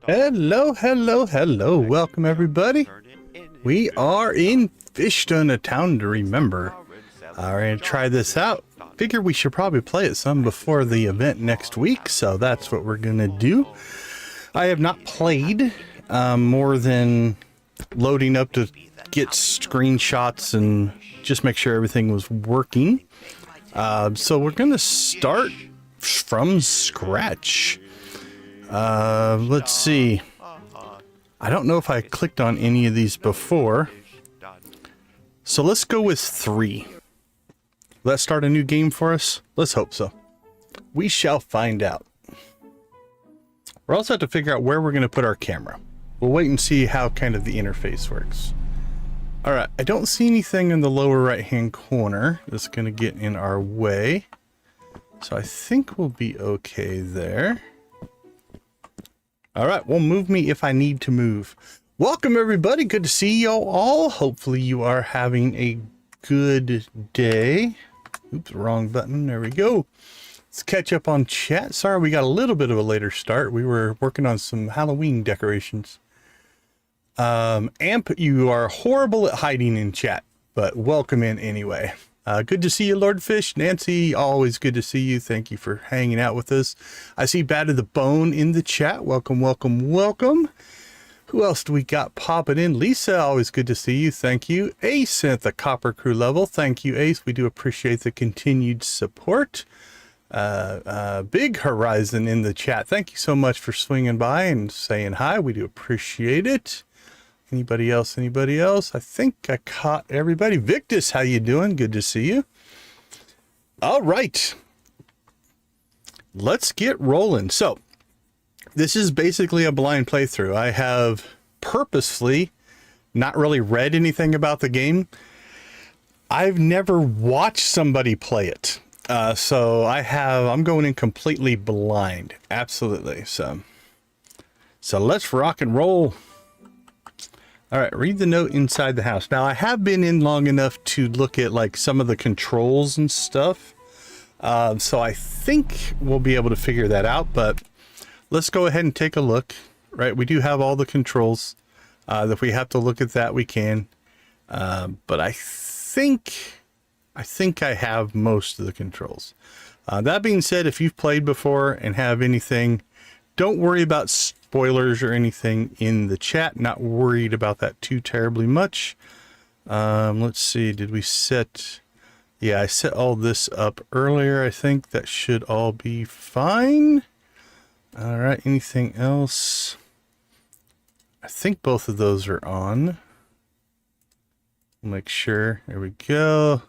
Hello, hello, hello. Welcome, everybody. We are in Fishton, a town to remember. We're going to try this out. Figure we should probably play it some before the event next week, so that's what we're going to do. I have not played more than loading up to get screenshots and just make sure everything was working. So we're going to start from scratch. Let's see. I don't know if I clicked on any of these before. So let's go with 3. Will that start a new game for us? Let's hope so. We shall find out. We'll also have to figure out where we're going to put our camera. We'll wait and see how kind of the interface works. Alright, I don't see anything in the lower right hand corner that's going to get in our way. So I think we'll be okay there. Alright, well, move me if I need to move. Welcome, everybody. Good to see you all. Hopefully you are having a good day. Oops, wrong button. There we go. Let's catch up on chat. Sorry, we got a little bit of a later start. We were working on some Halloween decorations. Amp, you are horrible at hiding in chat, but welcome in anyway. Good to see you, Lord Fish. Nancy, always good to see you. Thank you for hanging out with us. I see Bad to the Bone in the chat. Welcome, welcome, welcome. Who else do we got popping in? Lisa, always good to see you. Thank you. Ace at the Copper Crew level. Thank you, Ace. We do appreciate the continued support. Big Horizon in the chat. Thank you so much for swinging by and saying hi. We do appreciate it. Anybody else? Anybody else? I think I caught everybody. Victus, how you doing? Good to see you. All right. Let's get rolling. So, this is basically a blind playthrough. I have purposefully not really read anything about the game. I've never watched somebody play it. So I'm going in completely blind. Absolutely. So let's rock and roll. All right, read the note inside the house. Now, I have been in long enough to look at like some of the controls and stuff. So I think we'll be able to figure that out, but let's go ahead and take a look. Right, we do have all the controls. If we have to look at that, we can. But I think I have most of the controls. That being said, if you've played before and have anything, don't worry about spoilers or anything in the chat. Not worried about that too terribly much. Let's see, did we set... Yeah, I set all this up earlier. I think that should all be fine. All right, anything else? I think both of those are on. Make sure. There we go.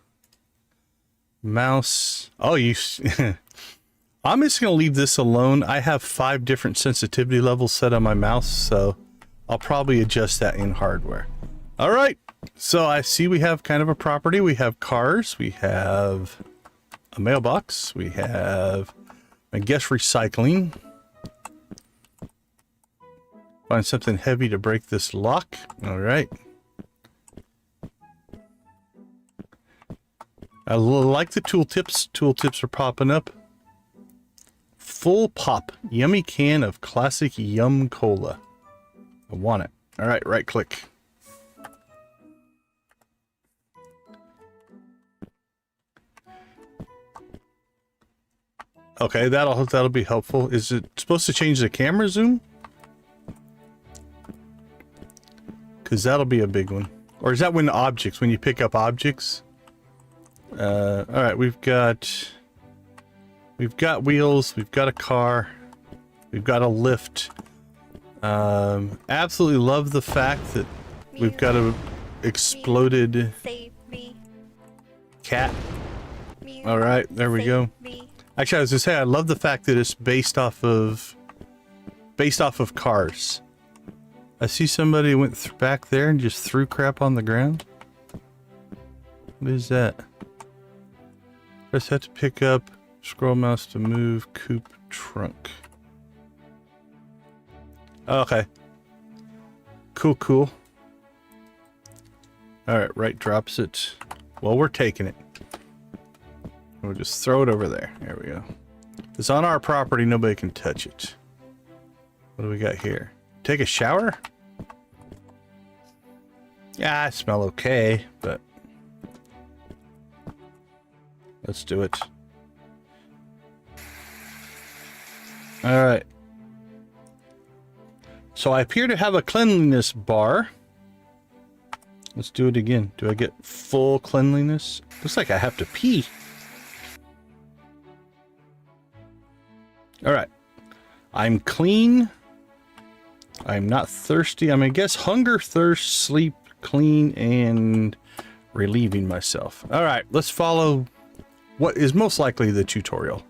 Mouse. Oh, you... I'm just going to leave this alone. I have 5 different sensitivity levels set on my mouse, so I'll probably adjust that in hardware. All right, so I see we have kind of a property. We have cars. We have a mailbox. We have, I guess, recycling. Find something heavy to break this lock. All right. I like the tooltips. Tooltips are popping up. Full pop, yummy can of classic yum cola. I want it. All right, right click. Okay, that'll be helpful. Is it supposed to change the camera zoom? Because that'll be a big one. Or is that when you pick up objects? All right, we've got wheels, we've got a car, we've got a lift. Absolutely love the fact that we've got a exploded cat. All right, there we go. Actually, I was gonna say I love the fact that it's based off of cars. I see somebody went back there and just threw crap on the ground. What is that? Press that to pick up. Scroll mouse to move. Coupe trunk. Okay. Cool, cool. Alright, right drops it. Well, we're taking it. We'll just throw it over there. There we go. It's on our property. Nobody can touch it. What do we got here? take a shower? Yeah, I smell okay, but let's do it. All right. So I appear to have a cleanliness bar. Let's do it again. Do I get full cleanliness? Looks like I have to pee. All right. I'm clean. I'm not thirsty. I'm, I guess, hunger, thirst, sleep, clean, and relieving myself. All right. Let's follow what is most likely the tutorial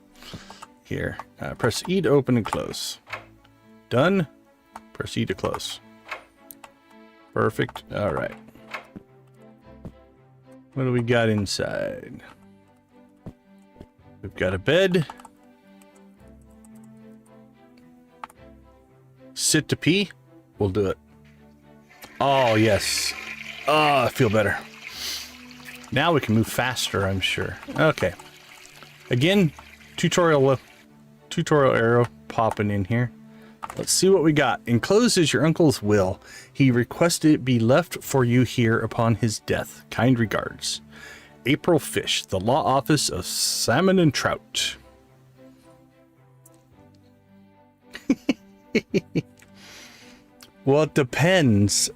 here. Press E to open and close. Done. Press E to close. Perfect. All right. What do we got inside? We've got a bed. Sit to pee. We'll do it. Oh, yes. Oh, I feel better. Now we can move faster, I'm sure. Okay. Again, tutorial arrow popping in here. Let's see what we got. Enclosed is your uncle's will. He requested it be left for you here upon his death. Kind regards. April Fish, the law office of salmon and trout. Well, it depends.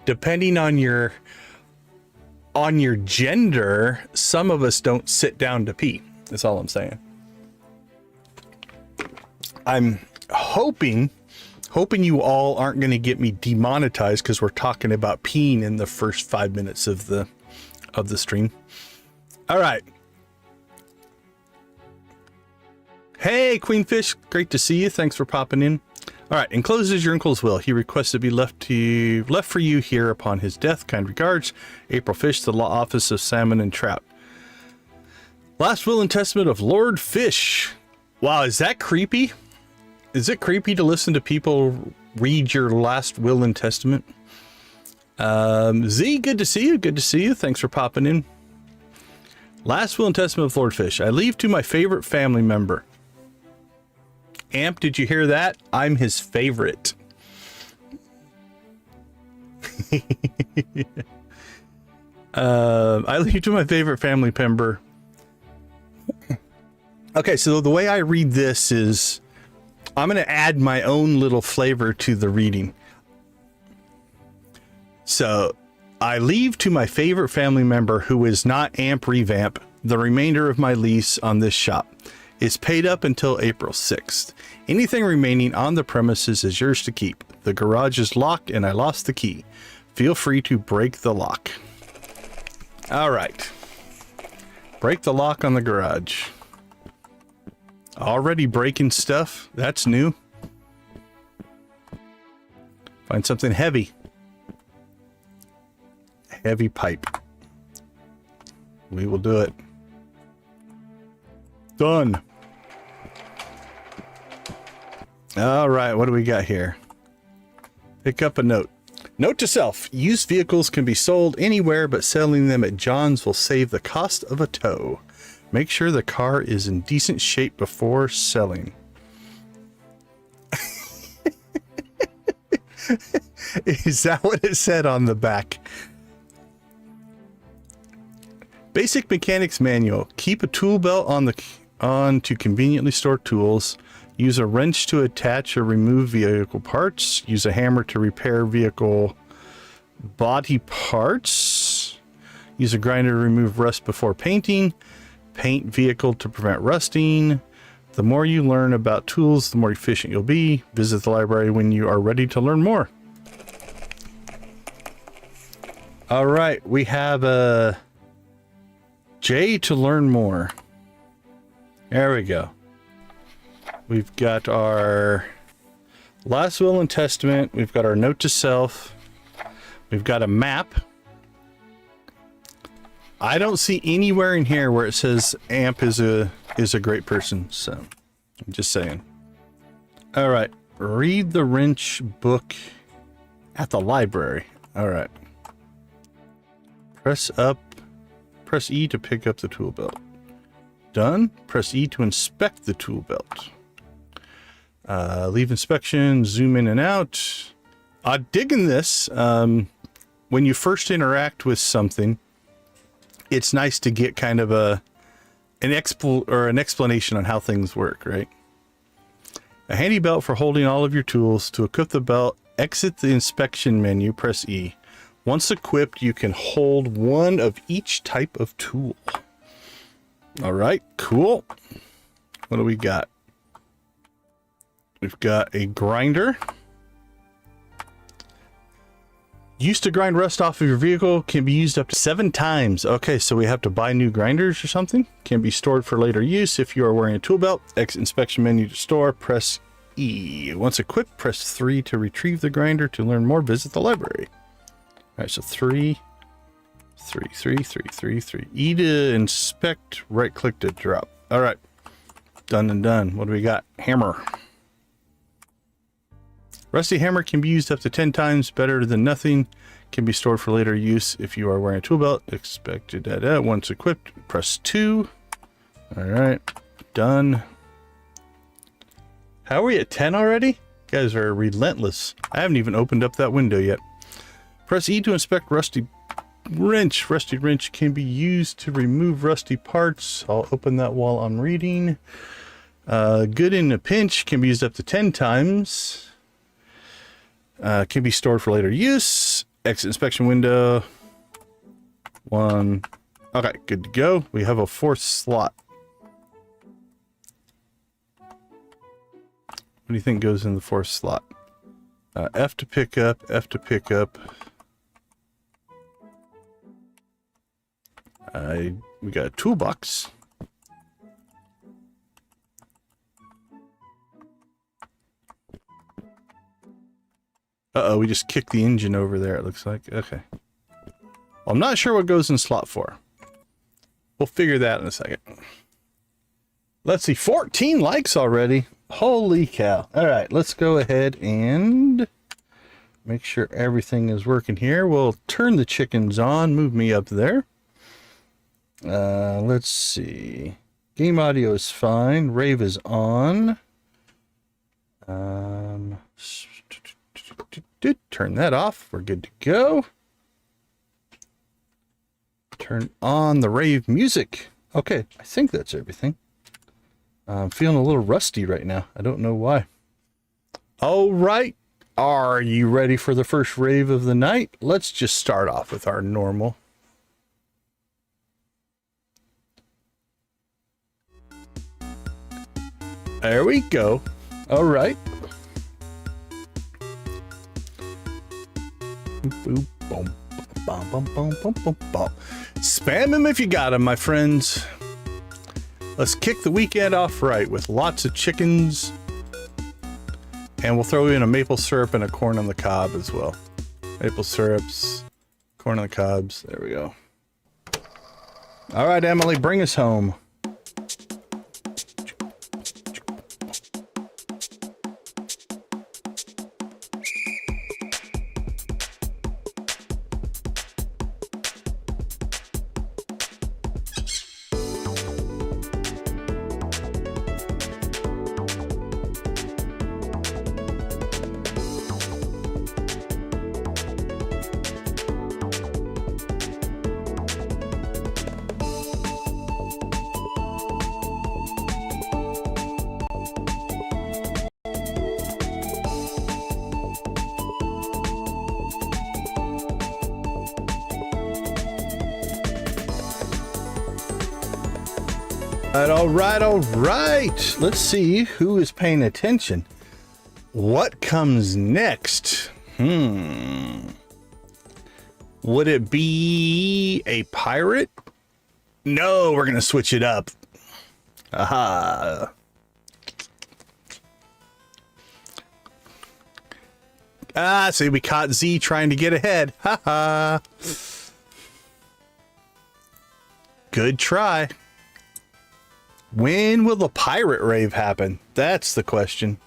Depending on your gender, some of us don't sit down to pee. That's all I'm saying. I'm hoping you all aren't going to get me demonetized because we're talking about peeing in the first 5 minutes of the stream. All right. Hey, Queenfish, great to see you. Thanks for popping in. All right, enclosed is your uncle's will. He requests to be left for you here upon his death. Kind regards, April Fish, the law office of salmon and trout. Last will and testament of Lord Fish. Wow, is that creepy? Is it creepy to listen to people read your last will and testament? Z, good to see you. Good to see you. Thanks for popping in. Last will and testament of Lord Fish. I leave to my favorite family member. Amp, did you hear that? I'm his favorite. I leave to my favorite family member. Okay, so the way I read this is I'm going to add my own little flavor to the reading. So I leave to my favorite family member who is not Amp Revamp the remainder of my lease on this shop. Is paid up until April 6th. Anything remaining on the premises is yours to keep. The garage is locked and I lost the key. Feel free to break the lock. All right. Break the lock on the garage. Already breaking stuff. That's new. Find something heavy. Heavy pipe. We will do it. Done. All right, what do we got here? Pick up a note. Note to self, used vehicles can be sold anywhere, but selling them at John's will save the cost of a tow. Make sure the car is in decent shape before selling. Is that what it said on the back? Basic Mechanics Manual. Keep a tool belt on to conveniently store tools. Use a wrench to attach or remove vehicle parts. Use a hammer to repair vehicle body parts. Use a grinder to remove rust before painting. Paint vehicle to prevent rusting. The more you learn about tools, the more efficient you'll be. Visit the library when you are ready to learn more. All right, we have a J to learn more. There we go. We've got our last will and testament. We've got our note to self. We've got a map. I don't see anywhere in here where it says Amp is a great person. So I'm just saying. All right. Read the wrench book at the library. All right. Press E to pick up the tool belt. Done. Press E to inspect the tool belt. Leave inspection, zoom in and out. Digging this. When you first interact with something, it's nice to get kind of an explanation on how things work, right? A handy belt for holding all of your tools. To equip the belt, exit the inspection menu, press E. Once equipped, you can hold one of each type of tool. All right, cool. What do we got? We've got a grinder. Used to grind rust off of your vehicle, can be used up to 7 times. Okay, so we have to buy new grinders or something. Can be stored for later use if you are wearing a tool belt. Exit inspection menu to store, press E. Once equipped, press 3 to retrieve the grinder. To learn more, visit the library. All right, so 3. E to inspect, right click to drop. All right, done and done. What do we got? Hammer. Rusty hammer can be used up to 10 times, better than nothing. Can be stored for later use if you are wearing a tool belt. Expected that. Once equipped, press 2. All right, done. How are we at 10 already? You guys are relentless. I haven't even opened up that window yet. Press E to inspect rusty wrench. Rusty wrench can be used to remove rusty parts. I'll open that while I'm reading. Good in a pinch, can be used up to 10 times. Can be stored for later use. Exit inspection window. 1. Okay, good to go. We have a 4th slot. What do you think goes in the 4th slot? F to pick up, F to pick up. We got a toolbox. Uh-oh, we just kicked the engine over there, it looks like. Okay. Well, I'm not sure what goes in slot 4. We'll figure that in a second. Let's see, 14 likes already. Holy cow. All right, let's go ahead and make sure everything is working here. We'll turn the chickens on, move me up there. Let's see. Game audio is fine. Rave is on. Turn that off. We're good to go. Turn on the rave music. Okay, I think that's everything. I'm feeling a little rusty right now. I don't know why. All right. Are you ready for the first rave of the night? Let's just start off with our normal. There we go. All right. Boom, boom, boom, boom, boom, boom, boom, boom. Spam him if you got him, my friends. Let's kick the weekend off right with lots of chickens. And we'll throw in a maple syrup and a corn on the cob as well. Maple syrups, corn on the cobs. There we go. All right, Emily, bring us home. All right. Let's see who is paying attention. What comes next? Would it be a pirate? No, we're going to switch it up. Aha. See, we caught Z trying to get ahead. Haha. Good try. When will the pirate rave happen? That's the question.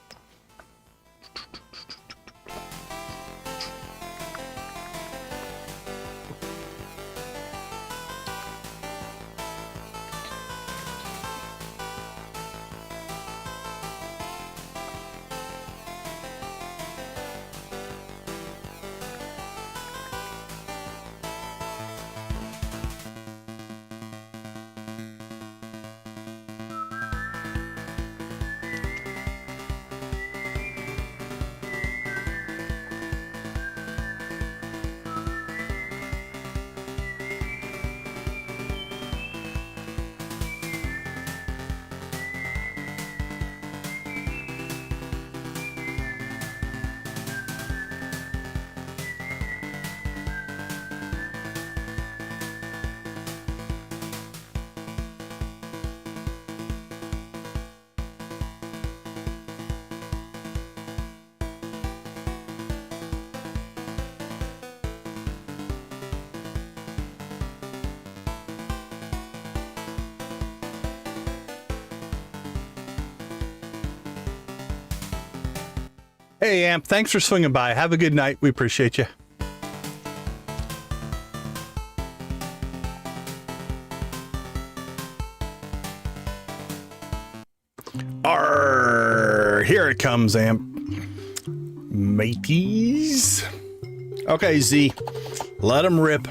Hey, Amp, thanks for swinging by. Have a good night. We appreciate you. Arr, here it comes, Amp. Mateys. Okay, Z. Let them rip.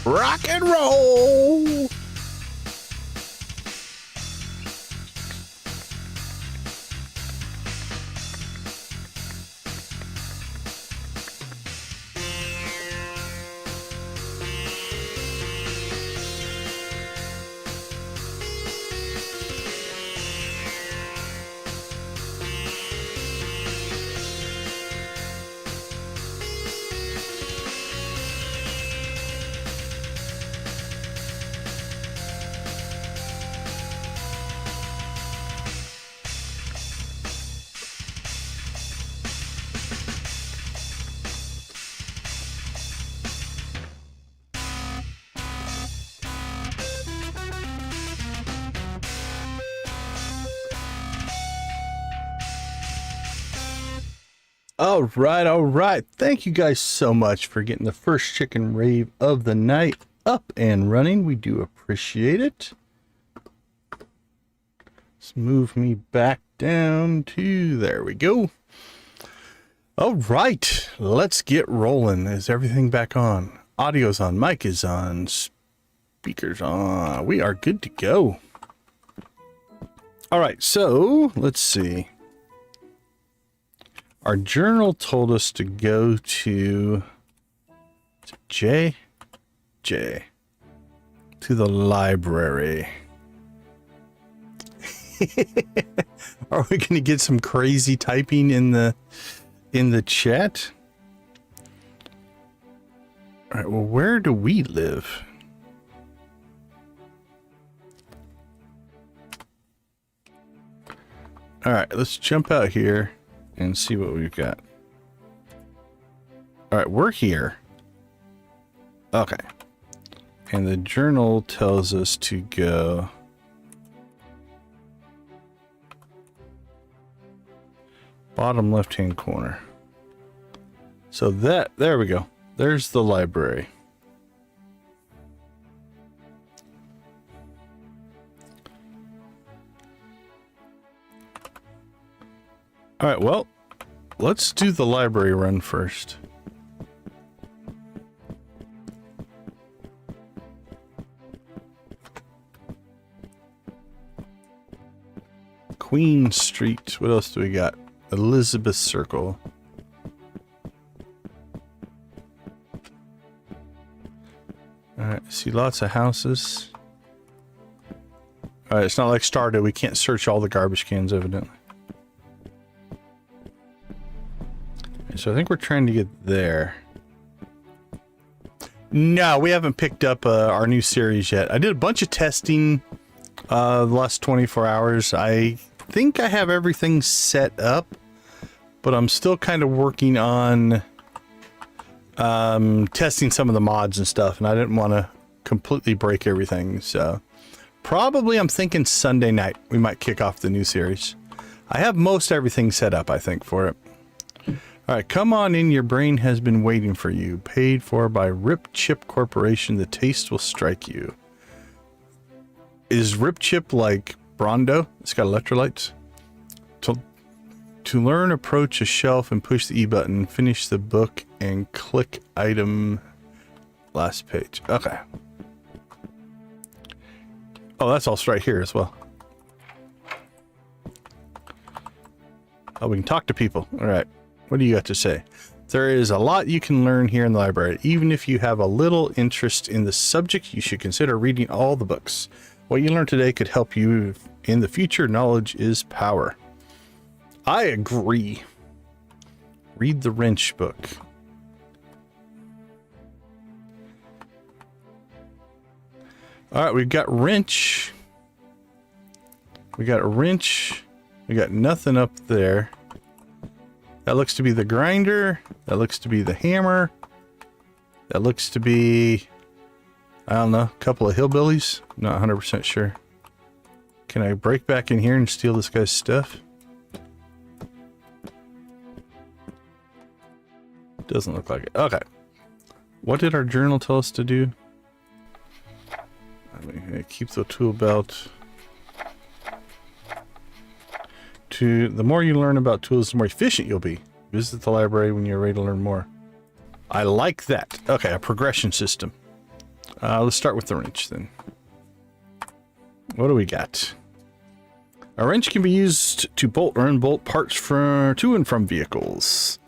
Rock and roll. All right. Thank you guys so much for getting the first chicken rave of the night up and running. We do appreciate it. Let's move me back down to, there we go. All right, let's get rolling. Is everything back on? Audio's on, mic is on, speakers on. We are good to go. All right, so let's see. Our journal told us to go to J, to the library. Are we going to get some crazy typing in the chat? All right, well, where do we live? All right, let's jump out here and see what we've got. All right, we're here. Okay. And the journal tells us to go bottom left-hand corner. So there we go. There's the library. All right, well, let's do the library run first. Queen Street. What else do we got? Elizabeth Circle. All right, I see lots of houses. All right, it's not like Stardew. We can't search all the garbage cans, evidently. So I think we're trying to get there. No, we haven't picked up our new series yet. I did a bunch of testing the last 24 hours. I think I have everything set up, but I'm still kind of working on testing some of the mods and stuff, and I didn't want to completely break everything. So probably I'm thinking Sunday night we might kick off the new series. I have most everything set up, I think, for it. All right, come on in. Your brain has been waiting for you. Paid for by Rip Chip Corporation. The taste will strike you. Is Rip Chip like Brondo? It's got electrolytes. To learn, approach a shelf and push the E button. Finish the book and click item. Last page. Okay. Oh, that's also right here as well. Oh, we can talk to people. All right. What do you got to say? There is a lot you can learn here in the library. Even if you have a little interest in the subject, you should consider reading all the books. What you learn today could help you in the future. Knowledge is power. I agree. Read the wrench book. All right, we've got wrench. We got a wrench. We got nothing up there. That looks to be the grinder. That looks to be the hammer. That looks to be, I don't know, a couple of hillbillies. Not 100% sure. Can I break back in here and steal this guy's stuff? Doesn't look like it. Okay. What did our journal tell us to do? Keep the tool belt. The more you learn about tools, the more efficient you'll be. Visit the library when you're ready to learn more. I like that. Okay, a progression system. Let's start with the wrench then. What do we got? A wrench can be used to bolt or unbolt parts to and from vehicles.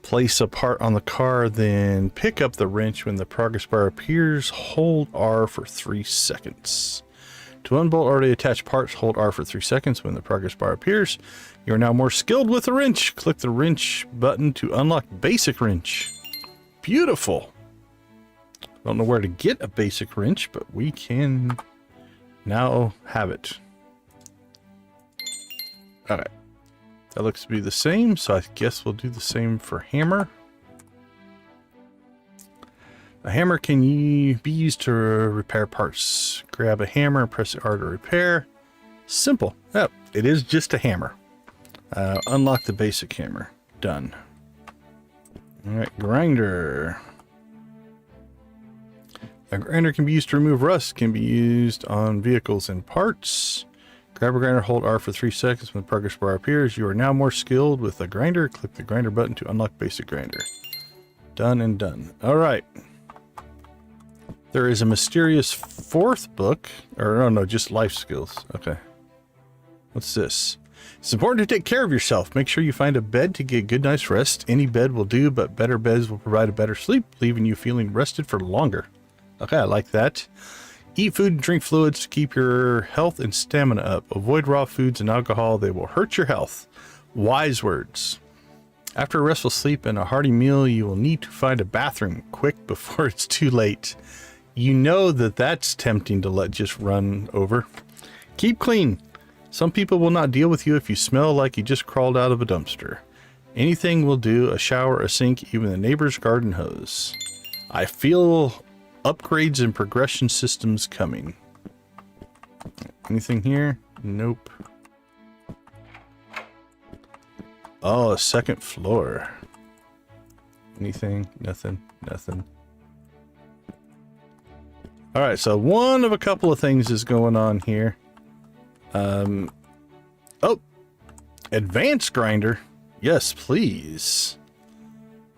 Place a part on the car, then pick up the wrench when the progress bar appears. Hold R for 3 seconds. To unbolt already attached parts, hold R for 3 seconds. When the progress bar appears, you are now more skilled with the wrench. Click the wrench button to unlock basic wrench. Beautiful. Don't know where to get a basic wrench, but we can now have it. All right. That looks to be the same, so I guess we'll do the same for hammer. A hammer can be used to repair parts. Grab a hammer and press R to repair. Simple. Yep, it is just a hammer. Unlock the basic hammer. Done. All right, grinder. A grinder can be used to remove rust. Can be used on vehicles and parts. Grab a grinder, hold R for 3 seconds. When the progress bar appears, you are now more skilled with the grinder. Click the grinder button to unlock basic grinder. Done and done. All right. There is a mysterious 4th book. Or no, just life skills. Okay. What's this? It's important to take care of yourself. Make sure you find a bed to get a good night's rest. Any bed will do, but better beds will provide a better sleep, leaving you feeling rested for longer. Okay, I like that. Eat food and drink fluids to keep your health and stamina up. Avoid raw foods and alcohol. They will hurt your health. Wise words. After a restful sleep and a hearty meal, you will need to find a bathroom quick before it's too late. You know that that's tempting to let just run over. Keep clean. Some people will not deal with you if you smell like you just crawled out of a dumpster. Anything will do, a shower, a sink, even the neighbor's garden hose. I feel upgrades and progression systems coming. Anything here? Nope. Oh, a 2nd floor. Anything? Nothing. Nothing. All right, so one of a couple of things is going on here. Oh, advanced grinder. Yes, please.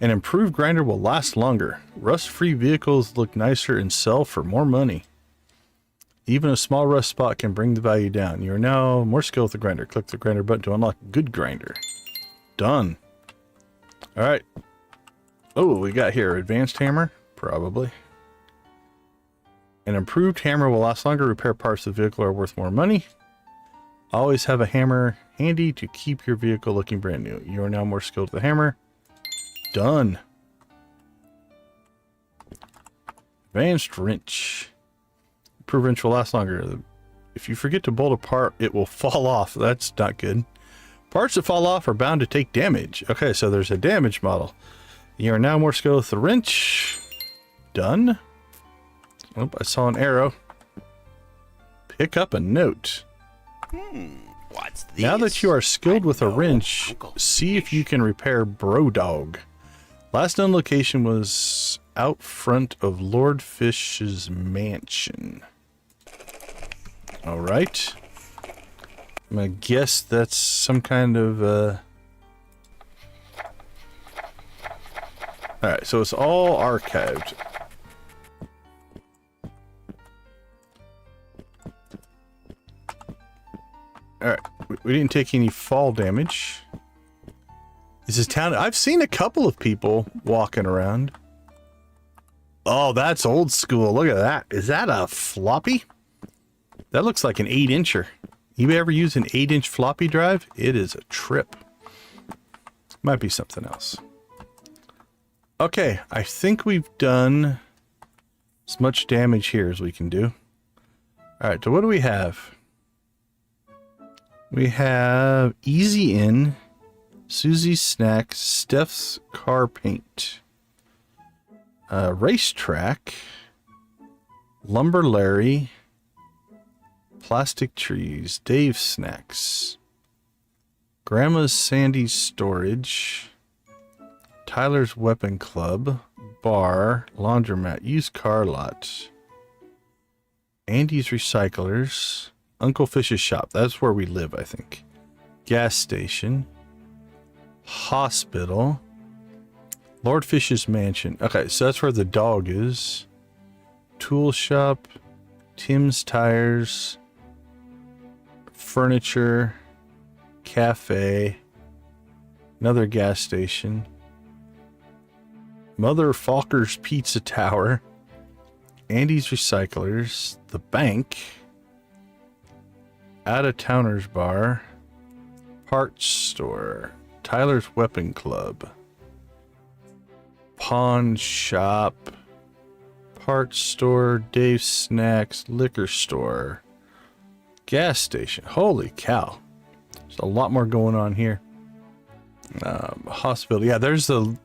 An improved grinder will last longer. Rust-free vehicles look nicer and sell for more money. Even a small rust spot can bring the value down. You are now more skilled with the grinder. Click the grinder button to unlock good grinder. Done. All right. Oh, we got here advanced hammer, probably. An improved hammer will last longer. Repair parts of the vehicle are worth more money. Always have a hammer handy to keep your vehicle looking brand new. You are now more skilled with the hammer. Done. Advanced wrench. Improve wrench will last longer. If you forget to bolt a part, it will fall off. That's not good. Parts that fall off are bound to take damage. Okay, so there's a damage model. You are now more skilled with the wrench. Done. Oh, I saw an arrow. Pick up a note. What's this? Now that you are skilled with a wrench, see if you can repair Brodog. Last known location was out front of Lord Fish's mansion. Alright. I'm gonna guess that's some kind of Alright, so it's all archived. Alright, we didn't take any fall damage. This is town. I've seen a couple of people walking around. Oh, that's old school. Look at that. Is that a floppy? That looks like an 8-incher. You ever use an 8-inch floppy drive? It is a trip. Might be something else. Okay, I think we've done as much damage here as we can do. Alright, so what do we have? We have Easy In, Susie's Snacks, Steph's Car Paint, Racetrack, Lumber Larry, Plastic Trees, Dave's Snacks, Grandma's Sandy's Storage, Tyler's Weapon Club, Bar, Laundromat, Used Car Lot, Andy's Recyclers, Uncle Fish's Shop. That's where we live, I think. Gas Station, Hospital, Lord Fish's Mansion. Okay, so that's where the dog is. Tool Shop, Tim's Tires, Furniture, Cafe, another gas station, Mother Falker's Pizza Tower, Andy's Recyclers, the bank, Out of Towners Bar, Parts Store, Tyler's Weapon Club, Pawn Shop, Parts Store, Dave's Snacks, Liquor Store, Gas Station. Holy cow. There's a lot more going on here. Hospital. Yeah, there's the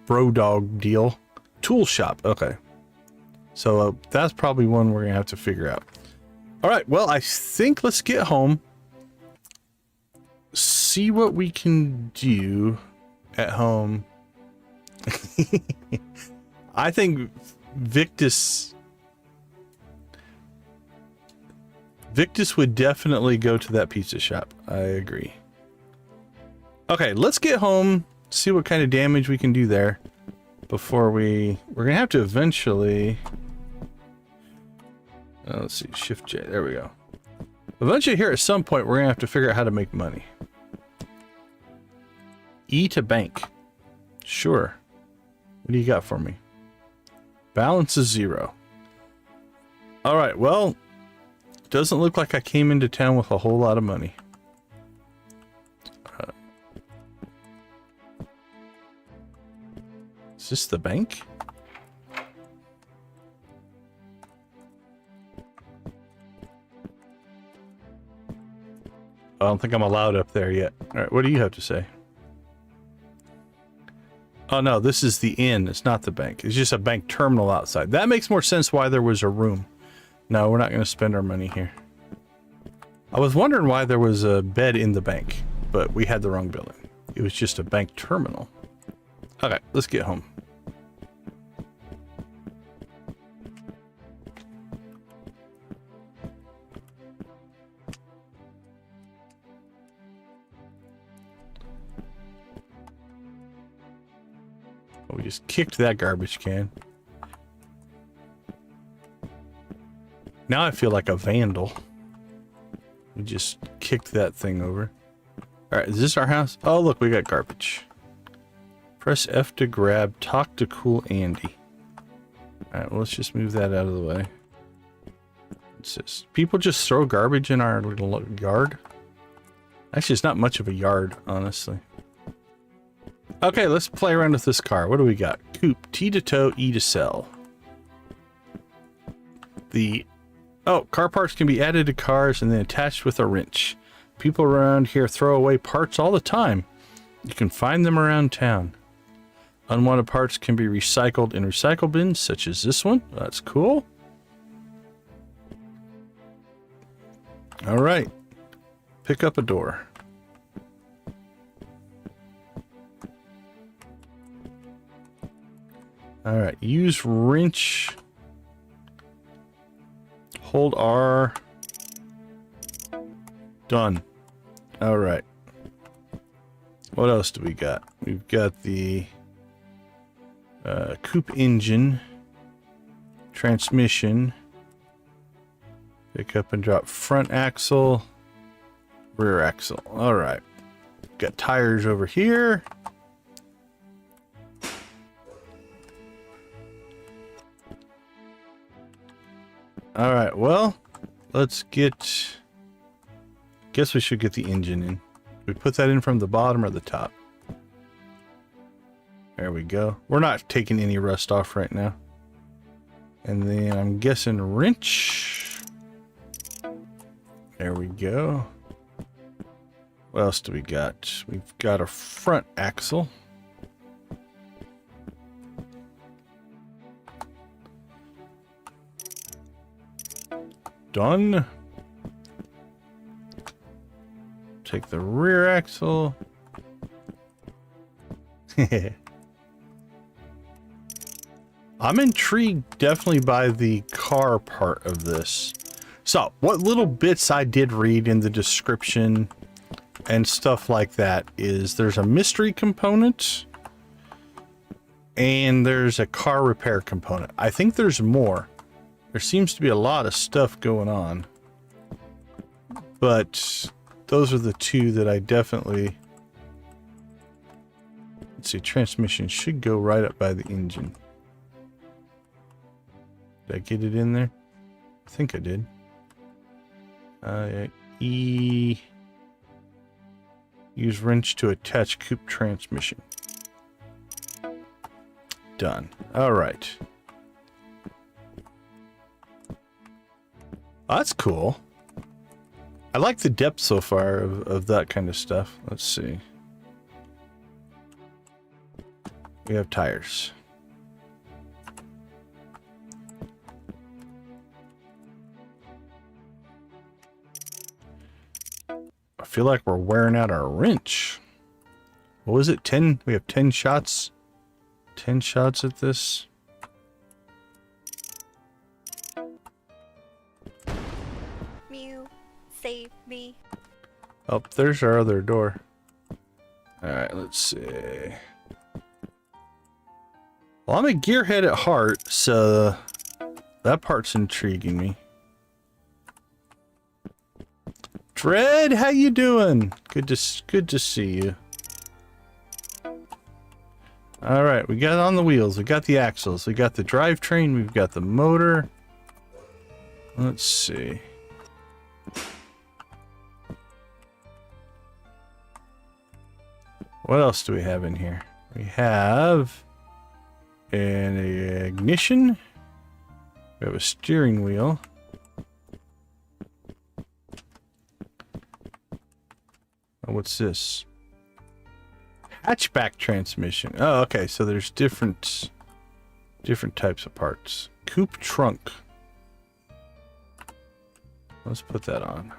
Brodog deal. Tool Shop. Okay. So that's probably one we're going to have to figure out. All right. Well, I think let's get home. See what we can do at home. I think Victus would definitely go to that pizza shop. I agree. Okay, let's get home, see what kind of damage we can do there before we're gonna have to eventually, let's see, Shift J, there we go. Eventually here at some point, we're gonna have to figure out how to make money. E to bank. Sure. What do you got for me? Balance is 0. All right, well, doesn't look like I came into town with a whole lot of money. Is this the bank? I don't think I'm allowed up there yet. All right, what do you have to say? Oh no, this is the inn. It's not the bank. It's just a bank terminal outside. That makes more sense why there was a room. No, we're not going to spend our money here. I was wondering why there was a bed in the bank, but we had the wrong building. It was just a bank terminal. Okay, let's get home. Oh, we just kicked that garbage can. Now I feel like a vandal. We just kicked that thing over. Alright, is this our house? Oh, look, we got garbage. Press F to grab. Talk to cool Andy. Alright, well, let's just move that out of the way. What's this? People just throw garbage in our little yard? Actually, it's not much of a yard, honestly. Okay, let's play around with this car. What do we got? Coupe, T to tow, E to sell. Car parts can be added to cars and then attached with a wrench. People around here throw away parts all the time. You can find them around town. Unwanted parts can be recycled in recycle bins, such as this one. That's cool. All right. Pick up a door. All right. Use wrench. Hold R. Done. All right. What else do we got? We've got the coupe engine, transmission, pick up and drop front axle, rear axle. All right. Got tires over here. All right. Well, let's get. Guess we should get the engine in. We put that in from the bottom or the top. There we go. We're not taking any rust off right now. And then I'm guessing wrench. There we go. What else do we got? We've got a front axle. Done. Take the rear axle. I'm intrigued definitely by the car part of this. So, what little bits I did read in the description and stuff like that is there's a mystery component and there's a car repair component. I think there's more. There seems to be a lot of stuff going on. But those are the two that I definitely... Let's see, transmission should go right up by the engine. Did I get it in there? I think I did. E. Use wrench to attach coupe transmission. Done. All right. Oh, that's cool. I like the depth so far of that kind of stuff. Let's see. We have tires. I feel like we're wearing out our wrench. What was it? 10? We have 10 shots. 10 shots at this. Mew, save me. Oh, there's our other door. Alright, let's see. Well, I'm a gearhead at heart, so that part's intriguing me. Dread, how you doing? Good to see you. All right, we got on the wheels, we got the axles, we got the drivetrain, we've got the motor. Let's see. What else do we have in here? We have an ignition. We have a steering wheel. Oh, what's this? Hatchback transmission. Oh, okay. So there's different types of parts. Coupe trunk. Let's put that on.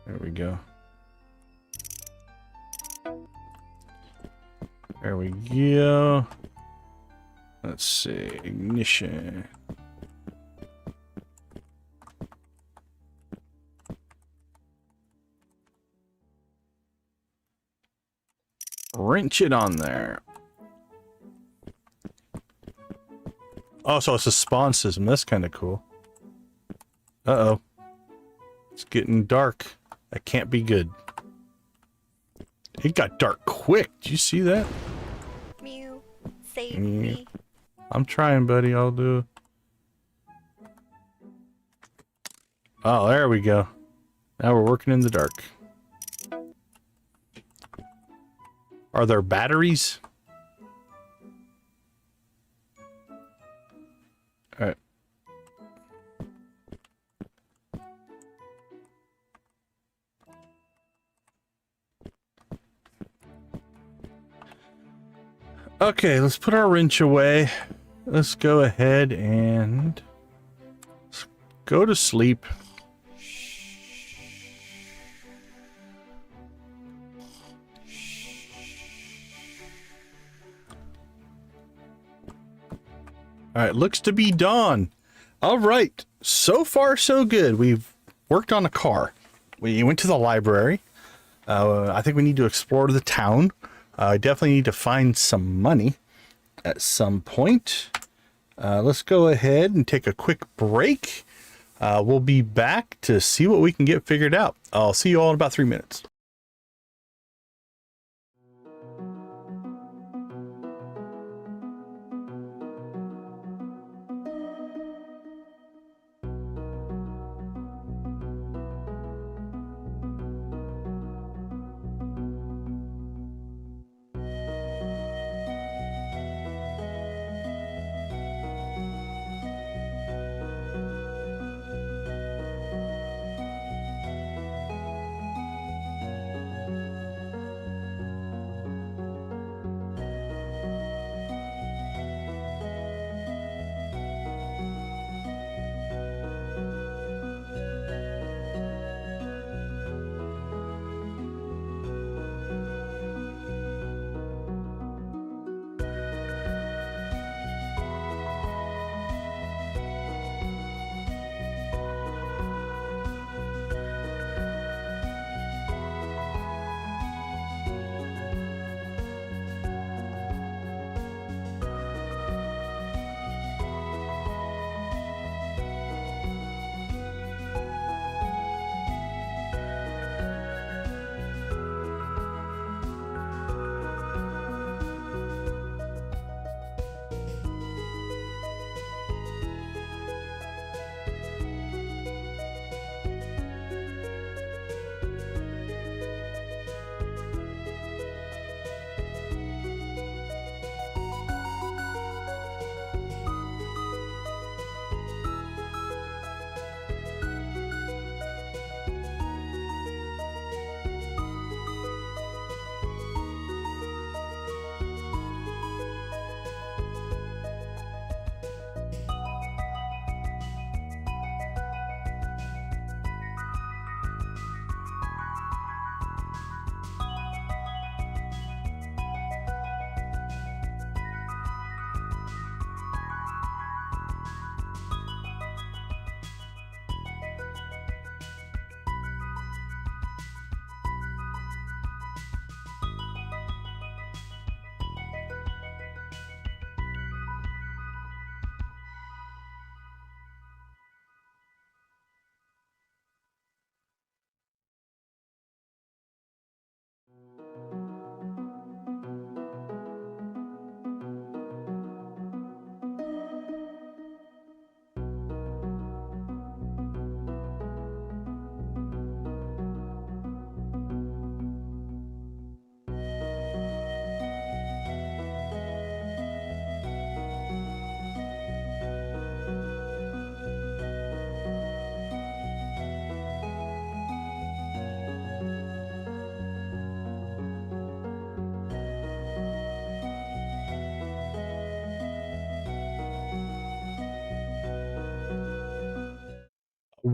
There we go. There we go. Let's see. Ignition. Wrench it on there. Oh, so it's a spawn system. That's kind of cool. Uh-oh. It's getting dark. That can't be good. It got dark quick. Did you see that? Mew, save me. I'm trying, buddy. I'll do. Oh, there we go. Now we're working in the dark. Are there batteries? All right. Okay, let's put our wrench away. Let's go ahead and go to sleep. All right, looks to be dawn. All right, so far so good. We've worked on a car. We went to the library. I think we need to explore the town. I definitely need to find some money at some point. Let's go ahead and take a quick break. We'll be back to see what we can get figured out. I'll see you all in about 3 minutes.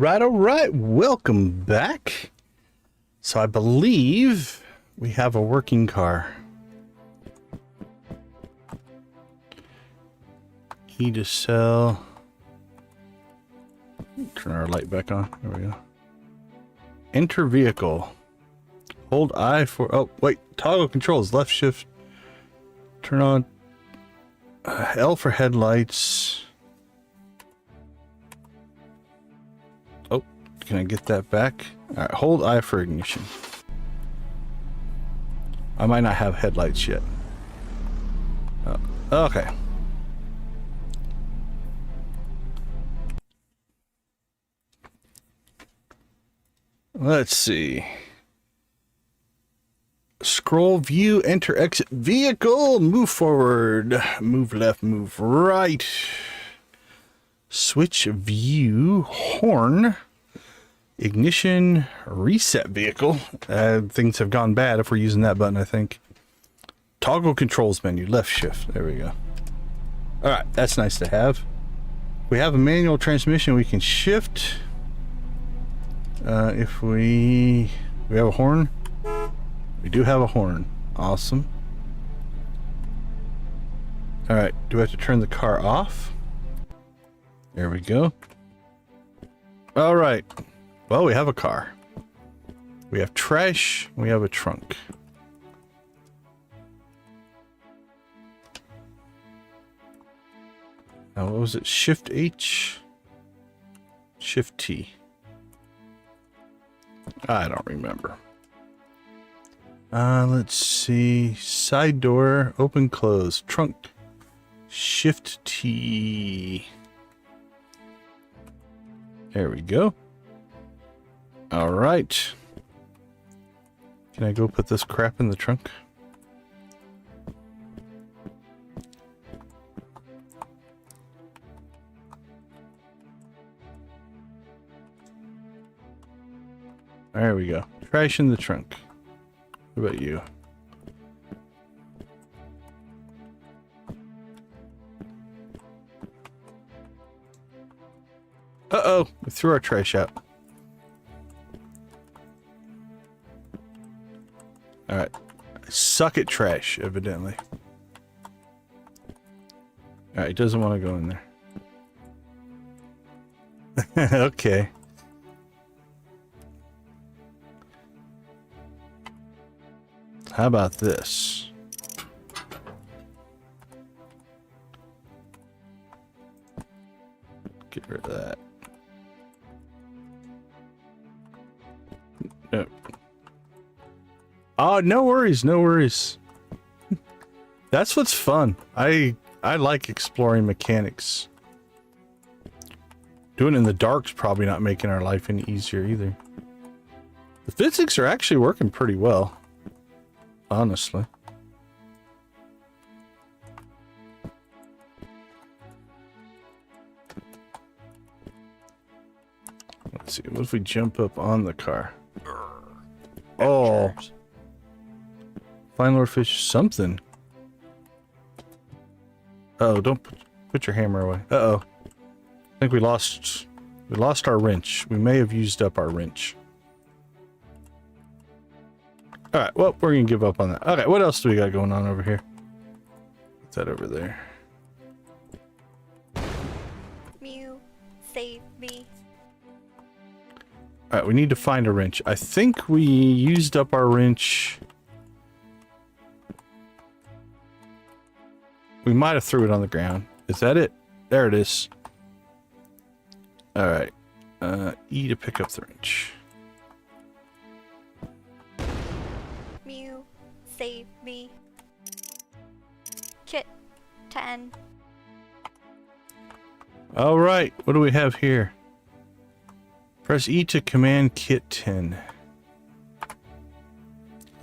All right, welcome back. So I believe we have a working car. Key to sell. Turn our light back on. There we go. Enter vehicle. Hold I for, oh wait, toggle controls, left shift. Turn on L for headlights. Oh, can I get that back? All right, hold I for ignition. I might not have headlights yet. Oh, okay. Let's see. Scroll view, enter, exit vehicle, move forward, move left, move right. Switch view, horn, ignition, reset vehicle. Things have gone bad if we're using that button, I think. Toggle controls menu, left shift. There we go. All right, that's nice to have. We have a manual transmission. We can shift. If we have a horn. We do have a horn. Awesome. All right, do I have to turn the car off? There we go. All right. Well, we have a car. We have trash. We have a trunk. Now, what was it? Shift H? Shift T. I don't remember. Let's see. Side door, open, close, trunk. Shift T. There we go. All right. Can I go put this crap in the trunk? There we go. Trash in the trunk. What about you? Uh-oh, we threw our trash out. Alright. I suck at trash, evidently. Alright, it doesn't want to go in there. Okay. How about this? Get rid of that. No. Oh, no worries, no worries. That's what's fun. I like exploring mechanics. Doing it in the dark's probably not making our life any easier either. The physics are actually working pretty well. Honestly. Let's see. What if we jump up on the car? Oh. Find Lord Fish something. Uh-oh, don't put your hammer away. Uh-oh. I think we lost our wrench. We may have used up our wrench. Alright, well, we're gonna give up on that. Okay, what else do we got going on over here? What's that over there? Mew, save me. Alright, we need to find a wrench. I think we used up our wrench. We might have threw it on the ground. Is that it? There it is. Alright. E to pick up the wrench. Mew, save me. Kit 10. Alright, what do we have here? Press E to command kit 10.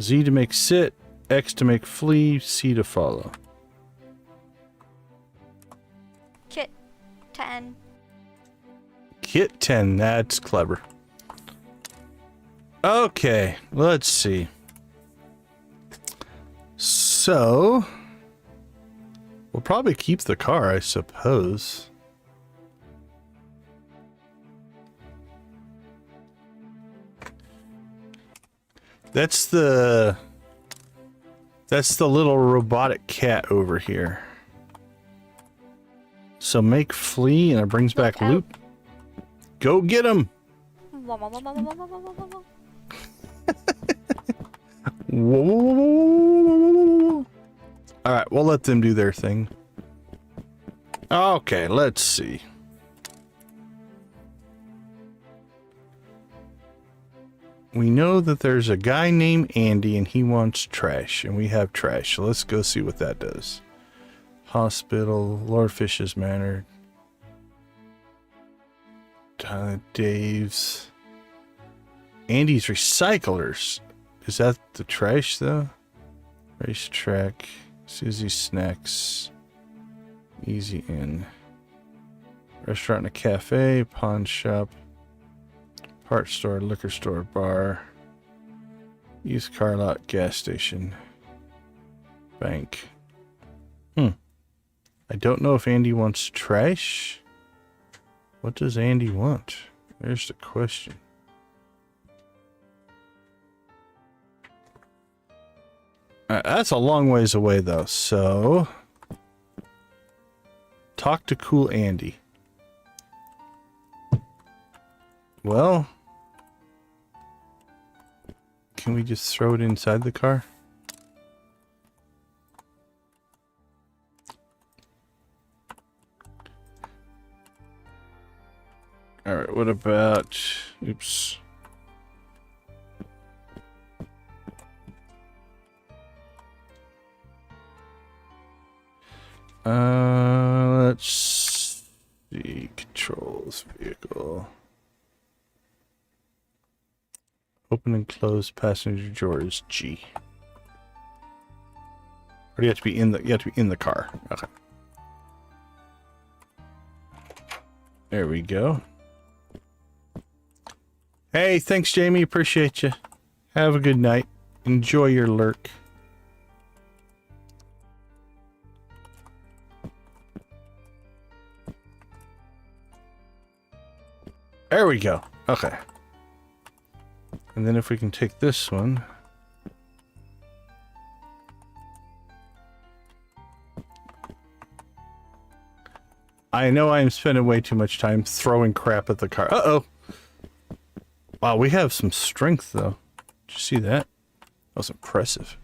Z to make sit, X to make flee, C to follow. Kit 10. Kit 10, that's clever. Okay, let's see. So, we'll probably keep the car, I suppose. That's the little robotic cat over here. So make flee and it brings back loot. Go get him. Alright, we'll let them do their thing. Okay, let's see. We know that there's a guy named Andy and he wants trash, and we have trash. So let's go see what that does. Hospital, Lord Fish's Manor. Dave's. Andy's Recyclers. Is that the trash though? Racetrack, Susie's Snacks, Easy Inn, restaurant and a cafe, pawn shop, parts store, liquor store, bar, used car lot, gas station, bank. I don't know if Andy wants trash. What does Andy want? There's the question. That's a long ways away though, so talk to cool Andy. Well, can we just throw it inside the car? Alright, what about... Oops. Let's see. Controls, vehicle. Open and close passenger doors, G. Or you have to be in the car. Okay. There we go. Hey, thanks, Jamie. Appreciate you. Have a good night. Enjoy your lurk. There we go. Okay. And then if we can take this one. I know I'm spending way too much time throwing crap at the car. Uh-oh. Wow, we have some strength, though. Did you see that? That was impressive.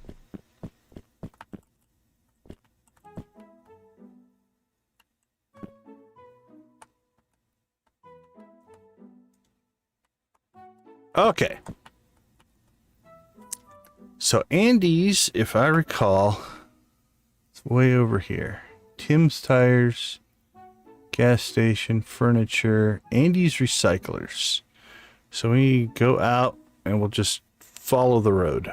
Okay. So Andy's, if I recall, it's way over here. Tim's Tires, gas station, furniture, Andy's Recyclers. So we go out and we'll just follow the road.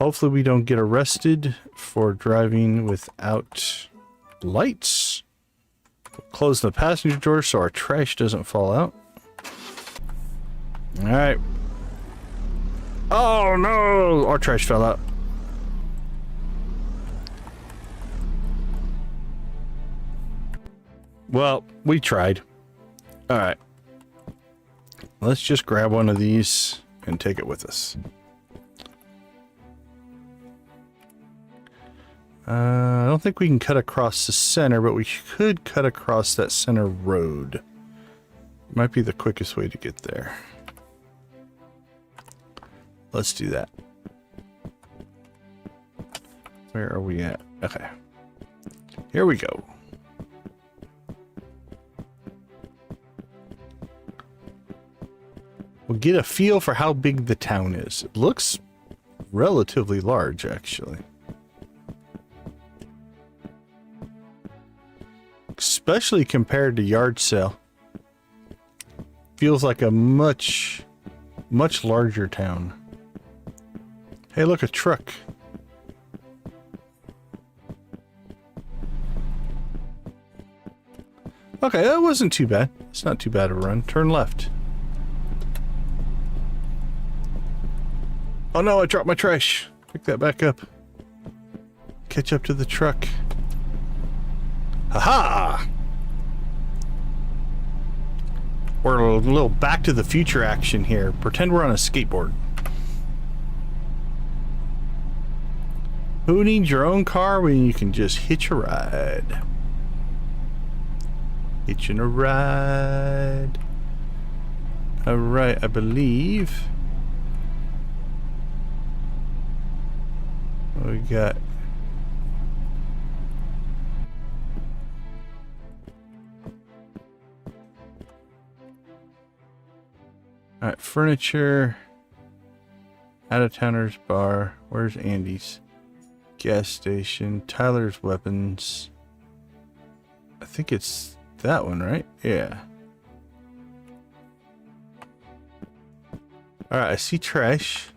Hopefully we don't get arrested for driving without lights. We'll close the passenger door so our trash doesn't fall out. All right. Oh no, our trash fell out. Well, we tried. All right. Let's just grab one of these and take it with us. I don't think we can cut across the center, but we could cut across that center road. Might be the quickest way to get there. Let's do that. Where are we at? Okay. Here we go. We'll get a feel for how big the town is. It looks relatively large, actually. Especially compared to yard sale. Feels like a much larger town. Hey, look, a truck. Okay, that wasn't too bad. It's not too bad of a run. Turn left. Oh no, I dropped my trash. Pick that back up. Catch up to the truck. Haha! We're a little Back to the Future action here. Pretend we're on a skateboard. Who needs your own car when you can just hitch a ride? Hitching a ride. Alright, I believe what we got. Alright, furniture. Out-of-towners bar. Where's Andy's? Gas station. Tyler's weapons. I think it's that one, right? Yeah. Alright, I see trash.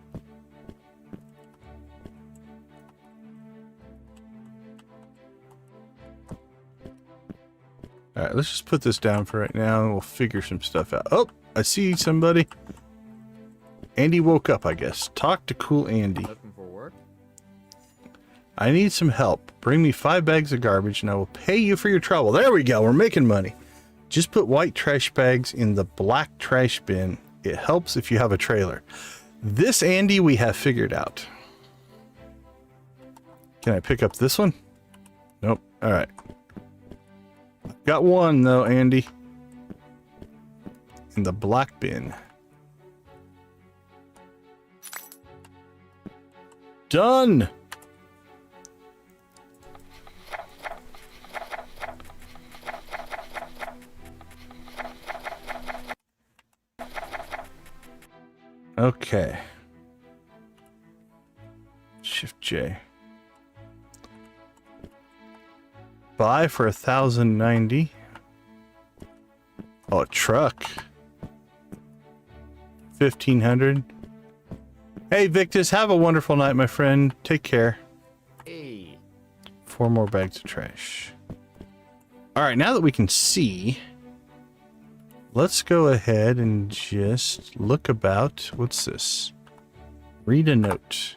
All right, let's just put this down for right now and we'll figure some stuff out. Oh, I see somebody. Andy woke up, I guess. Talk to cool Andy. Looking for work? I need some help. Bring me 5 bags of garbage and I will pay you for your trouble. There we go. We're making money. Just put white trash bags in the black trash bin. It helps if you have a trailer. This Andy we have figured out. Can I pick up this one? Nope. All right. Got one though, Andy. In the black bin. Done. Okay. Shift J. Buy for 1,090. Oh, a truck. 1,500. Hey, Victus, have a wonderful night, my friend. Take care. Hey. 4 more bags of trash. All right, now that we can see, let's go ahead and just look about. What's this? Read a note.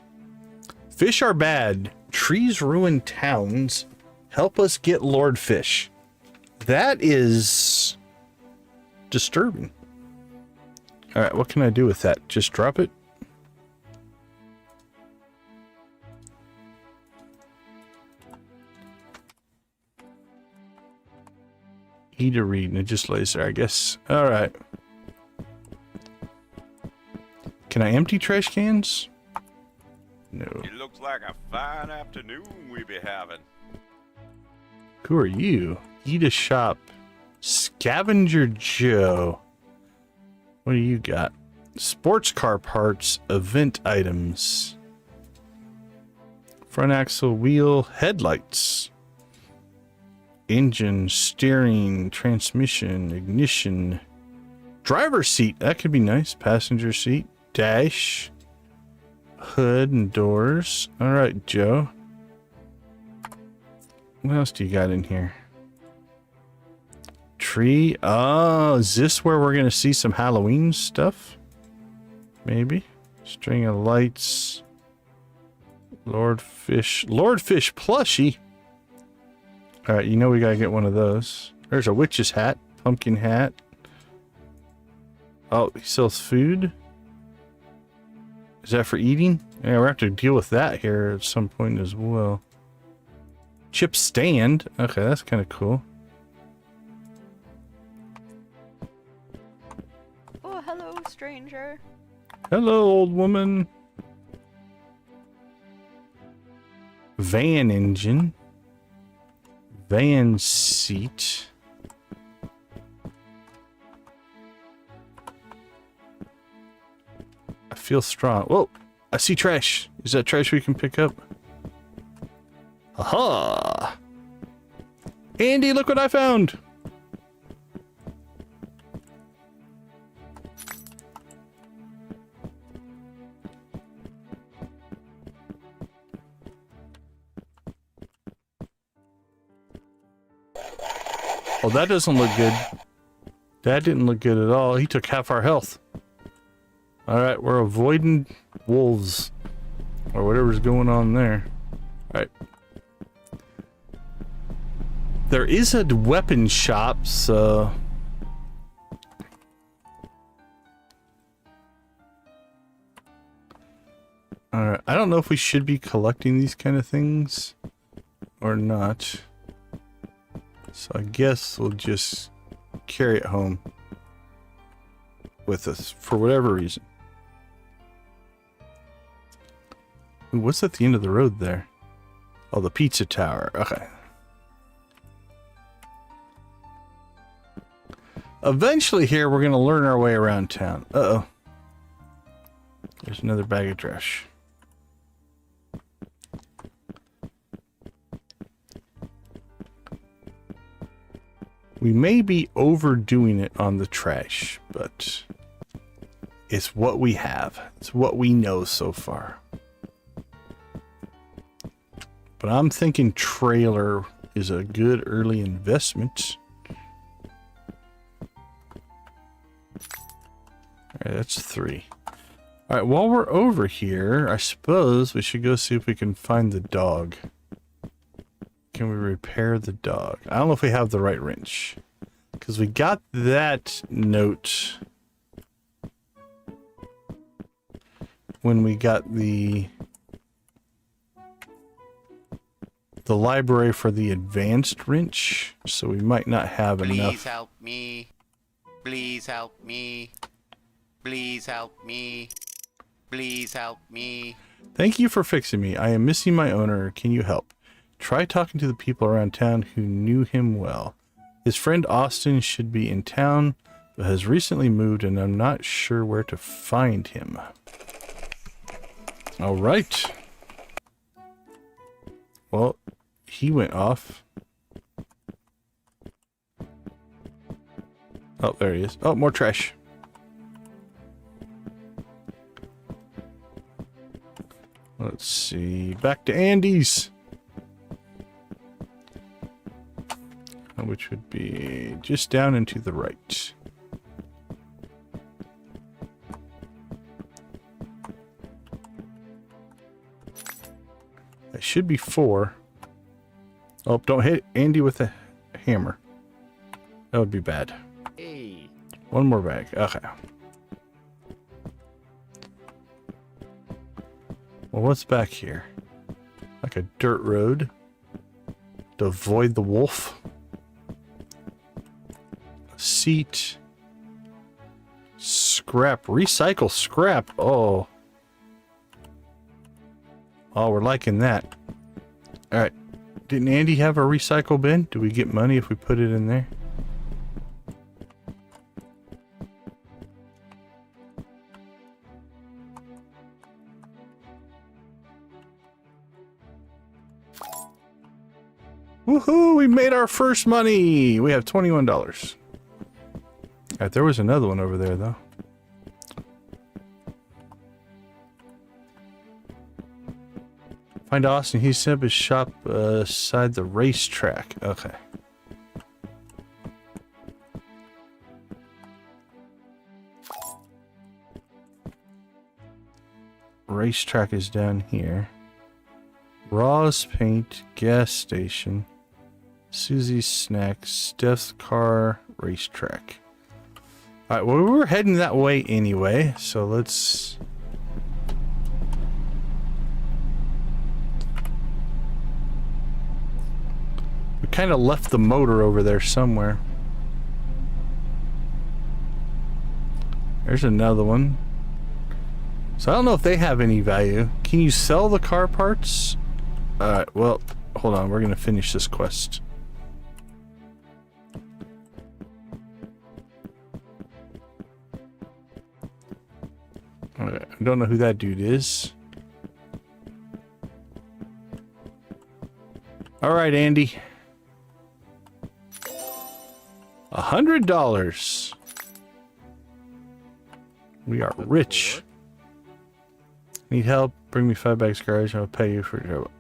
Fish are bad. Trees ruin towns. Help us get Lord Fish. That is disturbing. All right, what can I do with that? Just drop it? E to read, and it just lays there, I guess. All right. Can I empty trash cans? No. It looks like a fine afternoon we be having. Who are you? Eat a shop. Scavenger Joe. What do you got? Sports car parts, event items. Front axle, wheel, headlights. Engine, steering, transmission, ignition. Driver's seat, that could be nice. Passenger seat, dash, hood and doors. All right, Joe. What else do you got in here? Tree. Oh, is this where we're going to see some Halloween stuff? Maybe. String of lights. Lord Fish. Lord Fish plushie. All right, you know we got to get one of those. There's a witch's hat. Pumpkin hat. Oh, he sells food. Is that for eating? Yeah, we'll have to deal with that here at some point as well. Chip stand. Okay, that's kind of cool. Oh, hello, stranger. Hello, old woman. Van engine. Van seat. I feel strong. Whoa, I see trash. Is that trash we can pick up? Aha! Andy, look what I found! Oh, that doesn't look good. That didn't look good at all. He took half our health. Alright, we're avoiding wolves. Or whatever's going on there. Alright. There is a weapon shop, so... Alright, I don't know if we should be collecting these kind of things or not. So I guess we'll just carry it home with us for whatever reason. Ooh, what's at the end of the road there? Oh, the pizza tower. Okay. Eventually here, we're going to learn our way around town. Uh-oh. There's another bag of trash. We may be overdoing it on the trash, but it's what we have. It's what we know so far. But I'm thinking trailer is a good early investment. Alright, that's 3. Alright, while we're over here, I suppose we should go see if we can find the dog. Can we repair the dog? I don't know if we have the right wrench. Because we got that note when we got the library for the advanced wrench, so we might not have enough. Please help me. Please help me. Please help me. Please help me. Thank you for fixing me. I am missing my owner. Can you help? Try talking to the people around town who knew him well. His friend Austin should be in town, but has recently moved and I'm not sure where to find him. All right. Well, he went off. Oh, there he is. Oh, more trash. Let's see. Back to Andy's. Which would be just down and to the right. That should be 4. Oh, don't hit Andy with a hammer. That would be bad. Hey. One more bag. Okay. Well, what's back here? Like a dirt road to avoid the wolf. A seat. Scrap. Recycle scrap. Oh. Oh, we're liking that. Alright. Didn't Andy have a recycle bin? Do we get money if we put it in there? Woohoo! We made our first money! We have $21. Alright, there was another one over there, though. Find Austin. He set up his shop beside the racetrack. Okay. Racetrack is down here. Raw's Paint, gas station, Susie's Snacks, Steph's Car, racetrack. Alright, well, we were heading that way anyway, so let's... We kind of left the motor over there somewhere. There's another one. So I don't know if they have any value. Can you sell the car parts? Alright, well, hold on. We're going to finish this quest. Alright, I don't know who that dude is. Alright, Andy. $100. We are rich. Need help? Bring me 5 bags garage. I'll pay you for your trouble.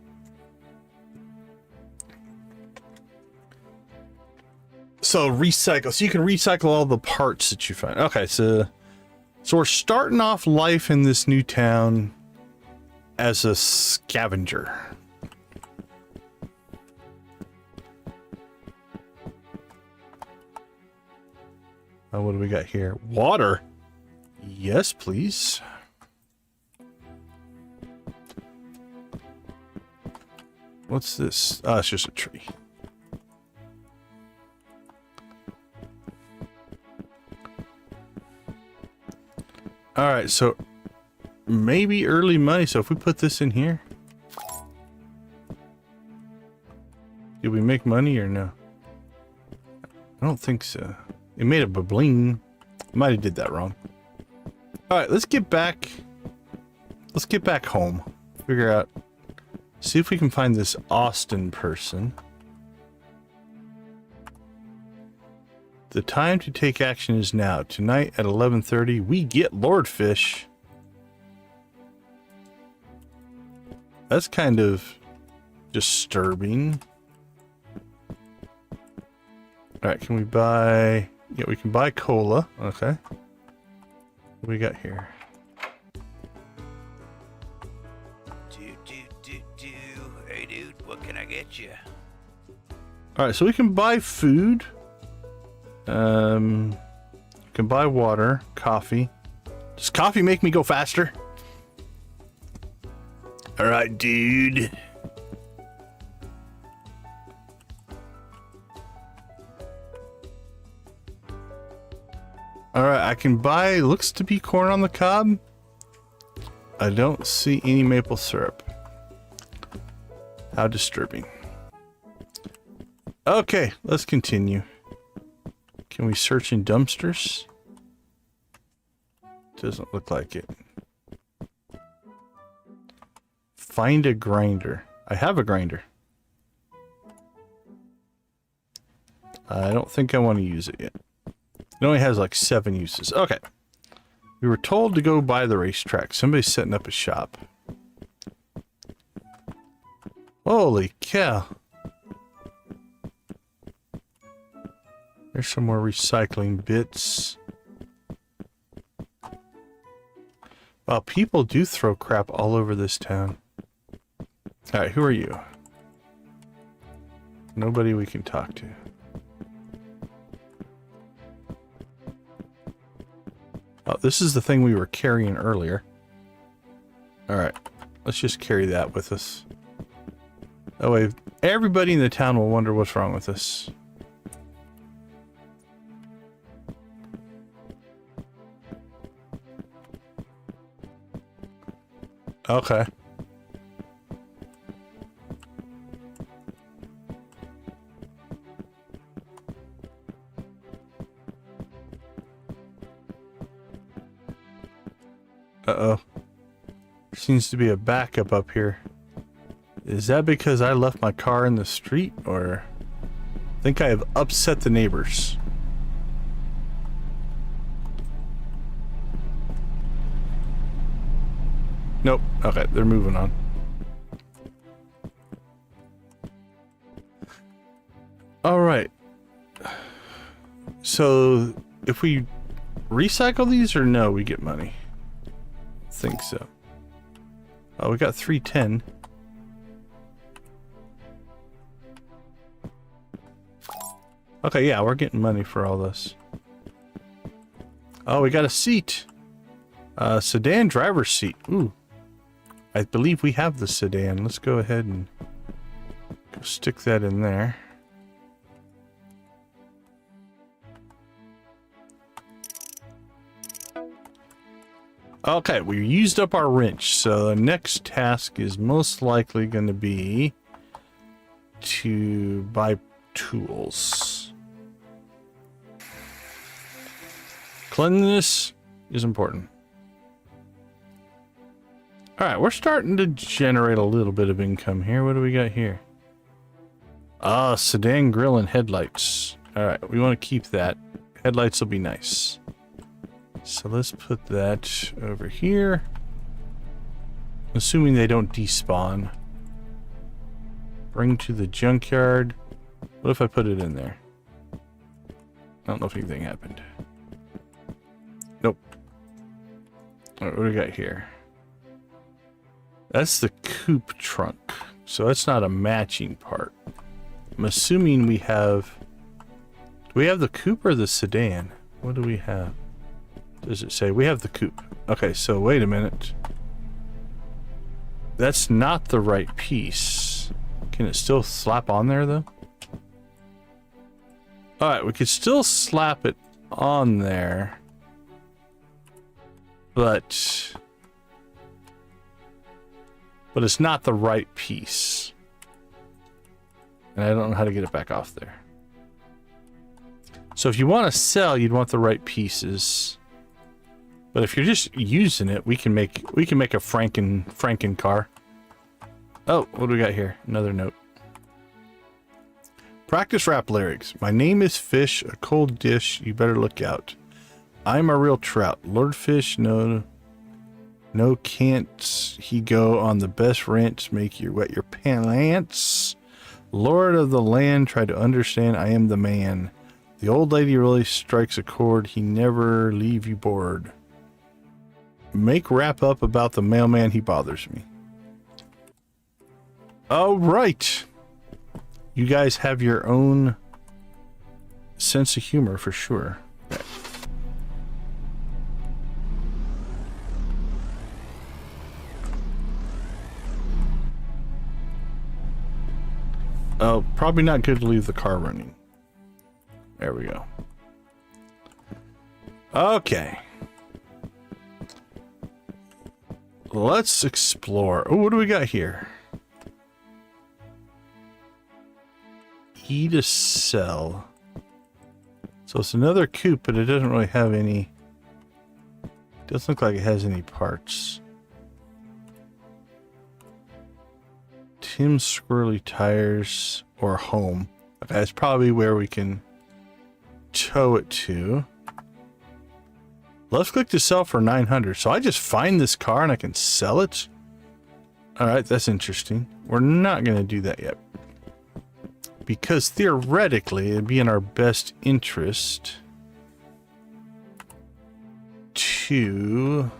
So recycle. So you can recycle all the parts that you find. Okay, so we're starting off life in this new town as a scavenger. What do we got here? Water. Yes, please. What's this? Oh, it's just a tree. Alright, so maybe early money. So if we put this in here, did we make money or no? I don't think so. It made a babling. I might have did that wrong. Alright, let's get back. Let's get back home. Figure out. See if we can find this Austin person. The time to take action is now. Tonight at 11:30, we get Lord Fish. That's kind of disturbing. Alright, can we buy... Yeah, we can buy cola. Okay. What we got here? Hey, dude, what can I get you? All right, so we can buy food. Can buy water, coffee. Does coffee make me go faster? All right, dude. All right, I can buy, looks to be corn on the cob. I don't see any maple syrup. How disturbing. Okay, let's continue. Can we search in dumpsters? Doesn't look like it. Find a grinder. I have a grinder. I don't think I want to use it yet. It only has like 7 uses. Okay. We were told to go by the racetrack. Somebody's setting up a shop. Holy cow. There's some more recycling bits. Wow, people do throw crap all over this town. Alright, who are you? Nobody we can talk to. Oh, this is the thing we were carrying earlier. Alright, let's just carry that with us. That way, everybody in the town will wonder what's wrong with us. Okay. Uh-oh. There seems to be a backup up here. Is that because I left my car in the street, or I think I have upset the neighbors? Nope. Okay, they're moving on. All right. So, if we recycle these or no, we get money. I think so. Oh, we got 310. Okay, yeah, we're getting money for all this. Oh, we got a seat. Sedan driver's seat. Ooh. I believe we have the sedan. Let's go ahead and go stick that in there. Okay, we used up our wrench, so the next task is most likely going to be to buy tools. Cleanliness is important. Alright, we're starting to generate a little bit of income here. What do we got here? Ah, sedan grill and headlights. Alright, we want to keep that. Headlights will be nice. So let's put that over here. Assuming they don't despawn. Bring to the junkyard. What if I put it in there? I don't know if anything happened. Nope. Alright, what do we got here? That's the coupe trunk. So that's not a matching part. I'm assuming we have... Do we have the coupe or the sedan? What do we have? Does it say? We have the coupe. Okay, so wait a minute. That's not the right piece. Can it still slap on there, though? Alright, we could still slap it on there. But it's not the right piece. And I don't know how to get it back off there. So if you want to sell, you'd want the right pieces. But if you're just using it, we can make a Franken car. Oh, what do we got here? Another note. Practice rap lyrics. My name is Fish, a cold dish, you better look out. I'm a real trout. Lord Fish, no can't he go on the best ranch, make you wet your pants. Lord of the land, try to understand, I am the man. The old lady really strikes a chord, he never leave you bored. make wrap up about the mailman. He bothers me. Oh, right. You guys have your own sense of humor for sure. Okay. Oh, probably not good to leave the car running. There we go. Okay. Let's explore. Oh, what do we got here? E to sell. So it's another coupe, but it doesn't really have any. Doesn't look like it has any parts. Tim Squirrely tires or home. Okay, that's probably where we can tow it to. Let's click to sell for 900. So I just find this car and I can sell it. All right, that's interesting. We're not going to do that yet. Because theoretically, it'd be in our best interest to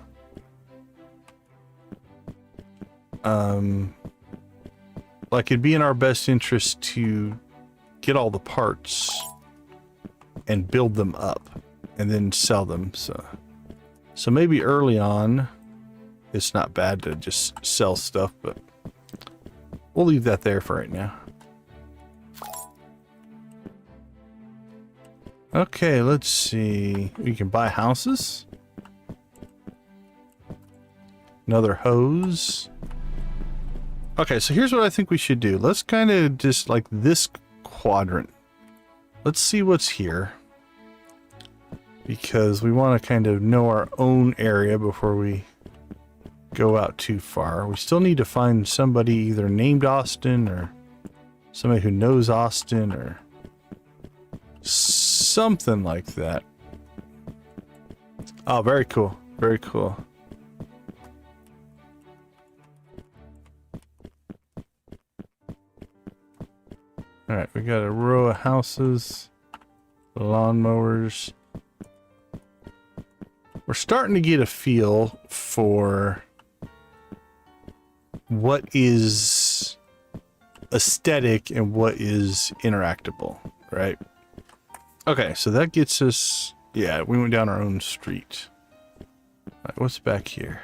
like it'd be in our best interest to get all the parts and build them up and then sell them. So maybe early on it's not bad to just sell stuff, but we'll leave that there for right now. Okay, let's see. We can buy houses. Another hose. Okay, so here's what I think we should do. Let's kind of just like this quadrant. Let's see what's here. Because we want to kind of know our own area before we go out too far. We still need to find somebody either named Austin or somebody who knows Austin or something like that. Oh, very cool. Very cool. All right, we got a row of houses, lawnmowers. We're starting to get a feel for what is aesthetic and what is interactable, right? Okay, so that gets us... Yeah, we went down our own street. All right, what's back here?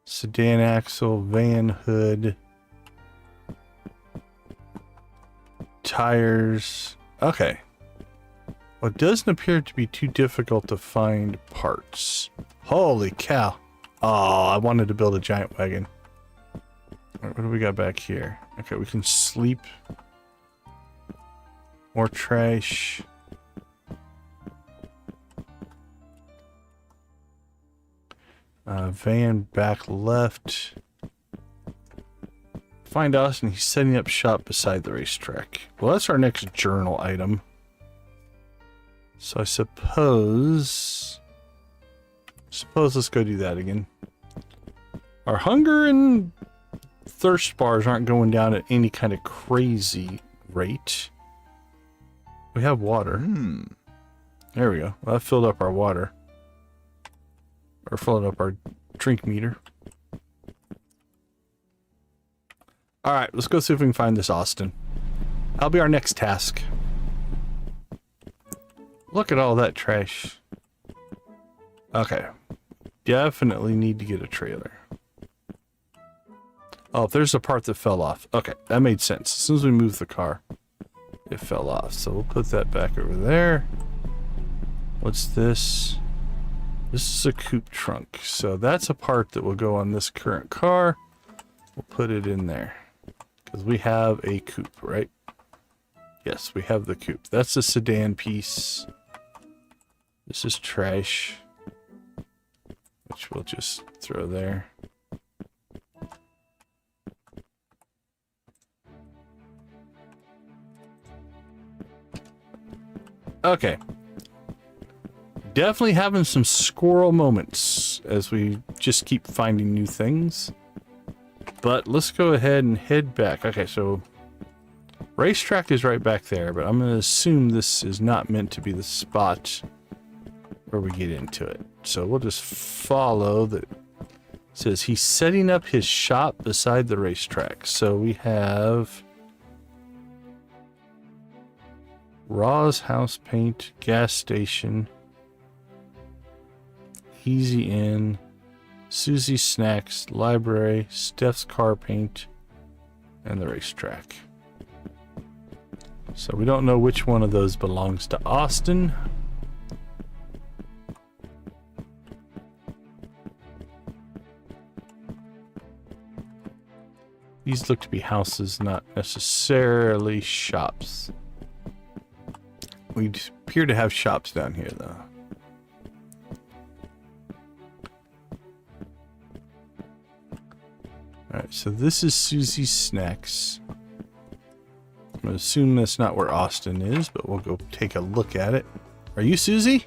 Sedan axle, van hood, tires. Okay. Well, it doesn't appear to be too difficult to find parts. Holy cow. Oh, I wanted to build a giant wagon. All right, what do we got back here? Okay, we can sleep. More trash. Van back left. Find Austin. He's setting up shop beside the racetrack. Well, that's our next journal item. So I suppose let's go do that again. Our hunger and thirst bars aren't going down at any kind of crazy rate. We have water. There we go. Well, that filled up our water. Or filled up our drink meter. Alright, let's go see if we can find this Austin. That'll be our next task. Look at all that trash. Okay. Definitely need to get a trailer. Oh, there's a part that fell off. Okay, that made sense. As soon as we moved the car, it fell off. So we'll put that back over there. What's this? This is a coupe trunk. So that's a part that will go on this current car. We'll put it in there. Because we have a coupe, right? Yes, we have the coupe. That's the sedan piece. This is trash. Which we'll just throw there. Okay. Definitely having some squirrel moments as we just keep finding new things. But let's go ahead and head back. Okay, so racetrack is right back there, but I'm going to assume this is not meant to be the spot before we get into it. So we'll just follow the... It says he's setting up his shop beside the racetrack. So we have Raw's House Paint, gas station, Easy Inn, Susie's Snacks, library, Steph's car paint, and the racetrack. So we don't know which one of those belongs to Austin. These look to be houses, not necessarily shops. We appear to have shops down here, though. Alright, so this is Susie's Snacks. I'm going to assume that's not where Austin is, but we'll go take a look at it. Are you Susie?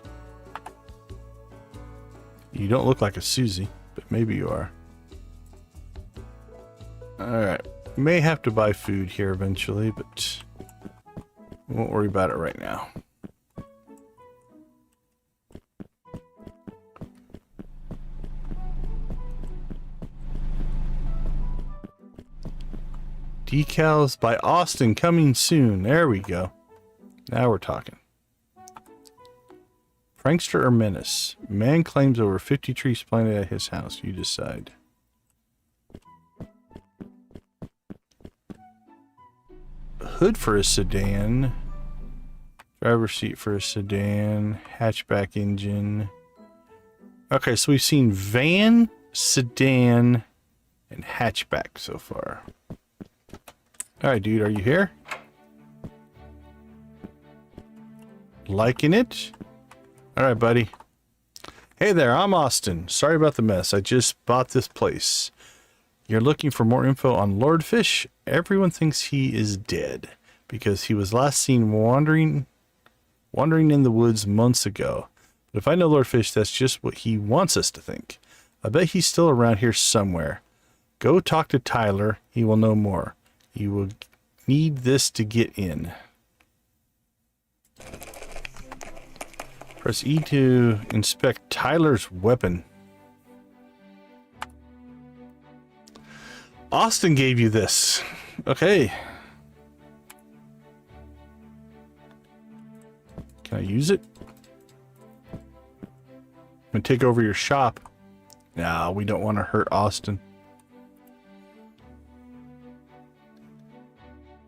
You don't look like a Susie, but maybe you are. Alright, may have to buy food here eventually, but we won't worry about it right now. Decals by Austin coming soon. There we go. Now we're talking. Prankster or menace? Man claims over 50 trees planted at his house. You decide. Hood for a sedan. Driver's seat for a sedan. Hatchback engine. Okay, so we've seen van, sedan, and hatchback so far. Alright, dude, are you here? Liking it? Alright, buddy. Hey there, I'm Austin. Sorry about the mess. I just bought this place. You're looking for more info on Lord Fish? Everyone thinks he is dead because he was last seen wandering in the woods months ago. But if I know Lord Fish, that's just what he wants us to think. I bet he's still around here somewhere. Go talk to Tyler. He will know more. You will need this to get in. Press E to inspect Tyler's weapon. Austin gave you this. Okay. Can I use it? I'm gonna take over your shop. No, we don't want to hurt Austin.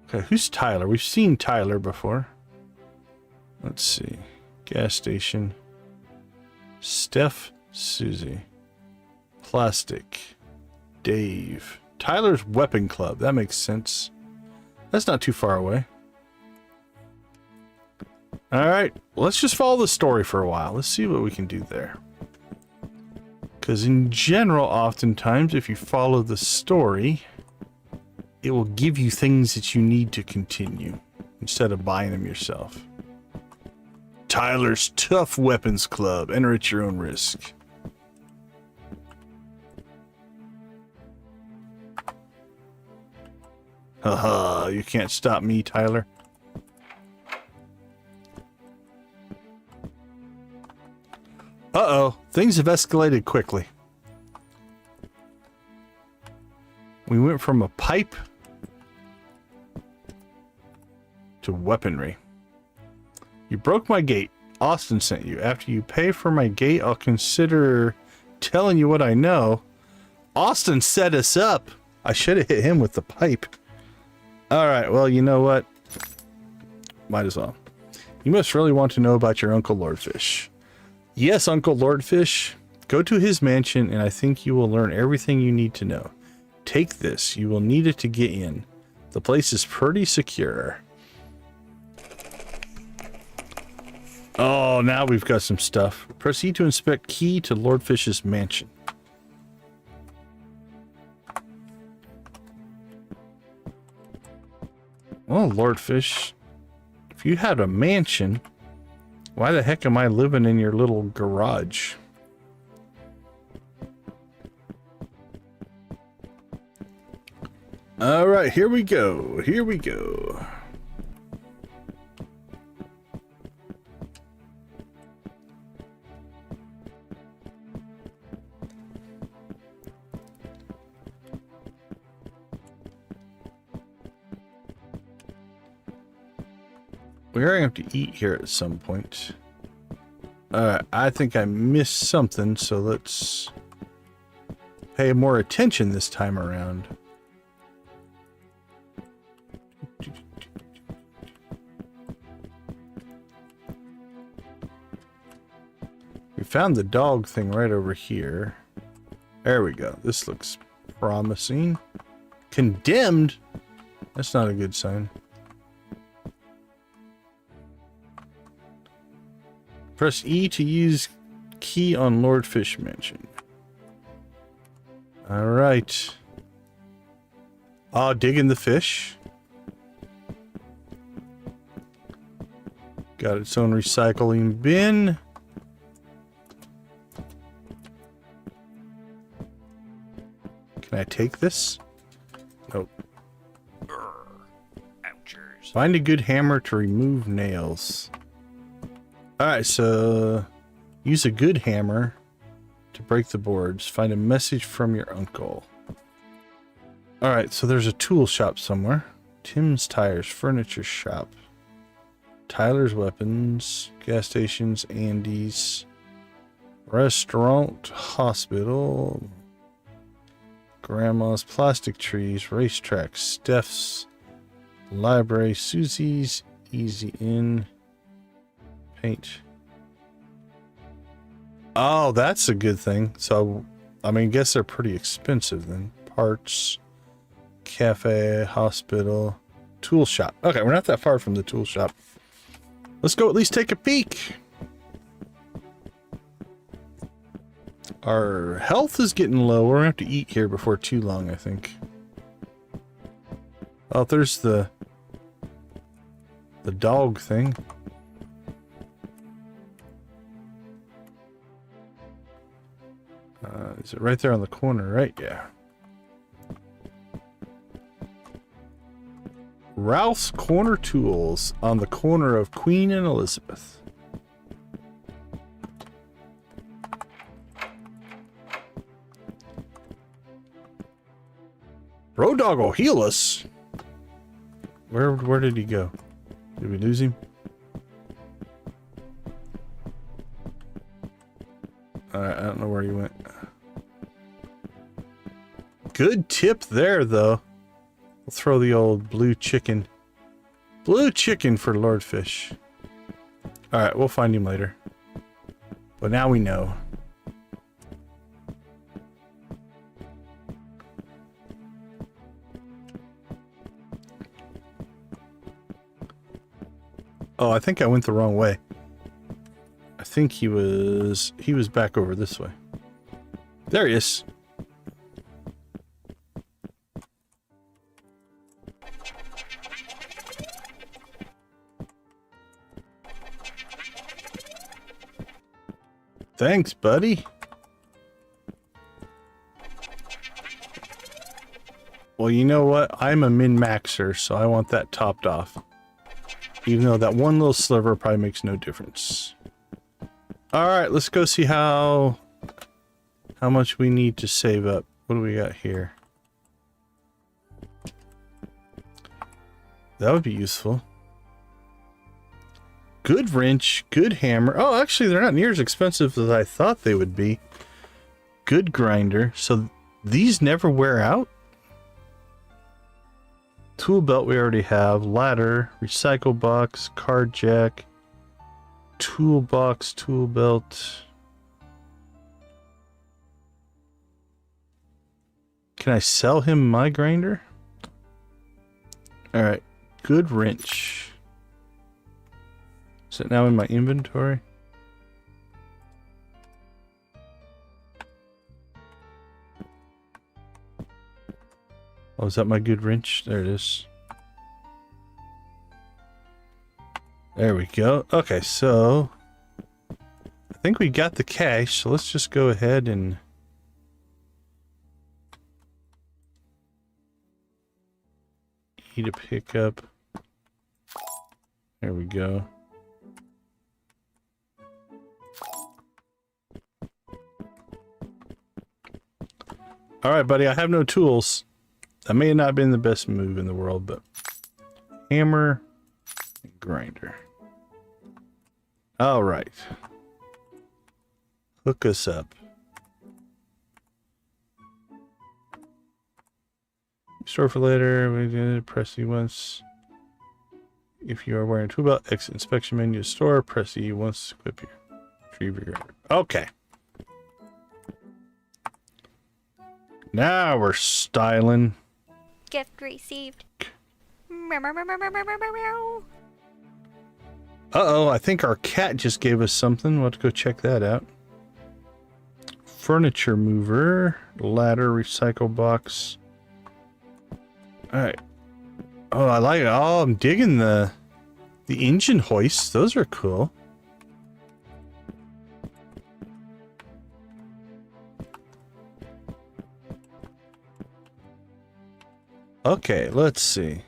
Okay, who's Tyler? We've seen Tyler before. Let's see. Gas station. Steph, Susie. Plastic. Dave. Tyler's Weapon Club. That makes sense. That's not too far away. Alright, let's just follow the story for a while. Let's see what we can do there. Because in general, oftentimes, if you follow the story, it will give you things that you need to continue instead of buying them yourself. Tyler's Tough Weapons Club. Enter at your own risk. Haha, you can't stop me, Tyler. Uh-oh, things have escalated quickly. We went from a pipe to weaponry. You broke my gate. Austin sent you. After you pay for my gate, I'll consider telling you what I know. Austin set us up. I should have hit him with the pipe. Alright, well, you know what? Might as well. You must really want to know about your Uncle Lordfish. Yes, Uncle Lordfish. Go to his mansion, and I think you will learn everything you need to know. Take this. You will need it to get in. The place is pretty secure. Oh, now we've got some stuff. Proceed to inspect key to Lordfish's mansion. Well, Lordfish, if you had a mansion, why the heck am I living in your little garage? All right, here we go. Here we go. We're going to have to eat here at some point. Alright, I think I missed something, so let's pay more attention this time around. We found the dog thing right over here. There we go. This looks promising. Condemned? That's not a good sign. Press E to use key on Lord Fish Mansion. Alright. Ah, digging the fish. Got its own recycling bin. Can I take this? Nope. Ouchers. Find a good hammer to remove nails. Alright, so use a good hammer to break the boards. Find a message from your uncle. Alright, so there's a tool shop somewhere. Tim's Tires, Furniture Shop. Tyler's Weapons, gas stations, Andy's, restaurant, hospital, Grandma's Plastic Trees, racetrack, Steph's, library, Susie's, Easy Inn, paint. Oh, that's a good thing. So, I mean, I guess they're pretty expensive then. Parts, cafe, hospital, tool shop. Okay, we're not that far from the tool shop. Let's go at least take a peek. Our health is getting low. We're gonna have to eat here before too long, I think. Oh, there's the dog thing. Is it right there on the corner, right? Yeah. Ralph's Corner Tools on the corner of Queen and Elizabeth. Road Dog will heal us. Where did he go? Did we lose him? Alright, I don't know where he went. Good tip there, though. We'll throw the old blue chicken. Blue chicken for Lord Fish. Alright, we'll find him later. But now we know. Oh, I think I went the wrong way. I think he was back over this way. There he is. Thanks, buddy. Well, you know what? I'm a min-maxer, so I want that topped off. Even though that one little sliver probably makes no difference. Alright, let's go see how much we need to save up. What do we got here? That would be useful. Good wrench, good hammer. Oh, actually, they're not near as expensive as I thought they would be. Good grinder. So these never wear out? Tool belt we already have. Ladder, recycle box, card jack, toolbox, tool belt. Can I sell him my grinder? Alright, good wrench. Is it now in my inventory? Oh, is that my good wrench? There it is. There we go. Okay, so I think we got the cash, so let's just go ahead and eat a pickup. There we go. Alright, buddy, I have no tools. That may not have been the best move in the world, but hammer and grinder. All right. Hook us up. Store for later. We did press E once. If you are wearing a tool belt, exit inspection menu store. Press E once. Equip your retrieve your. Okay. Now we're styling. Gift received. Meow, meow, meow, meow, meow, meow, meow, meow. Uh-oh, I think our cat just gave us something. We'll have to go check that out. Furniture mover, ladder, recycle box. Alright. Oh, I like it. Oh, I'm digging the engine hoists. Those are cool. Okay, let's see.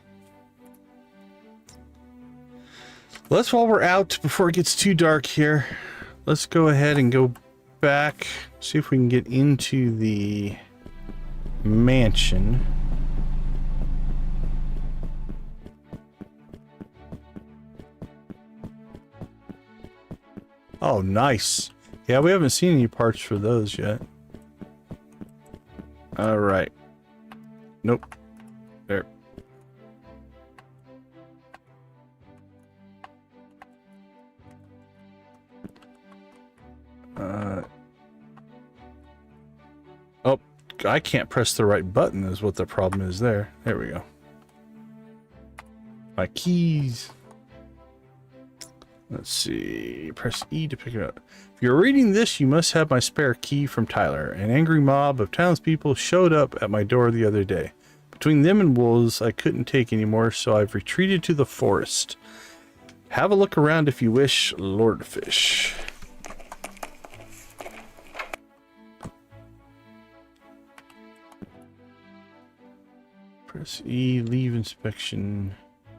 Let's, while we're out, before it gets too dark here, let's go ahead and go back, see if we can get into the mansion. Oh, nice. Yeah, we haven't seen any parts for those yet. All right. Nope. There. Oh, I can't press the right button is what the problem is there. There we go. My keys. Let's see. Press E to pick it up. If you're reading this, you must have my spare key from Tyler. An angry mob of townspeople showed up at my door the other day. Between them and wolves, I couldn't take anymore, so I've retreated to the forest. Have a look around if you wish, Lord Fish. Press E, leave inspection.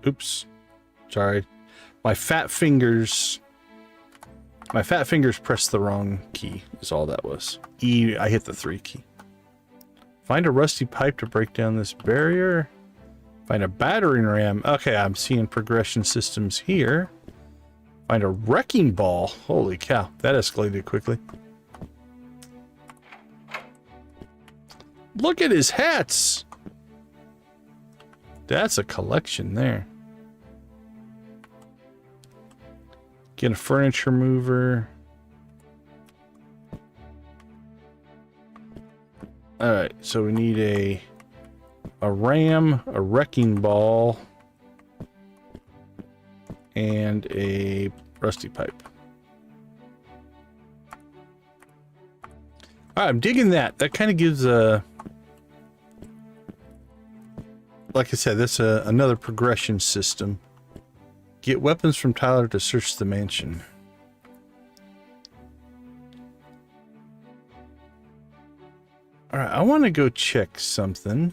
Oops. Sorry. My fat fingers pressed the wrong key, is all that was. E, I hit the 3 key. Find a rusty pipe to break down this barrier. Find a battering ram. Okay, I'm seeing progression systems here. Find a wrecking ball. Holy cow, that escalated quickly. Look at his hats. That's a collection there. Get a furniture mover. Alright, so we need a ram, a wrecking ball, and a rusty pipe. Alright, I'm digging that. That kind of gives a... Like I said, that's another progression system. Get weapons from Tyler to search the mansion. Alright, I want to go check something.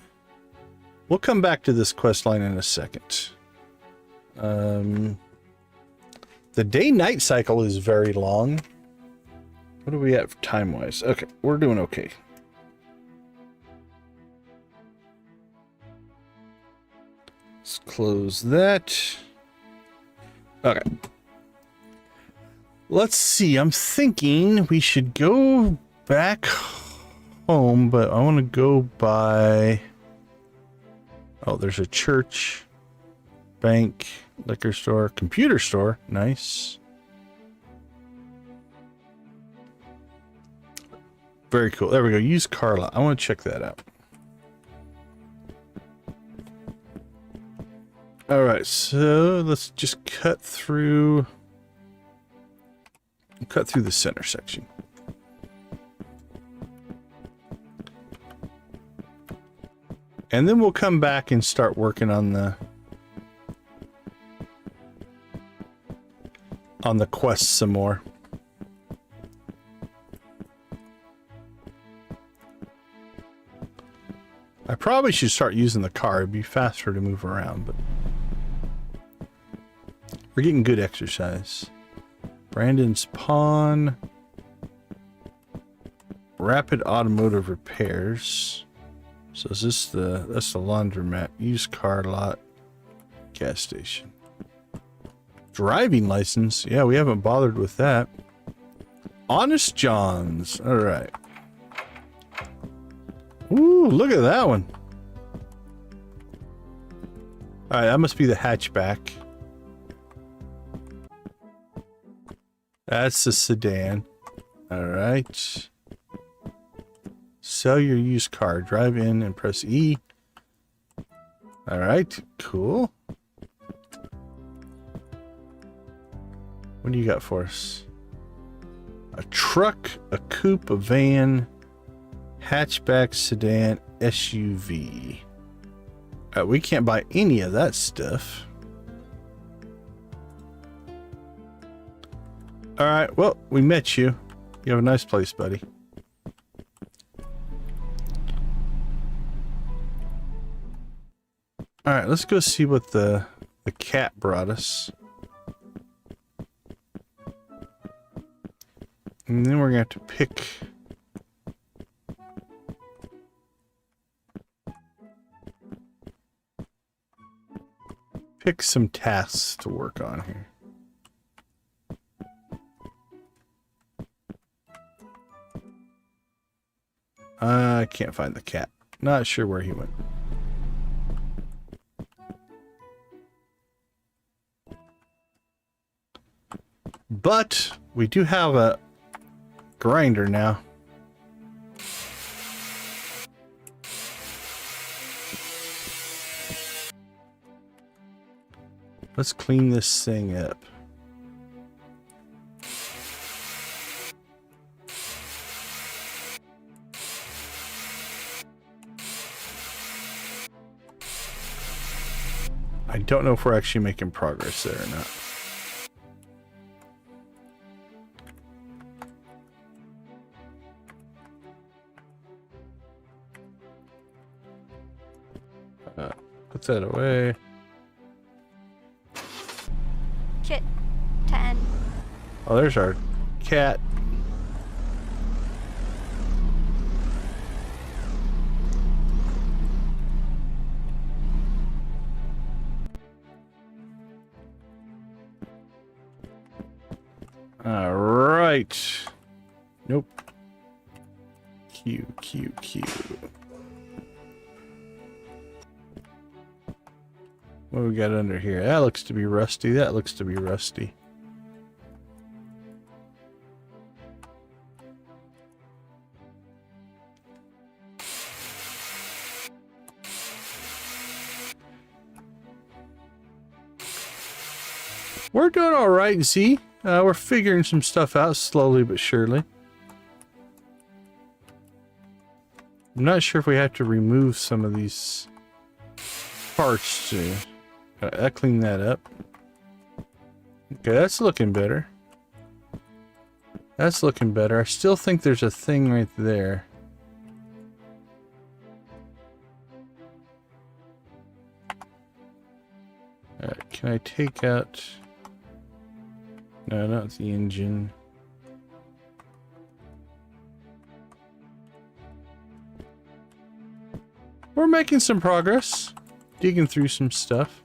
We'll come back to this quest line in a second. The day-night cycle is very long. What are we at time-wise? Okay, we're doing okay. Let's close that. Okay. Let's see. I'm thinking we should go back home, but I want to go by... Oh, there's a church, bank, liquor store, computer store. Nice. Very cool. There we go. Use car lot. I want to check that out. All right, so let's just cut through the center section. And then we'll come back and start working on the quest some more. I probably should start using the car. It'd be faster to move around, but we're getting good exercise. Brandon's Pawn. Rapid Automotive Repairs. So is this that's the laundromat. Used car lot. Gas station. Driving license? Yeah, we haven't bothered with that. Honest John's. All right. Ooh, look at that one. All right, that must be the hatchback. That's the sedan. All right. Sell your used car. Drive in and press E. All right, cool. What do you got for us? A truck, a coupe, a van, hatchback, sedan, SUV. We can't buy any of that stuff. All right, well, we met you. You have a nice place, buddy. All right, let's go see what the cat brought us. And then we're gonna have to pick some tasks to work on here. I can't find the cat. Not sure where he went. But we do have a grinder now. Let's clean this thing up. I don't know if we're actually making progress there or not. Put that away. Shit. 10. Oh, there's our cat. All right. Nope. Q. What do we got under here? That looks to be rusty. That looks to be rusty. We're doing all right, see? We're figuring some stuff out slowly but surely. I'm not sure if we have to remove some of these parts to clean that up. Okay, that's looking better. That's looking better. I still think there's a thing right there. Alright, can I take out... No, not the engine. We're making some progress. Digging through some stuff.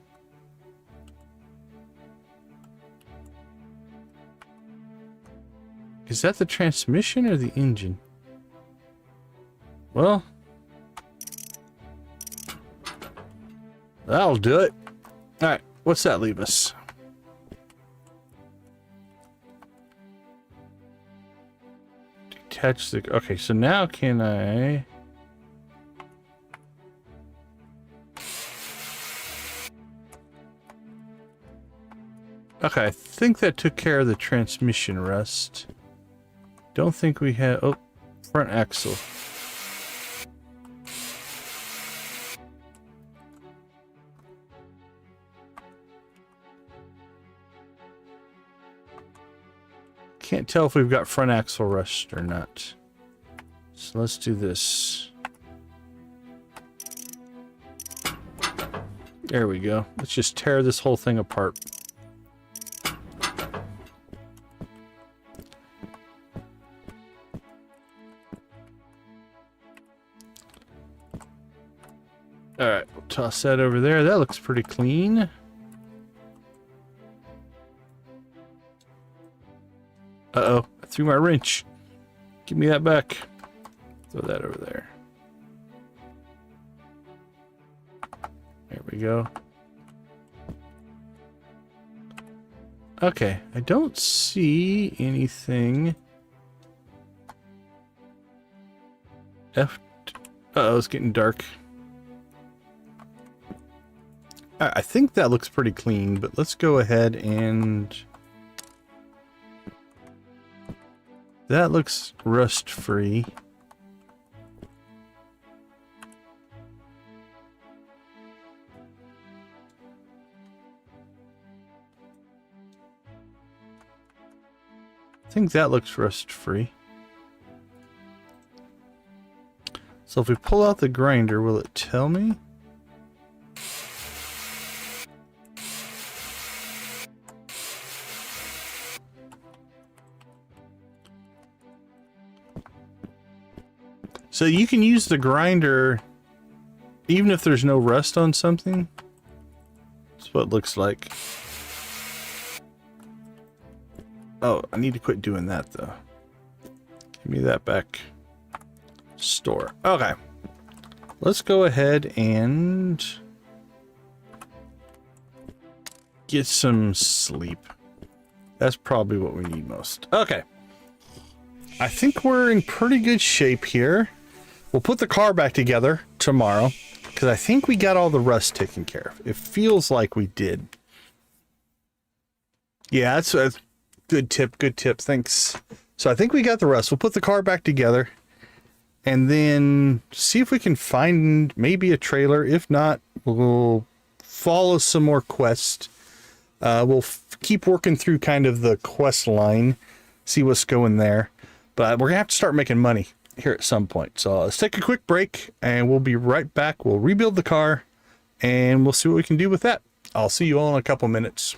Is that the transmission or the engine? Well, that'll do it. Alright, what's that leave us? Detach the... Okay, so now can I... Okay, I think that took care of the transmission rust. Don't think we had... Oh, front axle. Can't tell if we've got front axle rust or not. So let's do this. There we go. Let's just tear this whole thing apart. Alright, we'll toss that over there. That looks pretty clean. Uh-oh, I threw my wrench. Give me that back. Throw that over there. There we go. Okay, I don't see anything. Uh-oh, it's getting dark. I think that looks pretty clean, but let's go ahead and... That looks rust-free. I think that looks rust-free. So if we pull out the grinder, will it tell me? So you can use the grinder even if there's no rust on something. That's what it looks like. Oh, I need to quit doing that though. Give me that back. Store. Okay. Let's go ahead and get some sleep. That's probably what we need most. Okay. I think we're in pretty good shape here. We'll put the car back together tomorrow because I think we got all the rust taken care of. It feels like we did. Yeah, that's a good tip. Good tip. Thanks. So I think we got the rust. We'll put the car back together and then see if we can find maybe a trailer. If not, we'll follow some more quests. We'll keep working through kind of the quest line, see what's going there. But we're going to have to start making money here at some point. So let's take a quick break and we'll be right back. We'll rebuild the car and we'll see what we can do with that. I'll see you all in a couple minutes.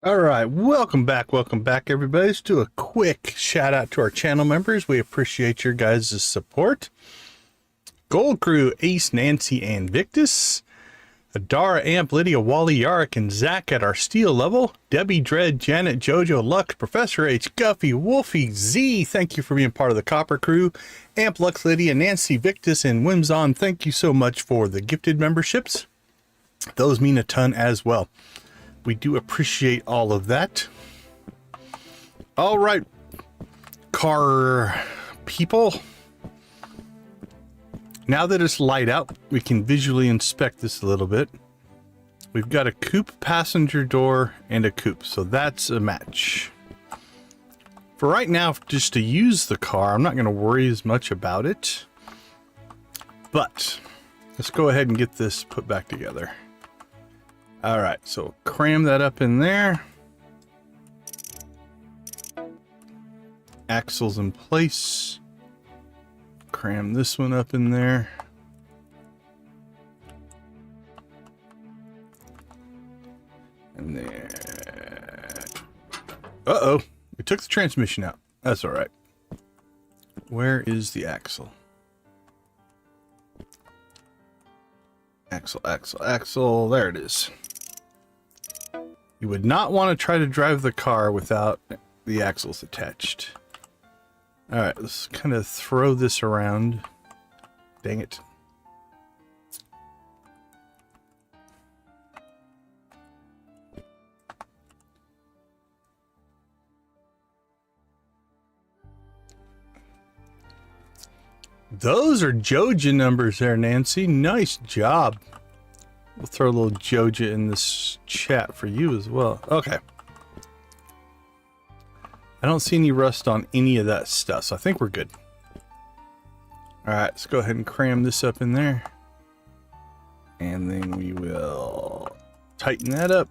All right, welcome back, everybody. Let's do a quick shout out to our channel members. We appreciate your guys' support. Gold Crew, Ace, Nancy, and Victus. Adara, Amp, Lydia, Wally, Yarrick, and Zach at our steel level. Debbie, Dread, Janet, Jojo, Lux, Professor H, Guffy, Wolfie, Z, thank you for being part of the Copper Crew. Amp, Lux, Lydia, Nancy, Victus, and Whimson, thank you so much for the gifted memberships. Those mean a ton as well. We do appreciate all of that. All right, car people. Now that it's light out, we can visually inspect this a little bit. We've got a coupe passenger door and a coupe, so that's a match. For right now, just to use the car, I'm not going to worry as much about it. But let's go ahead and get this put back together. All right, so cram that up in there. Axles in place. Cram this one up in there. And there. Uh-oh, we took the transmission out. That's all right. Where is the axle? Axle, axle, axle. There it is. You would not want to try to drive the car without the axles attached. All right, let's kind of throw this around. Dang it. Those are Joja numbers there, Nancy. Nice job. We'll throw a little Joja in this chat for you as well. Okay. I don't see any rust on any of that stuff, so I think we're good. All right, let's go ahead and cram this up in there. And then we will tighten that up.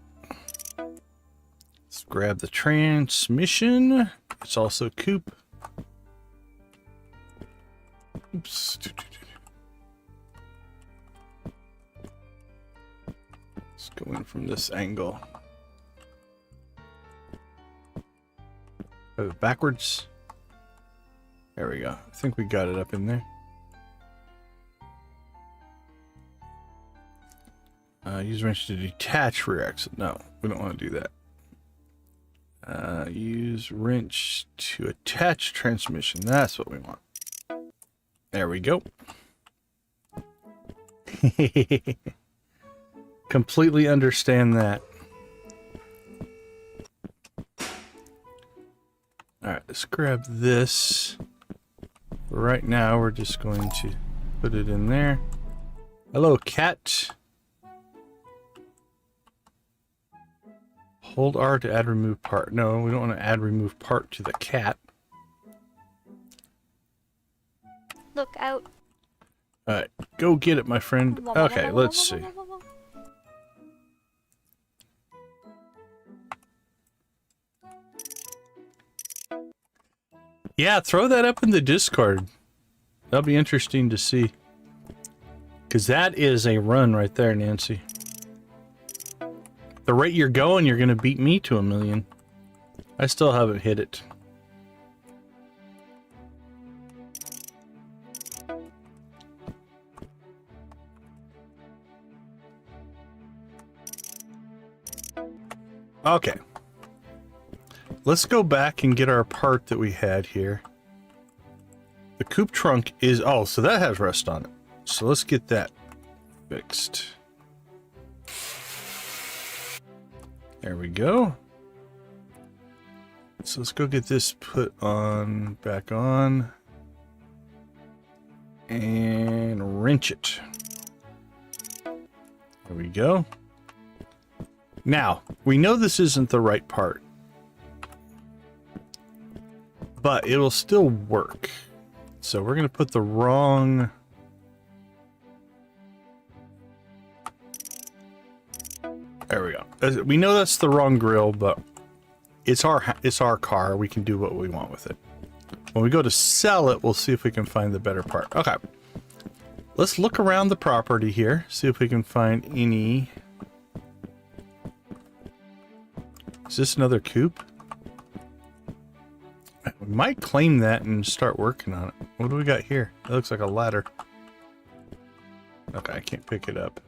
Let's grab the transmission. It's also coupe. Oops. Let's go in from this angle. Have it backwards. There we go. I think we got it up in there. Use wrench to detach rear axle. No, we don't want to do that. Use wrench to attach transmission. That's what we want. There we go. Completely understand that. Alright, let's grab this. Right now, we're just going to put it in there. Hello, cat. Hold R to add remove part. No, we don't want to add remove part to the cat. Look out. Alright, go get it, my friend. Okay, let's see. Yeah, throw that up in the Discord. That'll be interesting to see. Because that is a run right there, Nancy. The rate you're going, you're going to beat me to 1,000,000. I still haven't hit it. Okay. Let's go back and get our part that we had here. The coupe trunk is... Oh, so that has rust on it. So let's get that fixed. There we go. So let's go get this put on, back on. And wrench it. There we go. Now, we know this isn't the right part. But it will still work. So we're going to put the wrong... There we go. We know that's the wrong grill, but it's our car. We can do what we want with it. When we go to sell it, we'll see if we can find the better part. Okay. Let's look around the property here. See if we can find any Is this another coop? We might claim that and start working on it. What do we got here? It looks like a ladder. Okay, I can't pick it up.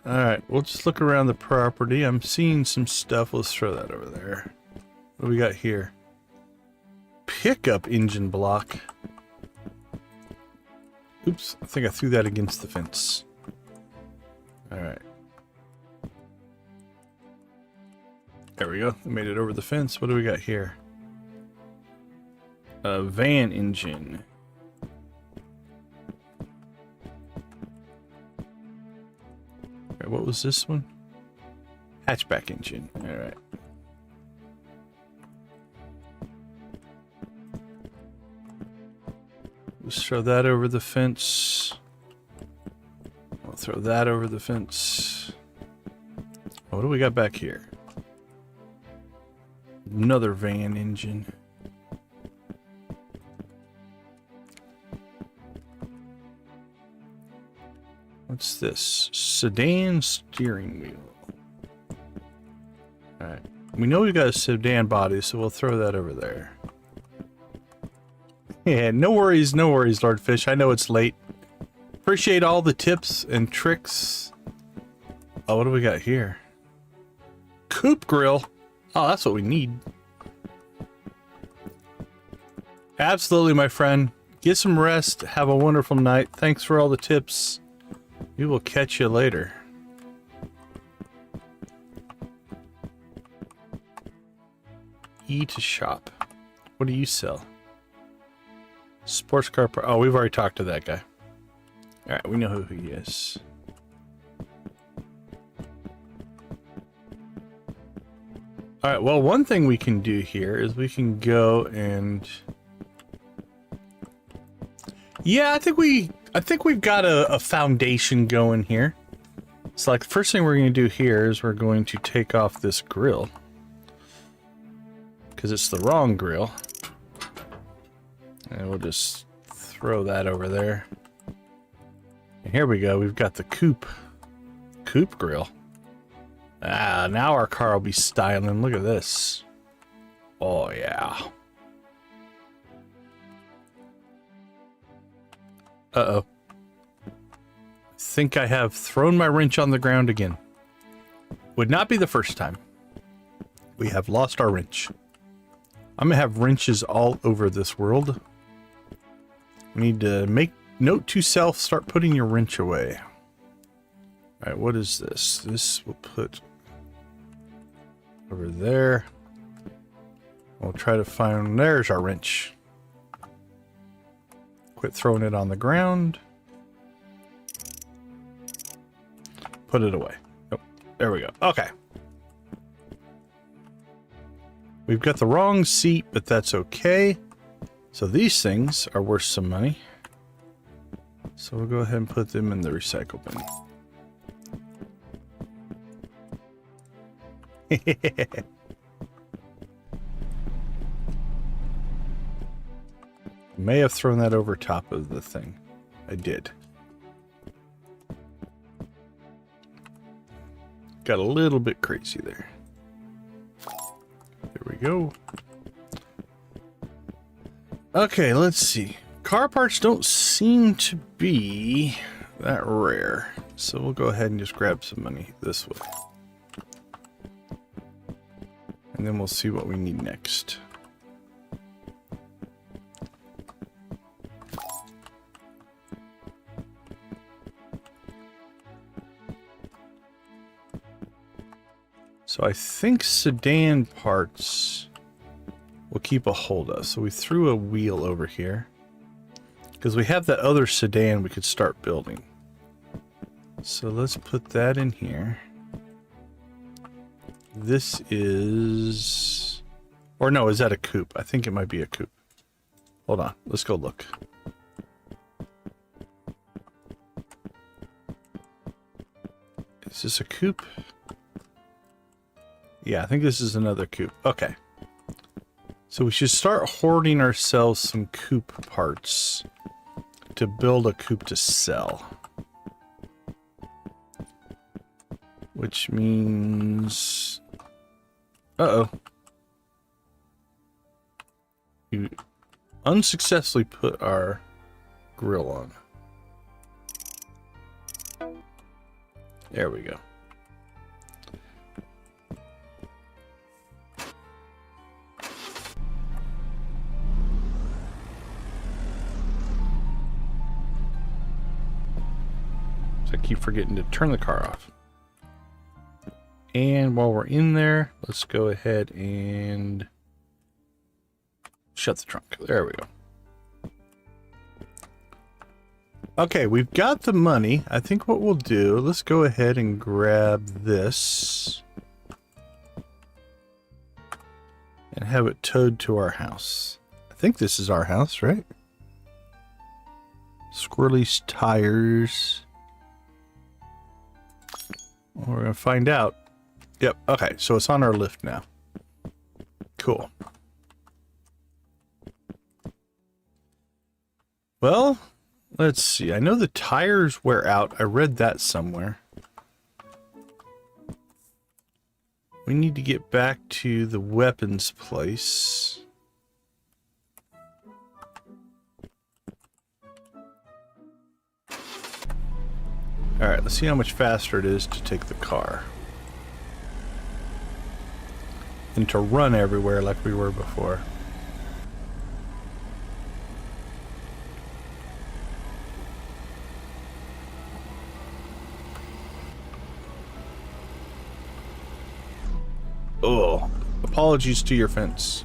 Alright, we'll just look around the property. I'm seeing some stuff. Let's throw that over there. What do we got here? Pickup engine block. Oops, I think I threw that against the fence. Alright. There we go. We made it over the fence. What do we got here? A van engine. Alright, what was this one? Hatchback engine. Alright. Let's throw that over the fence. We'll throw that over the fence. What do we got back here? Another van engine. What's this? Sedan steering wheel. Alright. We know we've got a sedan body, so we'll throw that over there. Yeah, no worries, Lord Fish. I know it's late. Appreciate all the tips and tricks. Oh, what do we got here? Coop grill. Oh, that's what we need. Absolutely, my friend. Get some rest. Have a wonderful night. Thanks for all the tips. We will catch you later. E to shop. What do you sell? Sports car. Oh, we've already talked to that guy. All right, we know who he is. All right, well, one thing we can do here is we can go and... Yeah, I think we've got a foundation going here. So, like, the first thing we're going to do here is we're going to take off this grill. Because it's the wrong grill. And we'll just throw that over there. And here we go. We've got the coupe grill. Ah, now our car will be styling. Look at this. Oh, yeah. Uh-oh. I think I have thrown my wrench on the ground again. Would not be the first time. We have lost our wrench. I'm going to have wrenches all over this world. We need to make note to self, start putting your wrench away. All right, what is this? This we'll put over there. We'll try to find, there's our wrench. Quit throwing it on the ground. Put it away. Oh, there we go. Okay. We've got the wrong seat, but that's okay. So these things are worth some money. So we'll go ahead and put them in the recycle bin. May have thrown that over top of the thing. I did. Got a little bit crazy there. There we go. Okay, let's see. Car parts don't seem to be that rare. So we'll go ahead and just grab some money this way. And then we'll see what we need next. So I think sedan parts will keep a hold of. So we threw a wheel over here. Because we have that other sedan we could start building. So let's put that in here. This is... Or no, is that a coupe? I think it might be a coupe. Hold on, let's go look. Is this a coupe? Yeah, I think this is another coupe. Okay. So we should start hoarding ourselves some coupe parts to build a coupe to sell. which means... Uh-oh. You unsuccessfully put our grill on. There we go. So I keep forgetting to turn the car off. And while we're in there, let's go ahead and shut the trunk. There we go. Okay, we've got the money. I think what we'll do, let's go ahead and grab this and have it towed to our house. I think this is our house, right? Squirrely's tires. Well, we're going to find out. Yep, okay, so it's on our lift now. Cool. Well, let's see. I know the tires wear out. I read that somewhere. We need to get back to the weapons place. Alright, let's see how much faster it is to take the car. And to run everywhere like we were before. Oh, apologies to your fence.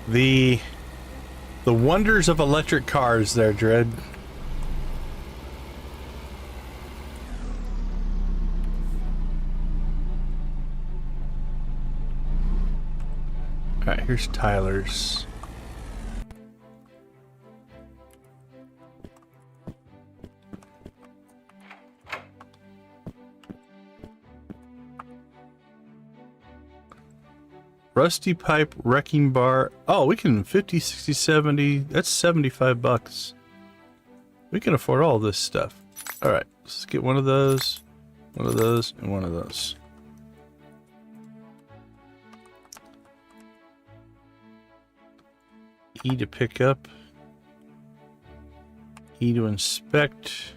The wonders of electric cars there, Dread. Alright, here's Tyler's. Rusty pipe, wrecking bar. Oh, we can 50, 60, 70. That's 75 bucks. We can afford all this stuff. All right, let's get one of those, and one of those. E to pick up. E to inspect.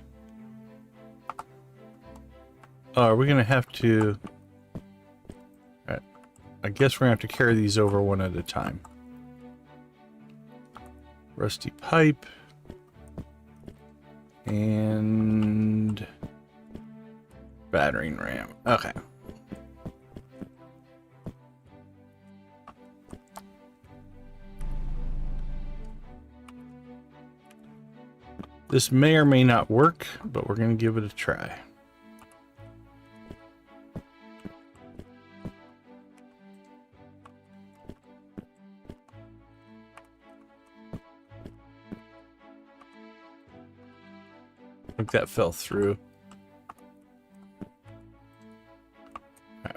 Oh, are we going to have to... I guess we're going to have to carry these over one at a time. Rusty pipe. And... battering ram. Okay. This may or may not work, but we're going to give it a try. I think that fell through. Right.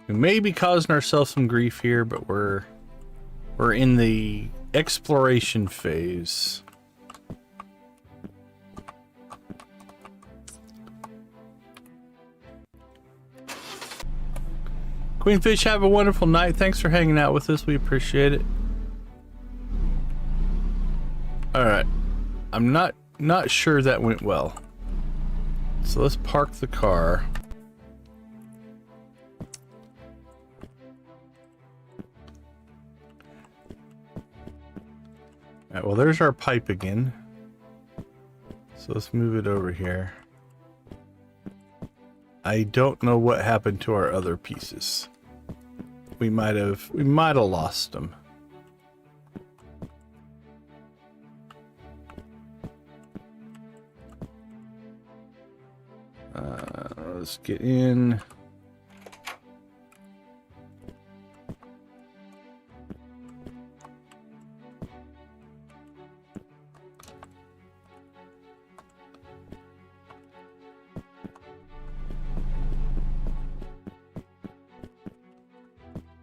We may be causing ourselves some grief here, but we're in the exploration phase. Queenfish, have a wonderful night. Thanks for hanging out with us. We appreciate it. All right. I'm not sure that went well. So let's park the car. Alright, well there's our pipe again. So let's move it over here. I don't know what happened to our other pieces. We might have lost them. Let's get in.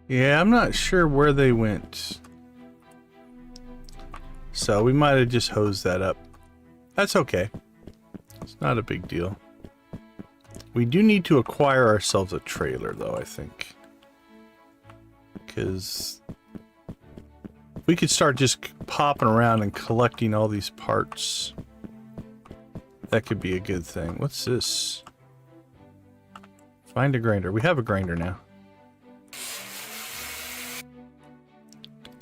Yeah, I'm not sure where they went. So we might have just hosed that up. That's okay. It's not a big deal. We do need to acquire ourselves a trailer, though, I think. Because we could start just popping around and collecting all these parts. That could be a good thing. What's this? Find a grinder. We have a grinder now.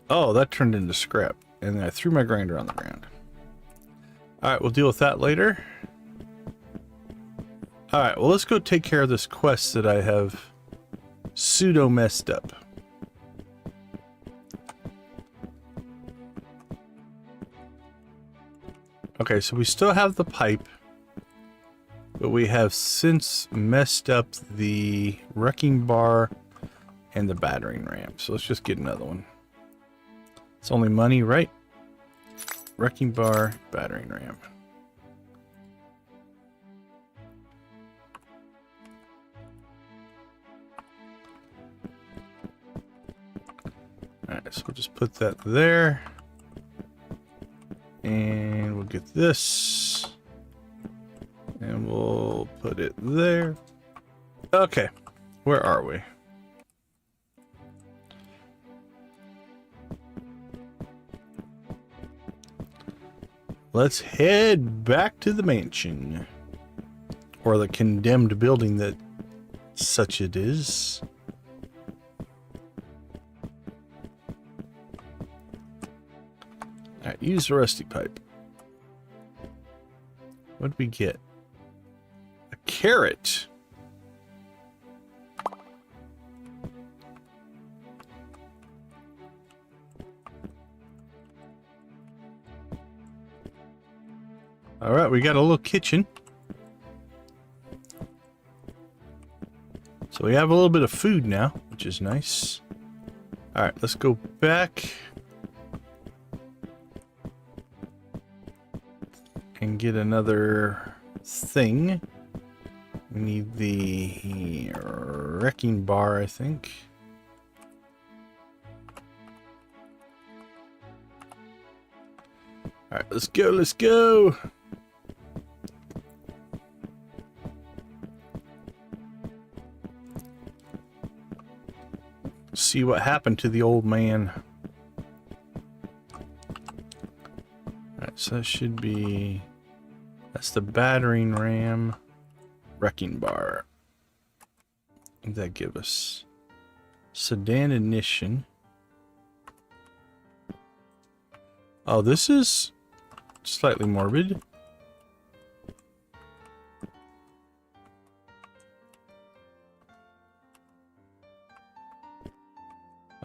Oh, that turned into scrap. And then I threw my grinder on the ground. Alright, we'll deal with that later. Alright, well, let's go take care of this quest that I have pseudo messed up. Okay, so we still have the pipe, but we have since messed up the wrecking bar and the battering ram. So let's just get another one. It's only money, right? Wrecking bar, battering ram. Alright, so we'll just put that there. And we'll get this. And we'll put it there. Okay, where are we? Let's head back to the mansion. Or the condemned building that such it is. Alright, use the rusty pipe. What did we get? A carrot. Alright, we got a little kitchen. So we have a little bit of food now, which is nice. Alright, let's go back and get another thing. We need the wrecking bar, I think. Alright, let's go, let's go! See what happened to the old man. Alright, so that should be... That's the battering ram. Wrecking bar. What did that give us? Sedan ignition. Oh, this is slightly morbid.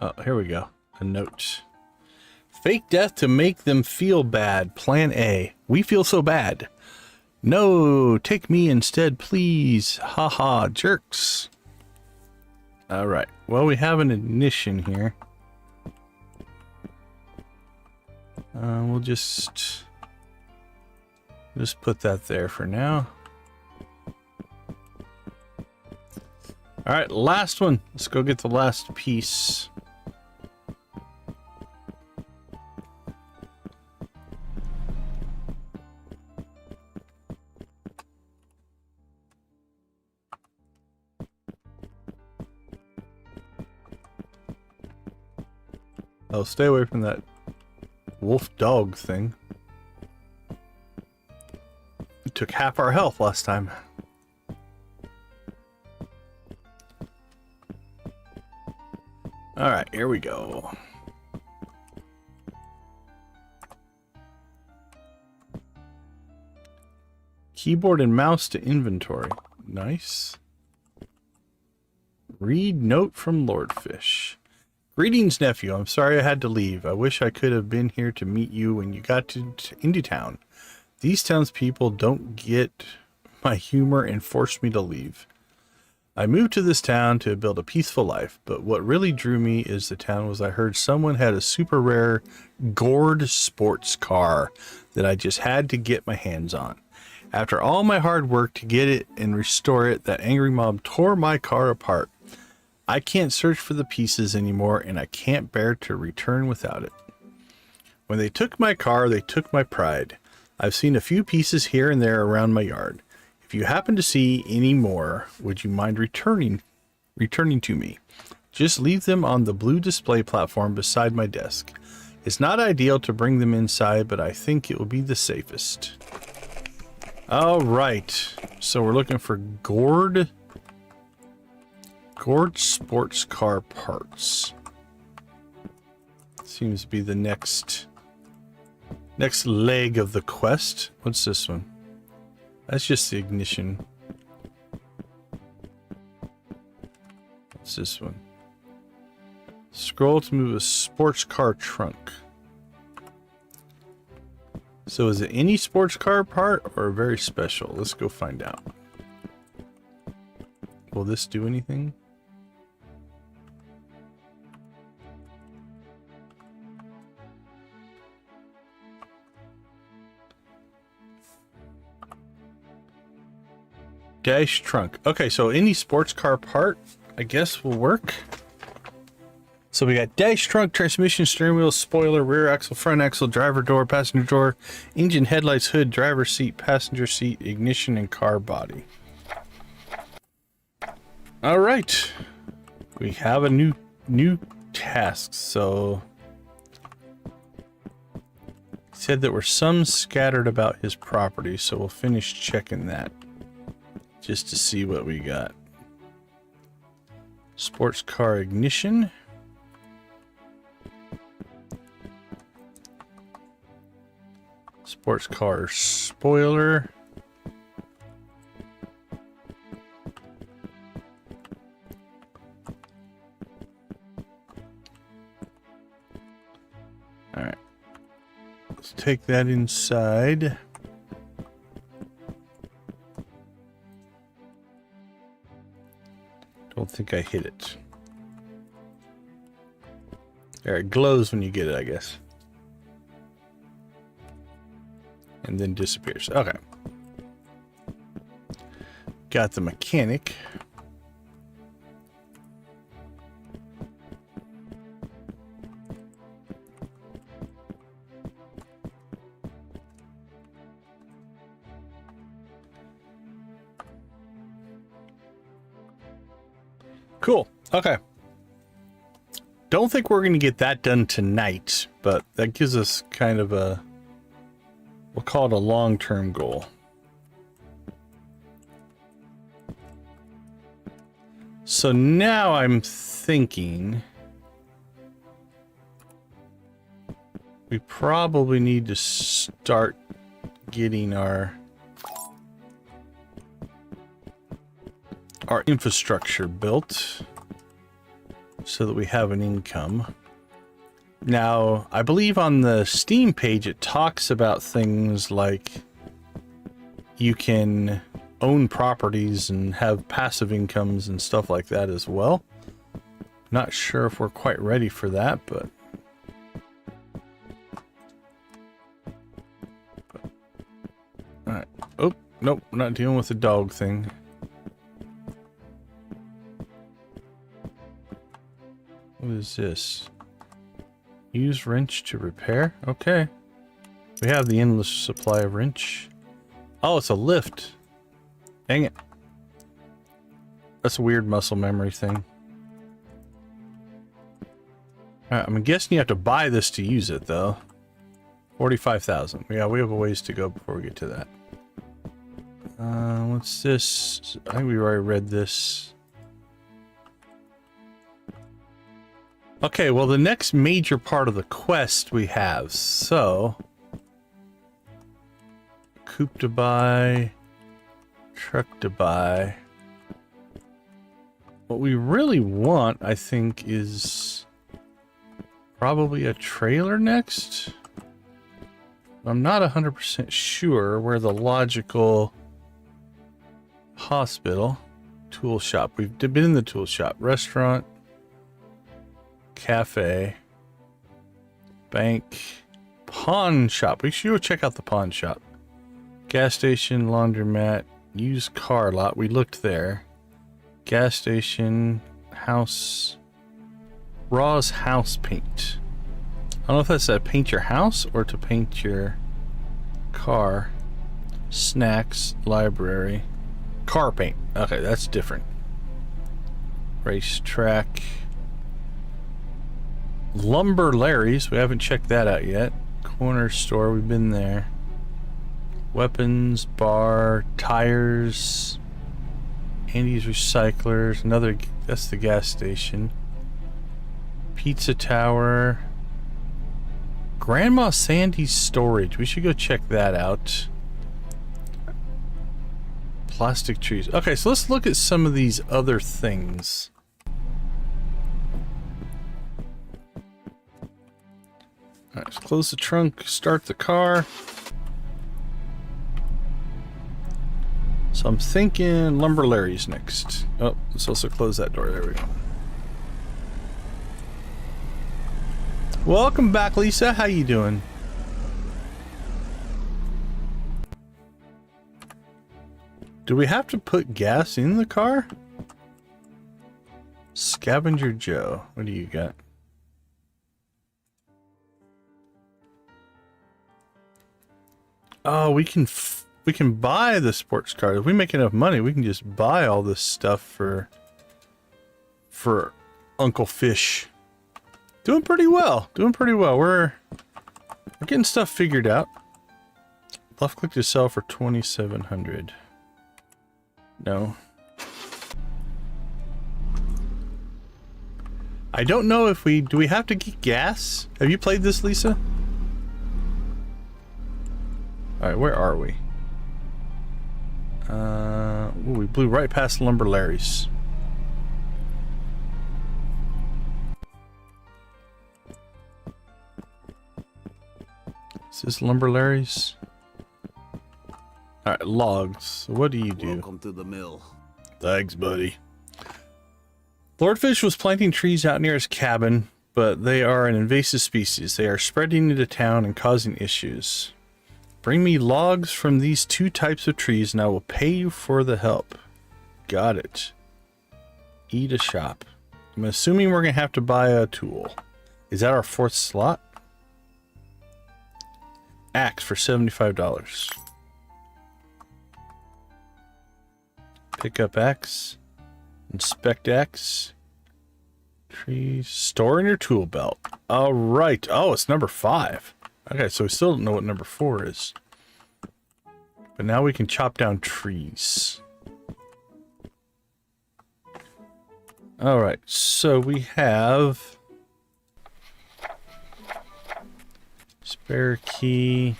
Oh, here we go. A note. Fake death to make them feel bad. Plan A. We feel so bad. No, take me instead, please. Haha, jerks. Alright. Well, we have an ignition here. We'll just put that there for now. Alright, last one. Let's go get the last piece. Oh, stay away from that wolf dog thing. It took half our health last time. Alright, here we go. Keyboard and mouse to inventory. Nice. Read note from Lord Fish. Greetings, nephew. I'm sorry I had to leave. I wish I could have been here to meet you when you got to Indy Town. These townspeople don't get my humor and forced me to leave. I moved to this town to build a peaceful life, but what really drew me is the town was I heard someone had a super rare gored sports car that I just had to get my hands on. After all my hard work to get it and restore it, that angry mob tore my car apart. I can't search for the pieces anymore, and I can't bear to return without it. When they took my car, they took my pride. I've seen a few pieces here and there around my yard. If you happen to see any more, would you mind returning to me? Just leave them on the blue display platform beside my desk. It's not ideal to bring them inside, but I think it will be the safest. All right. So we're looking for gored sports car parts. Seems to be the next leg of the quest. What's this one? That's just the ignition. What's this one? Scroll to move a sports car trunk. So is it any sports car part or very special? Let's go find out. Will this do anything? Dash trunk. Okay, so any sports car part, I guess, will work. So we got dash trunk, transmission, steering wheel, spoiler, rear axle, front axle, driver door, passenger door, engine, headlights, hood, driver seat, passenger seat, ignition, and car body. All right, we have a new task. So he said there were some scattered about his property, so we'll finish checking that just to see what we got. Sports car ignition. Sports car spoiler. All right. Let's take that inside. Don't think I hit it. There, it glows when you get it, I guess. And then disappears. Okay. Got the mechanic. Cool. Okay. Don't think we're going to get that done tonight, but that gives us kind of a, we'll call it a long-term goal. So now I'm thinking we probably need to start getting our infrastructure built so that we have an income. Now, I believe on the Steam page it talks about things like you can own properties and have passive incomes and stuff like that as well. Not sure if we're quite ready for that, but all right. Oh, nope, not dealing with the dog thing. What is this? Use wrench to repair? Okay. We have the endless supply of wrench. Oh, it's a lift. Dang it. That's a weird muscle memory thing. Alright, I'm guessing you have to buy this to use it, though. 45,000. Yeah, we have a ways to go before we get to that. What's this? I think we already read this. Okay, well, the next major part of the quest we have, so coupe to buy, truck to buy. What we really want, I think, is probably a trailer next. I'm not 100% sure where the logical hospital, tool shop. We've been in the tool shop, restaurant, cafe, bank, pawn shop. We should go check out the pawn shop. Gas station, laundromat, used car lot. We looked there. Gas station, House. Raw's house paint. I don't know if that's to paint your house or to paint your car. Snacks, library. Car paint. Okay, that's different. Racetrack. Lumber Larry's. We haven't checked that out yet. Corner store. We've been there. Weapons, bar, tires. Andy's Recyclers. Another. That's the gas station. Pizza Tower. Grandma Sandy's storage. We should go check that out. Plastic trees. Okay, so let's look at some of these other things. Alright, let's close the trunk, start the car. So I'm thinking Lumber Larry's next. Oh, let's also close that door. There we go. Welcome back, Lisa. How you doing? Do we have to put gas in the car? Scavenger Joe. What do you got? Oh, we can buy the sports car. If we make enough money, we can just buy all this stuff for Uncle Fish. Doing pretty well. Doing pretty well. We're getting stuff figured out. Left click to sell for 2,700. No. I don't know if do we have to get gas? Have you played this, Lisa? Alright, where are we? Ooh, we blew right past Lumber Larry's. Is this Lumber Larry's? Alright, logs. So what do you do? Welcome to the mill. Thanks, buddy. Lord Fish was planting trees out near his cabin, but they are an invasive species. They are spreading into town and causing issues. Bring me logs from these 2 types of trees and I will pay you for the help. Got it. Eat a shop. I'm assuming we're going to have to buy a tool. Is that our 4th slot? Axe for $75. Pick up axe. Inspect axe. Trees. Store in your tool belt. All right. Oh, it's number 5. Okay, so we still don't know what number 4 is. But now we can chop down trees. All right. So we have spare key.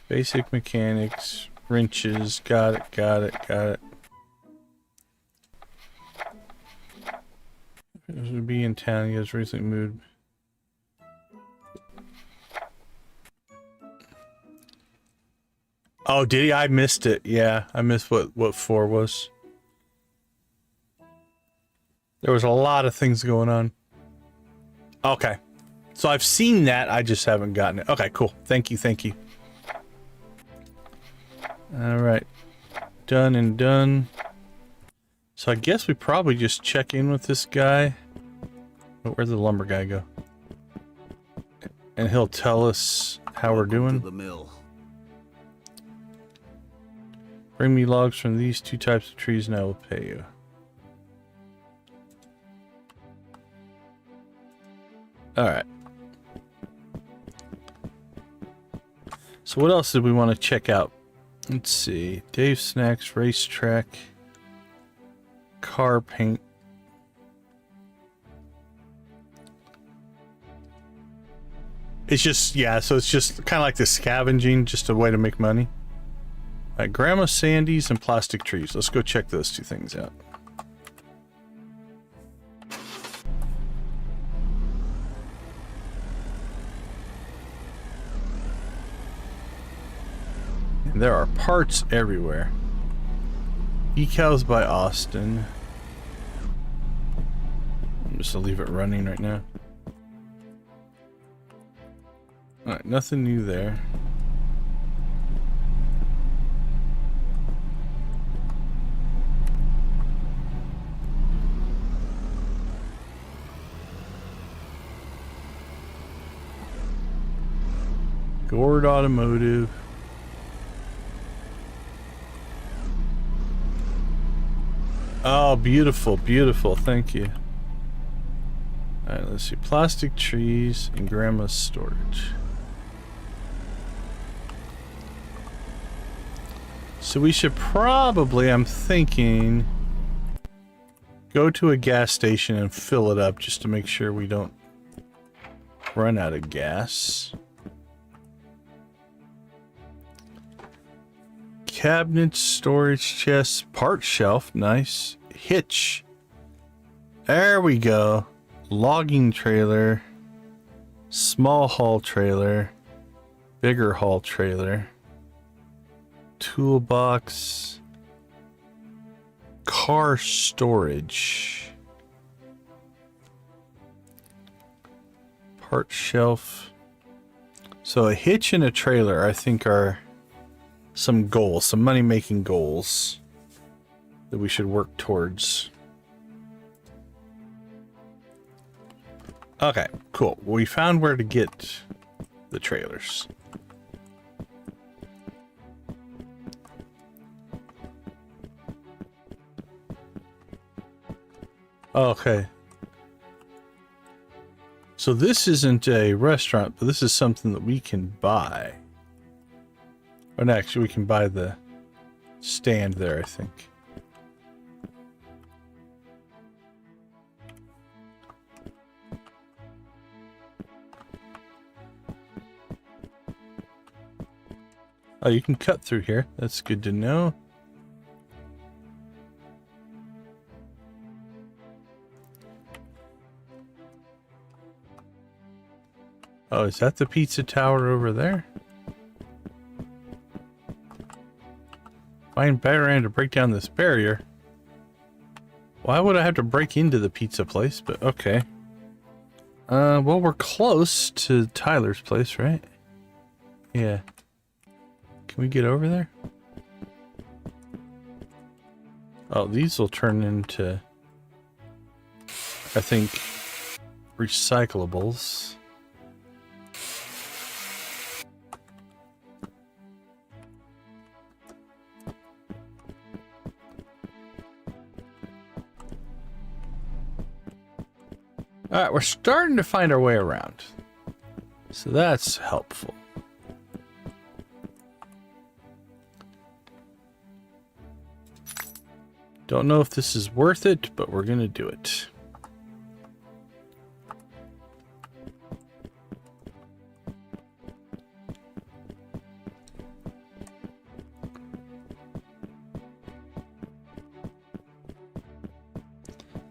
Basic mechanics, wrenches, got it. This would be in town, he has recently moved. Oh, did he? I missed it. Yeah, I missed what 4 was. There was a lot of things going on. Okay. So I've seen that, I just haven't gotten it. Okay, cool. Thank you. Alright. Done and done. So I guess we probably just check in with this guy. Oh, where'd the lumber guy go? And he'll tell us how we're doing. To the mill. Bring me logs from these 2 types of trees and I will pay you. Alright. So what else did we want to check out? Let's see. Dave's Snacks, Racetrack, Car Paint. It's just, yeah, so it's just kind of like the scavenging, just a way to make money. Alright, Grandma Sandy's and Plastic Trees. Let's go check those 2 things out. And there are parts everywhere. Decals by Austin. I'm just gonna leave it running right now. Alright, nothing new there. Gord Automotive. Oh, beautiful, beautiful. Thank you. Alright, let's see. Plastic trees and grandma's storage. So we should probably, I'm thinking, go to a gas station and fill it up just to make sure we don't run out of gas. Cabinet, storage chest, part shelf, nice. Hitch. There we go. Logging trailer. Small haul trailer. Bigger haul trailer. Toolbox. Car storage. Part shelf. So a hitch and a trailer, I think, are some goals, some money-making goals that we should work towards. Okay, cool. We found where to get the trailers. Okay. So this isn't a restaurant, but this is something that we can buy. Or no, actually, we can buy the stand there, I think. Oh, you can cut through here. That's good to know. Oh, is that the pizza tower over there? Find Batarang to break down this barrier. Why would I have to break into the pizza place? But okay. Well, we're close to Tyler's place, right? Yeah. Can we get over there? Oh, these will turn into, I think, recyclables. Alright, we're starting to find our way around. So that's helpful. Don't know if this is worth it, but we're gonna do it.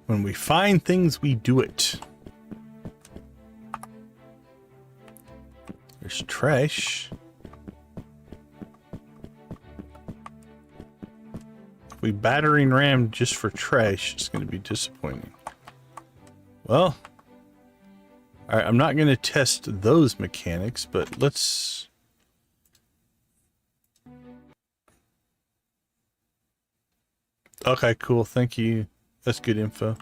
When we find things, we do it. There's trash. If we battering ram just for trash, it's going to be disappointing. Well, all right, I'm not going to test those mechanics, but let's... Okay, cool. Thank you. That's good info.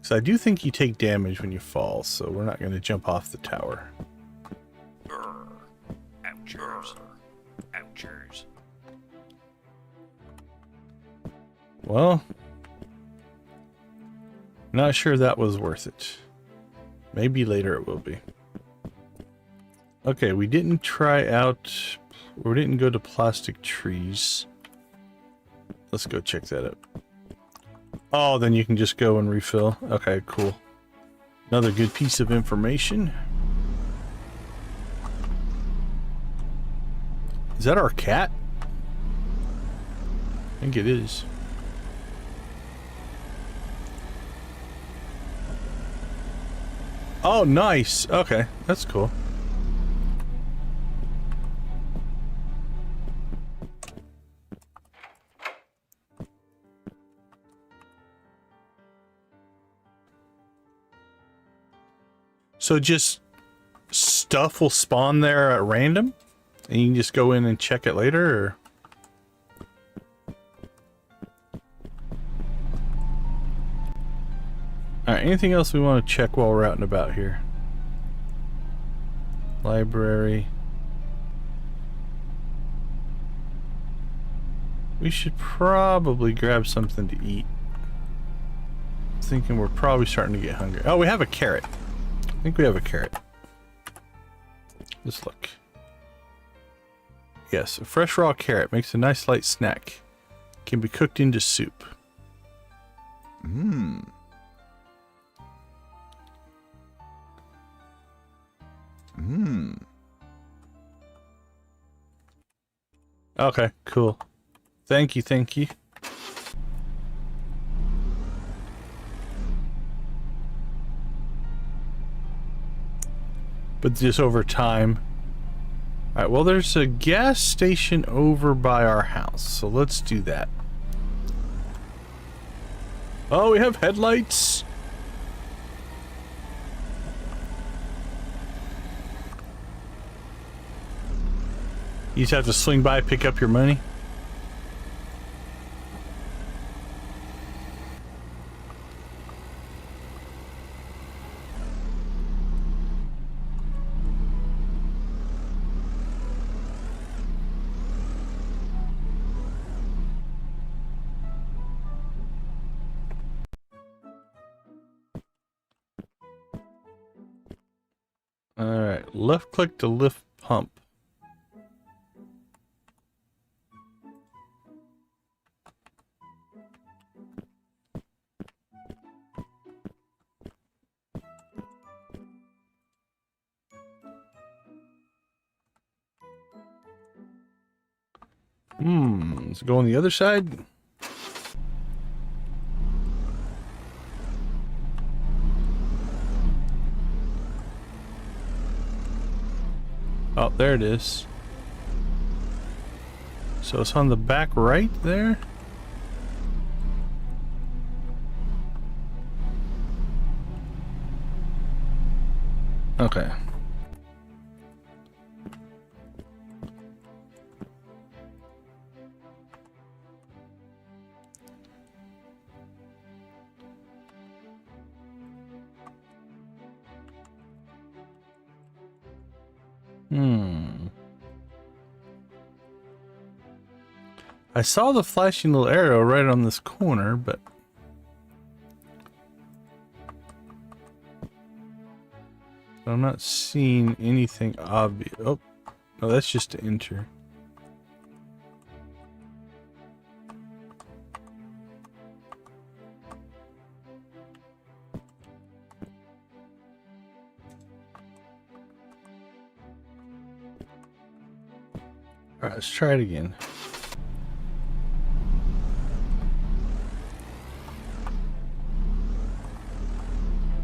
So I do think you take damage when you fall, so we're not going to jump off the tower. Ouchers. Ouchers. Well, not sure that was worth it. Maybe later it will be. Okay, we didn't try out... We didn't go to plastic trees. Let's go check that out. Oh, then you can just go and refill. Okay, cool. Another good piece of information. Is that our cat? I think it is. Oh, nice. Okay, that's cool. So just stuff will spawn there at random? And you can just go in and check it later, or? Alright, anything else we want to check while we're out and about here? Library. We should probably grab something to eat. Thinking we're probably starting to get hungry. Oh, we have a carrot. I think we have a carrot. Let's look. Yes, a fresh raw carrot makes a nice light snack. Can be cooked into soup. Mmm. Mmm. Okay, cool. Thank you, thank you. But just over time. Alright, well there's a gas station over by our house, so let's do that. Oh, we have headlights! You just have to swing by, pick up your money. Alright, left click to lift pump. Let's go on the other side. Oh, there it is. So it's on the back right there. Okay. I saw the flashing little arrow right on this corner, but I'm not seeing anything obvious. Oh, no, that's just to enter. All right, let's try it again.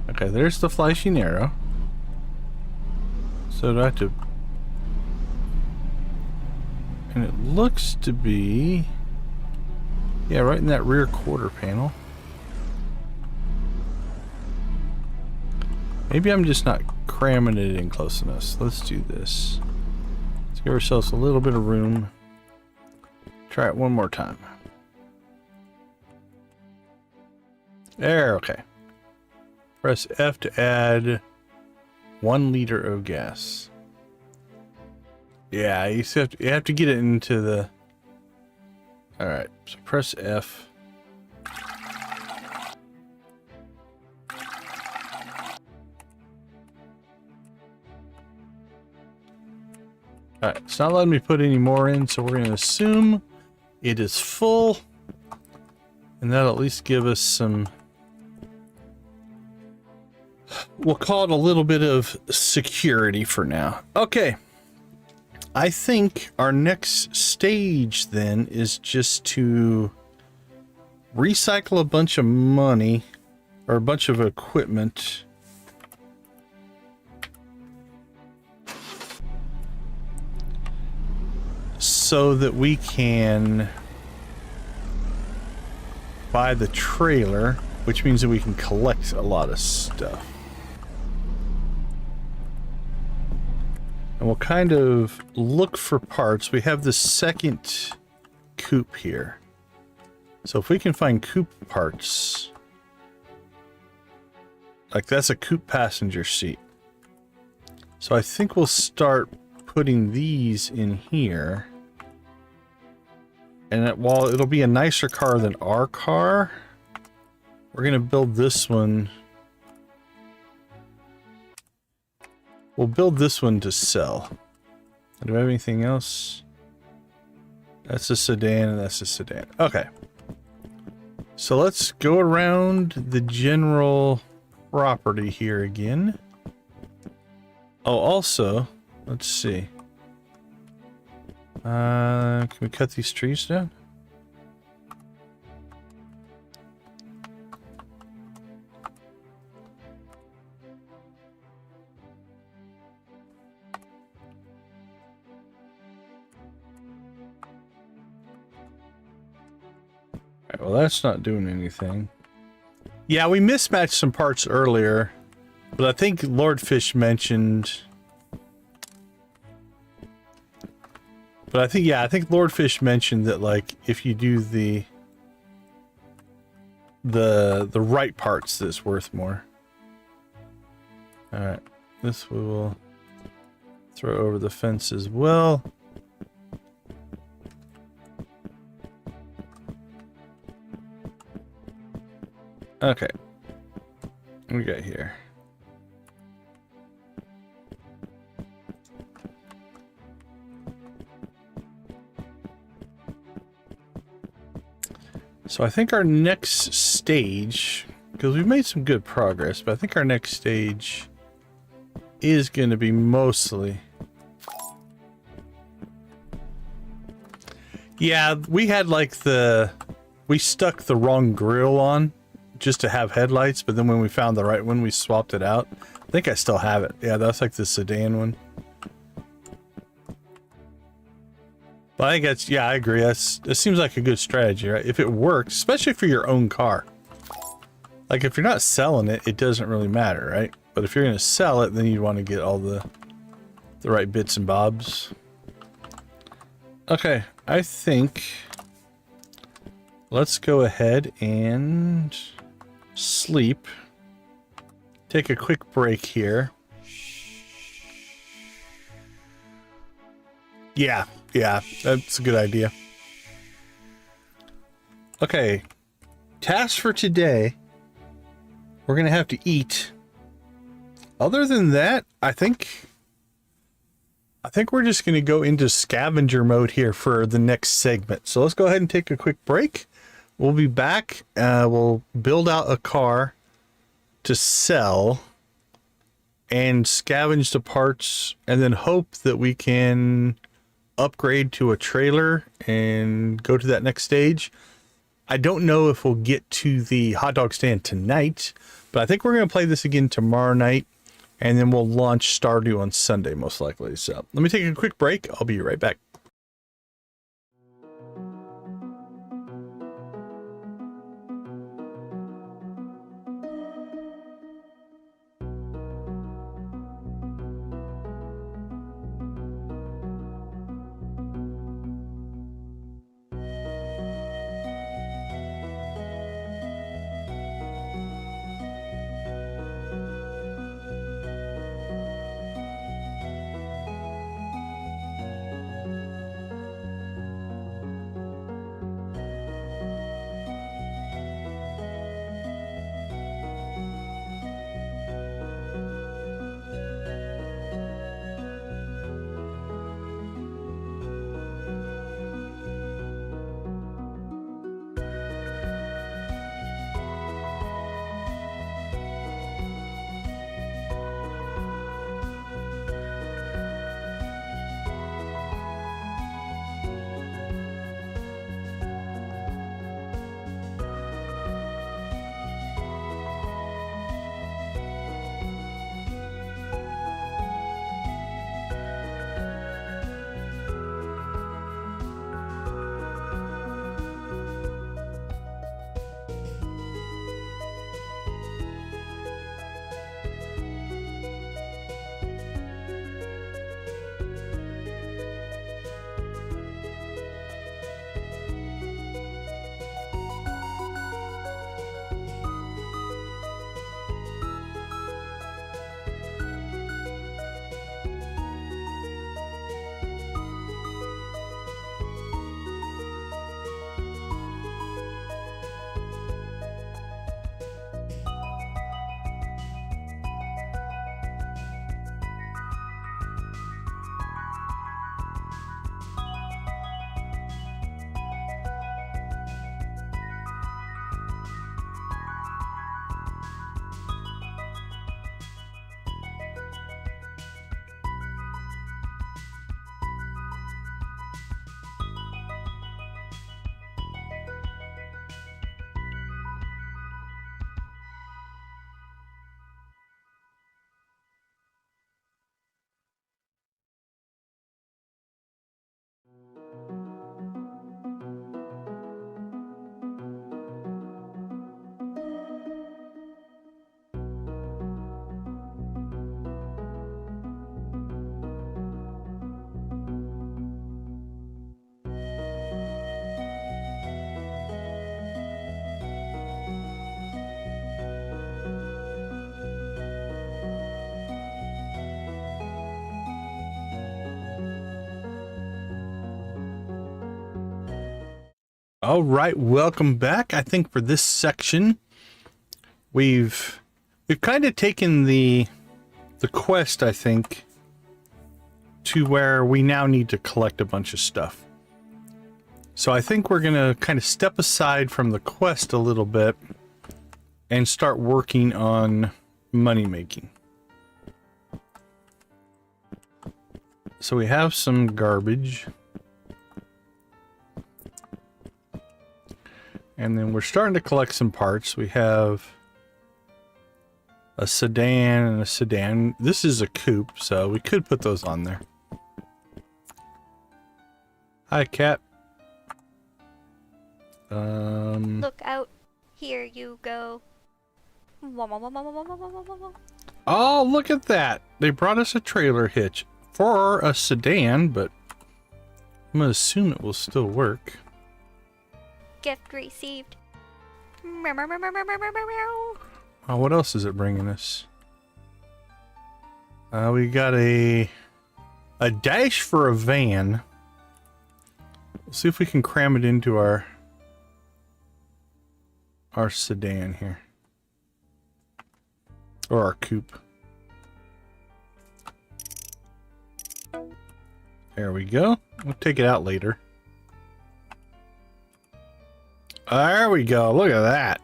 Okay, there's the flashing arrow. So do I have to... And it looks to be... Yeah, right in that rear quarter panel. Maybe I'm just not cramming it in close enough. Let's do this. Let's give ourselves a little bit of room. Try it one more time. There, okay. Press F to add 1 liter of gas. Yeah, you have to get it into the... Alright, so press F. Alright, it's not letting me put any more in, so we're going to assume it is full. And that'll at least give us some... We'll call it a little bit of security for now. Okay. I think our next stage then is just to recycle a bunch of money or a bunch of equipment. So that we can buy the trailer, which means that we can collect a lot of stuff. And we'll kind of look for parts. We have the second coupe here. So if we can find coupe parts, like that's a coupe passenger seat. So I think we'll start putting these in here. And while it'll be a nicer car than our car, we're going to build this one. We'll build this one to sell. Do we have anything else? That's a sedan and that's a sedan. Okay. So let's go around the general property here again. Oh, also, let's see. Can we cut these trees down? Alright, well, that's not doing anything. Yeah, we mismatched some parts earlier, but I think Lord Fish mentioned... But I think Lord Fish mentioned that, like, if you do the right parts, that's worth more. Alright, this we will throw over the fence as well. Okay. What we got here? So I think our next stage, because we've made some good progress, but I think our next stage is going to be mostly... Yeah, we had like we stuck the wrong grill on just to have headlights, but then when we found the right one, we swapped it out. I think I still have it. Yeah, that's like the sedan one. But I think that's, yeah, I agree. It seems like a good strategy, right? If it works, especially for your own car. Like if you're not selling it, it doesn't really matter, right? But if you're going to sell it, then you want to get all the right bits and bobs. Okay, I think let's go ahead and sleep. Take a quick break here. Yeah, that's a good idea. Okay, task for today. We're gonna have to eat. Other than that, I think we're just gonna go into scavenger mode here for the next segment. So let's go ahead and take a quick break. We'll be back. We'll build out a car to sell and scavenge the parts, and then hope that we can upgrade to a trailer and go to that next stage. I don't know if we'll get to the hot dog stand tonight, but I think we're going to play this again tomorrow night, and then we'll launch Stardew on Sunday most likely. So let me take a quick break. I'll be right back. All right, welcome back. I think for this section, we've kind of taken the quest, I think, to where we now need to collect a bunch of stuff. So I think we're going to kind of step aside from the quest a little bit and start working on money making. So we have some garbage. And then we're starting to collect some parts. We have a sedan and a sedan. This is a coupe, so we could put those on there. Hi, cat. Look out. Here you go. Oh, look at that. They brought us a trailer hitch for a sedan, but I'm going to assume it will still work. Gift received. Oh, what else is it bringing us? We got a dash for a van. We'll see if we can cram it into our sedan here. Or our coupe. There we go. We'll take it out later. There we go. Look at that.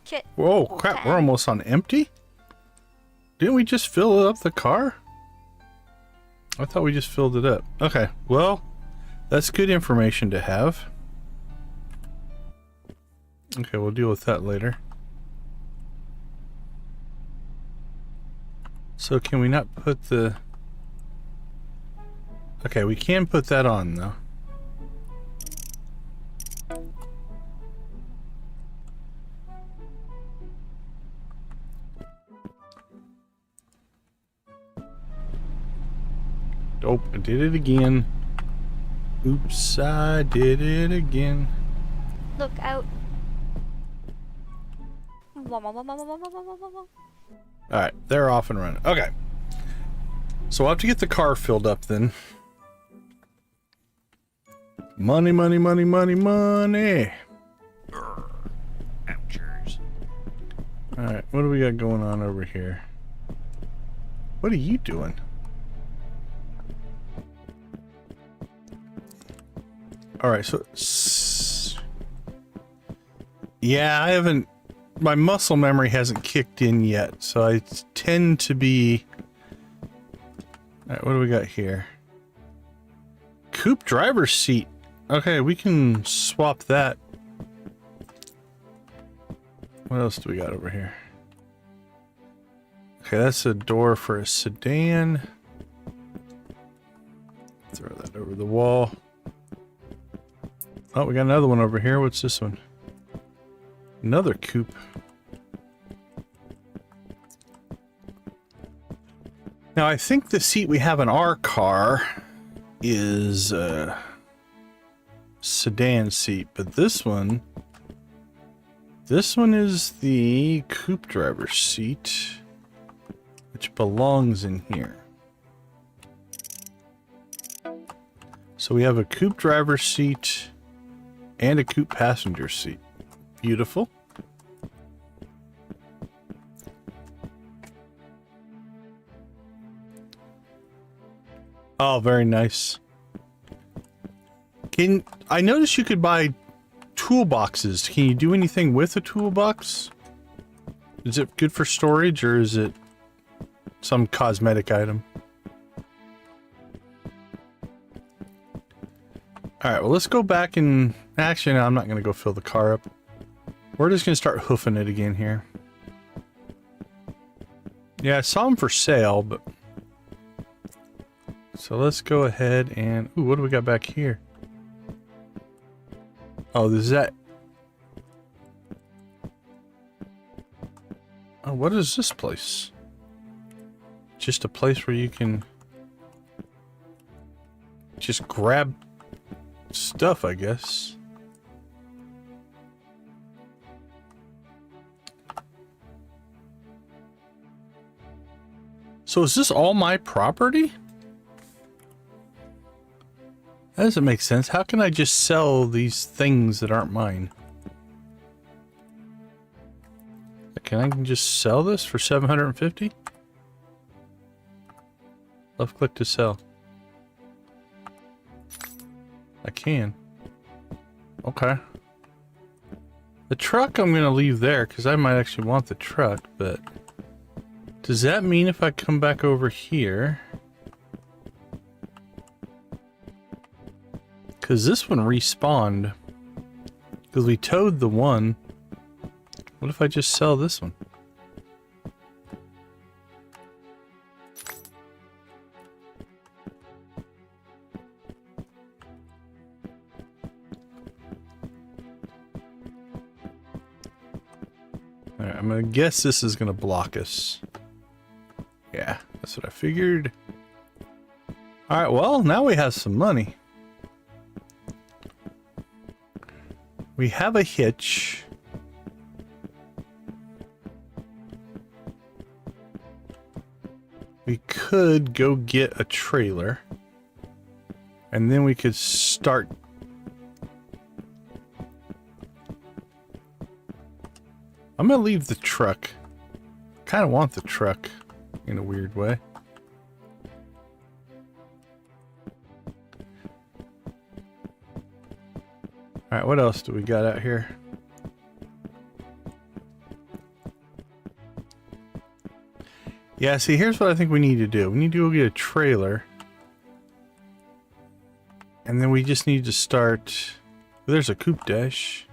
Kit. Whoa, crap. We're almost on empty? Didn't we just fill up the car? I thought we just filled it up. Okay, well, that's good information to have. Okay, we'll deal with that later. So can we not put the... Okay, we can put that on, though. Oh, I did it again. Oops, I did it again. Look out. Alright, they're off and running. Okay. So we'll have to get the car filled up then. Money, money, money, money, money. Ouchers. Alright, what do we got going on over here? What are you doing? Alright, so... Yeah, I haven't... My muscle memory hasn't kicked in yet, so I tend to be... Alright, what do we got here? Coupe driver's seat. Okay, we can swap that. What else do we got over here? Okay, that's a door for a sedan. Throw that over the wall. Oh, we got another one over here. What's this one? Another coupe. Now, I think the seat we have in our car is a sedan seat, but this one is the coupe driver's seat, which belongs in here. So we have a coupe driver's seat and a coupe passenger seat. Beautiful. Oh, very nice. I noticed you could buy toolboxes. Can you do anything with a toolbox? Is it good for storage or is it some cosmetic item? Alright, well, let's go back and... Actually, no, I'm not going to go fill the car up. We're just going to start hoofing it again here. Yeah, I saw them for sale, but... So let's go ahead and... Ooh, what do we got back here? Oh, is that... Oh, what is this place? Just a place where you can... just grab... stuff, I guess. So is this all my property? That doesn't make sense. How can I just sell these things that aren't mine? Can I just sell this for 750? Left click to sell. I can. Okay. The truck I'm gonna leave there because I might actually want the truck, but does that mean if I come back over here? Because this one respawned. Because we towed the one. What if I just sell this one? Alright, I'm gonna guess this is gonna block us. Yeah, that's what I figured. Alright, well, now we have some money. We have a hitch. We could go get a trailer. And then we could start. I'm gonna leave the truck. Kind of want the truck in a weird way. Alright, what else do we got out here? Yeah, see, here's what I think we need to do. We need to go get a trailer. And then we just need to start... There's a coupe dash.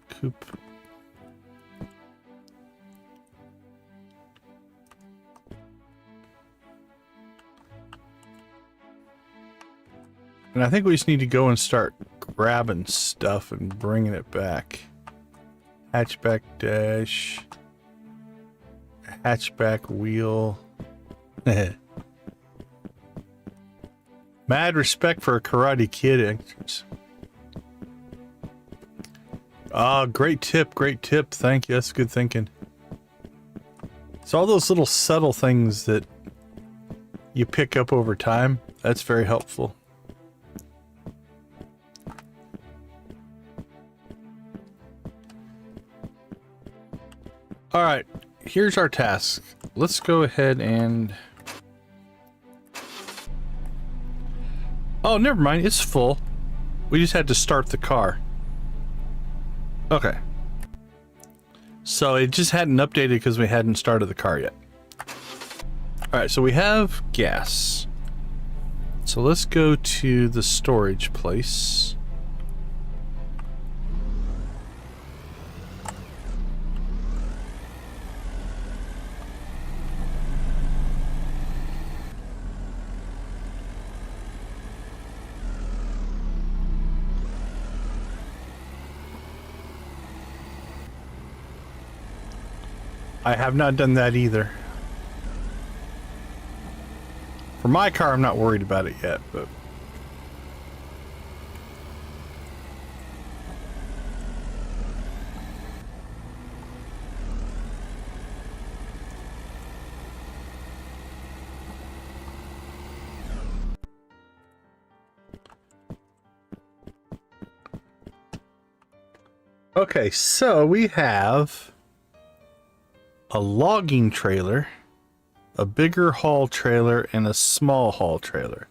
Coupe. And I think we just need to go and start grabbing stuff and bringing it back. Hatchback dash. Hatchback wheel. Mad respect for a Karate Kid entrance. Ah, great tip, great tip. Thank you. That's good thinking. It's all those little subtle things that you pick up over time. That's very helpful. All right, here's our task. Let's go ahead and... Oh, never mind. It's full. We just had to start the car. Okay. So it just hadn't updated because we hadn't started the car yet. All right, so we have gas. So let's go to the storage place. I have not done that either. For my car, I'm not worried about it yet, but... Okay, so we have a logging trailer, a bigger haul trailer, and a small haul trailer.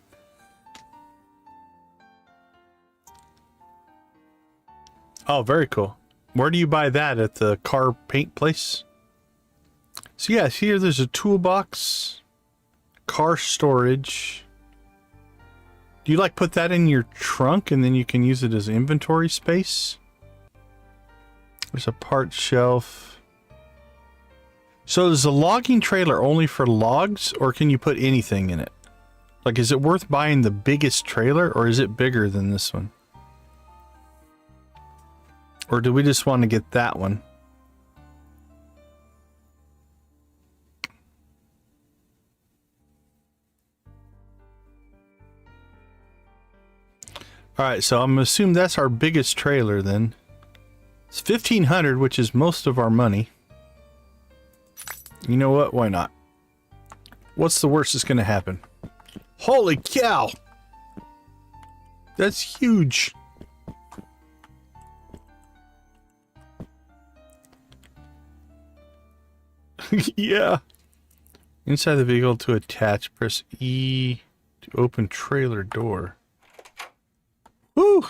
Oh, very cool. Where do you buy that? At the car paint place? So yeah, here there's a toolbox, car storage. Do you like put that in your trunk and then you can use it as inventory space? There's a part shelf. So is the logging trailer only for logs, or can you put anything in it? Like, is it worth buying the biggest trailer, or is it bigger than this one? Or do we just want to get that one? Alright, so I'm gonna assume that's our biggest trailer then. It's $1,500, which is most of our money. You know what? Why not? What's the worst that's going to happen? Holy cow! That's huge. Yeah. Inside the vehicle to attach, press E to open trailer door. Woo!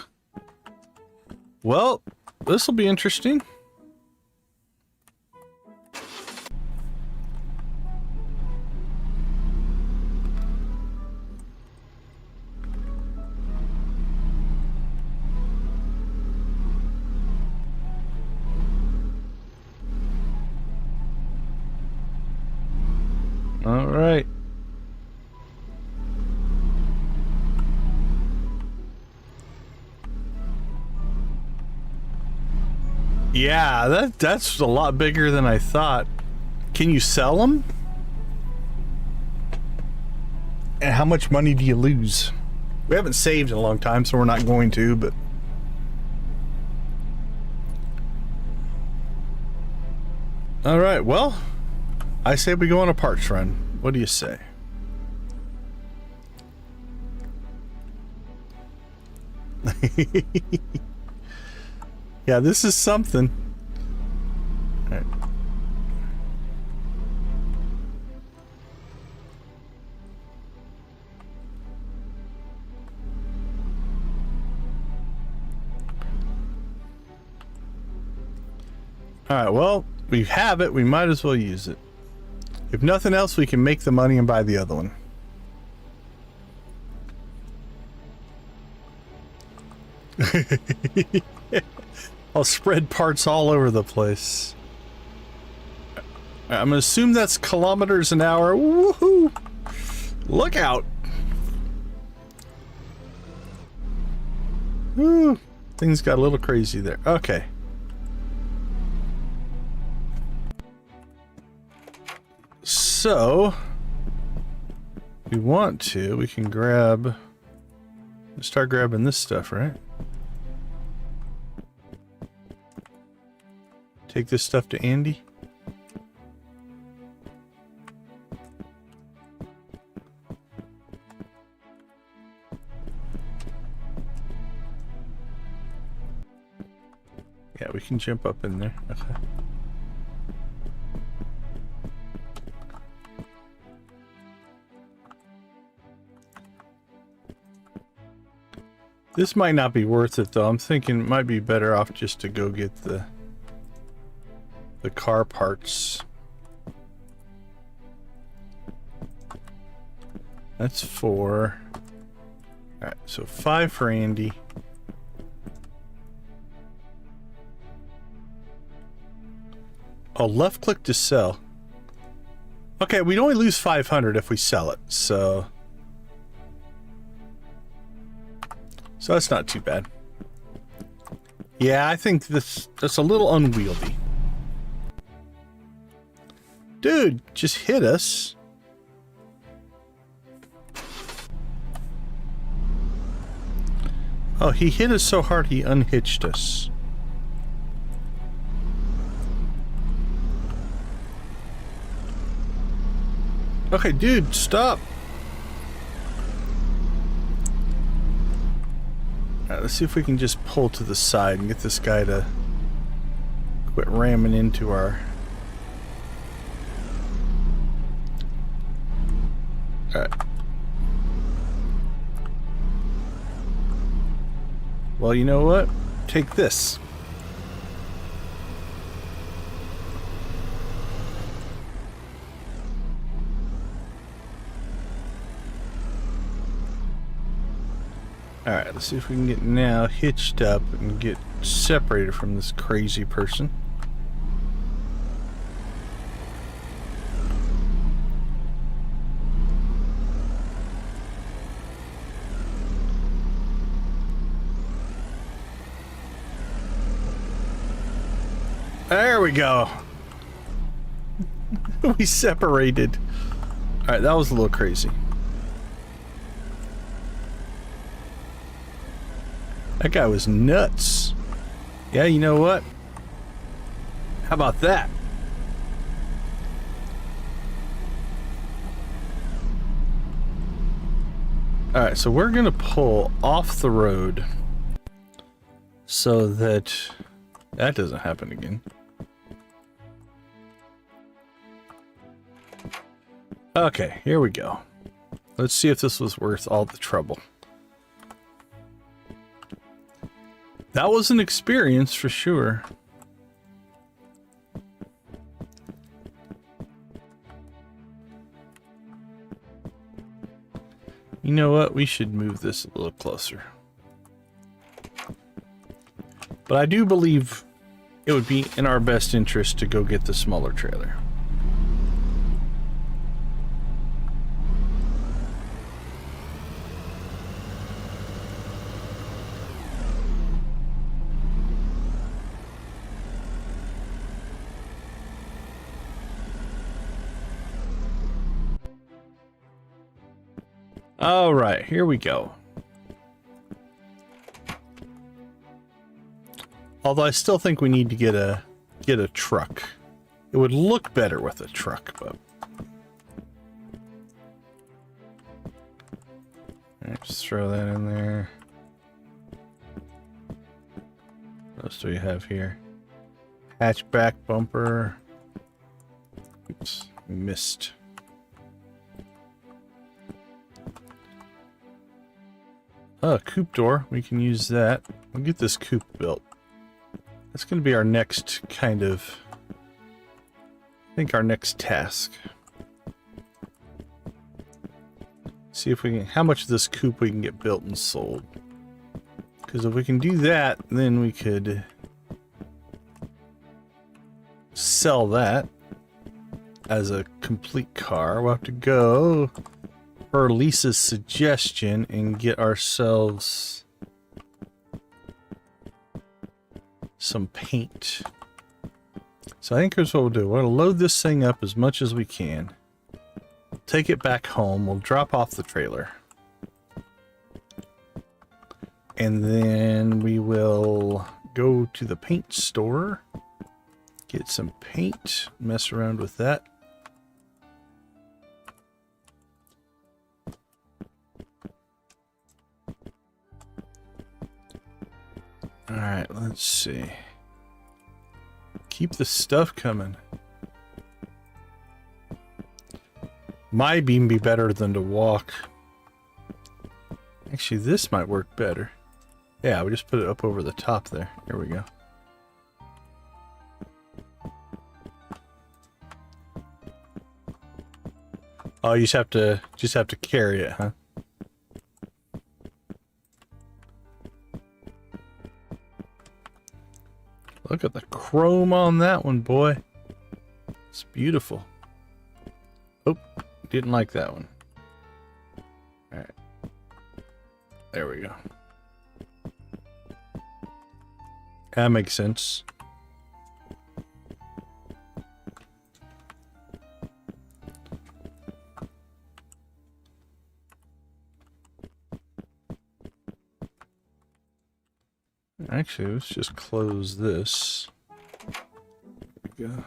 Well, this will be interesting. All right. Yeah, that's a lot bigger than I thought. Can you sell them? And how much money do you lose? We haven't saved in a long time, so we're not going to, but... All right, well, I say we go on a parts run. What do you say? Yeah, this is something. All right. All right, well, we have it. We might as well use it. If nothing else, we can make the money and buy the other one. I'll spread parts all over the place. I'm gonna assume that's kilometers an hour. Woohoo! Look out! Woo! Things got a little crazy there. Okay. So, we want to, we can grab, start grabbing this stuff, right? Take this stuff to Andy. Yeah, we can jump up in there. Okay. This might not be worth it though. I'm thinking it might be better off just to go get the car parts. That's 4. Alright, so 5 for Andy. Oh, left click to sell. Okay, we'd only lose 500 if we sell it, so that's not too bad. Yeah, I think that's a little unwieldy. Dude, just hit us. Oh, he hit us so hard he unhitched us. Okay, dude, stop. Alright, let's see if we can just pull to the side and get this guy to quit ramming into our... Alright. Well, you know what? Take this. Alright, let's see if we can get now hitched up and get separated from this crazy person. There we go. We separated. Alright, that was a little crazy. That guy was nuts. Yeah, you know what? How about that? Alright, so we're going to pull off the road so that that doesn't happen again. Okay, here we go. Let's see if this was worth all the trouble. That was an experience for sure. You know what? We should move this a little closer. But I do believe it would be in our best interest to go get the smaller trailer. All right, here we go. Although I still think we need to get a truck. It would look better with a truck, but let's throw that in there. What else do we have here? Hatchback bumper. Oops, we missed. Oh, coupe door. We can use that. We'll get this coupe built. That's going to be our next kind of... I think our next task. See if we can... How much of this coupe we can get built and sold. Because if we can do that, then we could... sell that as a complete car. We'll have to go... per Lisa's suggestion and get ourselves some paint. So I think here's what we'll do. We'll load this thing up as much as we can. Take it back home. We'll drop off the trailer. And then we will go to the paint store. Get some paint. Mess around with that. Alright, let's see. Keep the stuff coming. Might even be better than to walk. Actually, this might work better. Yeah, we just put it up over the top there. There we go. Oh, you just have to carry it, huh? Look at the chrome on that one, boy. It's beautiful. Oh, didn't like that one. Alright. There we go. That makes sense. Actually, let's just close this. There we go.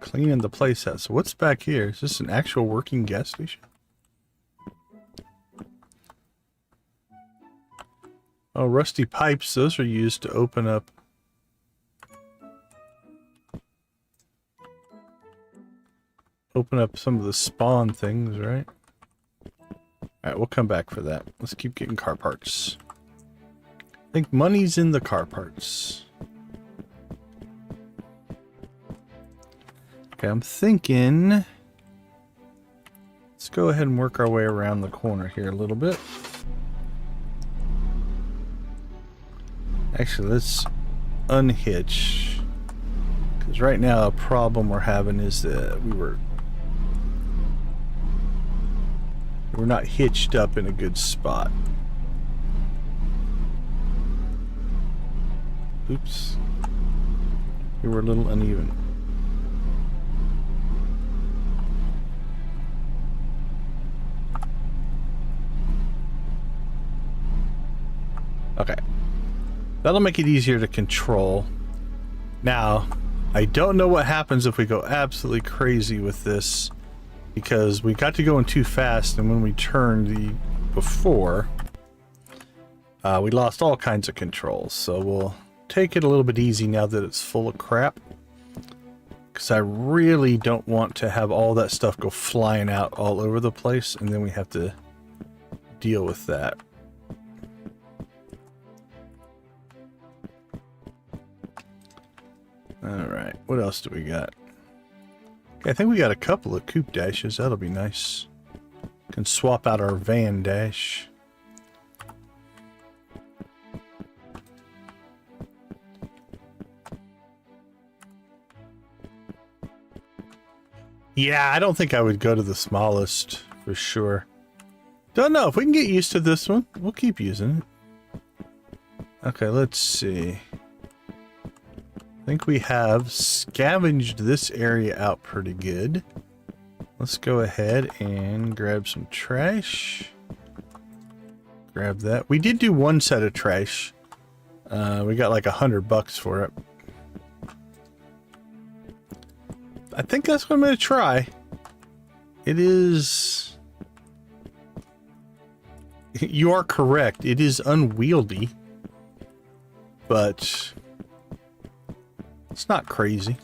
Cleaning the place out. So what's back here? Is this an actual working gas station? Oh, rusty pipes. Those are used to open up some of the spawn things, right? Alright, we'll come back for that. Let's keep getting car parts. I think money's in the car parts. Okay, I'm thinking... Let's go ahead and work our way around the corner here a little bit. Actually, let's unhitch. Because right now, a problem we're having is that we're not hitched up in a good spot. Oops. We were a little uneven. Okay. That'll make it easier to control. Now, I don't know what happens if we go absolutely crazy with this, because we got to going too fast, and when we turned before, we lost all kinds of controls. So we'll take it a little bit easy now that it's full of crap, because I really don't want to have all that stuff go flying out all over the place, and then we have to deal with that. Alright, what else do we got? Okay, I think we got a couple of coupe dashes. That'll be nice. Can swap out our van dash. Yeah, I don't think I would go to the smallest for sure. Don't know. If we can get used to this one, we'll keep using it. Okay, let's see. I think we have scavenged this area out pretty good. Let's go ahead and grab some trash. Grab that. We did do one set of trash. We got like $100 for it. I think that's what I'm going to try. It is... You are correct. It is unwieldy. But... it's not crazy.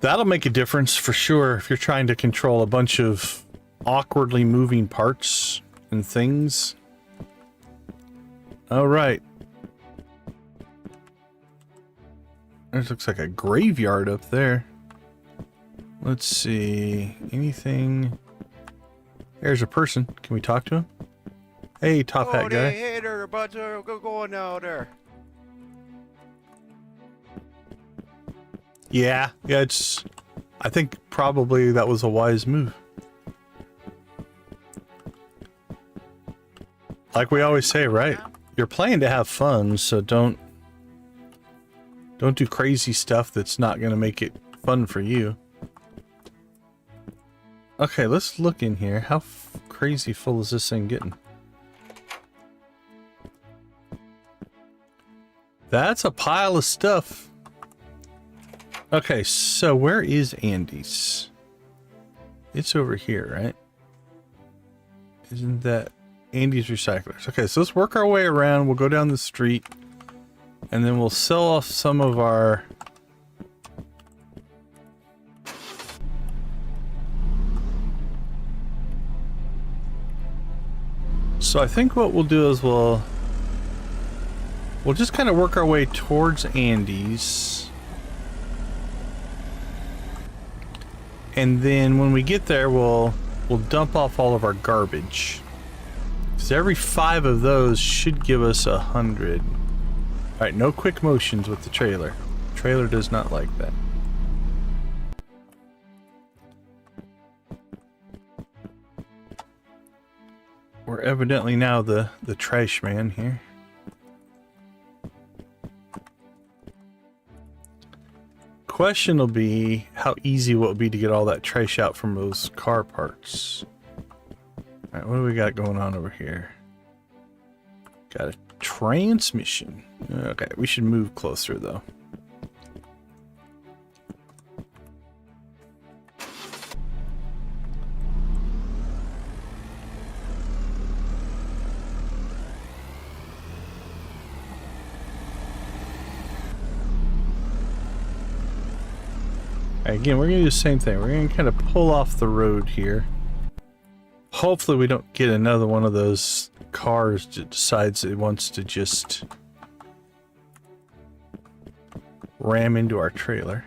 That'll make a difference for sure if you're trying to control a bunch of awkwardly moving parts and things. All right. There looks like a graveyard up there. Let's see. Anything? There's a person. Can we talk to him? Hey, top hat guy. Hey there, bud. Go on now there. Yeah, it's... I think probably that was a wise move. Like we always say, right? You're playing to have fun, so don't do crazy stuff that's not going to make it fun for you. Okay, let's look in here. How crazy full is this thing getting? That's a pile of stuff. Okay, so where is Andy's? It's over here, right? Isn't that Andy's Recyclers? Okay, so let's work our way around. We'll go down the street, and then we'll sell off some of our... So I think what we'll do is we'll just kind of work our way towards Andy's. And then when we get there, we'll dump off all of our garbage. So every 5 of those should give us 100. Alright, no quick motions with the trailer. Trailer does not like that. We're evidently now the trash man here. Question will be how easy will it be to get all that trash out from those car parts. Alright, what do we got going on over here? Got a transmission. Okay, we should move closer though. Again, we're going to do the same thing. We're going to kind of pull off the road here. Hopefully we don't get another one of those cars that decides it wants to just ram into our trailer.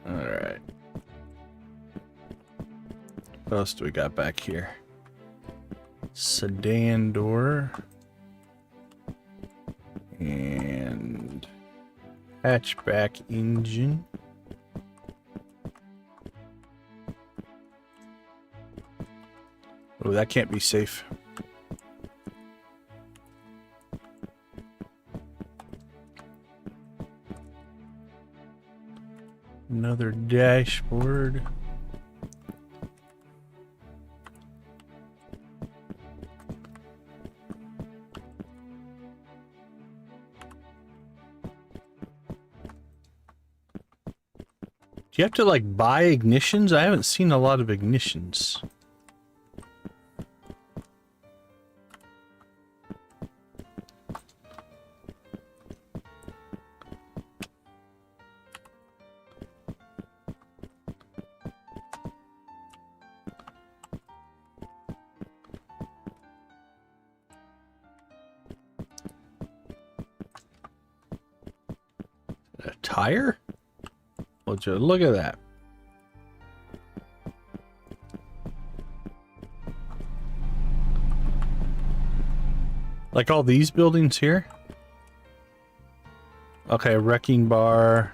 Alright. What else do we got back here? Sedan door. And hatchback engine. Oh, that can't be safe. Another dashboard. Do you have to like buy ignitions? I haven't seen a lot of ignitions. A tire? Well, just look at that. Like all these buildings here? Okay, wrecking bar.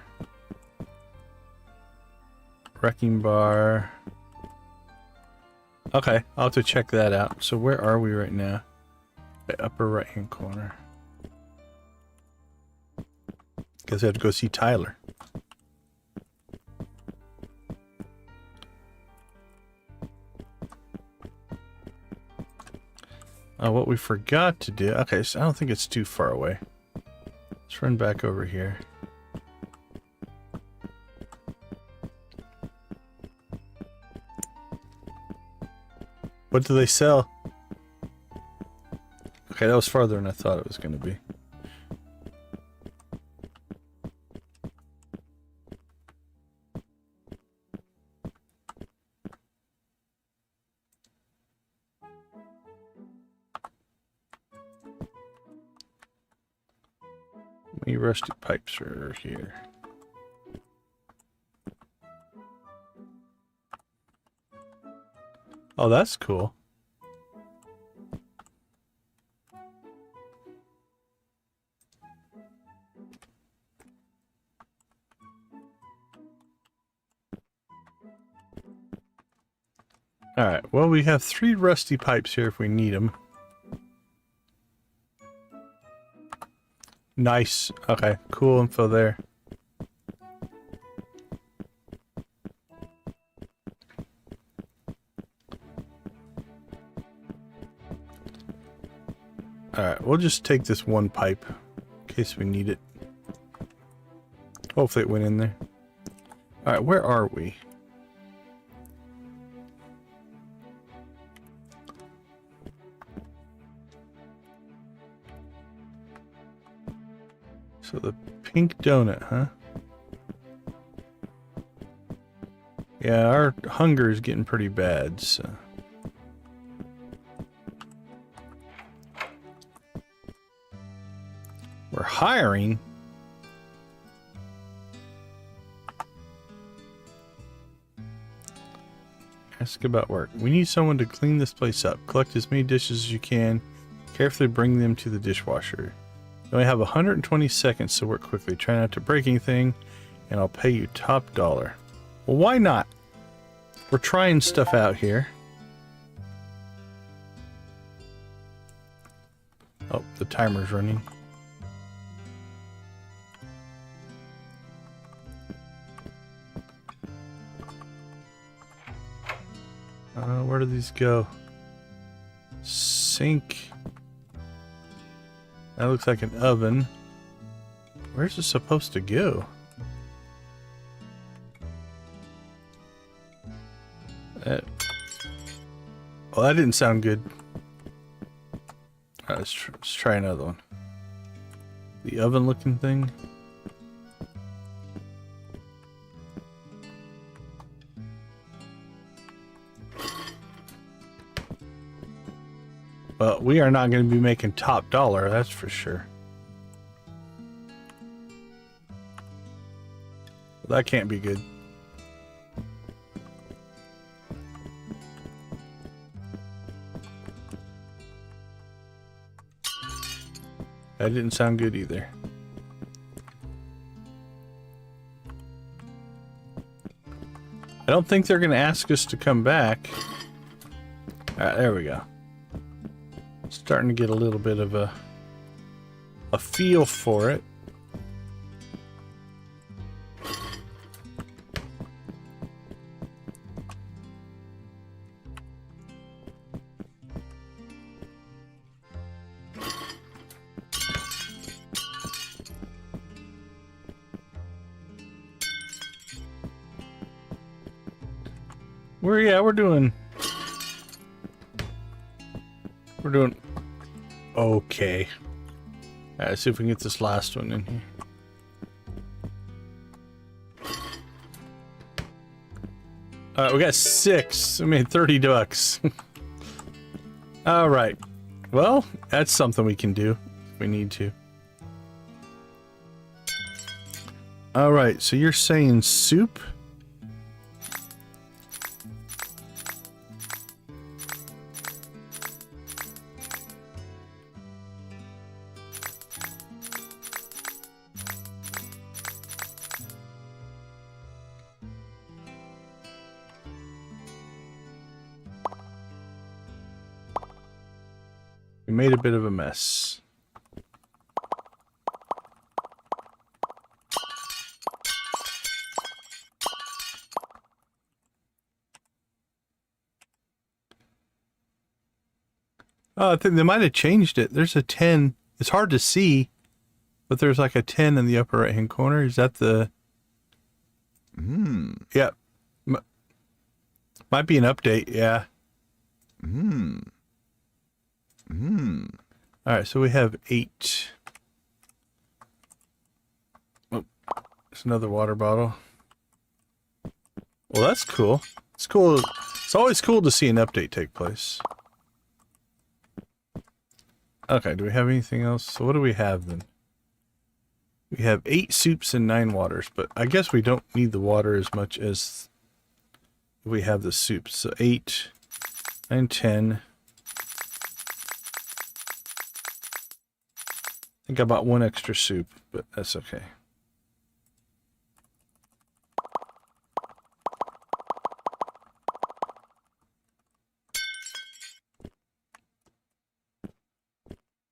Wrecking bar. Okay, I'll have to check that out. So where are we right now? The upper right hand corner. Guess I have to go see Tyler. Oh, what we forgot to do. Okay, so I don't think it's too far away. Let's run back over here. What do they sell? Okay, that was farther than I thought it was going to be. Many rusty pipes are here. Oh, that's cool. Alright, well, we have 3 rusty pipes here if we need them. Nice. Okay, cool info there. Alright, we'll just take this one pipe in case we need it. Hopefully it went in there. Alright, where are we? So the pink donut, huh? Yeah, our hunger is getting pretty bad, so. We're hiring. Ask about work. We need someone to clean this place up. Collect as many dishes as you can. Carefully bring them to the dishwasher. You only have 120 seconds to work quickly. Try not to break anything, and I'll pay you top dollar. Well, why not? We're trying stuff out here. Oh, the timer's running. Where do these go? Sink. That looks like an oven. Where's it supposed to go? Well, that didn't sound good. Alright, let's try another one. The oven looking thing. Well, we are not going to be making top dollar, that's for sure. That can't be good. That didn't sound good either. I don't think they're going to ask us to come back. Alright, there we go. Starting to get a little bit of a feel for it. We're doing okay. Alright, let's see if we can get this last one in here. Alright, we got 6. I mean, 30 ducks. Alright. Well, that's something we can do if we need to. Alright, so you're saying soup? We made a bit of a mess. Oh, I think they might have changed it. There's a 10. It's hard to see, but there's like a 10 in the upper right-hand corner. Is that the... Yeah. Might be an update, yeah. Alright, so we have 8. Oh, there's another water bottle. Well, that's cool. It's cool. It's always cool to see an update take place. Okay, do we have anything else? So what do we have then? We have 8 soups and 9 waters, but I guess we don't need the water as much as we have the soups. So 8, 9, 10. I think I bought 1 extra soup, but that's okay.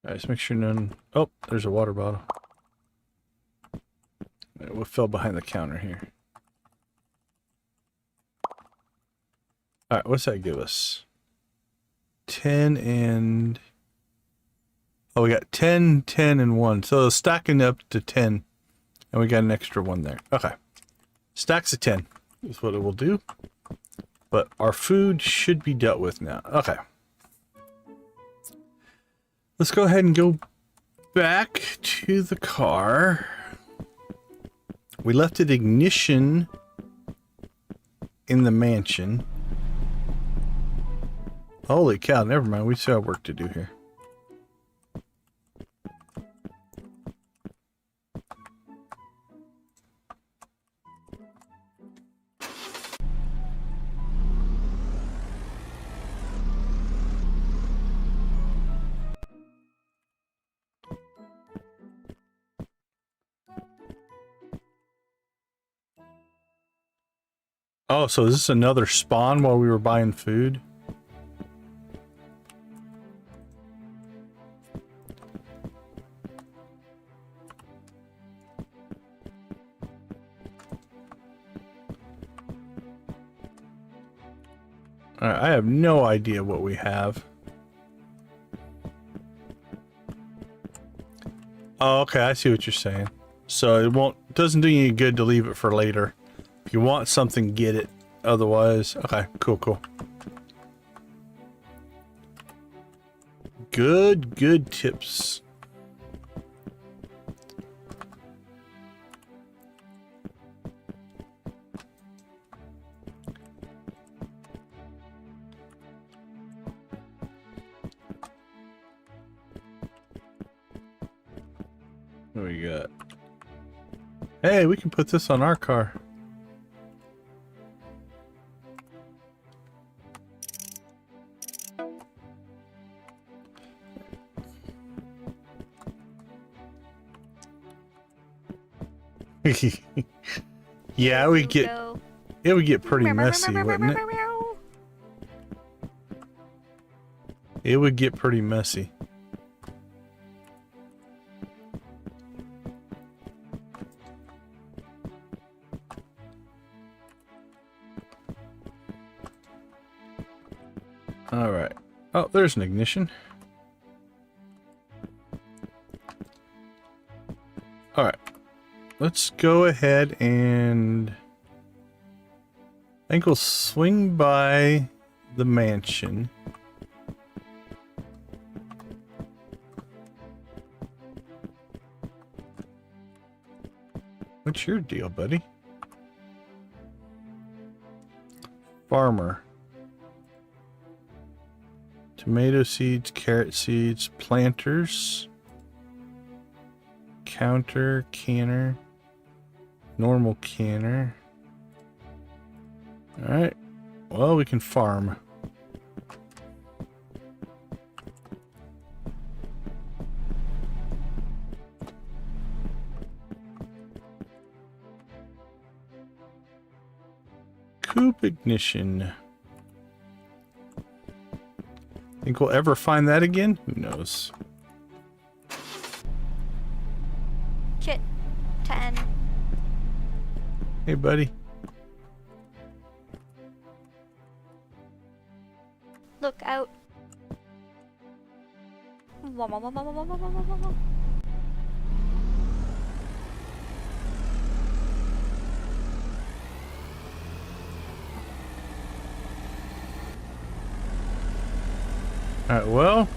Alright, let's make sure none... Oh, there's a water bottle. We fell behind the counter here. Alright, what's that give us? 10 and... Oh, we got 10, 10, and 1. So stacking up to 10. And we got an extra 1 there. Okay. Stacks of 10 is what it will do. But our food should be dealt with now. Okay. Let's go ahead and go back to the car. We left it ignition in the mansion. Holy cow, never mind. We still have work to do here. Oh, so is this another spawn while we were buying food? Alright, I have no idea what we have. Oh, okay, I see what you're saying. So it doesn't do you any good to leave it for later. If you want something, get it. Otherwise, okay, cool. Good tips. What do we got? Hey, we can put this on our car. Yeah, it would get pretty messy, wouldn't it? It would get pretty messy. All right. Oh, there's an ignition. All right. Let's go ahead and I think we'll swing by the mansion. What's your deal, buddy? Farmer. Tomato seeds, carrot seeds, planters. Counter, canner. Normal canner. Alright. Well, we can farm. Coop ignition. Think we'll ever find that again? Who knows? Shit. 10. Hey, buddy. Look out. Alright, well,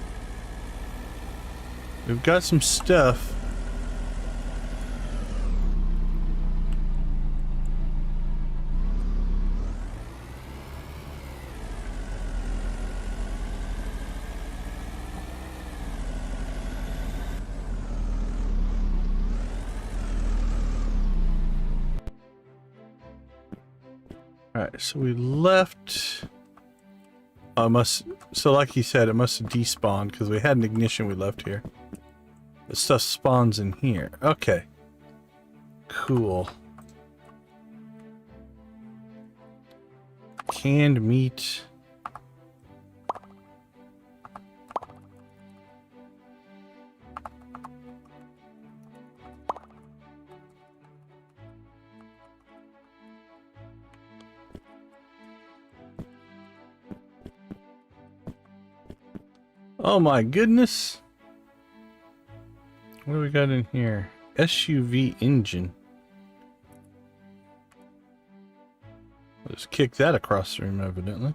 we've got some stuff. Alright, so we left... so like he said, it must have despawned because we had an ignition we left here. The stuff spawns in here. Okay. Cool. Canned meat. Oh my goodness. What do we got in here? SUV engine. Let's kick that across the room, evidently.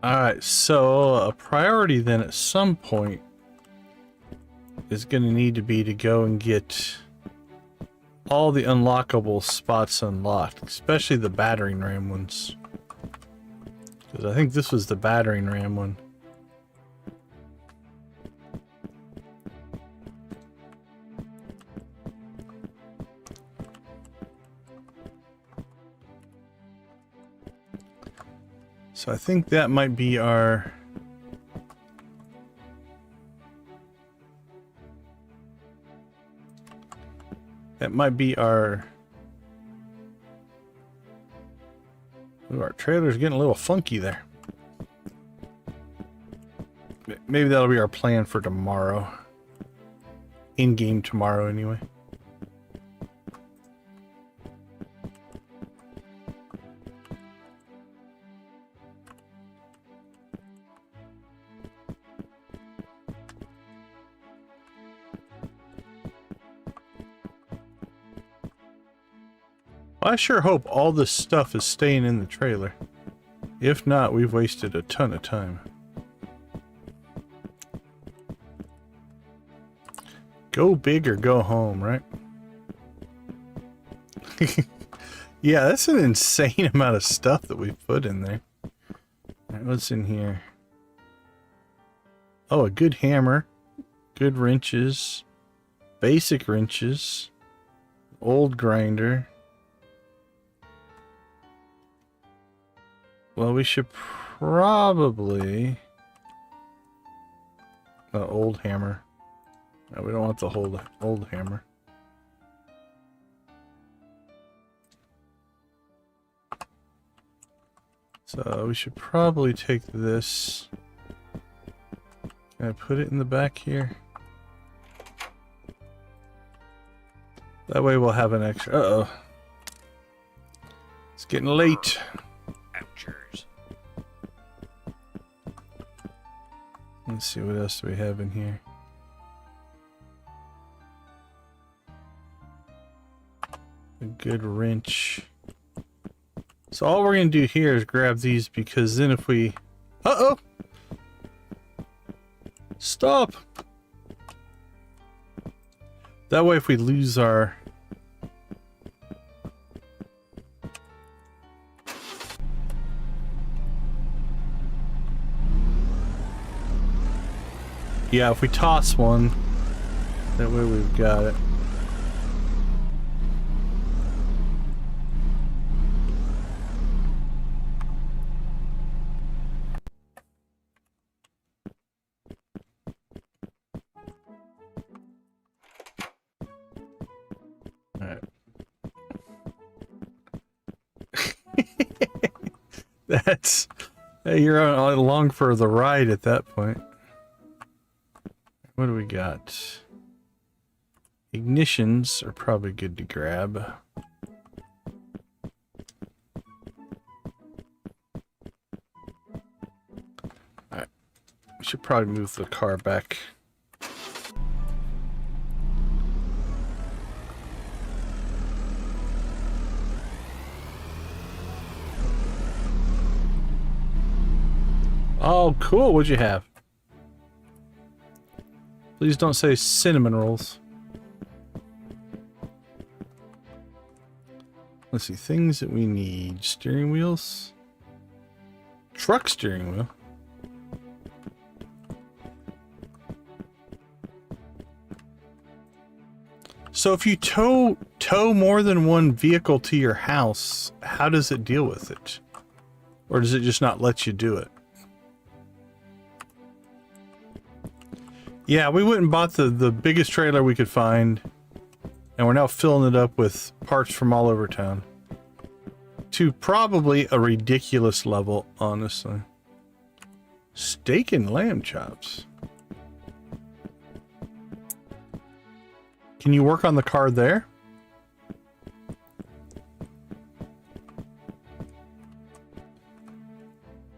Alright, so a priority then at some point is going to need to be to go and get all the unlockable spots unlocked, especially the battering ram ones. Because I think this was the battering ram one. So I think that might be our... That might be our... Ooh, our trailer's getting a little funky there. Maybe that'll be our plan for tomorrow. In-game tomorrow, anyway. I sure hope all this stuff is staying in the trailer. If not, we've wasted a ton of time. Go big or go home, right? Yeah, that's an insane amount of stuff that we've put in there. Alright, what's in here? Oh, a good hammer. Good wrenches. Basic wrenches. Old grinder. Well, we should probably... old hammer. No, we don't want the whole old hammer. So we should probably take this. Can I put it in the back here? That way we'll have an extra... Uh-oh. It's getting late. Ouchers. Let's see, what else do we have in here? A good wrench. So all we're going to do here is grab these, because then if we... Uh-oh! Stop! That way if we lose our... Yeah, if we toss one, that way we've got it. Alright. That's... Hey, you're along for the ride at that point. What do we got? Ignitions are probably good to grab. Alright. We should probably move the car back. Oh, cool. What'd you have? Please don't say cinnamon rolls. Let's see, things that we need. Steering wheels. Truck steering wheel. So if you tow more than one vehicle to your house, how does it deal with it? Or does it just not let you do it? Yeah, we went and bought the biggest trailer we could find, and we're now filling it up with parts from all over town. To probably a ridiculous level, honestly. Steak and lamb chops. Can you work on the car there?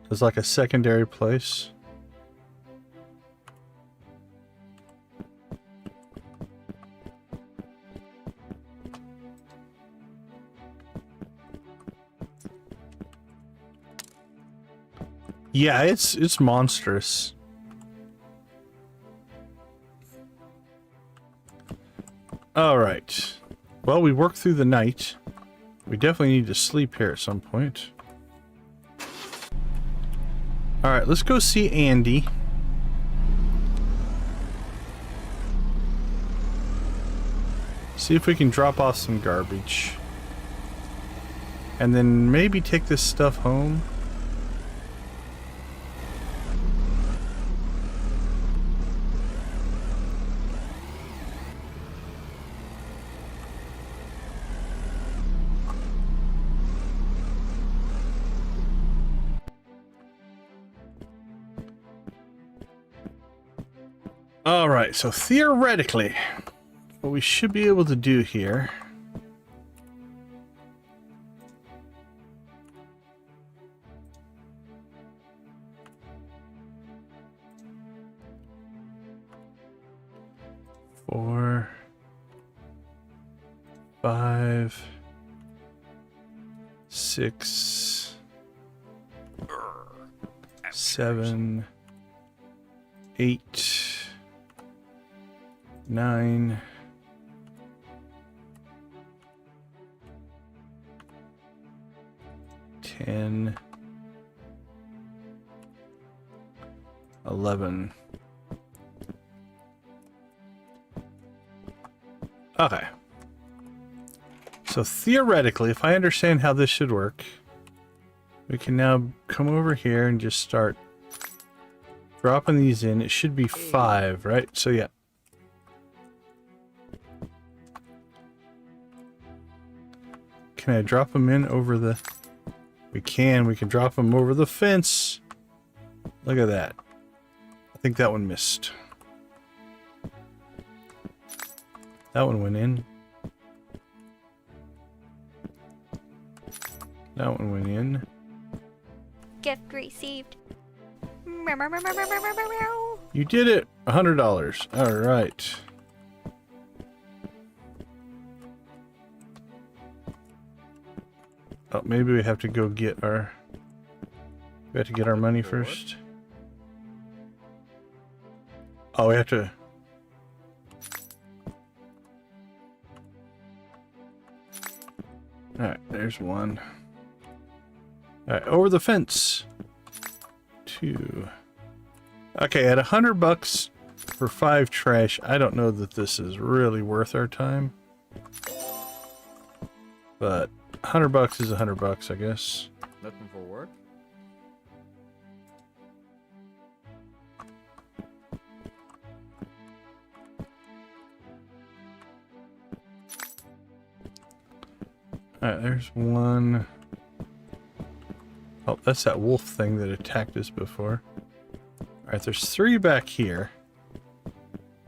As like a secondary place. Yeah, it's monstrous. All right. Well, we worked through the night. We definitely need to sleep here at some point. All right, let's go see Andy. See if we can drop off some garbage. And then maybe take this stuff home. Alright, so theoretically, what we should be able to do here four, 5, 6, 7, 8, 9, 10, 11. Okay. So theoretically, if I understand how this should work, we can now come over here and just start dropping these in. It should be 5, right? So yeah. Can I drop them in over the... We can drop them over the fence. Look at that. I think that one missed. That one went in. That one went in. Gift received. Meow, meow, meow, meow, meow, meow, meow, meow. You did it. $100. All right. Oh, maybe we have to go get our... We have to get our money first. Oh, we have to... Alright, there's one. Alright, over the fence. 2. Okay, at $100 for 5 trash, I don't know that this is really worth our time. But $100 is $100, I guess. Nothing for work? Alright, there's one. Oh, that's that wolf thing that attacked us before. Alright, there's 3 back here.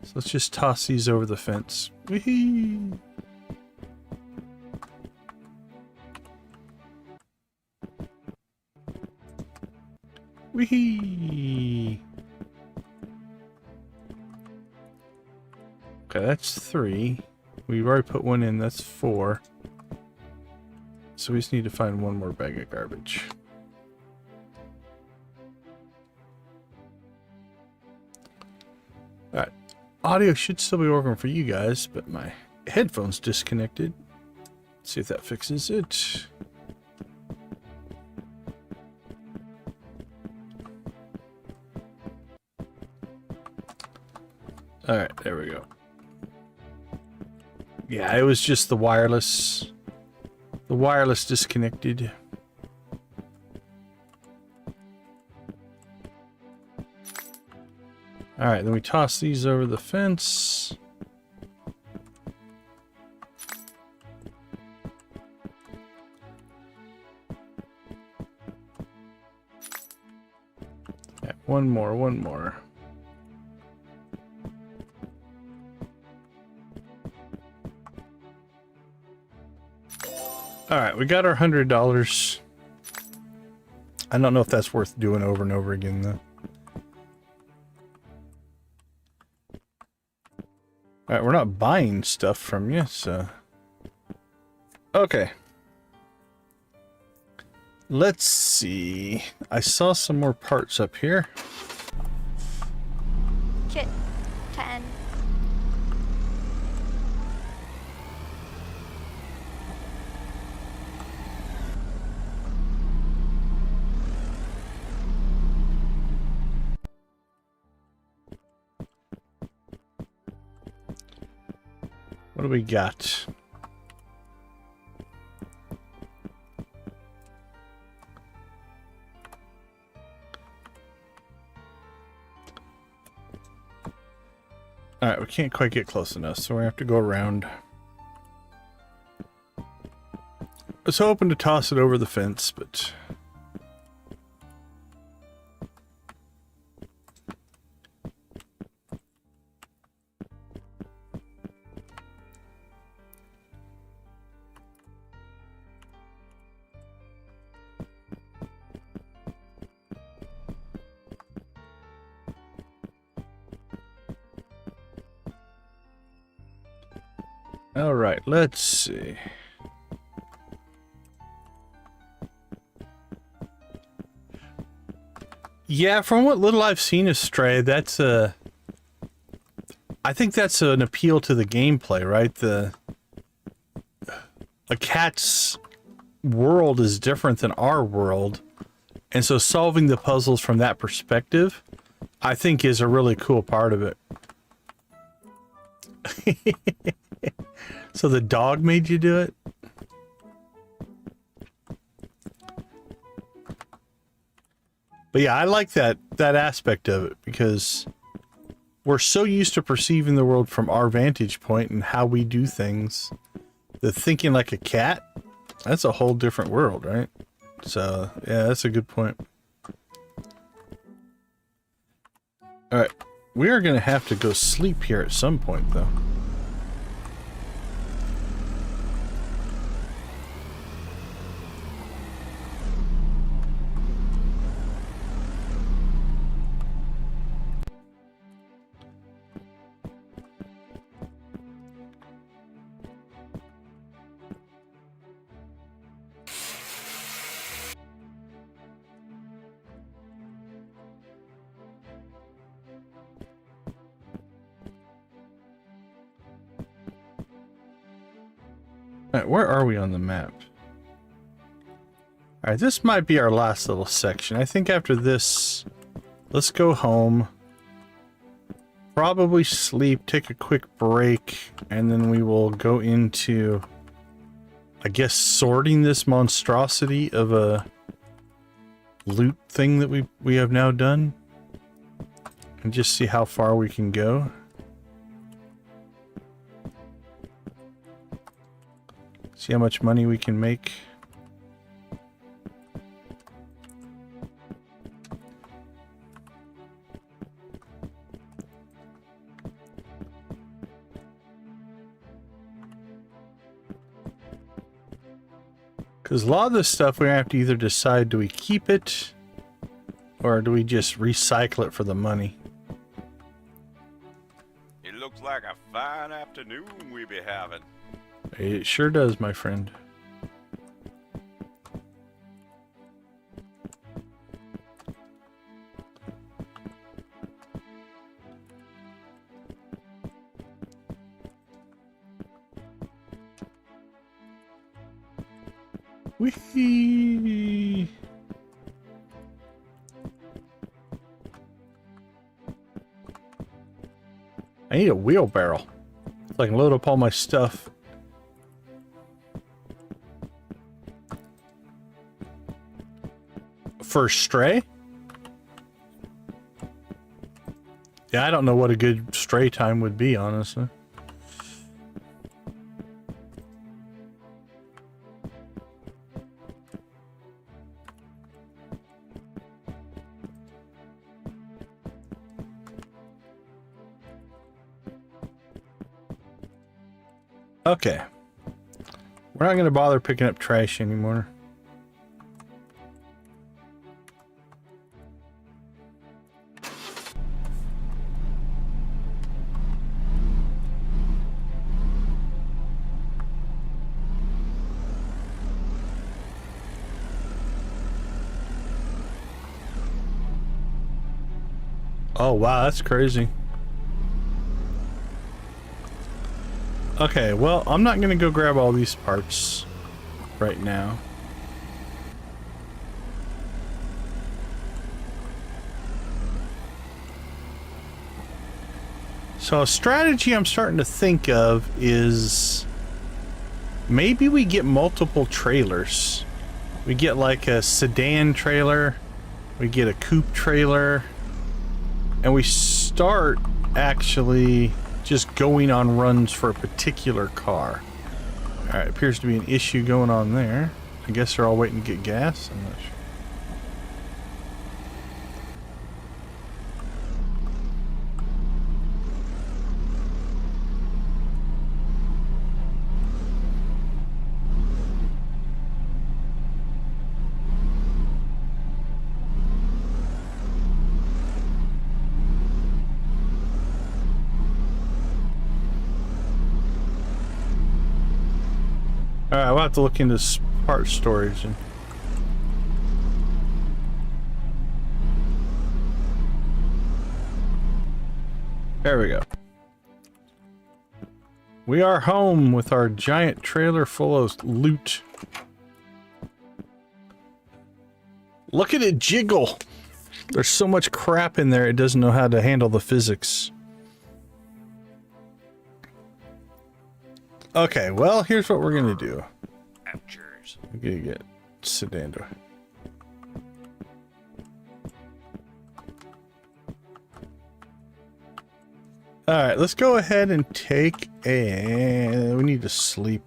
So let's just toss these over the fence. Whee! Whee! Okay, that's 3. We've already put one in, that's 4. So we just need to find one more bag of garbage. Alright. Audio should still be working for you guys, but my headphone's disconnected. Let's see if that fixes it. Alright, there we go. Yeah, it was just the wireless. The wireless disconnected. Alright, then we toss these over the fence. Yeah, one more. Alright, we got our $100. I don't know if that's worth doing over and over again, though. Alright, we're not buying stuff from you, so... Okay. Let's see. I saw some more parts up here. Chit. 10. What do we got? Alright, we can't quite get close enough, so we have to go around. I was hoping to toss it over the fence, but... Alright, let's see. Yeah, from what little I've seen of Stray, that's a... I think that's an appeal to the gameplay, right? A cat's world is different than our world. And so solving the puzzles from that perspective, I think is a really cool part of it. So the dog made you do it? But yeah, I like that aspect of it because we're so used to perceiving the world from our vantage point and how we do things. The thinking like a cat, that's a whole different world, right? So, yeah, that's a good point. Alright, we are going to have to go sleep here at some point, though. Alright, where are we on the map? Alright, this might be our last little section. I think after this, let's go home. Probably sleep, take a quick break, and then we will go into, I guess, sorting this monstrosity of a loot thing that we have now done. And just see how far we can go. See how much money we can make. Because a lot of this stuff we have to either decide, do we keep it or do we just recycle it for the money? It looks like a fine afternoon we be having. It sure does, my friend. Whee! I need a wheelbarrow so I can load up all my stuff. For stray? Yeah, I don't know what a good stray time would be, honestly. Okay. We're not going to bother picking up trash anymore. Oh, wow, that's crazy. Okay, well, I'm not gonna go grab all these parts right now. So a strategy I'm starting to think of is maybe we get multiple trailers. We get like a sedan trailer, we get a coupe trailer, and we start actually just going on runs for a particular car. Alright, appears to be an issue going on there. I guess they're all waiting to get gas. I'm not sure. Alright, we'll have to look into part storage. There we go. We are home with our giant trailer full of loot. Look at it jiggle! There's so much crap in there, it doesn't know how to handle the physics. Okay, well, here's what we're gonna do. Ouchers. We're gonna get sedan door. Alright, let's go ahead and take a... We need to sleep.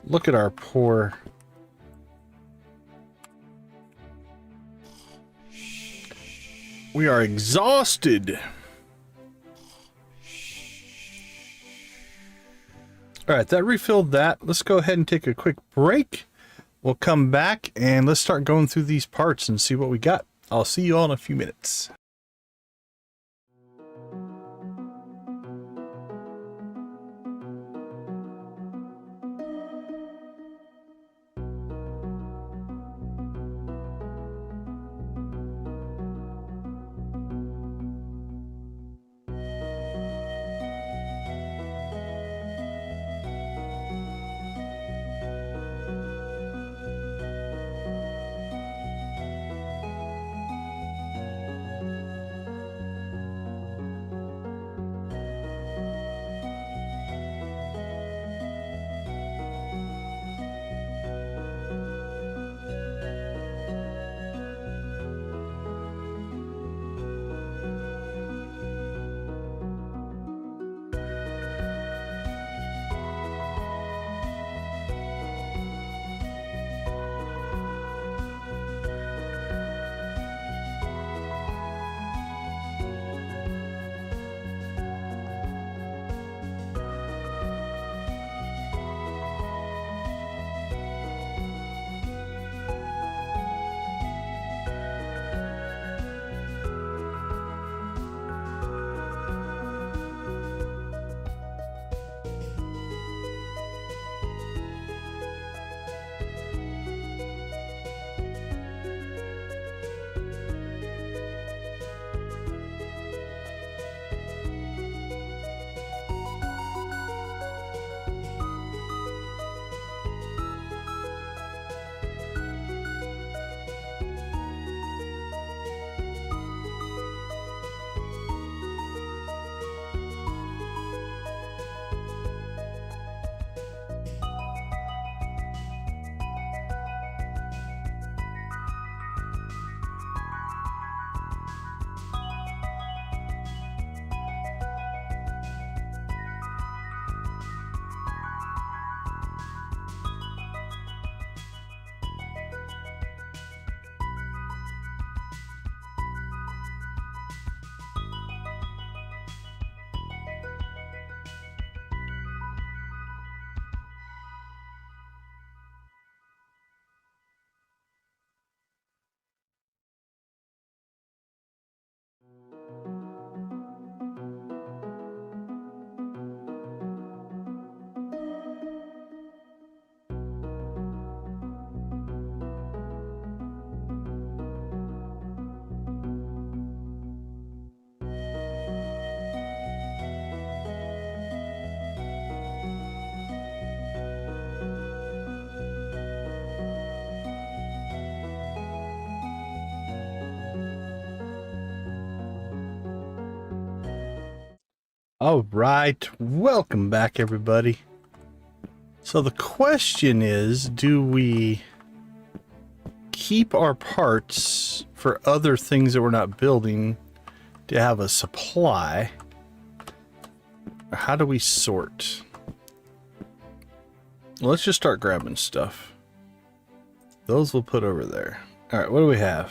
Look at our poor... We are exhausted. Alright, that refilled that. Let's go ahead and take a quick break. We'll come back and let's start going through these parts and see what we got. I'll see you all in a few minutes. All right, welcome back, everybody. So the question is, do we keep our parts for other things that we're not building to have a supply? Or how do we sort? Well, let's just start grabbing stuff. Those we'll put over there. All right, what do we have?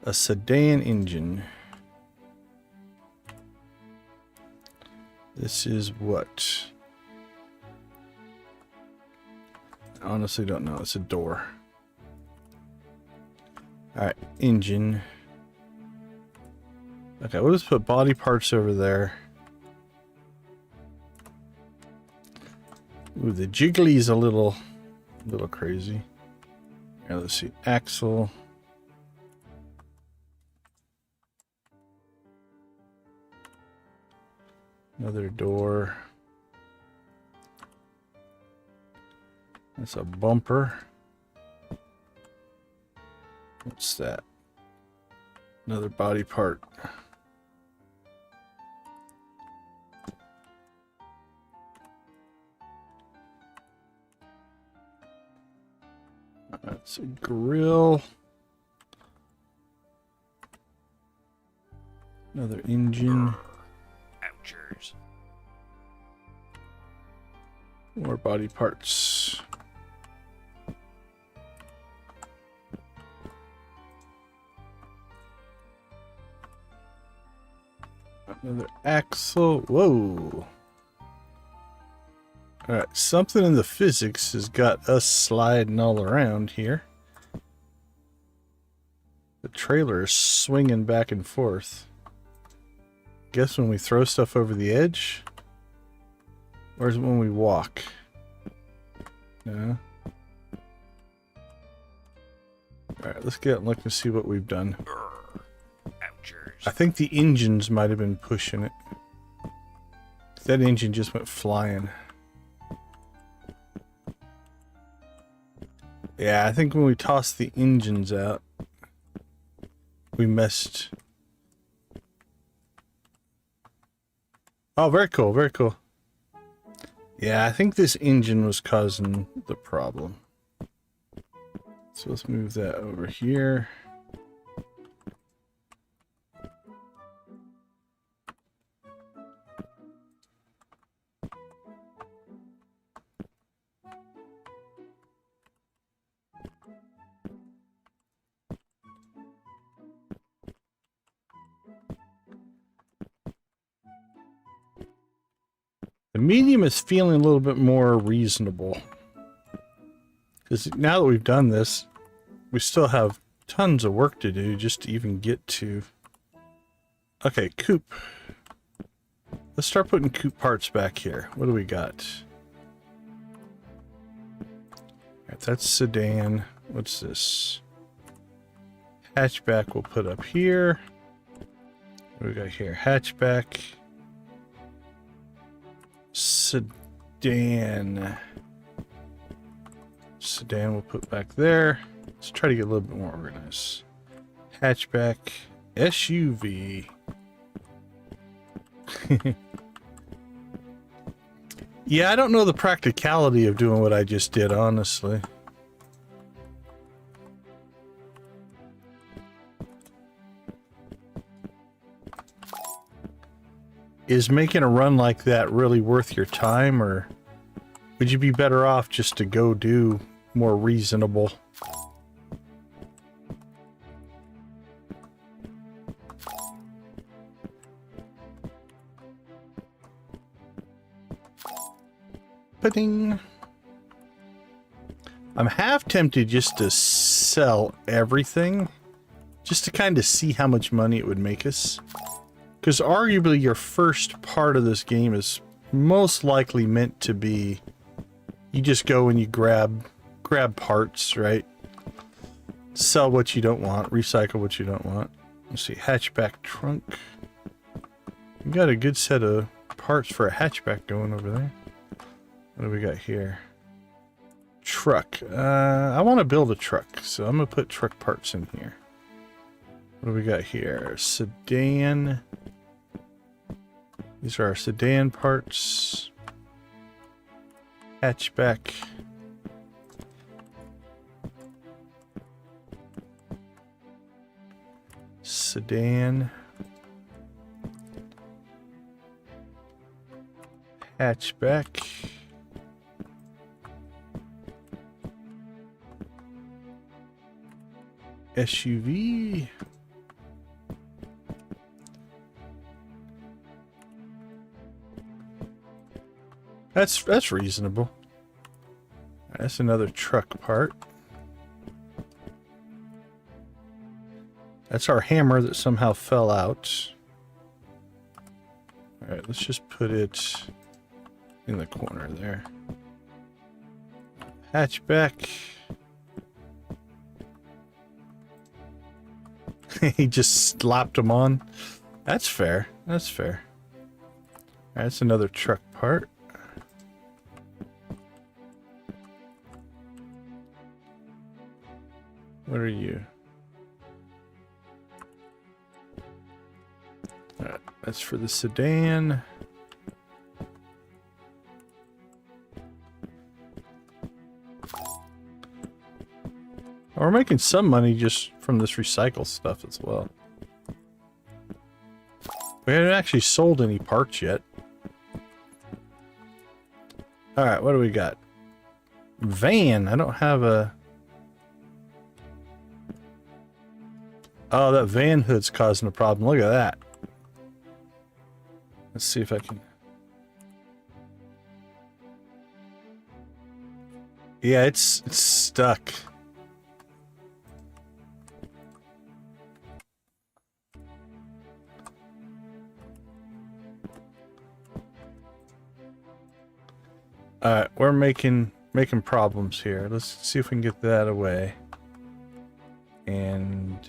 A sedan engine. This is what? I honestly don't know. It's a door. Alright, engine. Okay, we'll just put body parts over there. Ooh, the jiggly's a little crazy. Here, let's see. Axle. Another door. That's a bumper. What's that? Another body part. That's a grill. Another engine. Ouchers. More body parts. Another axle. Whoa. Alright, something in the physics has got us sliding all around here. The trailer is swinging back and forth. Guess when we throw stuff over the edge? Or is it when we walk? No. Alright, let's get and look and see what we've done. Ouchers. I think the engines might have been pushing it. That engine just went flying. Yeah, I think when we tossed the engines out, we messed. Oh, very cool, very cool. Yeah, I think this engine was causing the problem. So let's move that over here. The medium is feeling a little bit more reasonable. Because now that we've done this, we still have tons of work to do just to even get to... Okay, coupe. Let's start putting coupe parts back here. What do we got? Alright, that's sedan. What's this? Hatchback we'll put up here. What do we got here? Hatchback. Sedan. Sedan we'll put back there. Let's try to get a little bit more organized. Hatchback. SUV. Yeah, I don't know the practicality of doing what I just did, honestly. Is making a run like that really worth your time, or would you be better off just to go do more reasonable? Ba-ding. I'm half tempted just to sell everything, just to kind of see how much money it would make us. Because arguably your first part of this game is most likely meant to be, you just go and you grab parts, right? Sell what you don't want, recycle what you don't want. Let's see, hatchback trunk. We got a good set of parts for a hatchback going over there. What do we got here? Truck. I want to build a truck, so I'm going to put truck parts in here. What do we got here? Sedan. These are our sedan parts. Hatchback. Sedan. Hatchback. SUV. That's reasonable. That's another truck part. That's our hammer that somehow fell out. All right, let's just put it in the corner there. Hatchback. He just slapped them on. That's fair. That's fair. All right, that's another truck part. What are you? All right, that's for the sedan. We're making some money just from this recycle stuff as well. We haven't actually sold any parts yet. Alright, what do we got? Van. I don't have a... Oh, that van hood's causing a problem. Look at that. Let's see if I can... Yeah, it's stuck. Alright, we're making problems here. Let's see if we can get that away. And...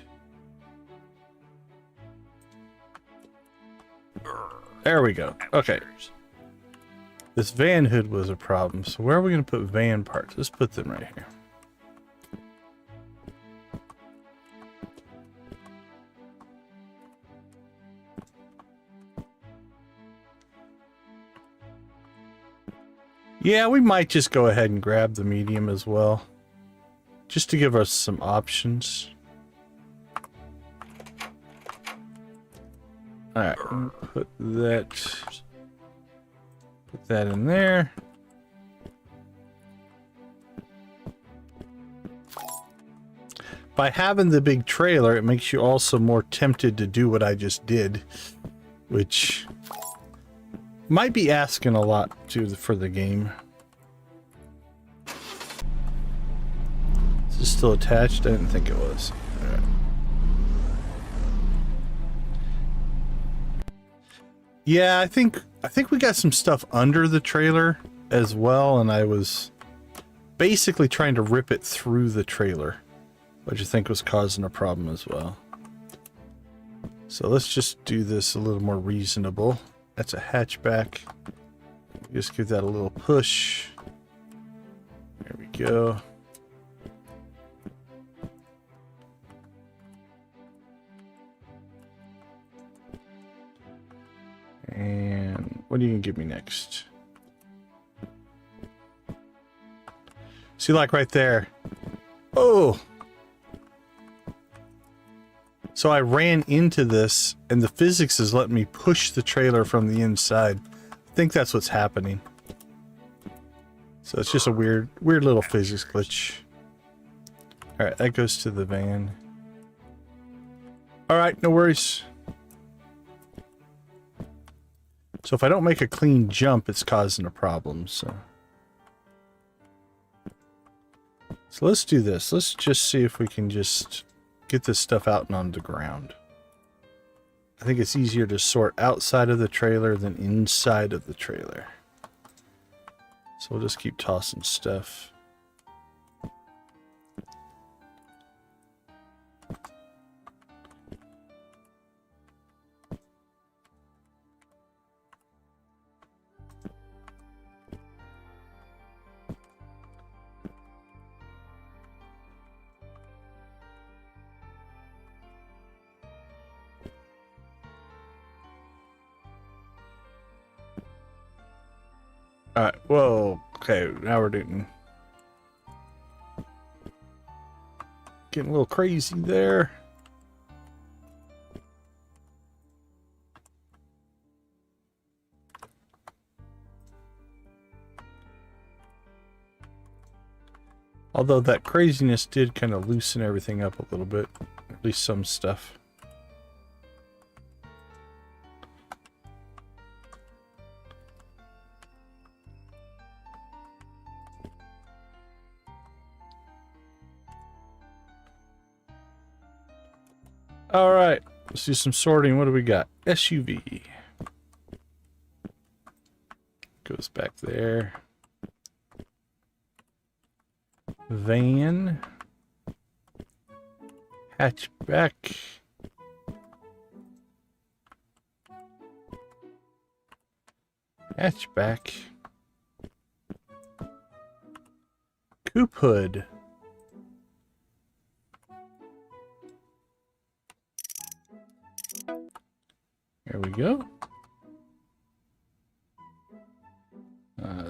there we go. Okay. This van hood was a problem. So where are we going to put van parts? Let's put them right here. Yeah, we might just go ahead and grab the medium as well. Just to give us some options. Alright, put that in there. By having the big trailer, it makes you also more tempted to do what I just did, which might be asking a lot for the game. Is this still attached? I didn't think it was. All right. Yeah, I think we got some stuff under the trailer as well, and I was basically trying to rip it through the trailer, which I think was causing a problem as well. So let's just do this a little more reasonable. That's a hatchback. Just give that a little push. There we go. And what are you gonna give me next? See, like right there. Oh! So I ran into this, and the physics is letting me push the trailer from the inside. I think that's what's happening. So it's just a weird little physics glitch. Alright, that goes to the van. Alright, no worries. So if I don't make a clean jump, it's causing a problem, so let's do this. Let's just see if we can just get this stuff out and on the ground. I think it's easier to sort outside of the trailer than inside of the trailer. So we'll just keep tossing stuff. Alright, whoa. Okay, now we're doing... Getting a little crazy there. Although that craziness did kind of loosen everything up a little bit. At least some stuff. Alright, let's do some sorting. What do we got? SUV. Goes back there. Van. Hatchback. Hatchback. Coupe hood. There we go.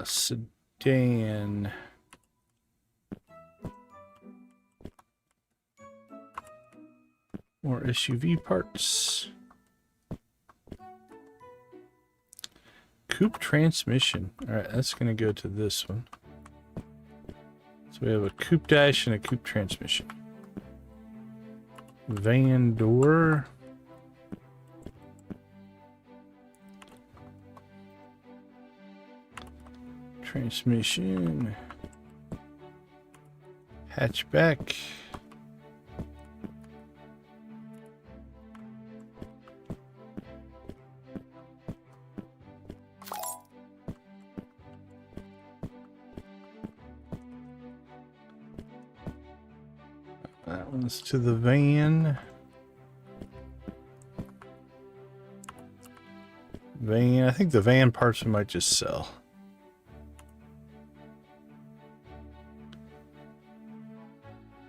Sedan. More SUV parts. Coupe transmission. Alright, that's going to go to this one. So we have a coupe dash and a coupe transmission. Van door. Transmission. Hatchback. That one's to the van. Van. I think the van parts we might just sell.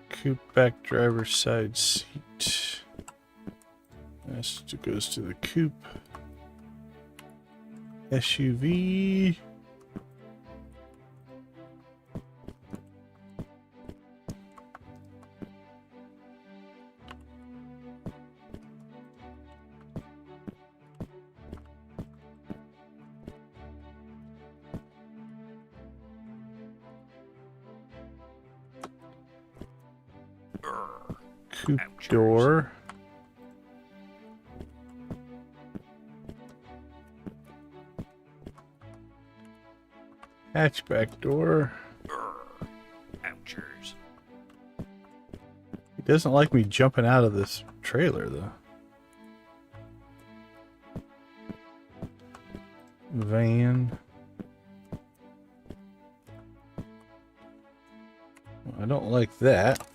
Coupe back driver's side seat. This goes to the coupe. SUV. Coupe door. Hatchback door. Ouchers. He doesn't like me jumping out of this trailer, though. Van. I don't like that.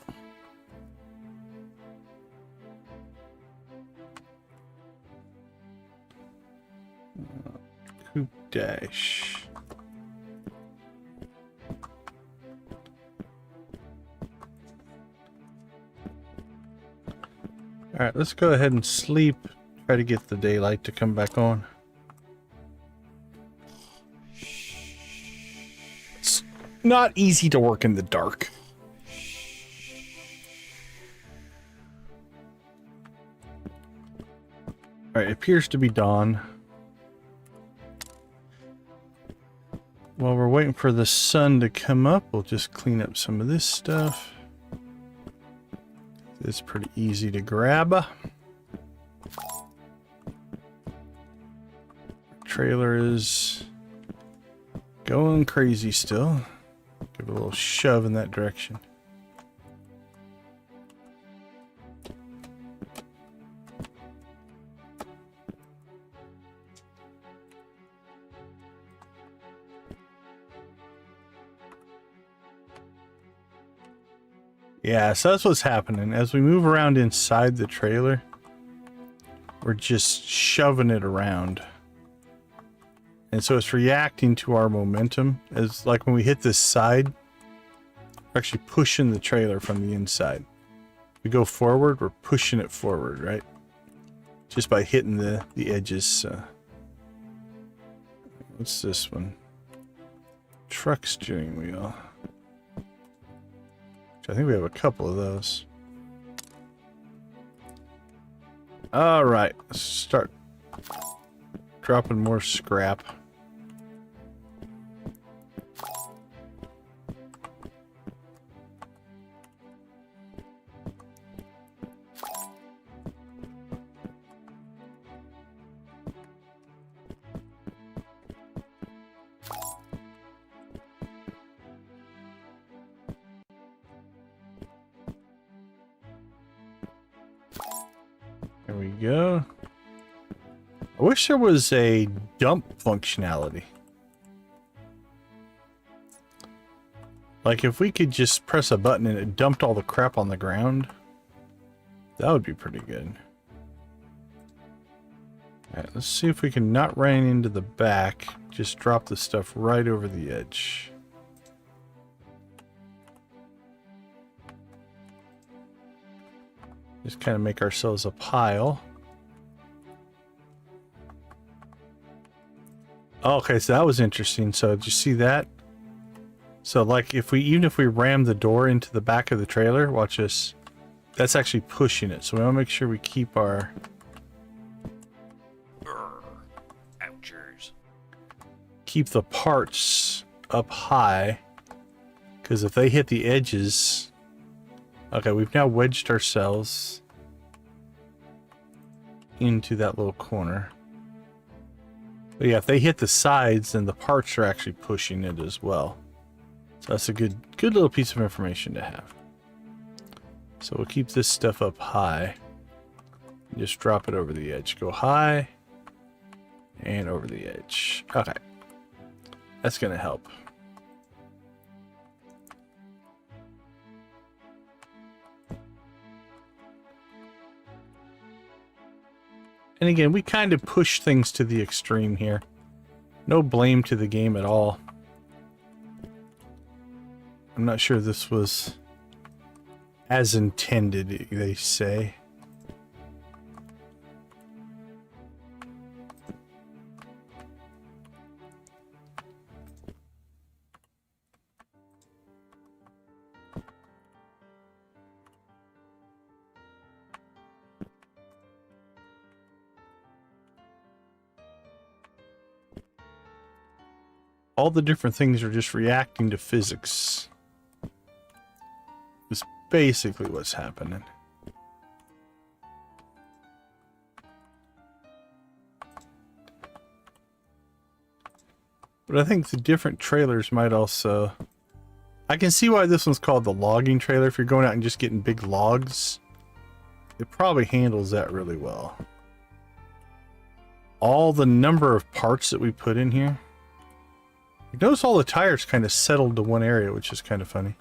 Coupe dash. All right, let's go ahead and sleep. Try to get the daylight to come back on. It's not easy to work in the dark. All right, it appears to be dawn. While we're waiting for the sun to come up, we'll just clean up some of this stuff. It's pretty easy to grab. Trailer is going crazy still. Give it a little shove in that direction. Yeah, so that's what's happening. As we move around inside the trailer, we're just shoving it around. And so it's reacting to our momentum. As like when we hit this side, we're actually pushing the trailer from the inside. We go forward, we're pushing it forward, right? Just by hitting the edges. What's this one? truck steering wheel. I think we have a couple of those. All right, let's start dropping more scrap. There we go. I wish there was a dump functionality. Like if we could just press a button and it dumped all the crap on the ground, that would be pretty good. Alright, let's see if we can not run into the back, just drop the stuff right over the edge. Just kind of make ourselves a pile. Okay, so that was interesting. So did you see that? So like if we, even if we ram the door into the back of the trailer, watch this. That's actually pushing it. So we want to make sure we keep our... Ouchers. Keep the parts up high. Because if they hit the edges... Okay, we've now wedged ourselves into that little corner. But yeah, if they hit the sides, then the parts are actually pushing it as well. So that's a good little piece of information to have. So we'll keep this stuff up high. Just drop it over the edge. Go high and over the edge. Okay. That's going to help. And again, we kind of push things to the extreme here. No blame to the game at all. I'm not sure this was as intended, they say. All the different things are just reacting to physics. Is basically what's happening. But I think the different trailers might also... I can see why this one's called the logging trailer. If you're going out and just getting big logs, it probably handles that really well. All the number of parts that we put in here. You notice all the tires kind of settled to one area, which is kind of funny.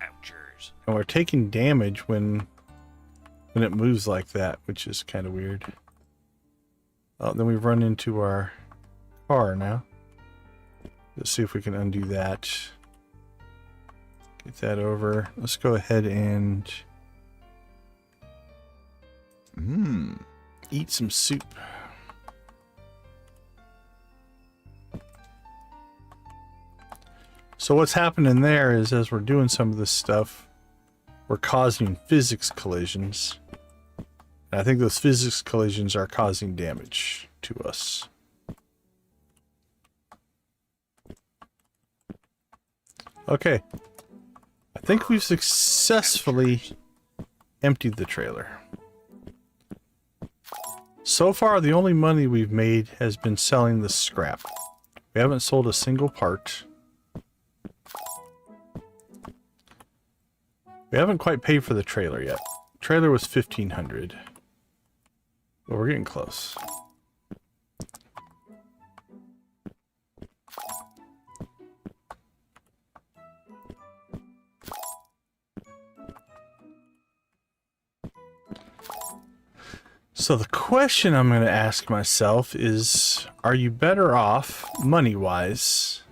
Ouchers. And we're taking damage when it moves like that, which is kind of weird. Oh, then we run into our car now. Let's see if we can undo that. Get that over. Let's go ahead and eat some soup. So what's happening there is, as we're doing some of this stuff, we're causing physics collisions. And I think those physics collisions are causing damage to us. Okay. I think we've successfully emptied the trailer. So far, the only money we've made has been selling the scrap. We haven't sold a single part. We haven't quite paid for the trailer yet. Trailer was $1,500. But we're getting close. So the question I'm going to ask myself is, are you better off, money-wise,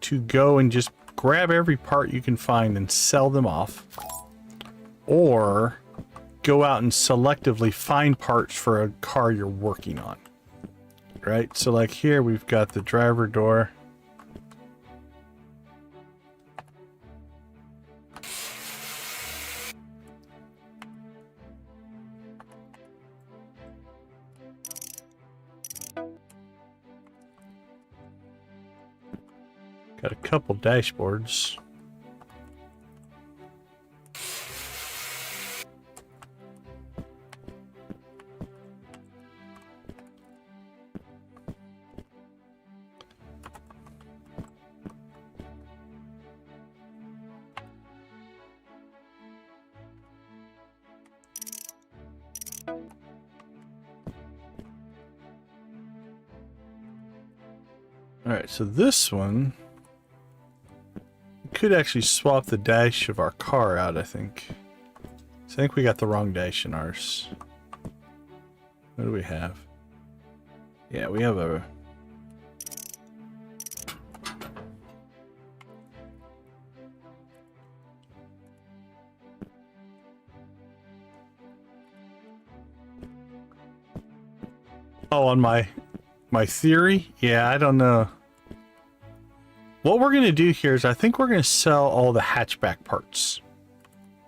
to go and just grab every part you can find and sell them off? Or go out and selectively find parts for a car you're working on? right? So like here we've got the driver door. Got a couple dashboards. Alright, so this one could actually swap the dash of our car out, I think. So I think we got the wrong dash in ours. What do we have? Yeah, we have a... Oh, on my theory? Yeah, I don't know. What we're going to do here is I think we're going to sell all the hatchback parts.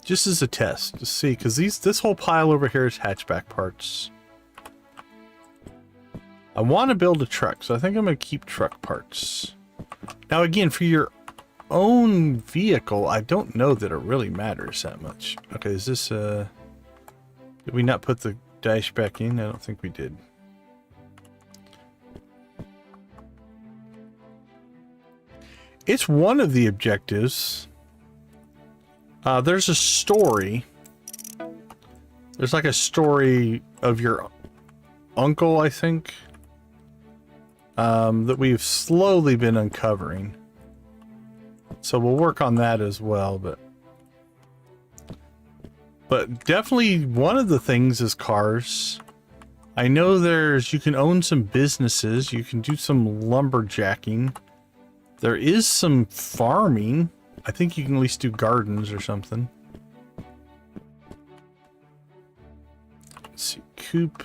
Just as a test to see, because this whole pile over here is hatchback parts. I want to build a truck, so I think I'm going to keep truck parts. Now again, for your own vehicle, I don't know that it really matters that much. Okay, is this did we not put the dash back in? I don't think we did. It's one of the objectives. There's a story. There's like a story of your uncle, I think, that we've slowly been uncovering. So we'll work on that as well, but definitely one of the things is cars. I know you can own some businesses, you can do some lumberjacking. There is some farming. I think you can at least do gardens or something. Let's see, coop.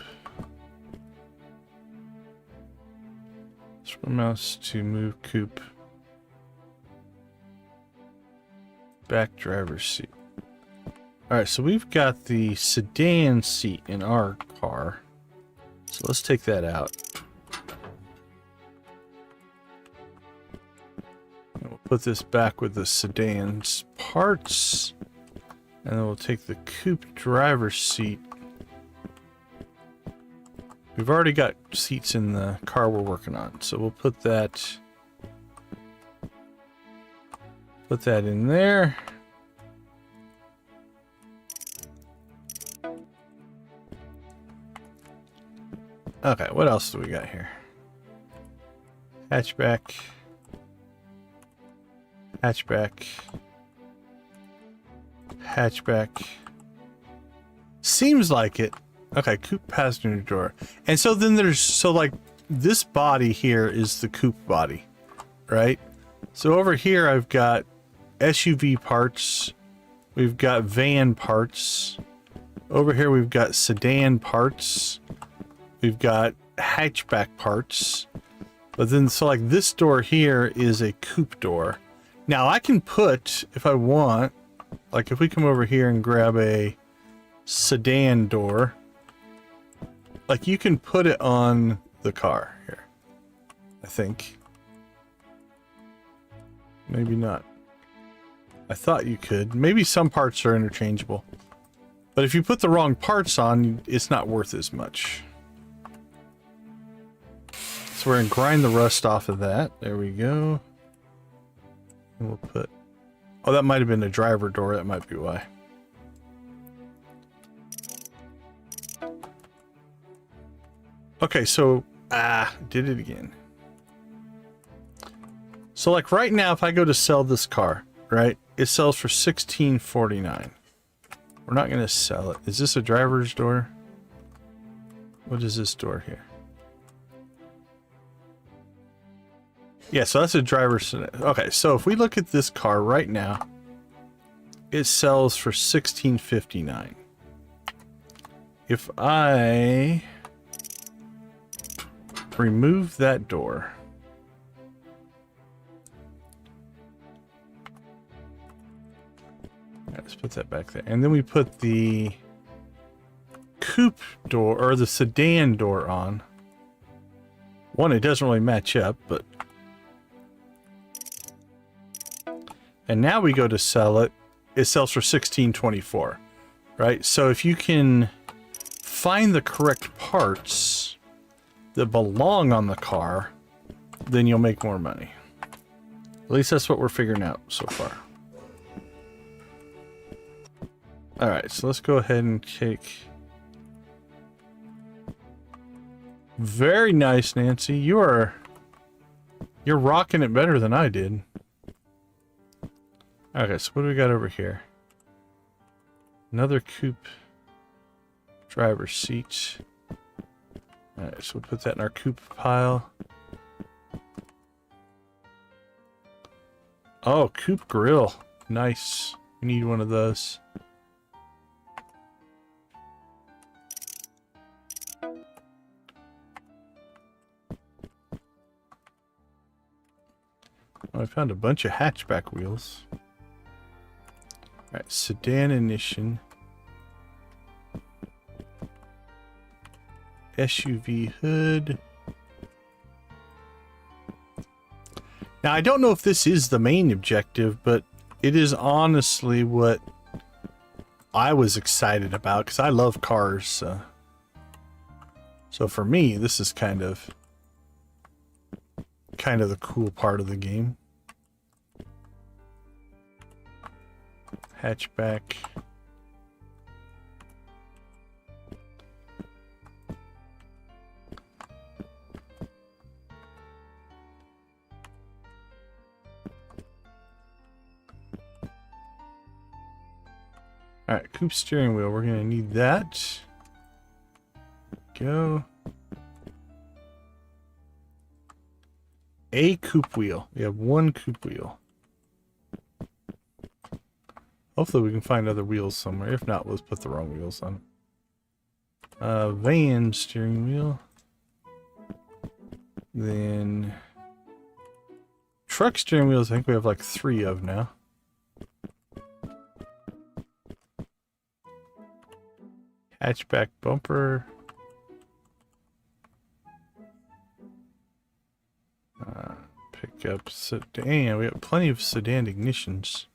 Scroll mouse to move coop. Back driver's seat. Alright, so we've got the sedan seat in our car. So let's take that out. And we'll put this back with the sedan's parts. And then we'll take the coupe driver's seat. We've already got seats in the car we're working on, so we'll put that in there. Okay, what else do we got here? Hatchback. Hatchback. Hatchback. Seems like it. Okay, coupe passenger door. And so then so like this body here is the coupe body, right? So over here I've got SUV parts. We've got van parts. Over here we've got sedan parts. We've got hatchback parts. But then so like this door here is a coupe door. Now I can put, if I want, like if we come over here and grab a sedan door, like you can put it on the car here, I think. Maybe not. I thought you could. Maybe some parts are interchangeable. But if you put the wrong parts on, it's not worth as much. So we're going to grind the rust off of that. There we go. And we'll put... Oh, that might have been a driver door. That might be why. Okay, so... did it again. So like right now, if I go to sell this car, right? It sells for $16.49. We're not going to sell it. Is this a driver's door? What is this door here? Yeah, so that's a driver's... Okay, so if we look at this car right now, it sells for $16.59. If I remove that door. Alright, let's put that back there. And then we put the coupe door, or the sedan door on. One, it doesn't really match up, but... And now we go to sell it. It sells for $16.24, right? So if you can find the correct parts that belong on the car, then you'll make more money. At least that's what we're figuring out so far. All right, so let's go ahead and take... Very nice, Nancy. You're rocking it better than I did. Okay, so what do we got over here? Another coupe driver's seat. Alright, so we'll put that in our coupe pile. Oh, coupe grill. Nice. We need one of those. Oh, I found a bunch of hatchback wheels. Alright, sedan ignition. SUV hood. Now, I don't know if this is the main objective, but it is honestly what I was excited about, because I love cars. So for me, this is kind of the cool part of the game. Hatchback. Alright, coupe steering wheel. We're going to need that. Go. A coupe wheel. We have one coupe wheel. Hopefully we can find other wheels somewhere. If not, let's put the wrong wheels on. Van steering wheel. Then truck steering wheels, I think we have like 3 of now. Hatchback bumper. Pick up sedan. We have plenty of sedan ignitions.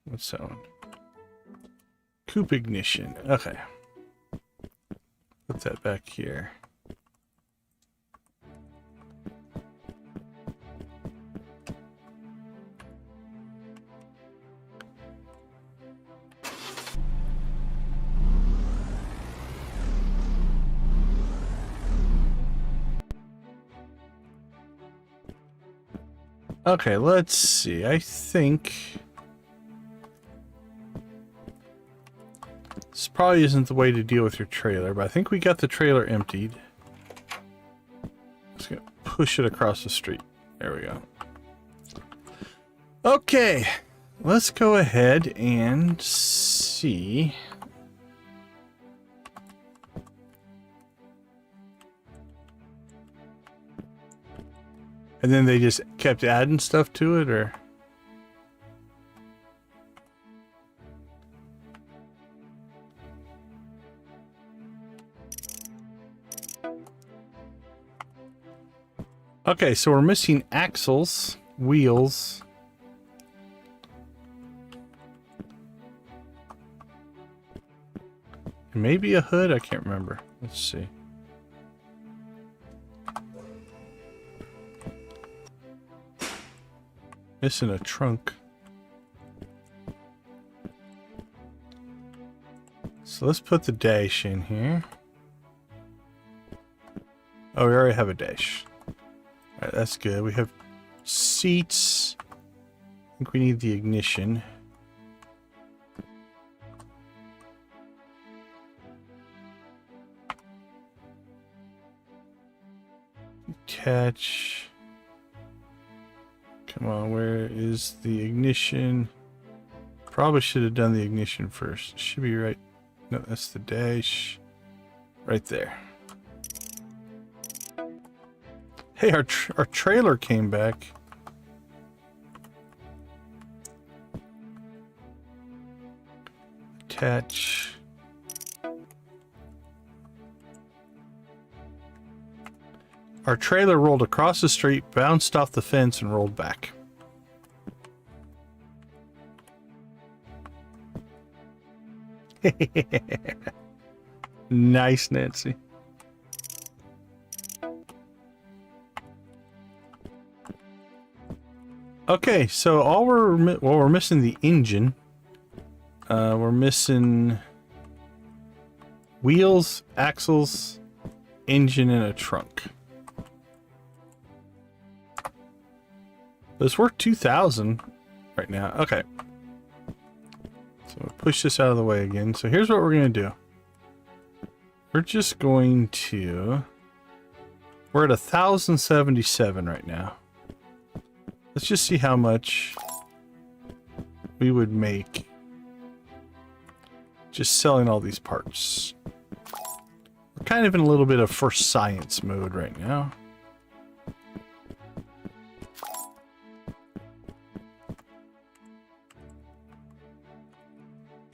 What's that one? Coupe ignition. Okay. Put that back here. Okay, let's see. I think this probably isn't the way to deal with your trailer, but I think we got the trailer emptied. Just gonna push it across the street. There we go. Okay, let's go ahead and see. And then they just kept adding stuff to it, or? Okay, so we're missing axles, wheels. And maybe a hood? I can't remember. Let's see. Missing a trunk. So let's put the dash in here. Oh, we already have a dash. Alright, that's good. We have seats. I think we need the ignition. Attach. Come on, where is the ignition? Probably should have done the ignition first. Should be right. No, that's the dash. Right there. Hey, our trailer came back. Attach. Our trailer rolled across the street, bounced off the fence, and rolled back. Nice, Nancy. Okay, so we're missing the engine. We're missing wheels, axles, engine, and a trunk. It's worth 2,000 right now. Okay. So we'll push this out of the way again. So here's what we're going to do. We're just going to... We're at 1,077 right now. Let's just see how much we would make just selling all these parts. We're kind of in a little bit of for science mode right now.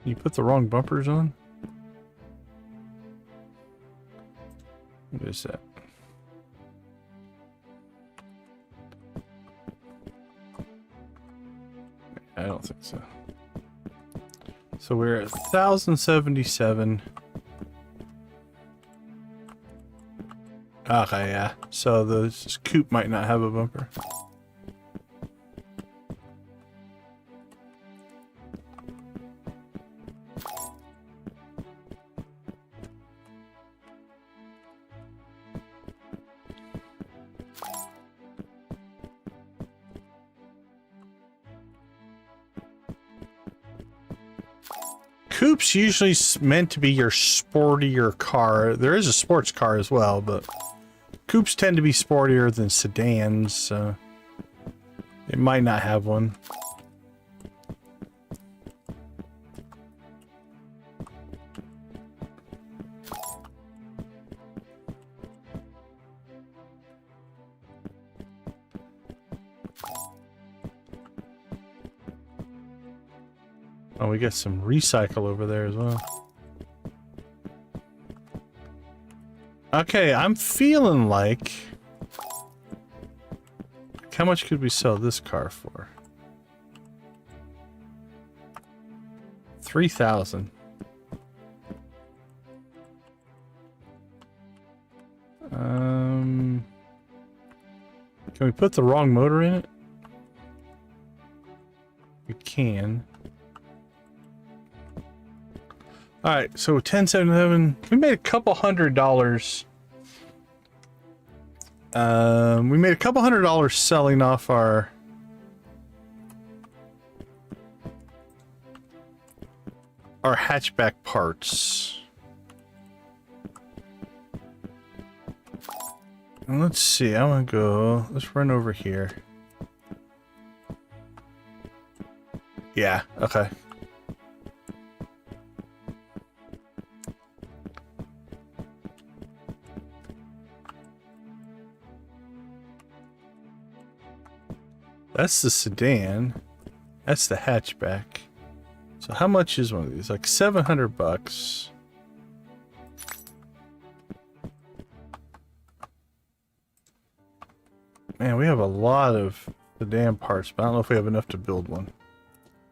You put the wrong bumpers on? What is that? I don't think so. So we're at 1,077. Okay, yeah. So the coupe might not have a bumper. Coupe's usually meant to be your sportier car. There is a sports car as well, but coupes tend to be sportier than sedans, so it might not have one. Oh, we got some recycle over there as well. Okay, I'm feeling like... How much could we sell this car for? 3,000. Can we put the wrong motor in it? We can. Alright, so 1077. We made a couple $100. We made a couple $100 selling off our hatchback parts. And let's see, I want to go, let's run over here. Yeah, okay. That's the sedan. That's the hatchback. So how much is one of these? Like 700 bucks. Man, we have a lot of sedan parts, but I don't know if we have enough to build one.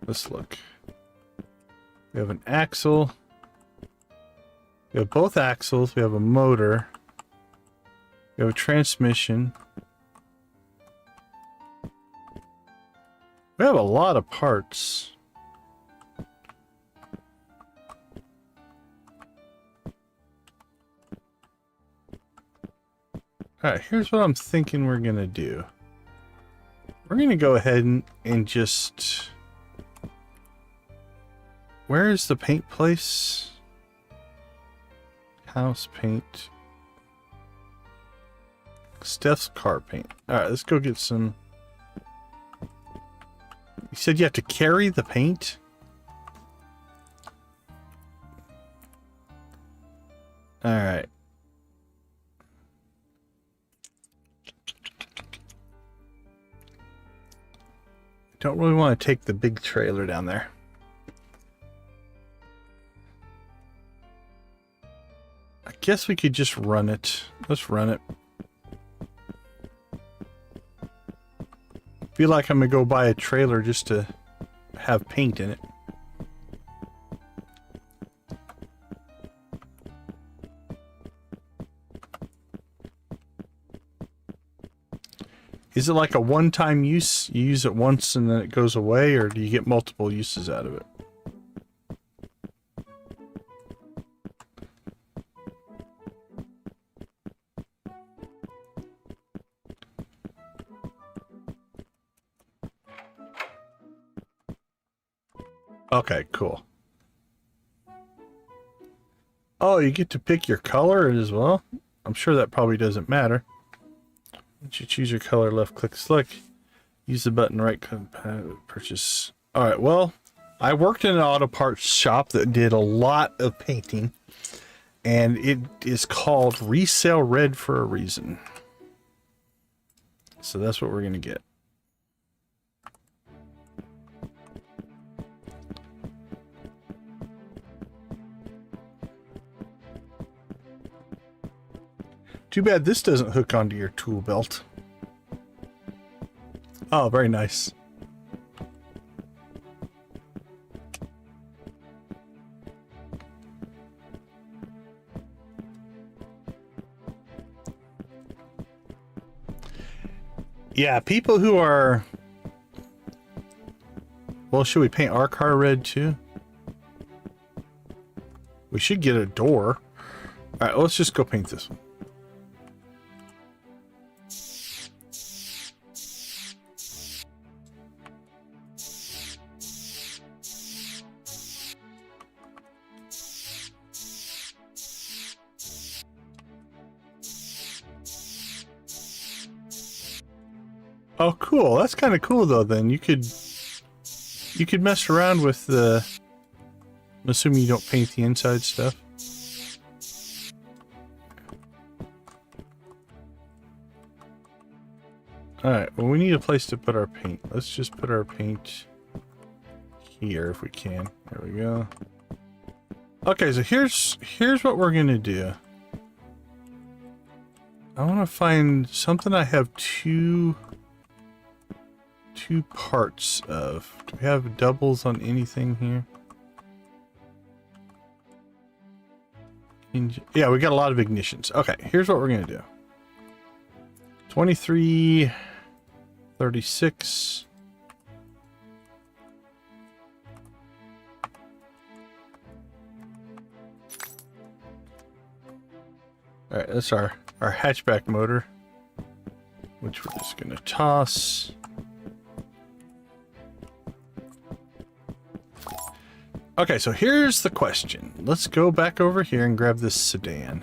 Let's look. We have an axle. We have both axles. We have a motor. We have a transmission. We have a lot of parts. Alright, here's what I'm thinking we're gonna do. We're gonna go ahead and just... Where is the paint place? House paint. Steph's car paint. Alright, let's go get some... You said you have to carry the paint? All right. Don't really want to take the big trailer down there. I guess we could just run it. Let's run it. Feel like I'm gonna go buy a trailer just to have paint in it. Is it like a one-time use? You use it once and then it goes away, or do you get multiple uses out of it? Okay, cool. Oh, you get to pick your color as well? I'm sure that probably doesn't matter. Once you choose your color, left click select. Use the button right click purchase. Alright, well, I worked in an auto parts shop that did a lot of painting. And it is called Resale Red for a reason. So that's what we're going to get. Too bad this doesn't hook onto your tool belt. Oh, very nice. Yeah, people who are... Well, should we paint our car red too? We should get a door. Alright, let's just go paint this one. Oh, cool. That's kind of cool, though, then. You could mess around with the... I'm assuming you don't paint the inside stuff. Alright, well, we need a place to put our paint. Let's just put our paint here if we can. There we go. Okay, so here's what we're going to do. I want to find something I have two parts of. Do we have doubles on anything here? Yeah, we got a lot of ignitions. Okay, here's what we're gonna do. 23, 36. All right, that's our hatchback motor, which we're just gonna toss. Okay, so here's the question. Let's go back over here and grab this sedan.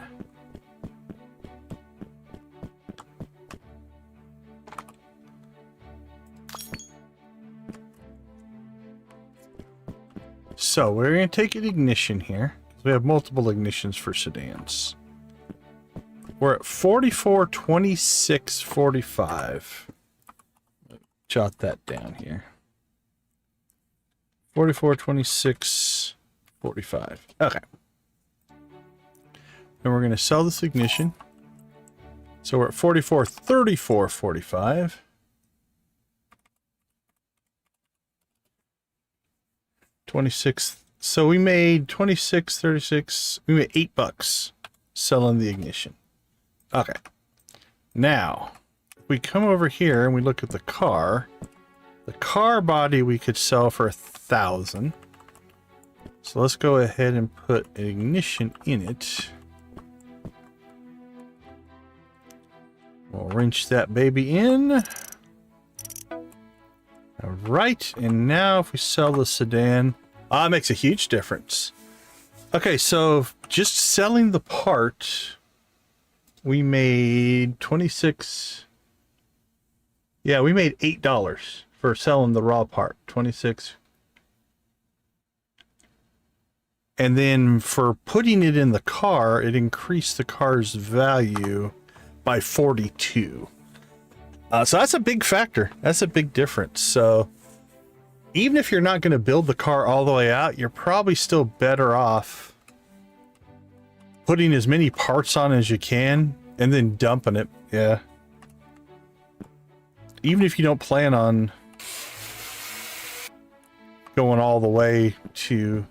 So we're going to take an ignition here. We have multiple ignitions for sedans. We're at 44, 26, 45. Jot that down here. 44, 26, 45. Okay. Then we're going to sell this ignition. So we're at 44, 34, 45. $26. So we made 26, 36. We made $8 selling the ignition. Okay. Now, if we come over here and we look at the car body we could sell for $1,000. So let's go ahead and put an ignition in it. We'll wrench that baby in. All right, and now if we sell the sedan, it makes a huge difference. Okay, so just selling the part, we made 26. Yeah, we made $8 for selling the raw part. 26. And then for putting it in the car, it increased the car's value by 42. So that's a big factor. That's a big difference. So even if you're not going to build the car all the way out, you're probably still better off putting as many parts on as you can and then dumping it. Yeah. Even if you don't plan on going all the way to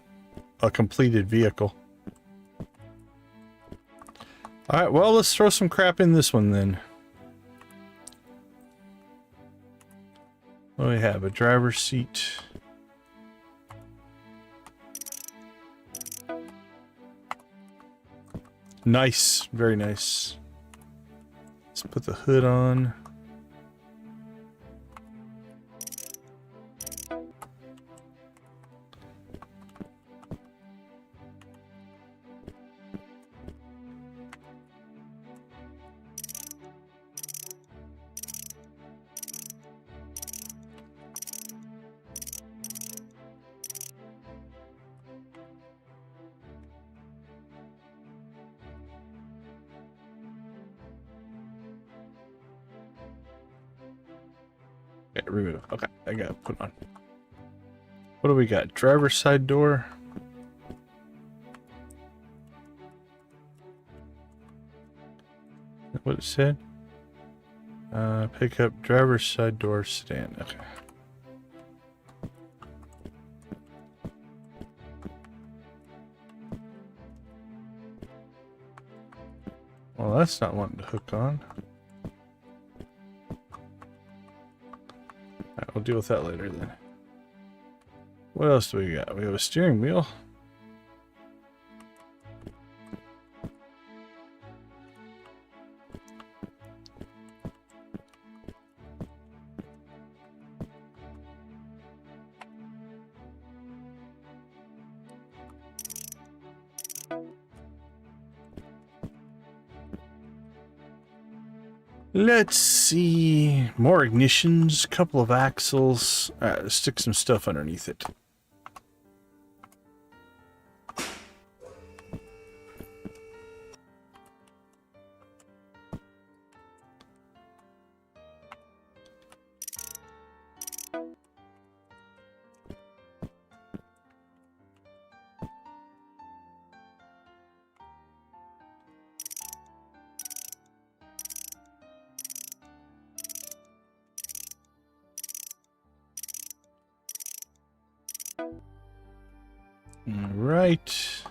a completed vehicle. All right, well, let's throw some crap in this one then. What do we have? A driver's seat. Nice, very nice. Let's put the hood on. Okay, remove. Okay, I got to put on. What do we got? Driver's side door. What it said? Pick up driver's side door sedan. Okay. Well, that's not wanting to hook on. Alright, we'll deal with that later then. What else do we got? We have a steering wheel. Let's see. More ignitions, couple of axles. Alright, let's stick some stuff underneath it. Right.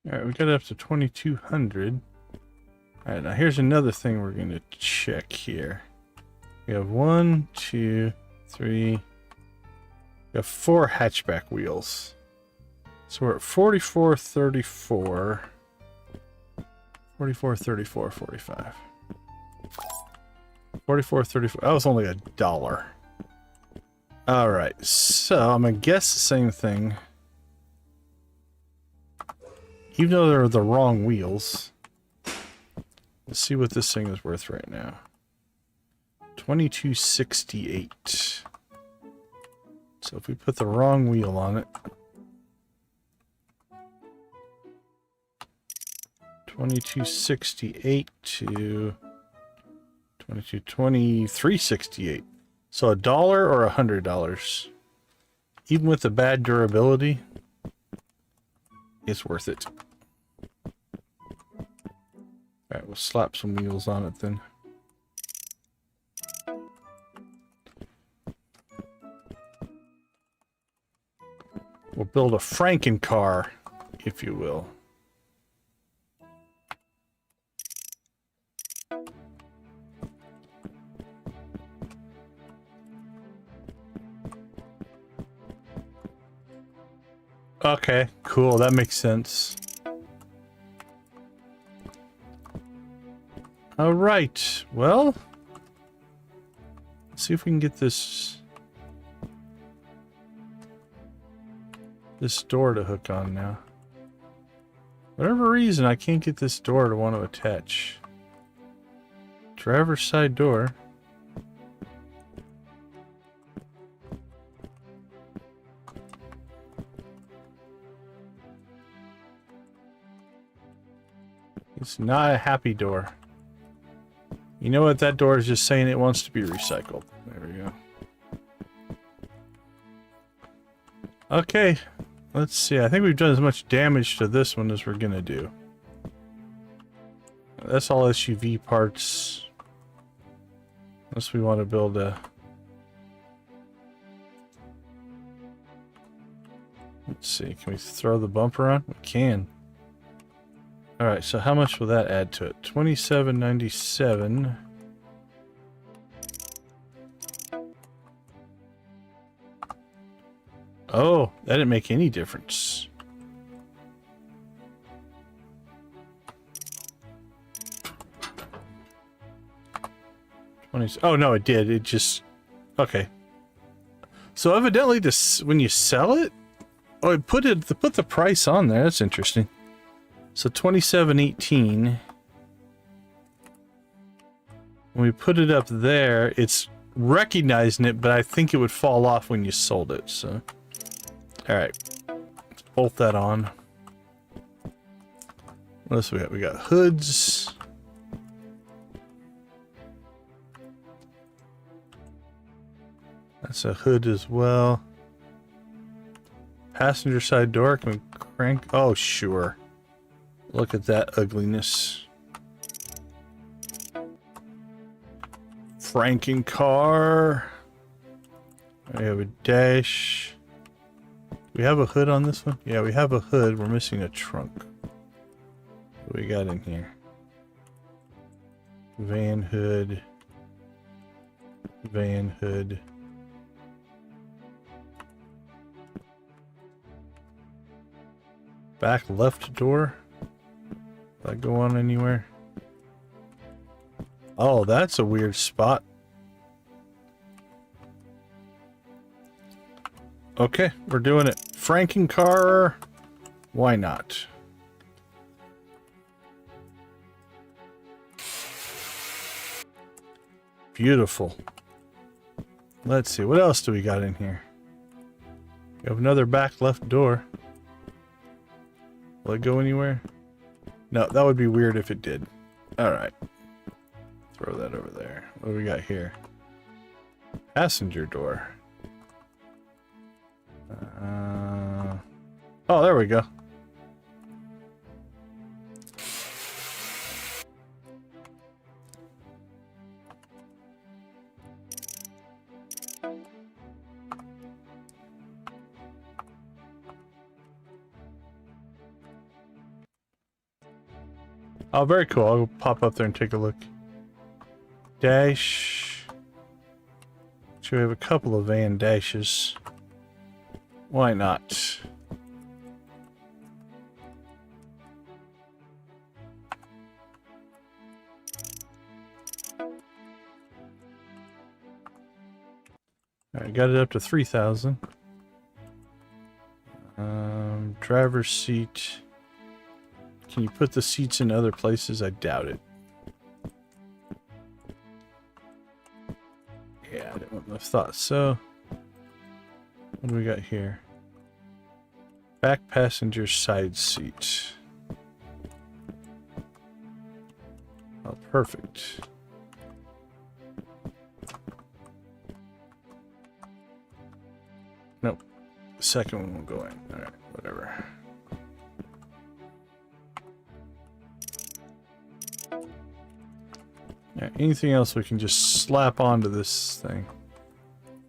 All right, we got up to 2200. All right, now here's another thing we're going to check here. We have 1, 2, 3. We have 4 hatchback wheels. So we're at 44, 34. 44, 34, 45. 44, 34. That was only $1. All right, so I'm going to guess the same thing. Even though they're the wrong wheels. Let's see what this thing is worth right now. $22.68. So if we put the wrong wheel on it. $22.68 to $23.68. So $1 or $100. Even with the bad durability, it's worth it. Alright, we'll slap some wheels on it then. We'll build a Franken-car, if you will. Okay, cool. That makes sense. All right. Well, let's see if we can get this door to hook on now. Whatever reason, I can't get this door to want to attach. Driver's side door. It's not a happy door. You know what? That door is just saying it wants to be recycled. There we go. Okay. Let's see. I think we've done as much damage to this one as we're going to do. That's all SUV parts. Unless we want to build a... Let's see. Can we throw the bumper on? We can. Alright, so how much will that add to it? $27.97. Oh, that didn't make any difference. Oh no, it did. It just... Okay. So evidently this, when you sell it... Oh, it put the price on there. That's interesting. So $27.18. When we put it up there, it's recognizing it, but I think it would fall off when you sold it. So, all right, let's bolt that on. What else we got? We got hoods. That's a hood as well. Passenger side door. Can we crank? Oh, sure. Look at that ugliness. Franken car. We have a dash. Do we have a hood on this one? Yeah, we have a hood. We're missing a trunk. What do we got in here? Van hood. Van hood. Back left door. Did I go on anywhere? Oh, that's a weird spot. Okay, we're doing it. Franken car. Why not? Beautiful. Let's see. What else do we got in here? We have another back left door. Will it go anywhere? No, that would be weird if it did. Alright. Throw that over there. What do we got here? Passenger door. Oh, there we go. Oh, very cool. I'll pop up there and take a look. Dash. Actually, we have a couple of van dashes. Why not? Alright, got it up to 3,000. Driver's seat. Can you put the seats in other places? I doubt it. Yeah, I didn't have thought so. What do we got here? Back passenger side seat. Oh, perfect. Nope. The second one will go in. Alright, whatever. Yeah, anything else we can just slap onto this thing?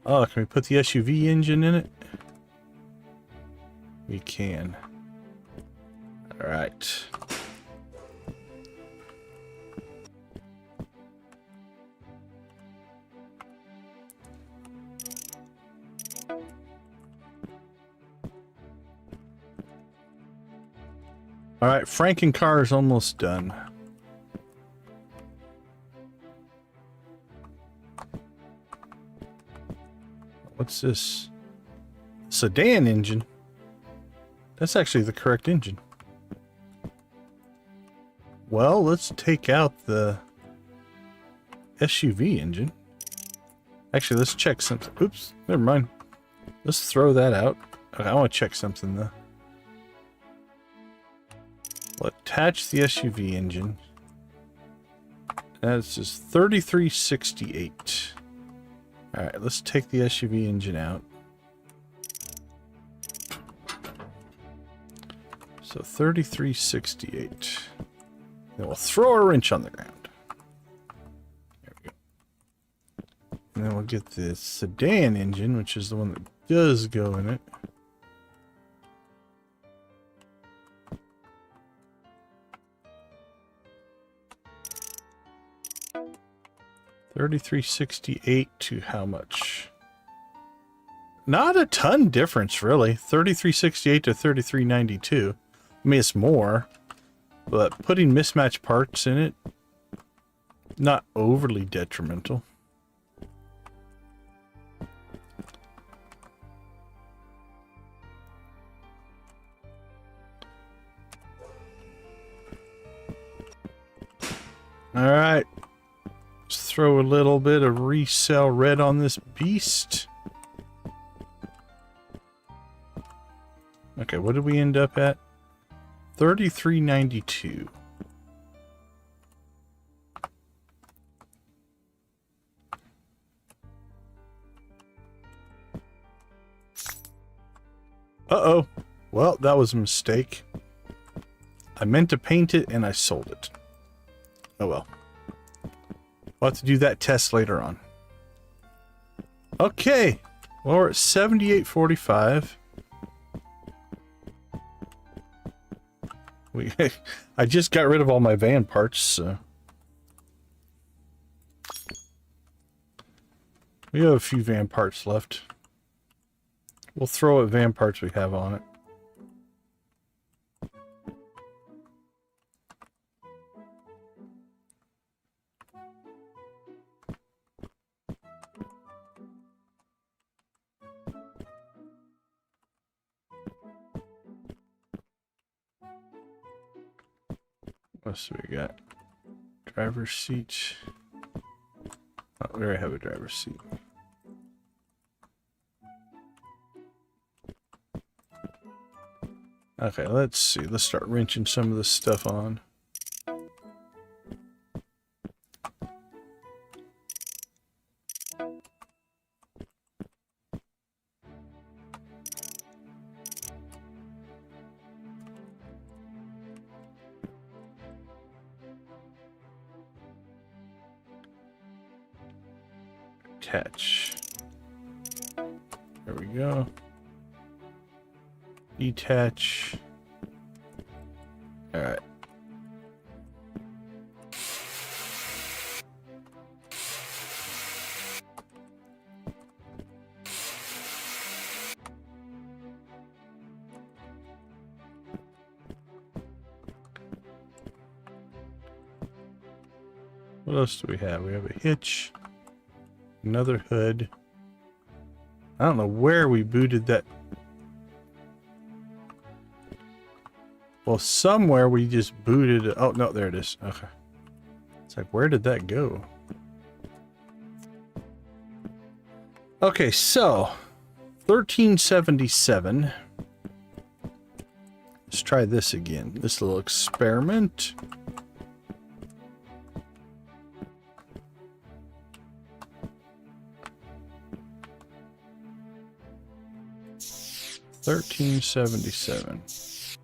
Oh, can we put the SUV engine in it? We can. Alright. Alright, Franken car is almost done. this? Sedan engine. That's actually the correct engine. Well, let's take out the SUV engine. Actually, let's check something. Oops, never mind. Let's throw that out. Okay, I want to check something though. We'll attach the SUV engine. That's just 3368. Alright, let's take the SUV engine out. So 3368. Then we'll throw a wrench on the ground. There we go. And then we'll get the sedan engine, which is the one that does go in it. $33.68 to how much? Not a ton difference, really. $33.68 to $33.92. I mean, it's more, but putting mismatched parts in it, not overly detrimental. All right. Let's throw a little bit of resell red on this beast. Okay, what did we end up at? $33.92. Uh-oh. Well, that was a mistake. I meant to paint it and I sold it. Oh well. We'll have to do that test later on. Okay. Well, we're at 78.45. I just got rid of all my van parts, so we have a few van parts left. We'll throw what van parts we have on it. What else do we got? Driver's seat. Oh, we already have a driver's seat. Okay, let's see. Let's start wrenching some of this stuff on. Attach. There we go. Detach. All right. What else do we have? We have a hitch. Another hood. I don't know where we booted that. Well, somewhere we just booted. Oh, no, there it is. Okay. It's like, where did that go? Okay, so 1377. Let's try this again. This little experiment. $13.77.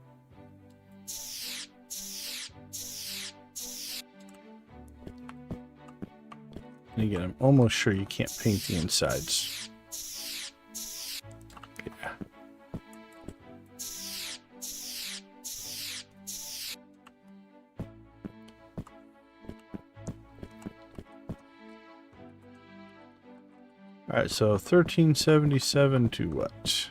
And again, I'm almost sure you can't paint the insides. Yeah. All right, so 1377 to what?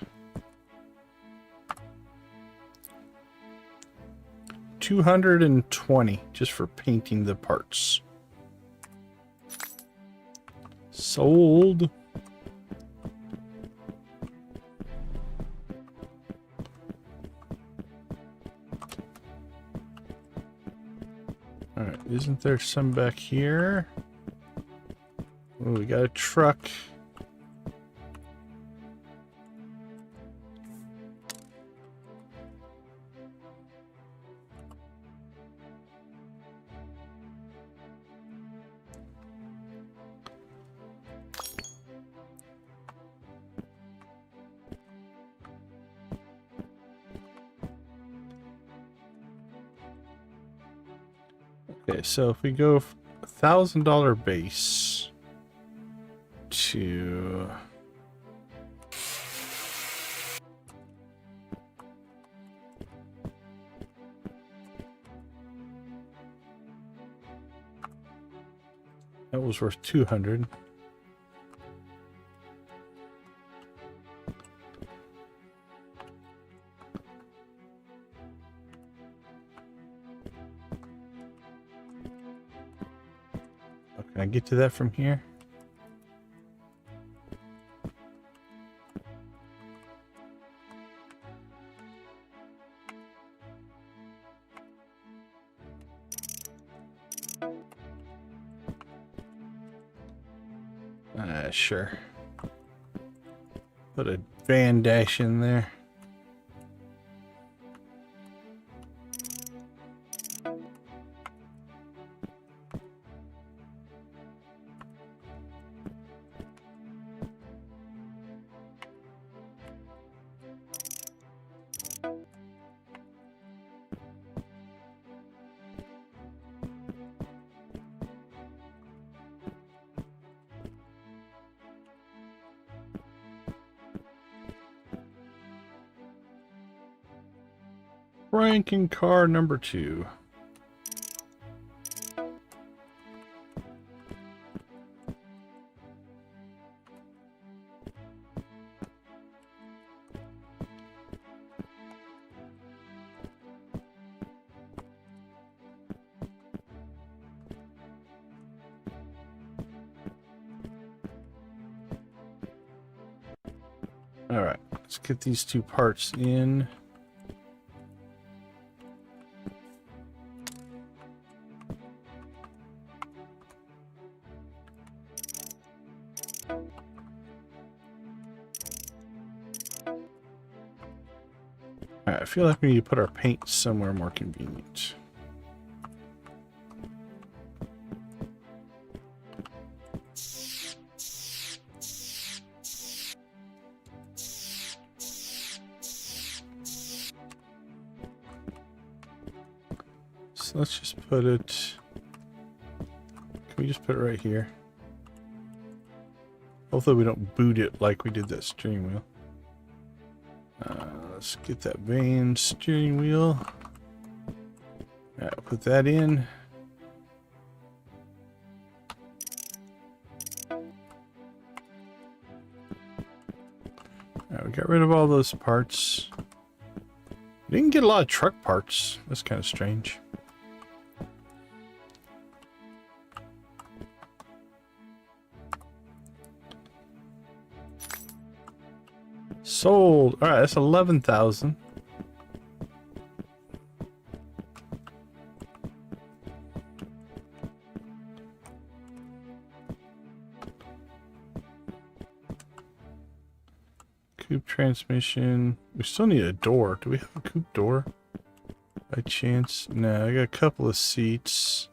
220 just for painting the parts. Sold. Alright, isn't there some back here? Oh, we got a truck. Okay, so if we go $1,000 base to that was worth 200. Can I get to that from here? Sure. Put a Van Dash in there. Ranking car number 2. All right, let's get these 2 parts in. Alright, I feel like we need to put our paint somewhere more convenient. So let's just put it... Can we just put it right here? Hopefully we don't boot it like we did that steering wheel. Let's get that Van steering wheel. Alright, put that in. Alright, we got rid of all those parts. We didn't get a lot of truck parts. That's kind of strange. Sold. All right, that's 11,000. Coupe transmission. We still need a door. Do we have a coupe door? By chance? No, I got a couple of seats.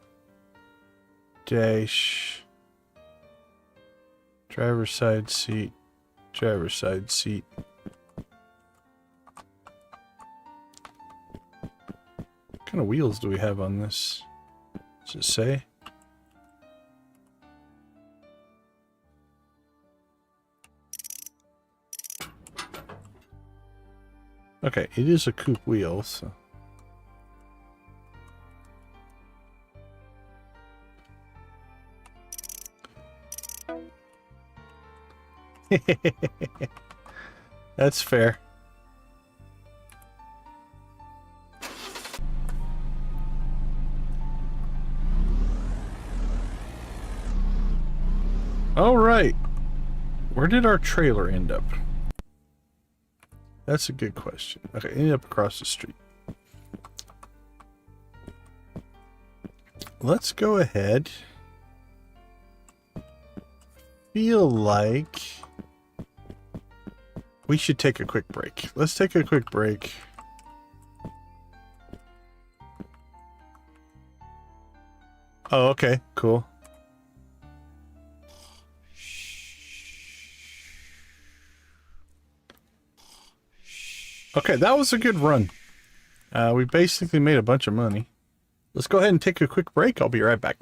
Dash. Driver's side seat. Driver's side seat. What kind of wheels do we have on this? Does it say? Okay, it is a coupe wheel, so. That's fair. All right. Where did our trailer end up? That's a good question. Okay, ended up across the street. let's go ahead. Feel like we should take a quick break. Let's take a quick break. Oh, okay, cool. Okay, that was a good run. We basically made a bunch of money. Let's go ahead and take a quick break. I'll be right back.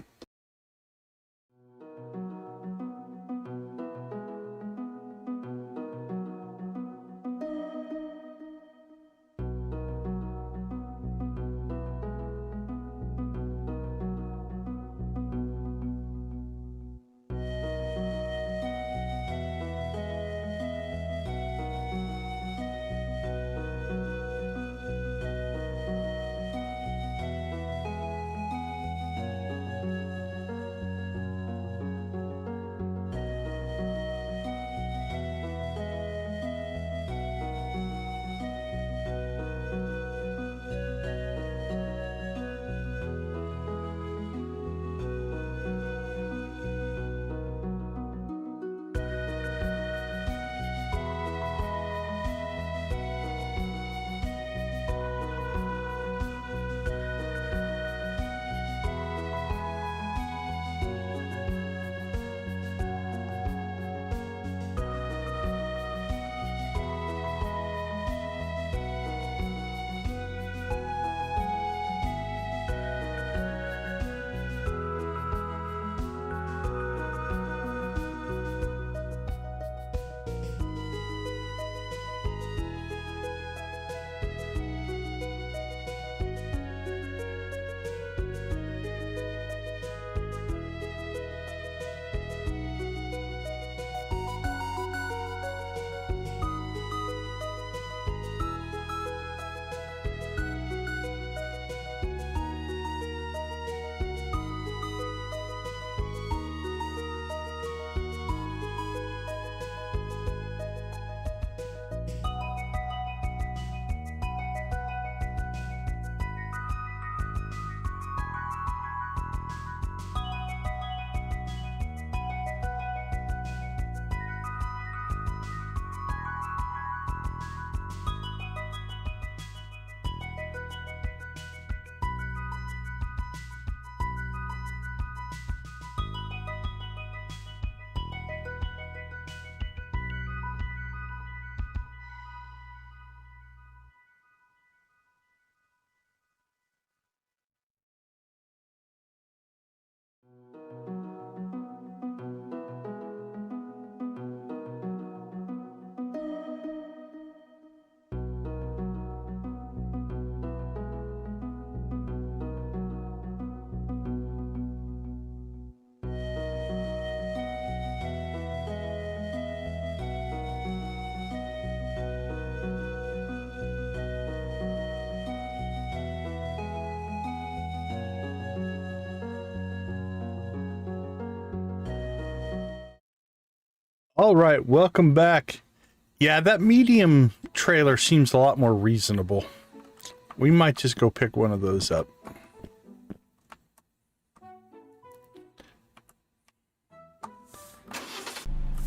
All right, welcome back. Yeah, that medium trailer seems a lot more reasonable. We might just go pick one of those up.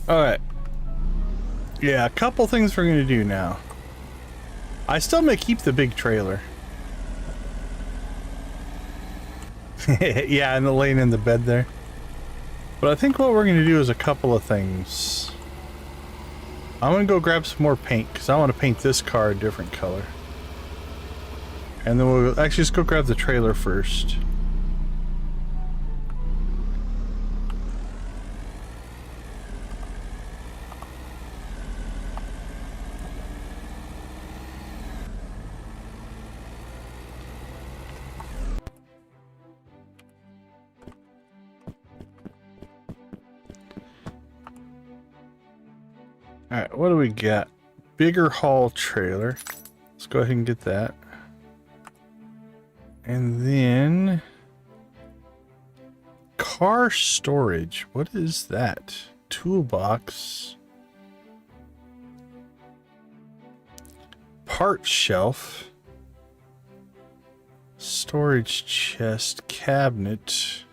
All right. Yeah, a couple things we're going to do now. I still may keep the big trailer. Yeah, and the laying in the bed there. But I think what we're going to do is a couple of things. I'm going to go grab some more paint because I want to paint this car a different color. And then we'll actually just go grab the trailer first. Alright, what do we got? Bigger haul trailer. Let's go ahead and get that. And then car storage. What is that? Toolbox. Part shelf. Storage chest, cabinet.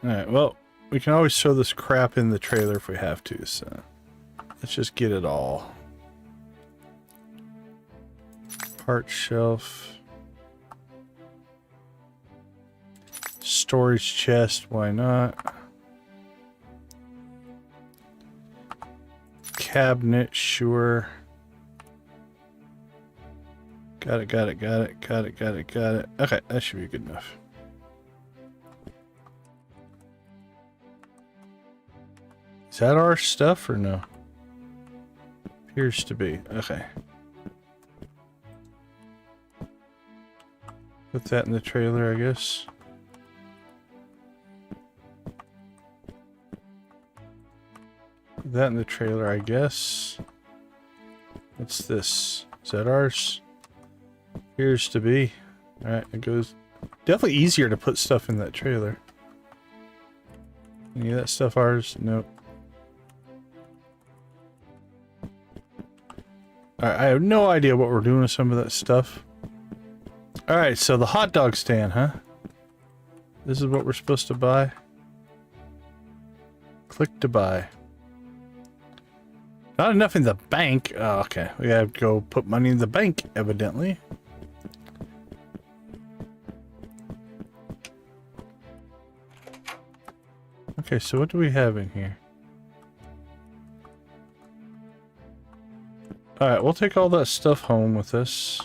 Alright, well, we can always throw this crap in the trailer if we have to, so let's just get it all. Part shelf. Storage chest, why not? Cabinet, sure. Got it. Okay, that should be good enough. Is that our stuff or no? Appears to be. Okay. Put that in the trailer, I guess. Put that in the trailer, I guess. What's this? Is that ours? Appears to be. Alright, it goes. Definitely easier to put stuff in that trailer. Any of that stuff ours? Nope. Alright, I have no idea what we're doing with some of that stuff. Alright, so the hot dog stand, huh? This is what we're supposed to buy. Click to buy. Not enough in the bank. Oh, okay. We have to go put money in the bank, evidently. Okay, so what do we have in here? Alright, we'll take all that stuff home with us.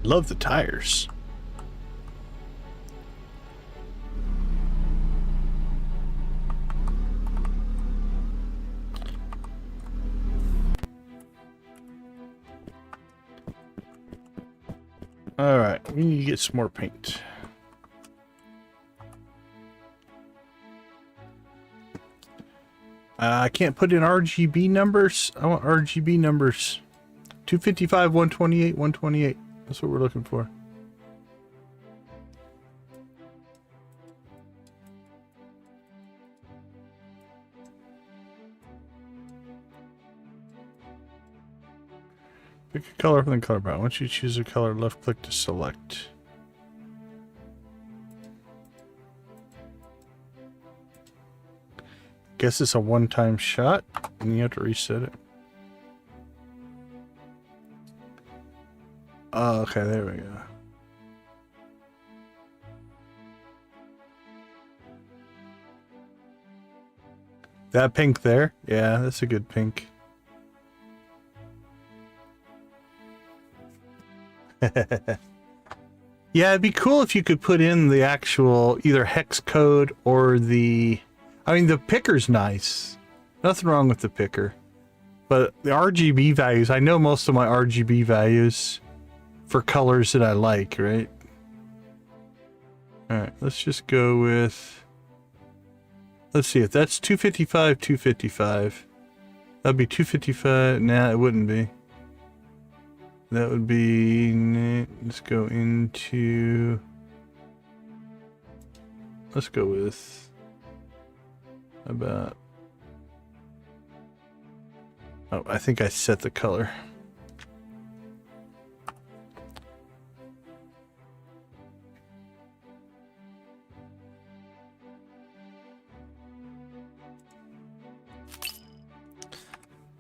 Love the tires. All right, we need to get some more paint. I can't put in RGB numbers. I want RGB numbers. 255, 128, 128. That's what we're looking for. Pick a color from the color bar. Once you choose a color, left click to select. Guess it's a one-time shot, and you have to reset it. Oh, okay, there we go. That pink there? Yeah, that's a good pink. Yeah, it'd be cool if you could put in the actual either hex code or the... I mean, the picker's nice. Nothing wrong with the picker. But the RGB values, I know most of my RGB values for colors that I like, right? Alright, let's just go with... Let's see, if that's 255, 255. That'd be 255. Nah, it wouldn't be. That would be... Let's go into... Let's go with... About... Oh, I think I set the color.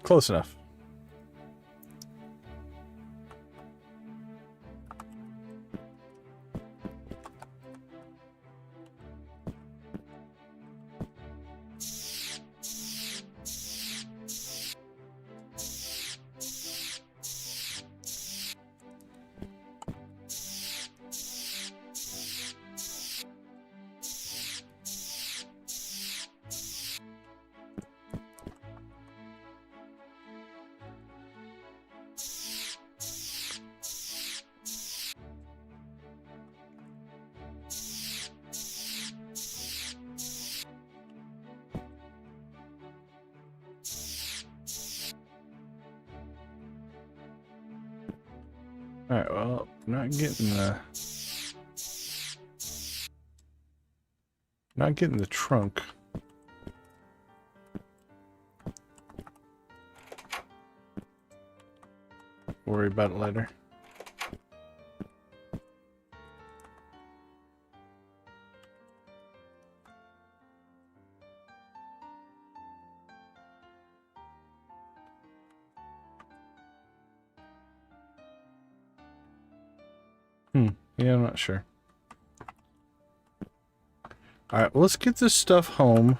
Close enough. Alright, well, not getting the trunk. Worry about it later. Yeah, I'm not sure. Alright, well, let's get this stuff home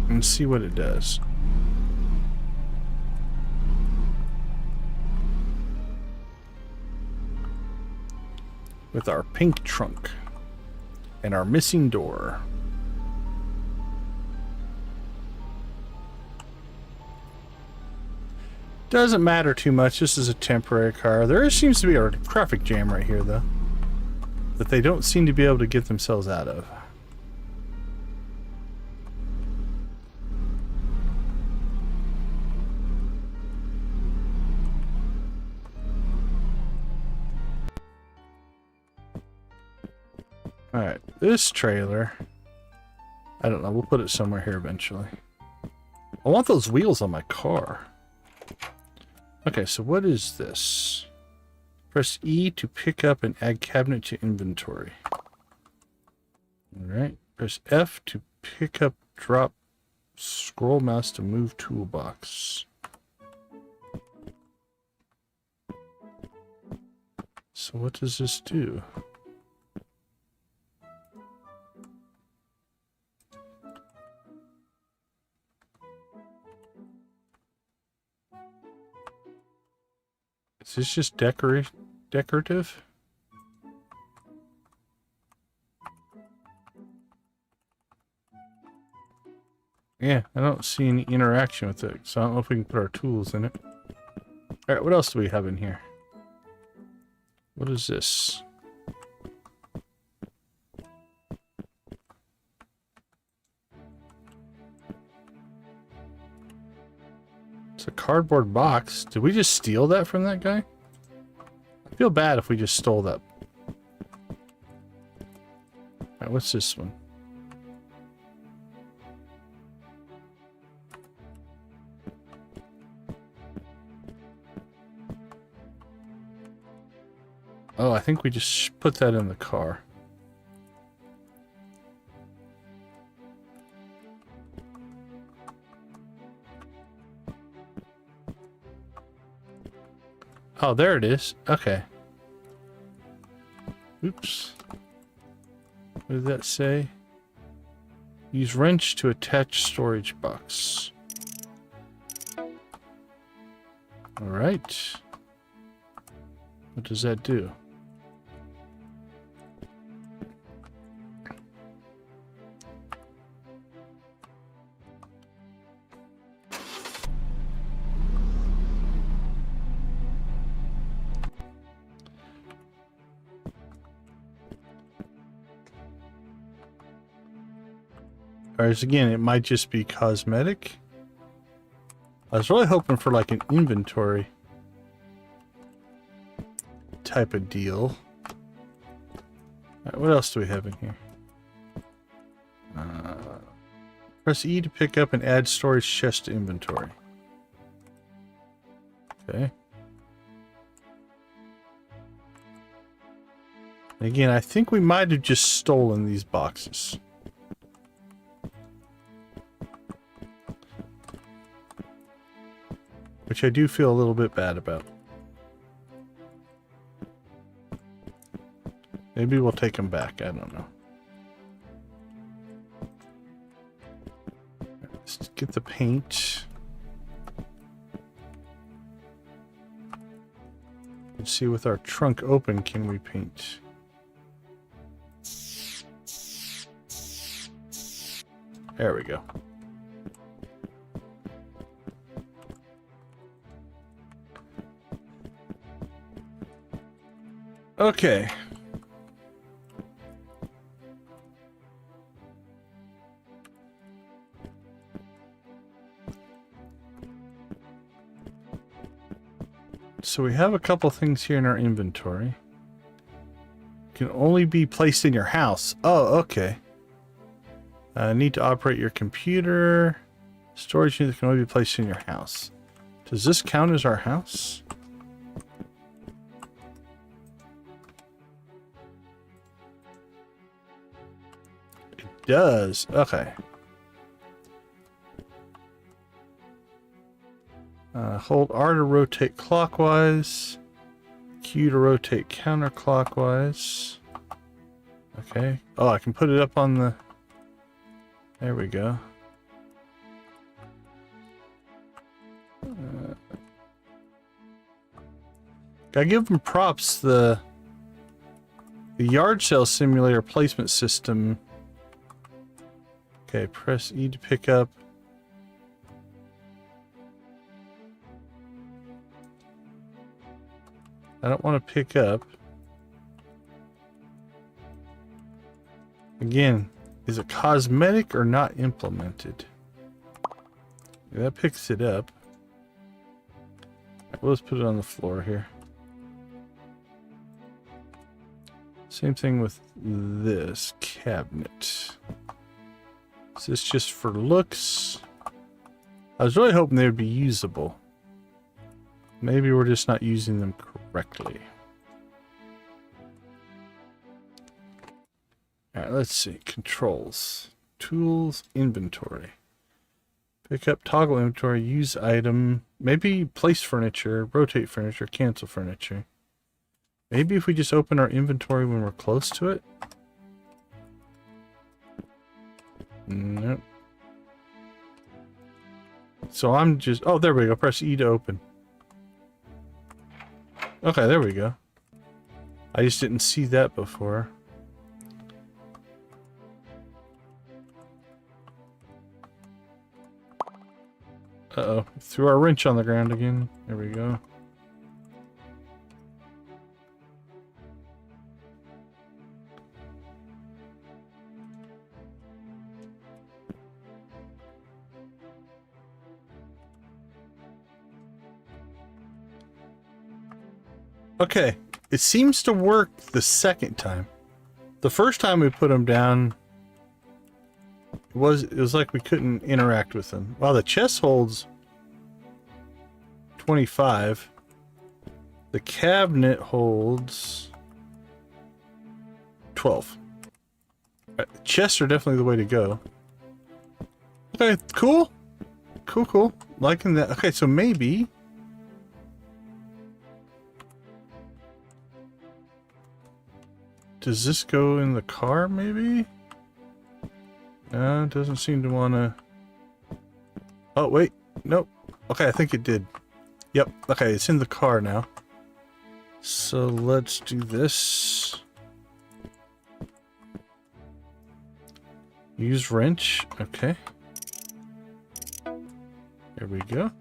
and see what it does. With our pink trunk and our missing door. Doesn't matter too much. This is a temporary car. There seems to be a traffic jam right here, though, that they don't seem to be able to get themselves out of. Alright, this trailer, I don't know, we'll put it somewhere here eventually. I want those wheels on my car. Okay, so what is this? Press E to pick up and add cabinet to inventory. Alright, press F to pick up, drop, scroll mouse to move toolbox. So what does this do? Is this just decorative? Yeah, I don't see any interaction with it, so I don't know if we can put our tools in it. Alright, what else do we have in here? What is this? It's a cardboard box. Did we just steal that from that guy? I feel bad if we just stole that. Alright, what's this one? Oh, I think we just put that in the car. Oh, there it is. Okay. Oops. What did that say? Use wrench to attach storage box. Alright. What does that do? Whereas again, it might just be cosmetic. I was really hoping for like an inventory type of deal. Alright, what else do we have in here? Press E to pick up and add storage chest to inventory. Okay. Again, I think we might have just stolen these boxes. Which I do feel a little bit bad about. Maybe we'll take them back. I don't know. Let's get the paint. Let's see, with our trunk open, can we paint? There we go. Okay. So we have a couple things here in our inventory. Can only be placed in your house. Oh, okay. Need to operate your computer. Storage unit can only be placed in your house. Does this count as our house? It does. Okay. Hold R to rotate clockwise. Q to rotate counterclockwise. Okay. Oh, I can put it up on the... There we go. Gotta give them props. The yard sale simulator placement system. Okay, press E to pick up. I don't want to pick up. Again, is it cosmetic or not implemented? Yeah, that picks it up. Well, let's put it on the floor here. Same thing with this cabinet. Is this just for looks? I was really hoping they would be usable. Maybe we're just not using them correctly. Alright, let's see. Controls. Tools. Inventory. Pick up, toggle inventory, use item. Maybe place furniture, rotate furniture, cancel furniture. Maybe if we just open our inventory when we're close to it? Nope. So I'm just... Oh, there we go. Press E to open. Okay, there we go. I just didn't see that before. Uh-oh. Threw our wrench on the ground again. There we go. Okay, it seems to work the second time. The first time we put them down, it was like we couldn't interact with them. Wow, the chest holds 25. The cabinet holds 12. Chests are definitely the way to go. Okay, cool. Cool. Liking that. Okay, so maybe... Does this go in the car, maybe? No, it doesn't seem to want to... Oh, wait. Nope. Okay, I think it did. Yep. Okay, it's in the car now. So let's do this. Use wrench. Okay. There we go.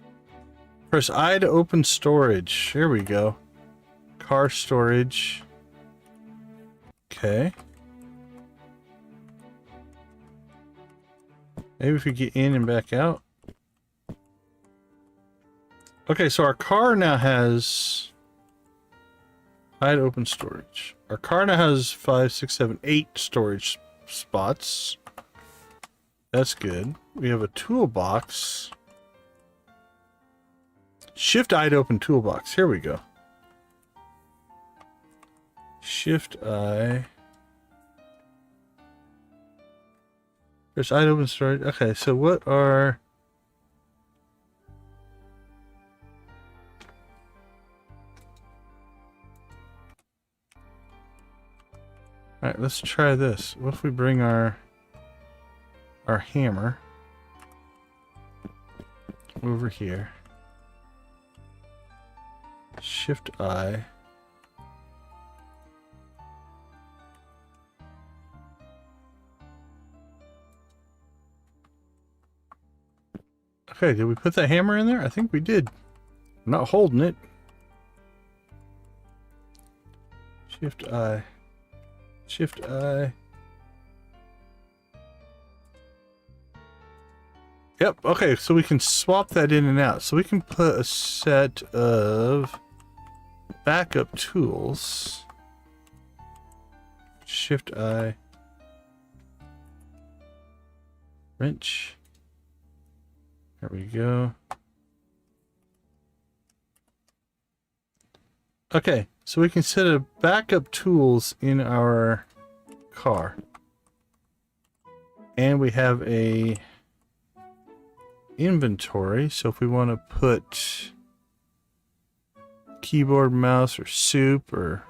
Press I to open storage. Here we go. Car storage. Okay. Maybe if we get in and back out. Okay, so our car now has... I to open storage. Our car now has 5, 6, 7, 8 storage spots. That's good. We have a toolbox. Shift I to open toolbox. Here we go. Shift I. There's I to open storage. Okay, so what are... Alright, let's try this. What if we bring our hammer over here? Shift I. Okay, did we put that hammer in there? I think we did. I'm not holding it. Shift I. Shift I. Yep, okay, so we can swap that in and out. So we can put a set of backup tools. Shift I. Wrench. There we go. Okay, so we can set a backup tools in our car. And we have a inventory, so if we want to put keyboard, mouse, or soup, or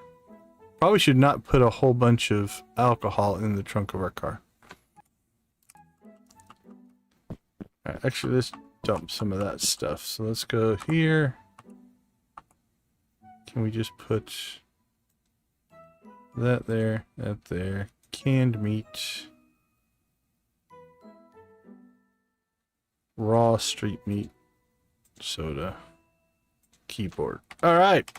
probably should not put a whole bunch of alcohol in the trunk of our car. Alright, actually, let's dump some of that stuff. So let's go here. Can we just put that there, that there, canned meat, raw street meat, soda, keyboard. All right.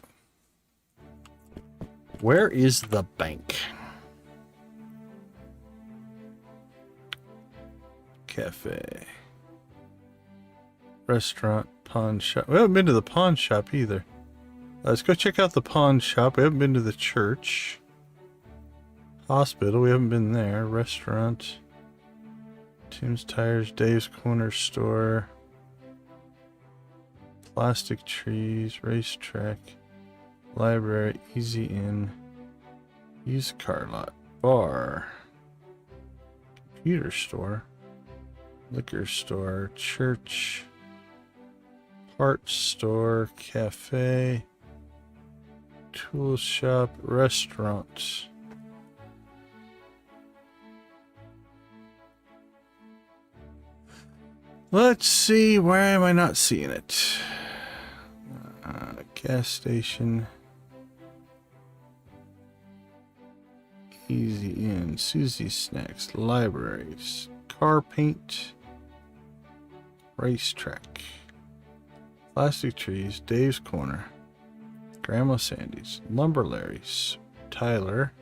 Where is the bank? Cafe. Restaurant, pawn shop. We haven't been to the pawn shop either. Let's go check out the pawn shop. We haven't been to the church. Hospital, we haven't been there. Restaurant. Tim's Tires, Dave's Corner Store. Plastic Trees, Racetrack. Library, Easy Inn. Used car lot. Bar. Computer store. Liquor store. Church. Parts store. Cafe. Tool shop. Restaurant. Let's see, where am I not seeing it? Gas station. Easy Inn. Susie's Snacks. Libraries. Car paint. Racetrack. Plastic Trees. Dave's Corner. Grandma Sandy's. Lumber Larry's. Tyler.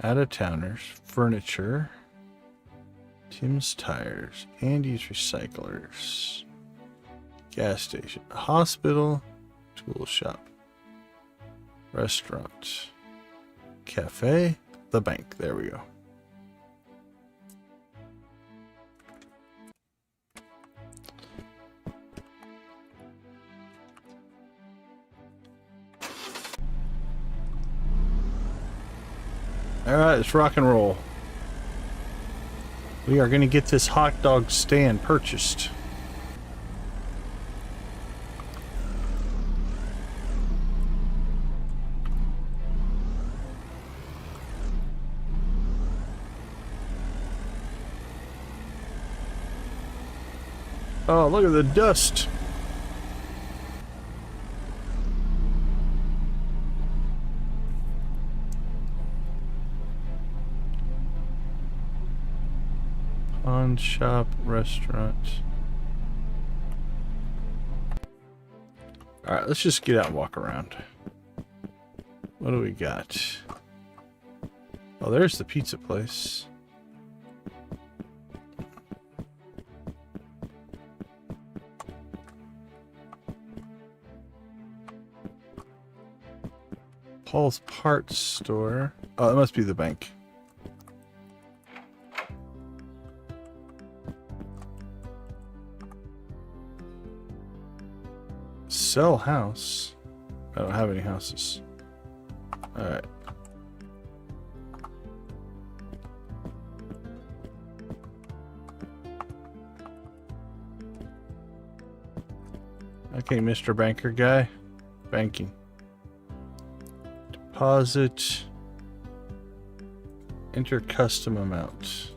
Out-of-Towners. Furniture. Tim's Tires. Andy's Recyclers. Gas station. Hospital. Tool shop. Restaurant. Cafe. The bank. There we go. Alright, let's rock and roll. We are going to get this hot dog stand purchased. Oh, look at the dust. Pawn shop, restaurant. Alright, let's just get out and walk around. What do we got? Oh, there's the pizza place. Paul's Parts Store. Oh, that must be the bank. Sell house. I don't have any houses. Alright. Okay, Mr. Banker guy. Banking. Deposit. Enter custom amount.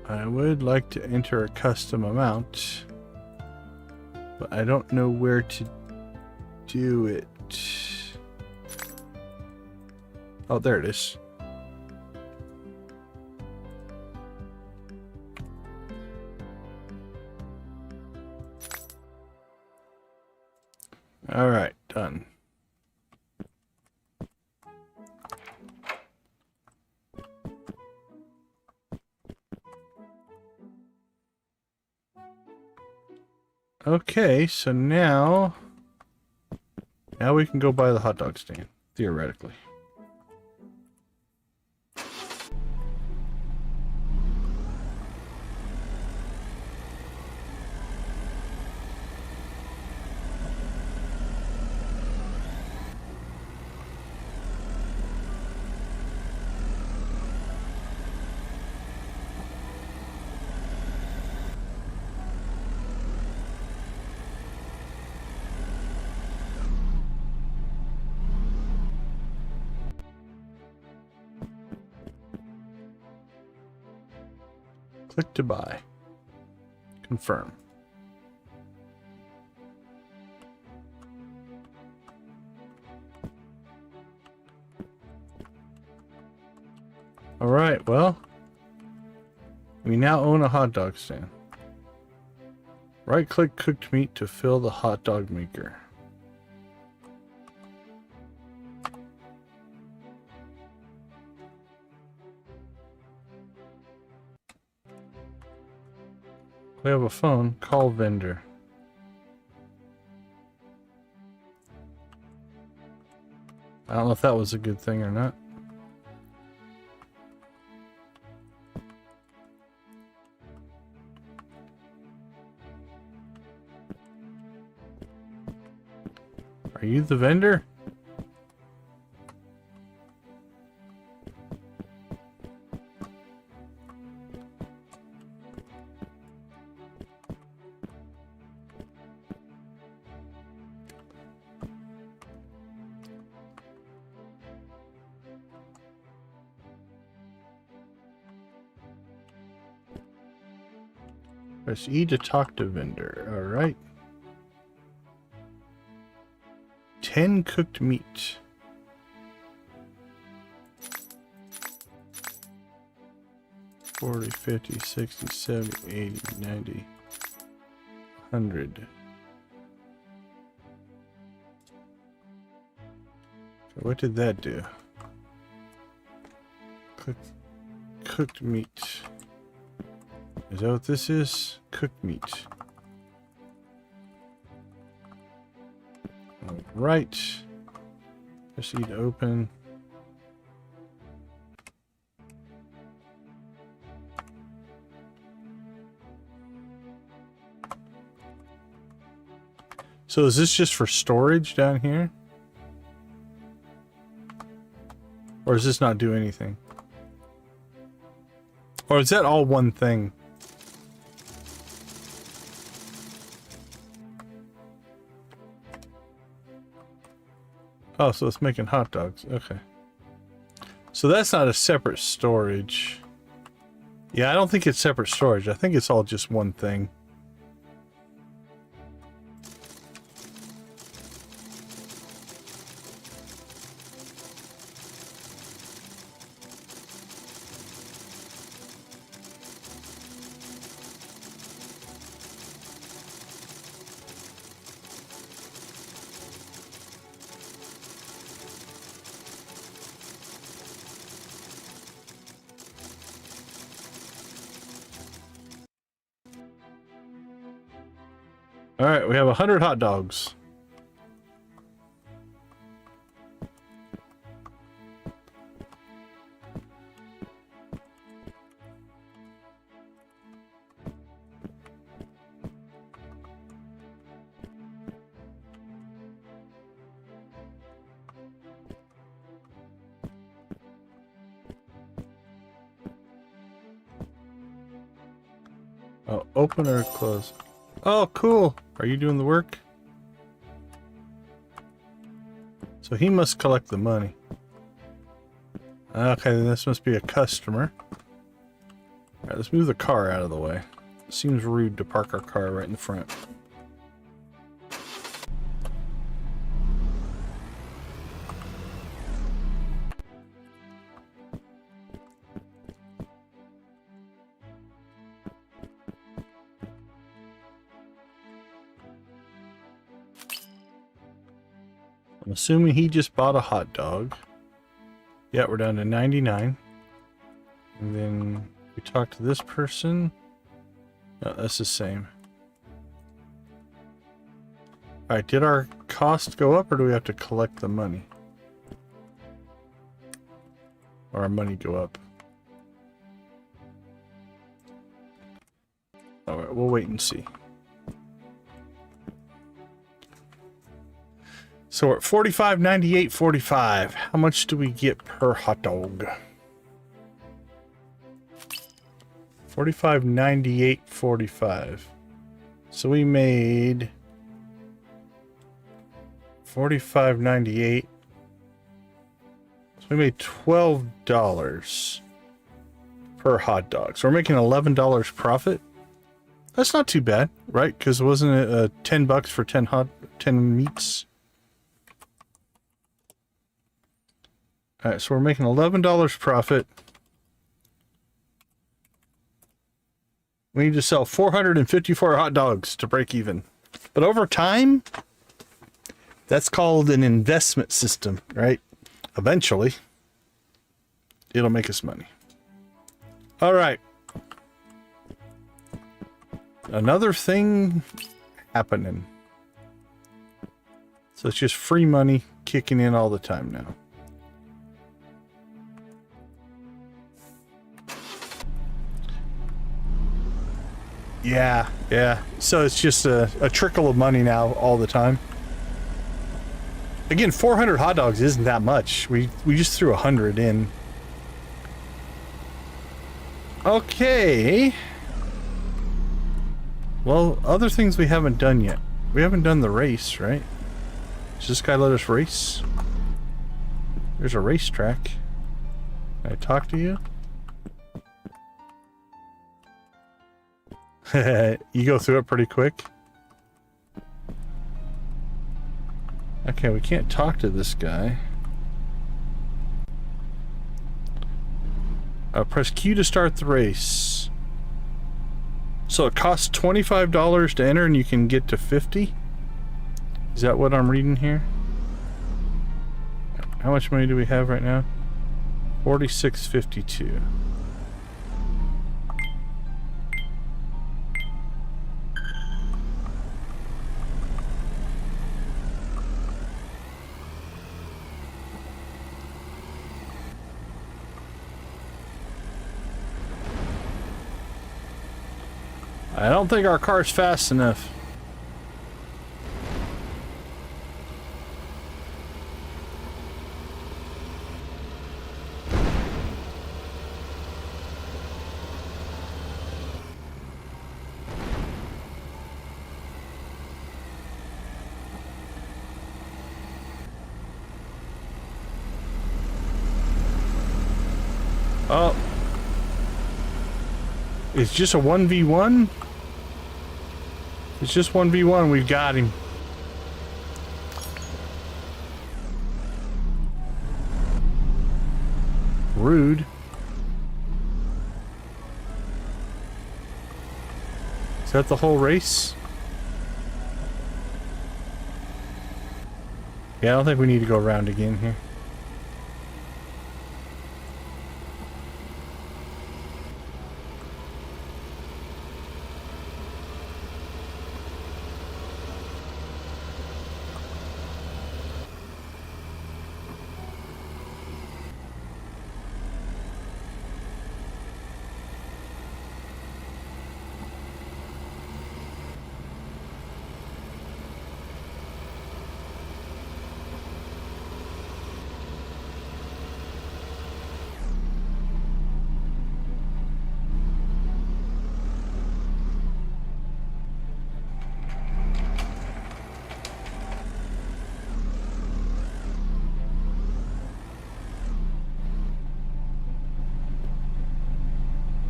I would like to enter a custom amount, but I don't know where to do it. Oh, there it is. All right, done. Okay, so now we can go buy the hot dog stand, theoretically. Click to buy. Confirm. Alright, well, we now own a hot dog stand. Right-click cooked meat to fill the hot dog maker. We have a phone. Call vendor. I don't know if that was a good thing or not. Are you the vendor? Press E to talk to vendor. Alright. 10 cooked meat. $40, $50, $60, $70, $80, $90, $100. So what did that do? Cooked meat. Is that what this is? Cooked meat. Alright. Proceed to open. So is this just for storage down here? Or does this not do anything? Or is that all one thing? Oh, so it's making hot dogs. Okay. So that's not a separate storage. Yeah, I don't think it's separate storage. I think it's all just one thing. All right, we have 100 hot dogs. Oh, open or close? Oh, cool. Are you doing the work? So he must collect the money. Okay, then this must be a customer. Alright, let's move the car out of the way. It seems rude to park our car right in the front. I'm assuming he just bought a hot dog. Yeah, we're down to 99. And then we talk to this person. No, that's the same. Alright, did our cost go up or do we have to collect the money? Or our money go up? Alright, we'll wait and see. So we're at $45.98.45. How much do we get per hot dog? $45.98.45. So we made $45.98. So we made $12 per hot dog. So we're making $11 profit. That's not too bad, right? Because wasn't it $10 for 10 meats? All right, so we're making $11 profit. We need to sell 454 hot dogs to break even. But over time, that's called an investment system, right? Eventually, it'll make us money. All right. Another thing happening. So it's just free money kicking in all the time now. Yeah. So it's just a trickle of money now all the time. Again, 400 hot dogs isn't that much. We just threw 100 in. Okay. Well, other things we haven't done yet. We haven't done the race, right? Does this guy let us race? There's a racetrack. Can I talk to you? You go through it pretty quick. Okay, we can't talk to this guy. Press Q to start the race. So it costs $25 to enter and you can get to 50? Is that what I'm reading here? How much money do we have right now? $46.52. I don't think our car's fast enough. Oh. It's just a 1v1? It's just 1v1, we've got him. Rude. Is that the whole race? Yeah, I don't think we need to go around again here.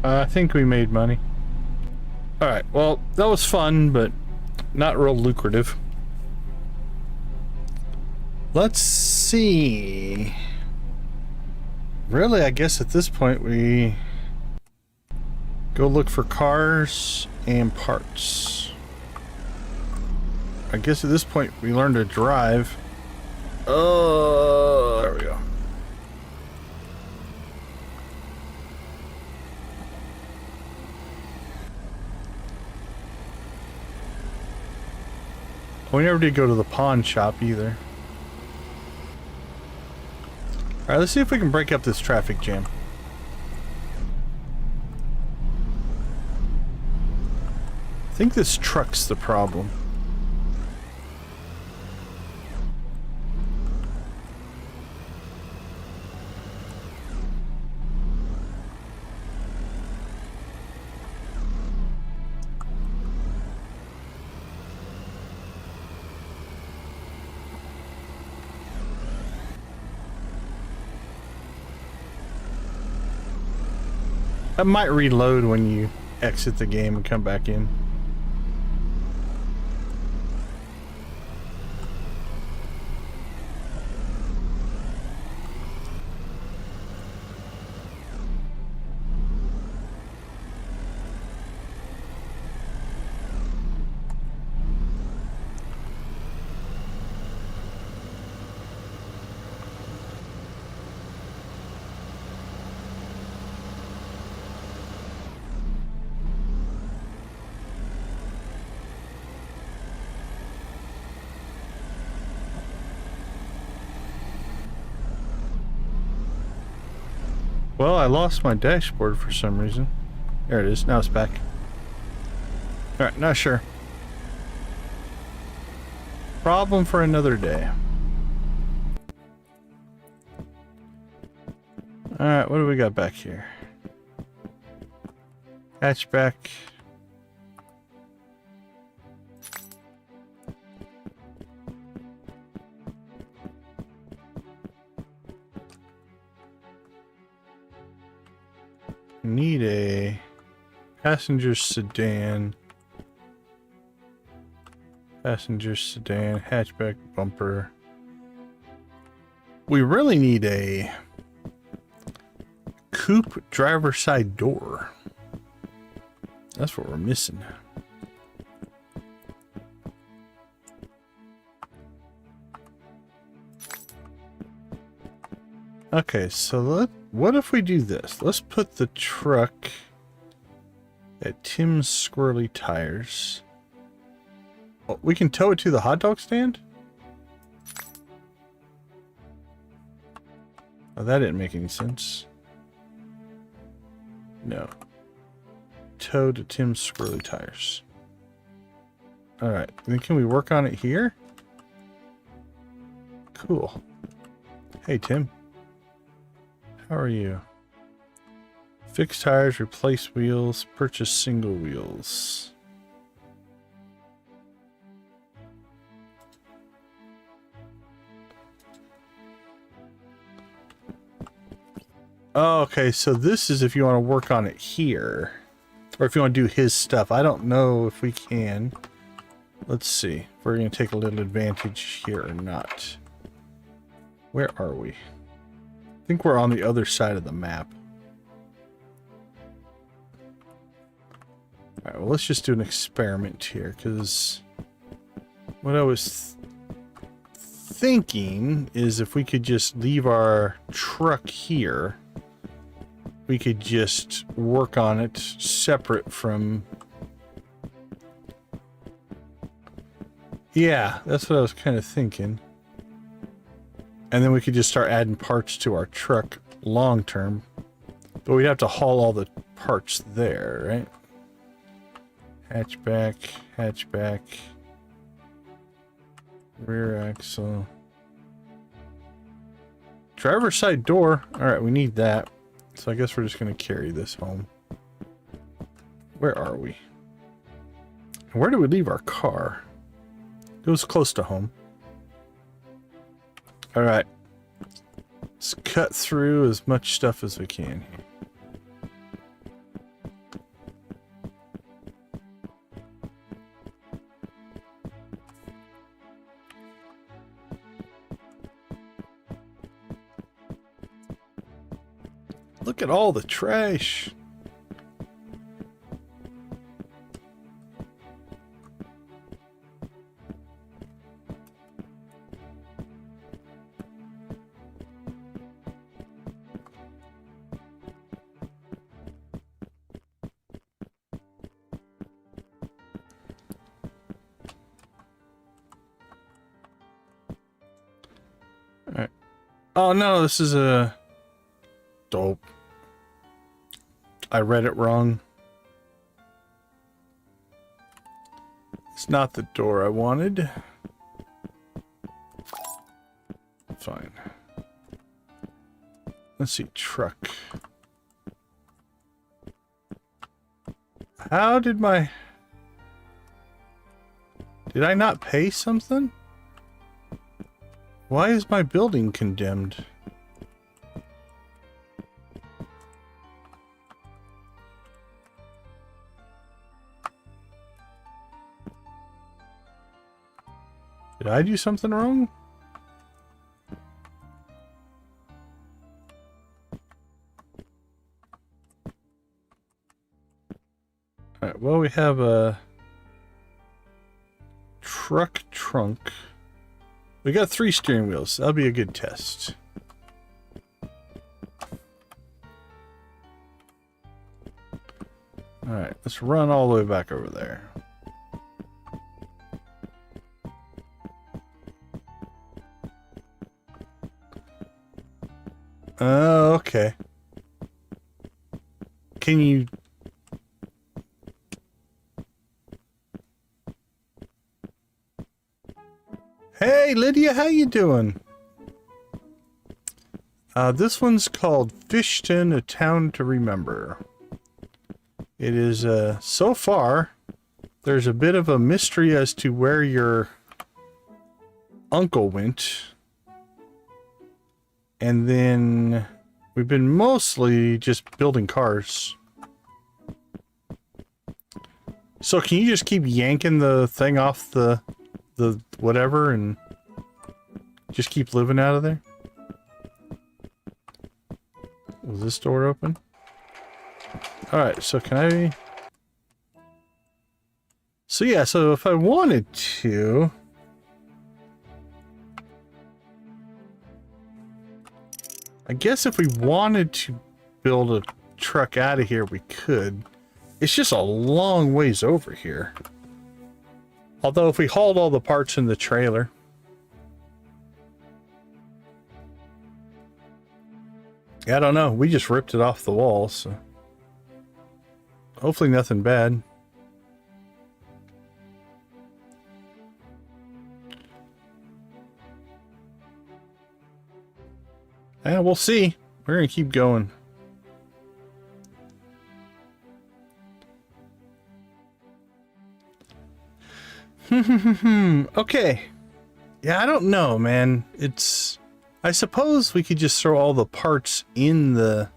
I think we made money. Alright, well, that was fun, but not real lucrative. Let's see. Really, I guess at this point we go look for cars and parts. I guess at this point we learn to drive. Oh, there we go. We never did go to the pawn shop either. Alright, let's see if we can break up this traffic jam. I think this truck's the problem. That might reload when you exit the game and come back in. Well, I lost my dashboard for some reason. There it is. Now it's back. Alright, not sure. Problem for another day. Alright, what do we got back here? Hatchback. Need a passenger sedan, hatchback bumper. We really need a coupe driver side door. That's what we're missing. Okay, so what if we do this? Let's put the truck at Tim's Squirrely Tires. Oh, we can tow it to the hot dog stand? Oh, that didn't make any sense. No. Tow to Tim's Squirrely Tires. Alright, then can we work on it here? Cool. Hey, Tim. How are you? Fix tires, replace wheels, purchase single wheels. Oh, okay, so this is if you want to work on it here. Or if you want to do his stuff. I don't know if we can. Let's see if we're going to take a little advantage here or not. Where are we? I think we're on the other side of the map. Alright, well, let's just do an experiment here, because what I was thinking is if we could just leave our truck here, we could just work on it separate from... Yeah, that's what I was kind of thinking. And then we could just start adding parts to our truck long term. But we'd have to haul all the parts there, right? Hatchback, hatchback. Rear axle. Driver's side door. Alright, we need that. So I guess we're just going to carry this home. Where are we? Where do we leave our car? It was close to home. Alright. Let's cut through as much stuff as we can here. Look at all the trash. Oh no, this is a dope. I read it wrong. It's not the door I wanted. Fine. Let's see, truck. How did my... Did I not pay something? Why is my building condemned? Did I do something wrong? Alright, well, we have a truck trunk. We got 3 steering wheels. That'll be a good test. Alright, let's run all the way back over there. Oh, okay. Can you... Hey, Lydia, how you doing? This one's called Fishton, A Town to Remember. It is, so far, there's a bit of a mystery as to where your uncle went. And then we've been mostly just building cars. So can you just keep yanking the thing off the whatever and just keep living out of there? Was this door open? Alright, so can I... So yeah, so if I wanted to... I guess if we wanted to build a truck out of here, we could. It's just a long ways over here. Although if we hauled all the parts in the trailer... I don't know. We just ripped it off the wall, so... Hopefully nothing bad. Yeah, we'll see. We're gonna keep going. Okay. Yeah, I don't know, man. It's... I suppose we could just throw all the parts in the...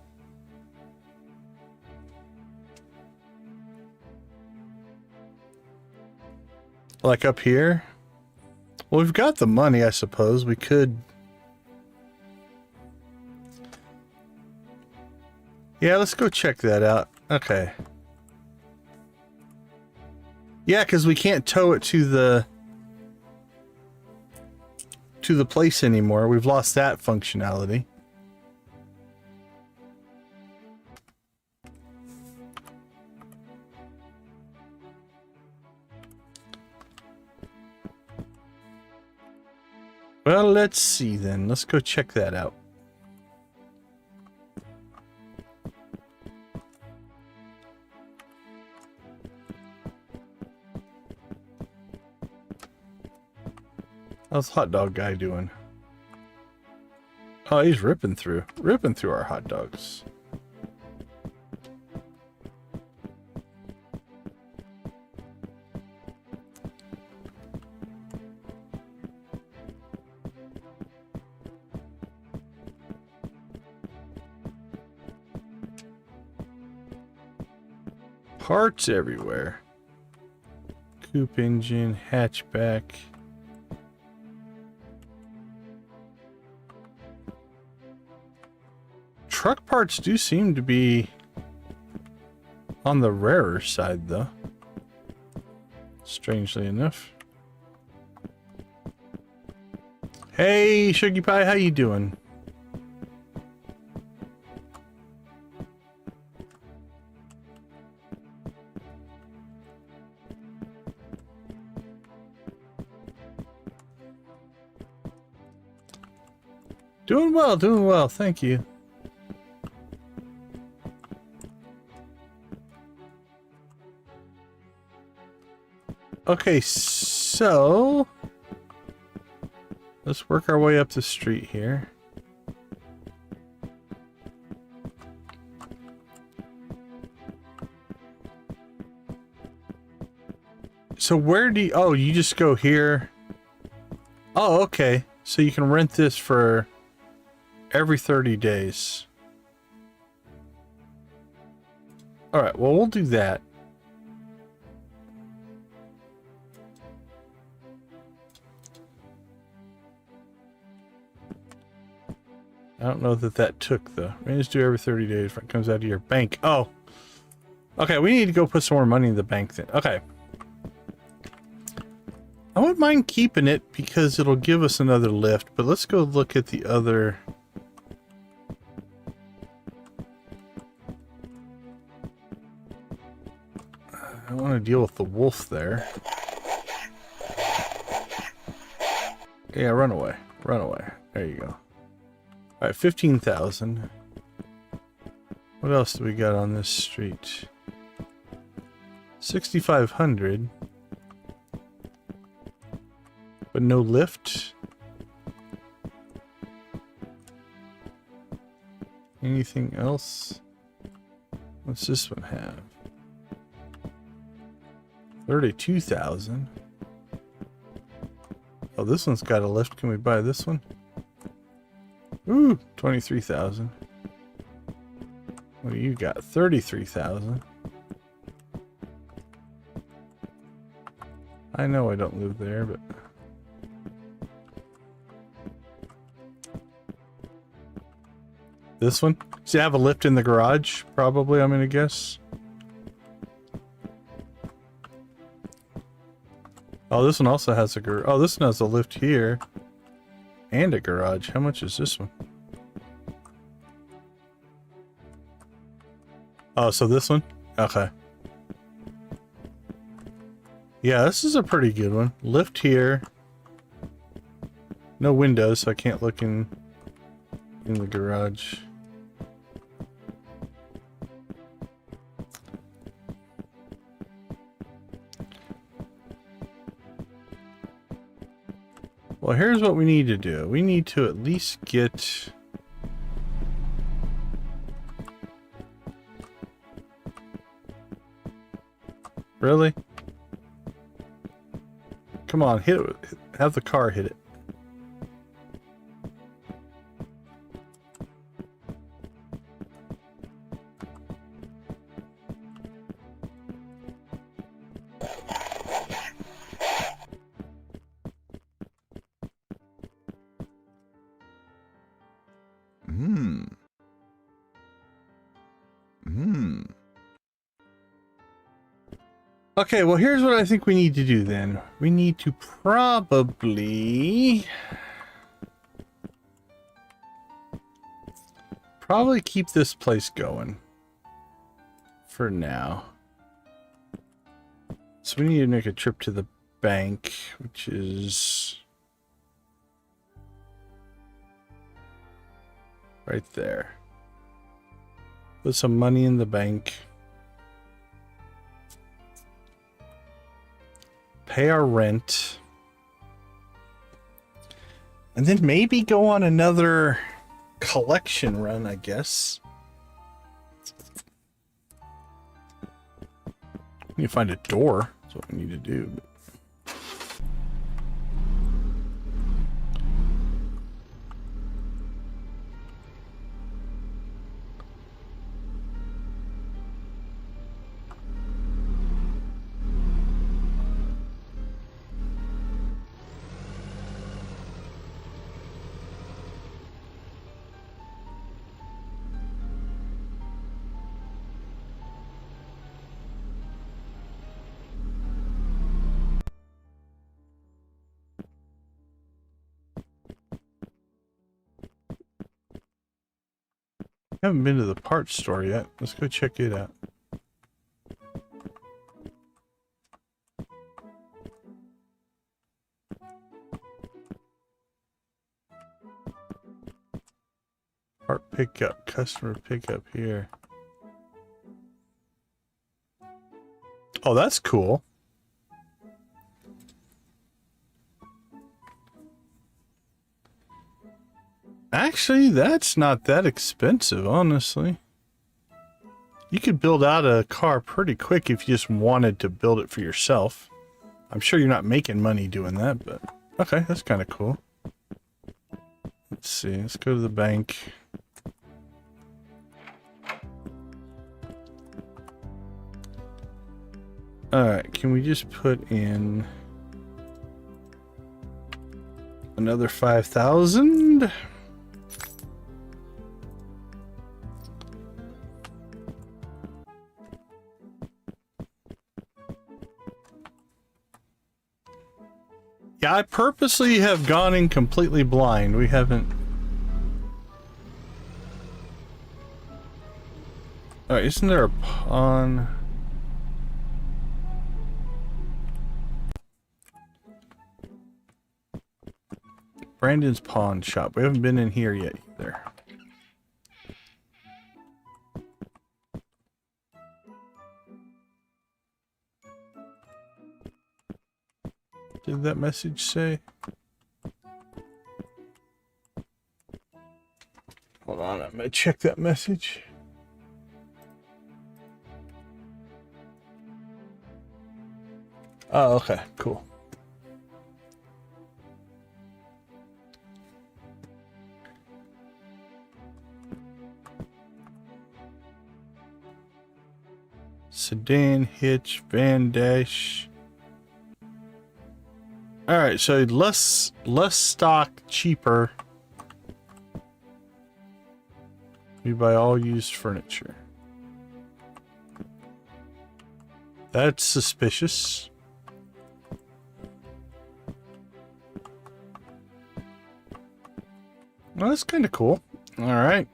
Like up here? Well, we've got the money, I suppose. We could... Yeah, let's go check that out. Okay. Yeah, because we can't tow it to the place anymore. We've lost that functionality. Well, let's see then. Let's go check that out. How's hot dog guy doing? Oh, he's ripping through our hot dogs. Parts everywhere. Coupe engine, hatchback. Truck parts do seem to be on the rarer side, though. Strangely enough. Hey, Sugar Pie, how you doing? Doing well, doing well. Thank you. Okay, so let's work our way up the street here. So where do you, oh, you just go here. Oh, okay. So you can rent this for every 30 days. All right, well, we'll do that. I don't know that took the, manage to do every 30 days when it comes out of your bank. Oh, okay. We need to go put some more money in the bank then. Okay. I wouldn't mind keeping it because it'll give us another lift, but let's go look at the other. I want to deal with the wolf there. Yeah, run away. Run away. There you go. All right, 15,000. What else do we got on this street? 6,500. But no lift? Anything else? What's this one have? 32,000. Oh, this one's got a lift. Can we buy this one? Ooh, 23,000. What do you got? 33,000. I know I don't live there, but this one? Does it have a lift in the garage? Probably, I'm gonna guess. Oh, this one also has a garage. Oh, this one has a lift here. And a garage. How much is this one? Oh, so this one? Okay. Yeah, this is a pretty good one. Lift here. No windows, so I can't look in the garage. Well, here's what we need to do. We need to at least get... Really? Come on, hit it. Have the car hit it. Okay, well, here's what I think we need to do then. We need to probably keep this place going for now. So we need to make a trip to the bank, which is right there. Put some money in the bank. Pay our rent. And then maybe go on another collection run, I guess. We need to find a door. That's what we need to do. I haven't been to the parts store yet. Let's go check it out. Part pickup, customer pickup here. Oh, that's cool. Actually, that's not that expensive, honestly. You could build out a car pretty quick if you just wanted to build it for yourself. I'm sure you're not making money doing that, but okay, that's kind of cool. Let's see, let's go to the bank. Alright, can we just put in another 5,000? Yeah, I purposely have gone in completely blind. We haven't... Alright, isn't there a pawn? Brandon's pawn shop. We haven't been in here yet either. Did that message say? Hold on, I'm gonna check that message. Oh, okay, cool. Sedan, hitch, van dash. All right, so less stock, cheaper. We buy all used furniture. That's suspicious. Well, that's kind of cool. All right.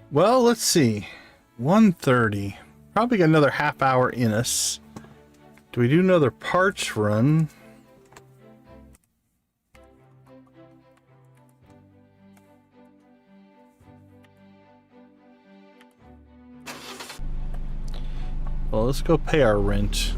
Well, let's see. 1:30. Probably got another half hour in us. Do we do another parts run? Well, let's go pay our rent.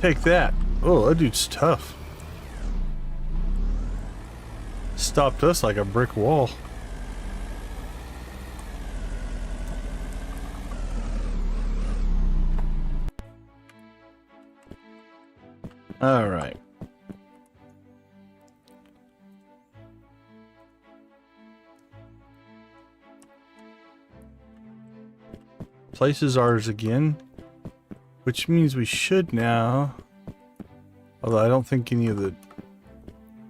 Take that. Oh, that dude's tough. Stopped us like a brick wall. All right. Place is ours again. Which means we should now, although I don't think any of the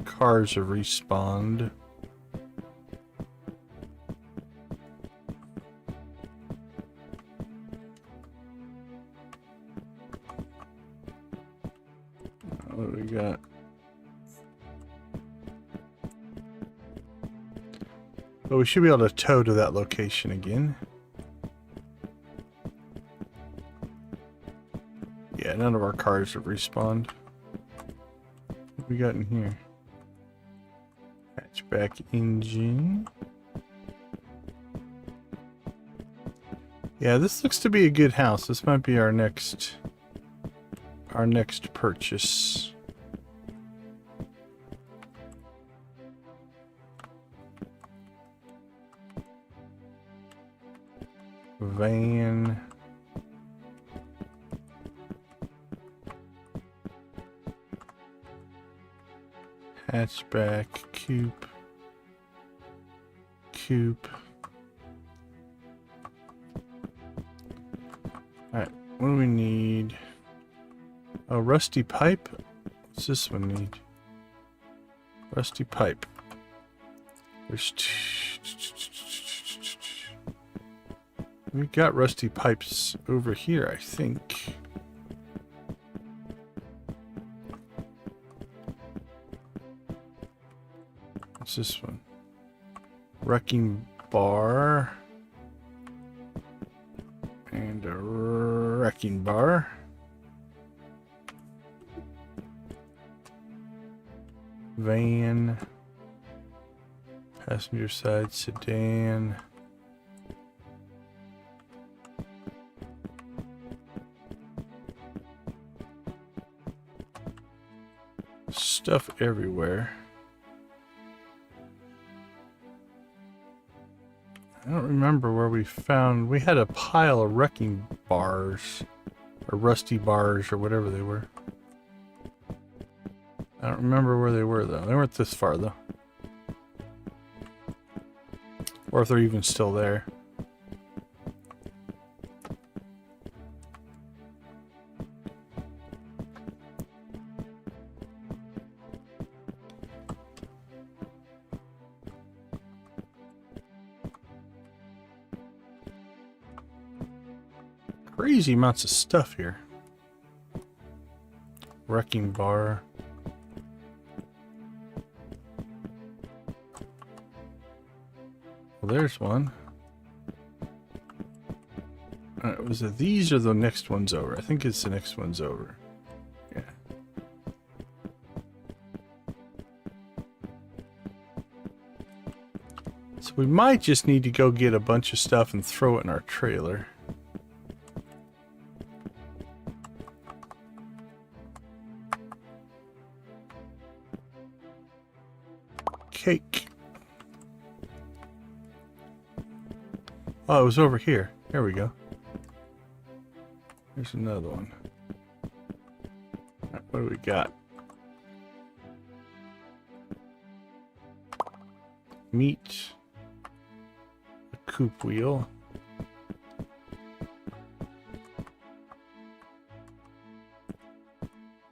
cars have respawned. What do we got? But we should be able to tow to that location again. Yeah, none of our cars have respawned. What we got in here? Hatchback engine. Yeah, this looks to be a good house. This might be our next purchase. Van. Hatchback, coupe. Alright, what do we need? Oh, rusty pipe? What's this one need? Rusty pipe. There's we got rusty pipes over here, I think. What's this one? Wrecking bar. And a wrecking bar. Van. Passenger side sedan. Stuff everywhere. I don't remember where we had a pile of wrecking bars, or rusty bars, or whatever they were. I don't remember where they were though. They weren't this far though. Or if they're even still there. Crazy amounts of stuff here. Wrecking bar. Well, there's one. Was it these or the next one's over? I think it's the next one's over. Yeah. So we might just need to go get a bunch of stuff and throw it in our trailer. Cake. Oh, it was over here. There we go. There's another one. Right, what do we got? Meat. A coupe wheel.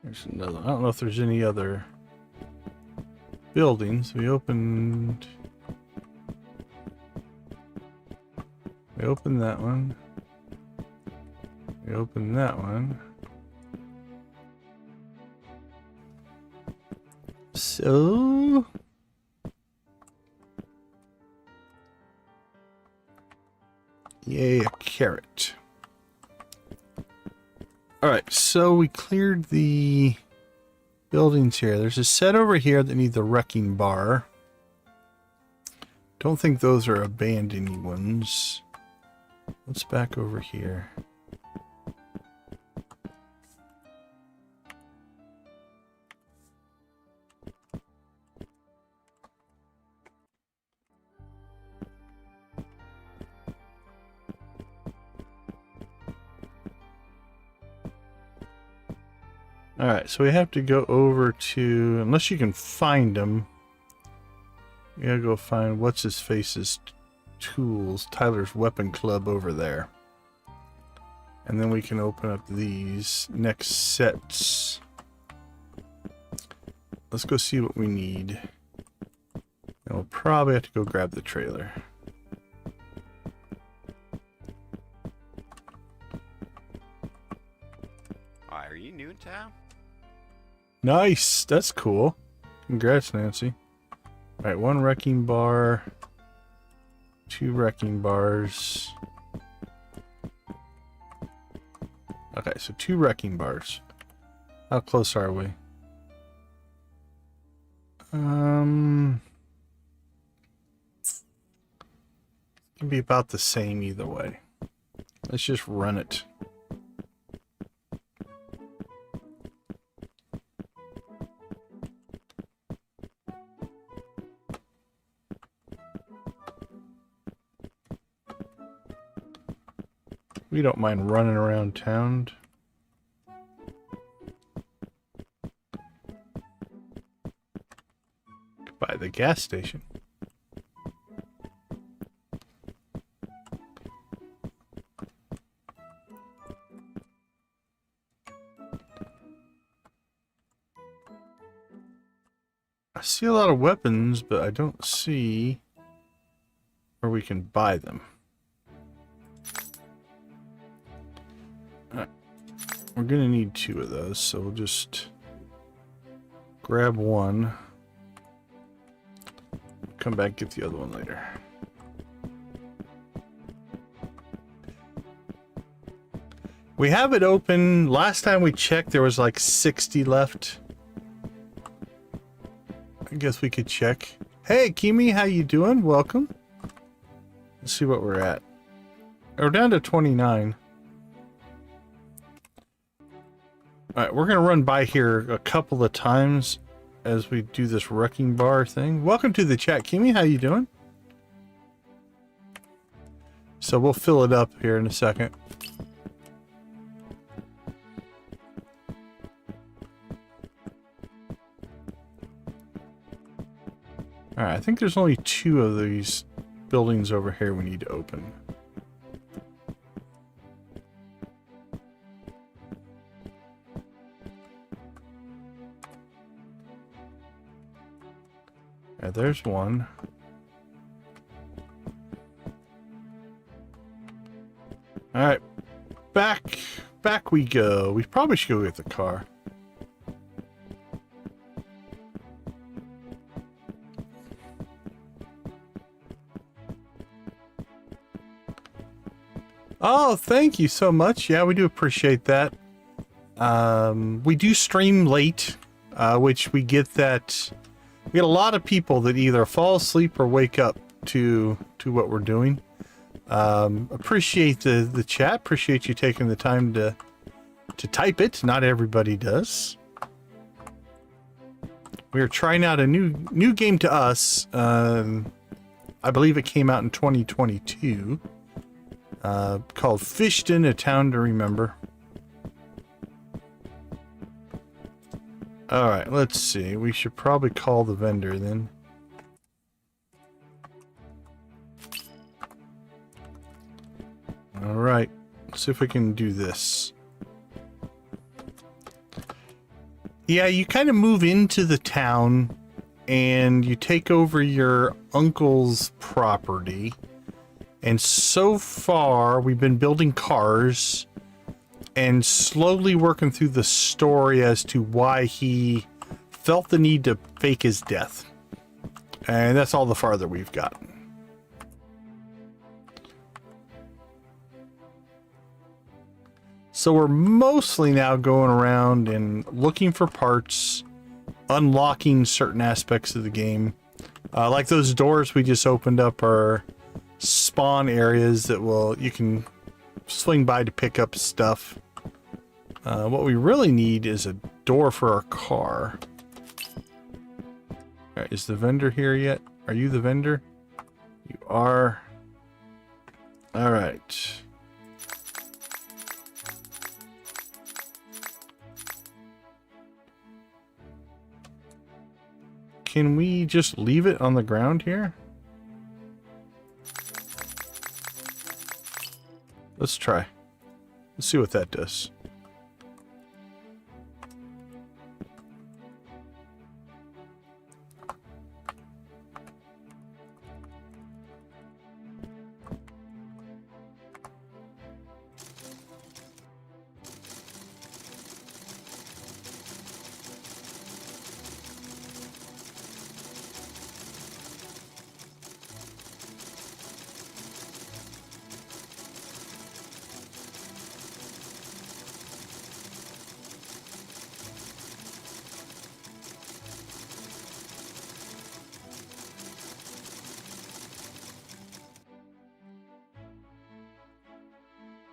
There's another one. I don't know if there's any other buildings. We opened that one. We opened that one. So yay, a carrot. Alright, so we cleared the buildings here. There's a set over here that need the wrecking bar. Don't think those are abandoned ones. What's back over here? Alright, so we have to go over to, unless you can find them, we gotta go find what's his face's tools, Tyler's Weapon Club over there. And then we can open up these next sets. Let's go see what we need. And we'll probably have to go grab the trailer. Are you new in town? Nice! That's cool. Congrats, Nancy. Alright, one wrecking bar. 2 wrecking bars. Okay, so 2 wrecking bars. How close are we? Can be about the same either way. Let's just run it. We don't mind running around town. By the gas station. I see a lot of weapons, but I don't see where we can buy them. We're gonna need 2 of those, so we'll just grab one. come back and get the other one later. We have it open. Last time we checked, there was like 60 left. I guess we could check. Hey, Kimi, how you doing? Welcome. Let's see what we're at. We're down to 29. Alright, we're going to run by here a couple of times as we do this wrecking bar thing. Welcome to the chat, Kimi. How you doing? So we'll fill it up here in a second. Alright, I think there's only 2 of these buildings over here we need to open. Alright, there's one. Alright, back we go. We probably should go get the car. Oh, thank you so much. Yeah, we do appreciate that. We do stream late, which we get that. We get a lot of people that either fall asleep or wake up to what we're doing. Appreciate the chat. Appreciate you taking the time to type it. Not everybody does. We are trying out a new game to us. I believe it came out in 2022. Called Fishton, A Town to Remember. Alright, let's see. We should probably call the vendor then. Alright, let's see if we can do this. Yeah, you kind of move into the town and you take over your uncle's property. And so far, we've been building cars and slowly working through the story as to why he felt the need to fake his death. And that's all the farther we've gotten. So we're mostly now going around and looking for parts, unlocking certain aspects of the game. Like those doors we just opened up are spawn areas that you can swing by to pick up stuff. What we really need is a door for our car. All right, is the vendor here yet? Are you the vendor? You are. All right. Can we just leave it on the ground here? Let's try. Let's see what that does.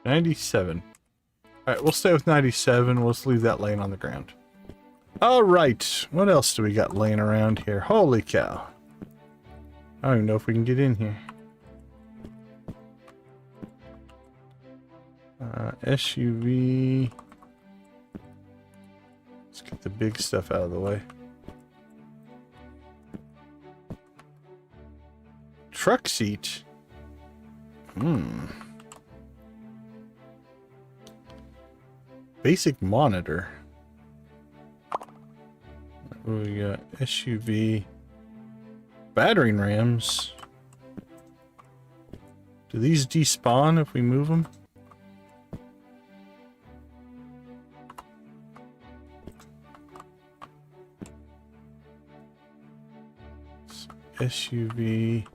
$97. Alright, we'll stay with 97. We'll just leave that laying on the ground. Alright, what else do we got laying around here? Holy cow. I don't even know if we can get in here. SUV. Let's get the big stuff out of the way. Truck seat. Basic monitor. What do we got? SUV. Battering rams. Do these despawn if we move them? SUV.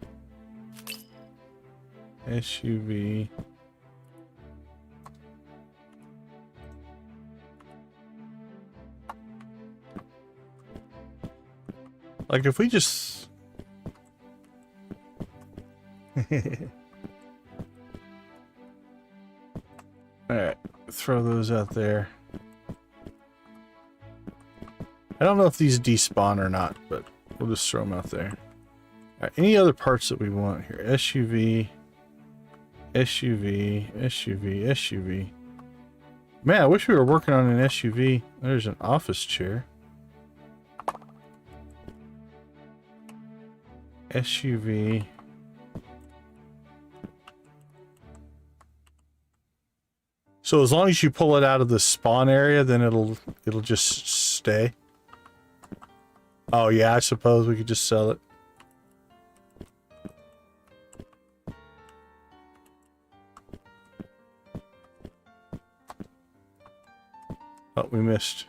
SUV. Like if we just... Alright, throw those out there. I don't know if these despawn or not, but we'll just throw them out there. Alright, any other parts that we want here? SUV, SUV, SUV, SUV. Man, I wish we were working on an SUV. There's an office chair. SUV. So as long as you pull it out of the spawn area, then it'll just stay. Oh yeah, I suppose we could just sell it. Oh, we missed.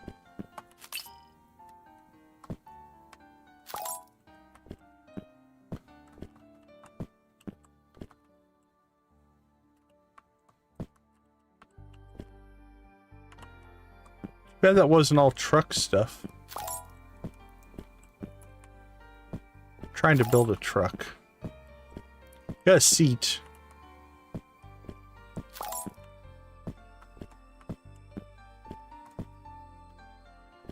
Bet that wasn't all truck stuff. Trying to build a truck. Got a seat.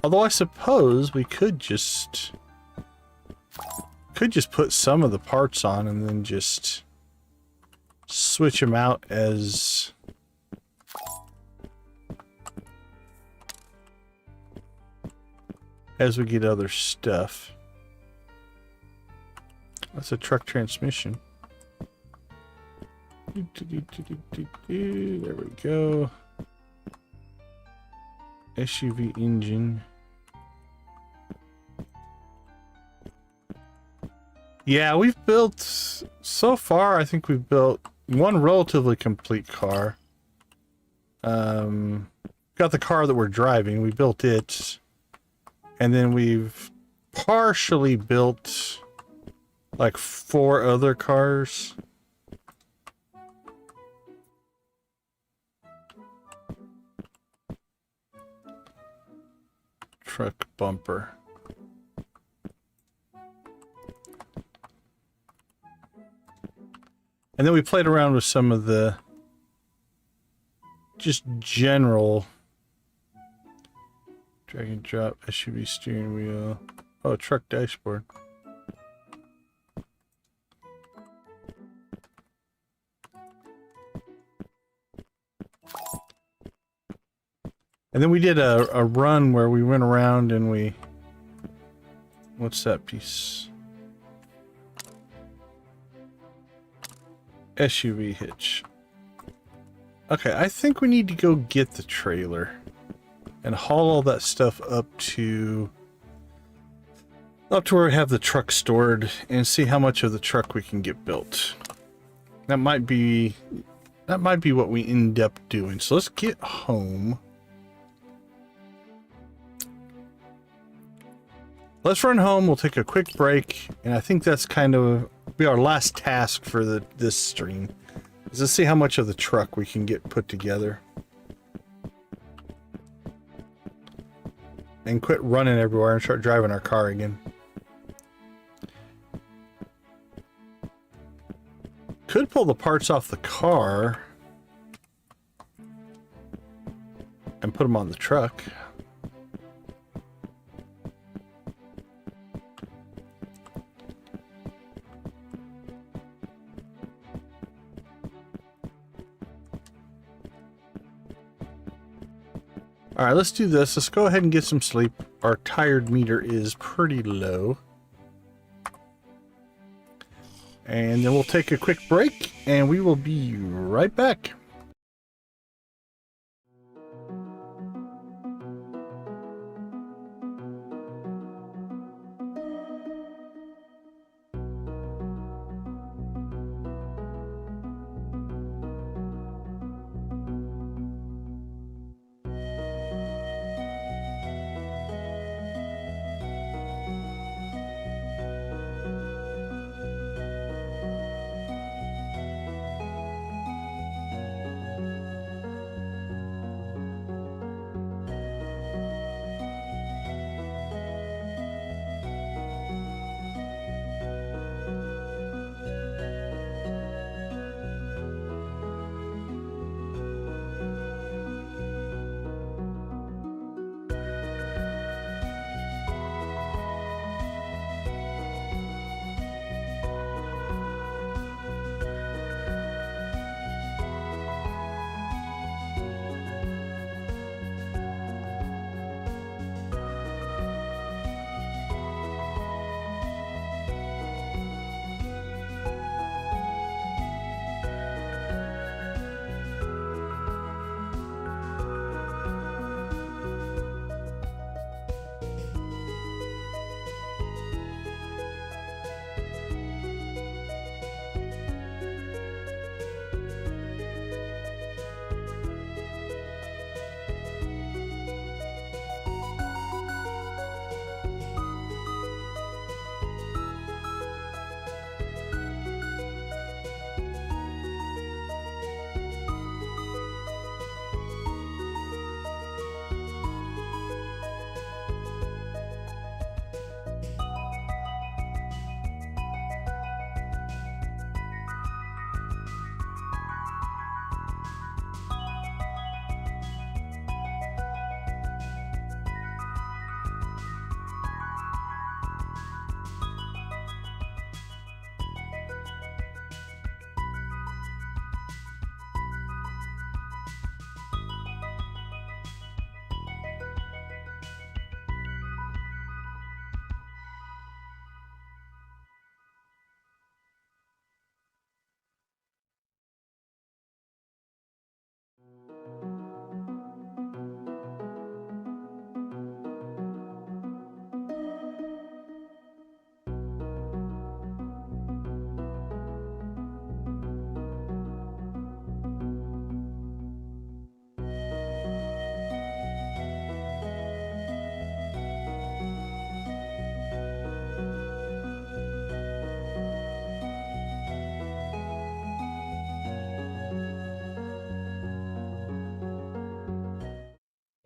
Although I suppose we could just put some of the parts on and then just switch them out as we get other stuff. That's a truck transmission. There we go. SUV engine. Yeah, we've built, so far, I think we've built one relatively complete car. Got the car that we're driving, we built it. And then we've partially built like 4 other cars. Truck bumper. And then we played around with some of the just general drag and drop SUV steering wheel. Oh, truck dashboard. And then we did a run where we went around and we... What's that piece? SUV hitch. Okay, I think we need to go get the trailer and haul all that stuff up to where we have the truck stored and see how much of the truck we can get built. That might be what we end up doing. So let's get home. Let's run home, we'll take a quick break, and I think that's kind of be our last task for this stream. Is to see how much of the truck we can get put together. And quit running everywhere and start driving our car again. Could pull the parts off the car and put them on the truck. All right, let's do this. Let's go ahead and get some sleep. Our tired meter is pretty low. And then we'll take a quick break and we will be right back.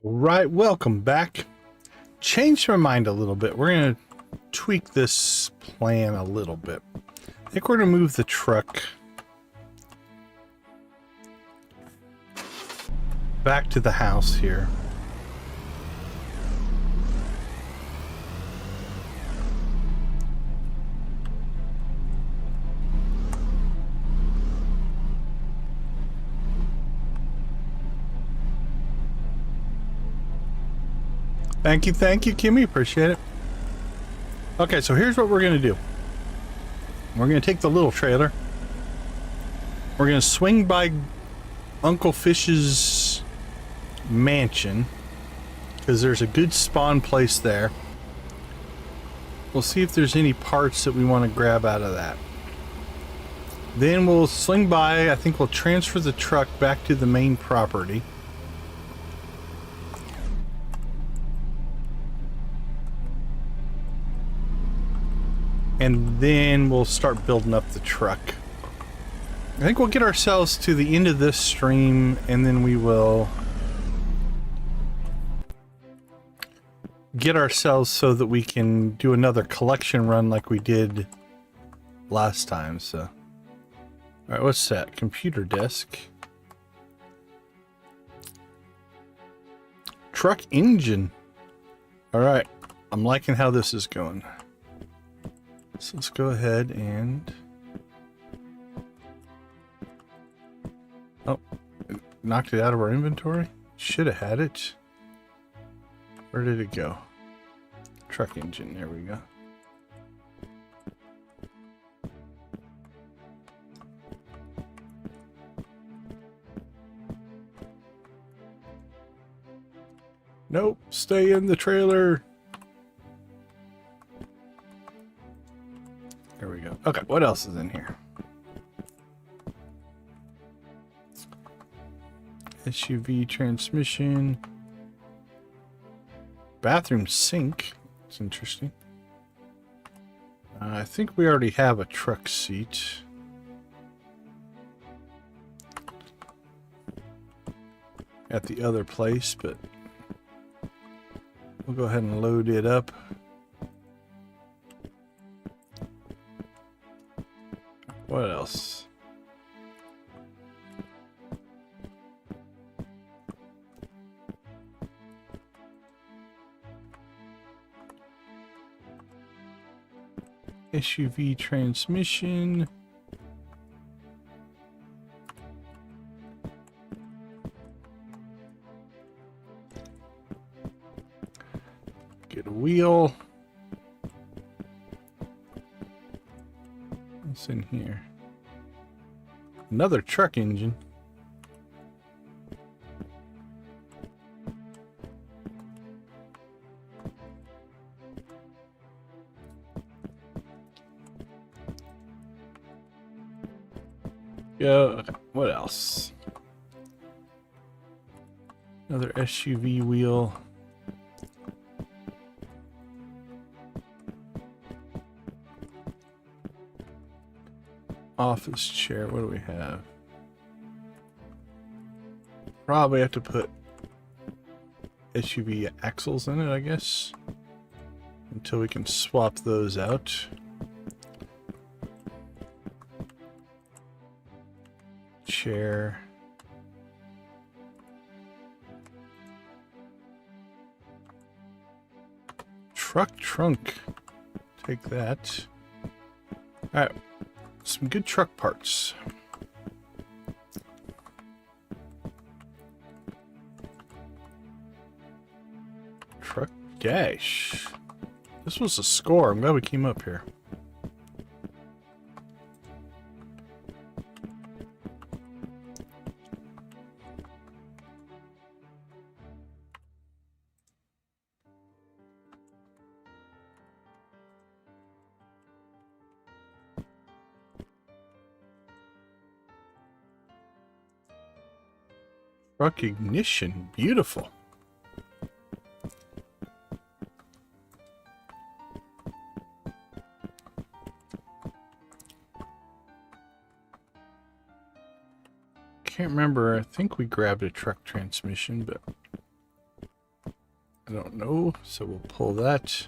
Right, welcome back. Changed my mind a little bit. We're going to tweak this plan a little bit. I think we're going to move the truck back to the house here. Thank you, Kimmy. Appreciate it. Okay, so here's what we're going to do. We're going to take the little trailer. We're going to swing by Uncle Fish's mansion, because there's a good spawn place there. We'll see if there's any parts that we want to grab out of that. Then we'll swing by. I think we'll transfer the truck back to the main property. And then we'll start building up the truck. I think we'll get ourselves to the end of this stream, and then we will get ourselves so that we can do another collection run like we did last time. So, all right, what's that? Computer desk. Truck engine. All right, I'm liking how this is going. So let's go ahead and... Oh, knocked it out of our inventory? Should have had it. Where did it go? Truck engine, there we go. Nope, stay in the trailer. There we go. Okay, what else is in here? SUV transmission. Bathroom sink. It's interesting. I think we already have a truck seat. At the other place, but we'll go ahead and load it up. What else? SUV transmission. Get a wheel. What's in here? Another truck engine. Yeah, okay. What else? Another SUV wheel. Office chair. What do we have? Probably have to put SUV axles in it, I guess, until we can swap those out. Chair. Truck trunk. Take that. All right. Some good truck parts. Truck dash. This was a score. I'm glad we came up here. Truck ignition. Beautiful. Can't remember. I think we grabbed a truck transmission, but I don't know, so we'll pull that.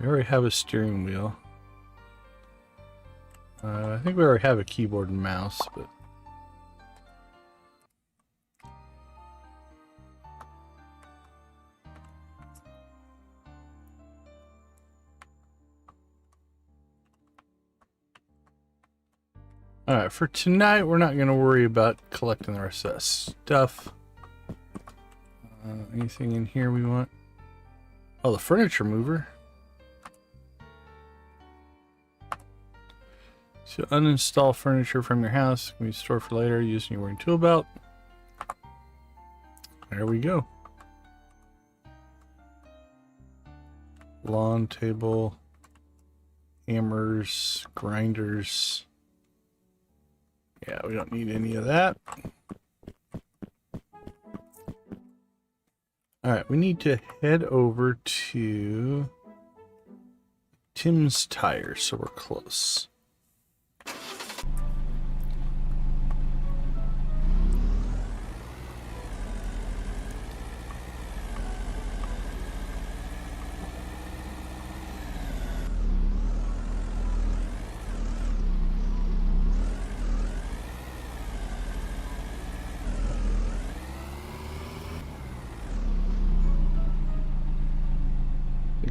We already have a steering wheel. I think we already have a keyboard and mouse, but... Alright, for tonight, we're not going to worry about collecting the rest of that stuff. Anything in here we want? Oh, the furniture mover. So uninstall furniture from your house. Can be stored for later using your working tool belt. There we go. Lawn table, hammers, grinders. Yeah, we don't need any of that. Alright, we need to head over to Tim's Tires, so we're close.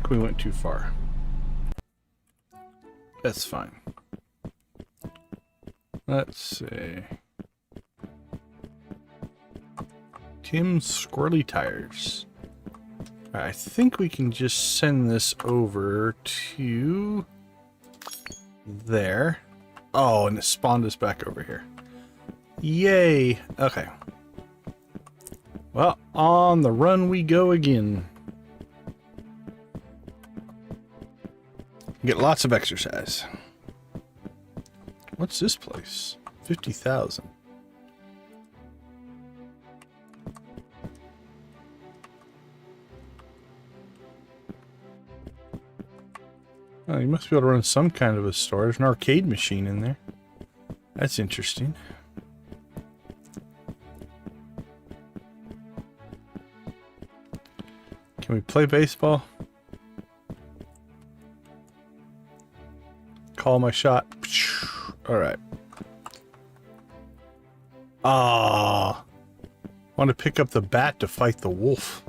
We went too far. That's fine. Let's see. Tim's Squirrely Tires. I think we can just send this over to there. Oh, and it spawned us back over here. Yay. Okay. Well, on the run we go again. Get lots of exercise. What's this place? 50,000. Oh, you must be able to run some kind of a store. There's an arcade machine in there. That's interesting. Can we play baseball? Call my shot. Alright. Ah. Want to pick up the bat to fight the wolf.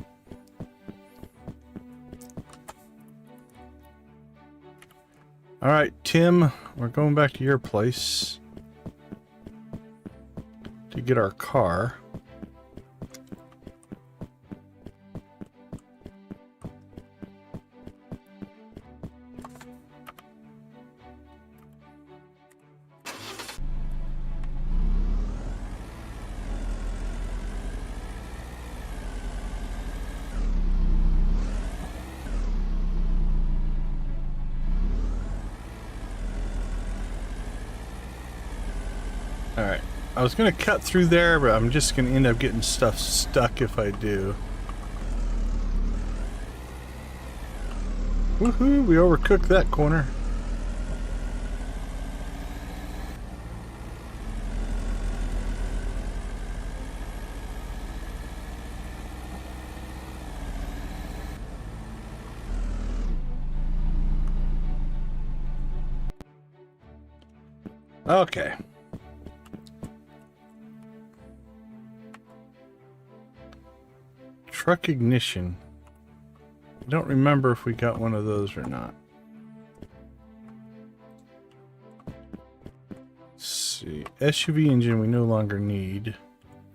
Alright, Tim. We're going back to your place to get our car. Alright, I was going to cut through there, but I'm just going to end up getting stuff stuck if I do. Woohoo, we overcooked that corner. Okay. Truck ignition. I don't remember if we got one of those or not. Let's see. SUV engine we no longer need.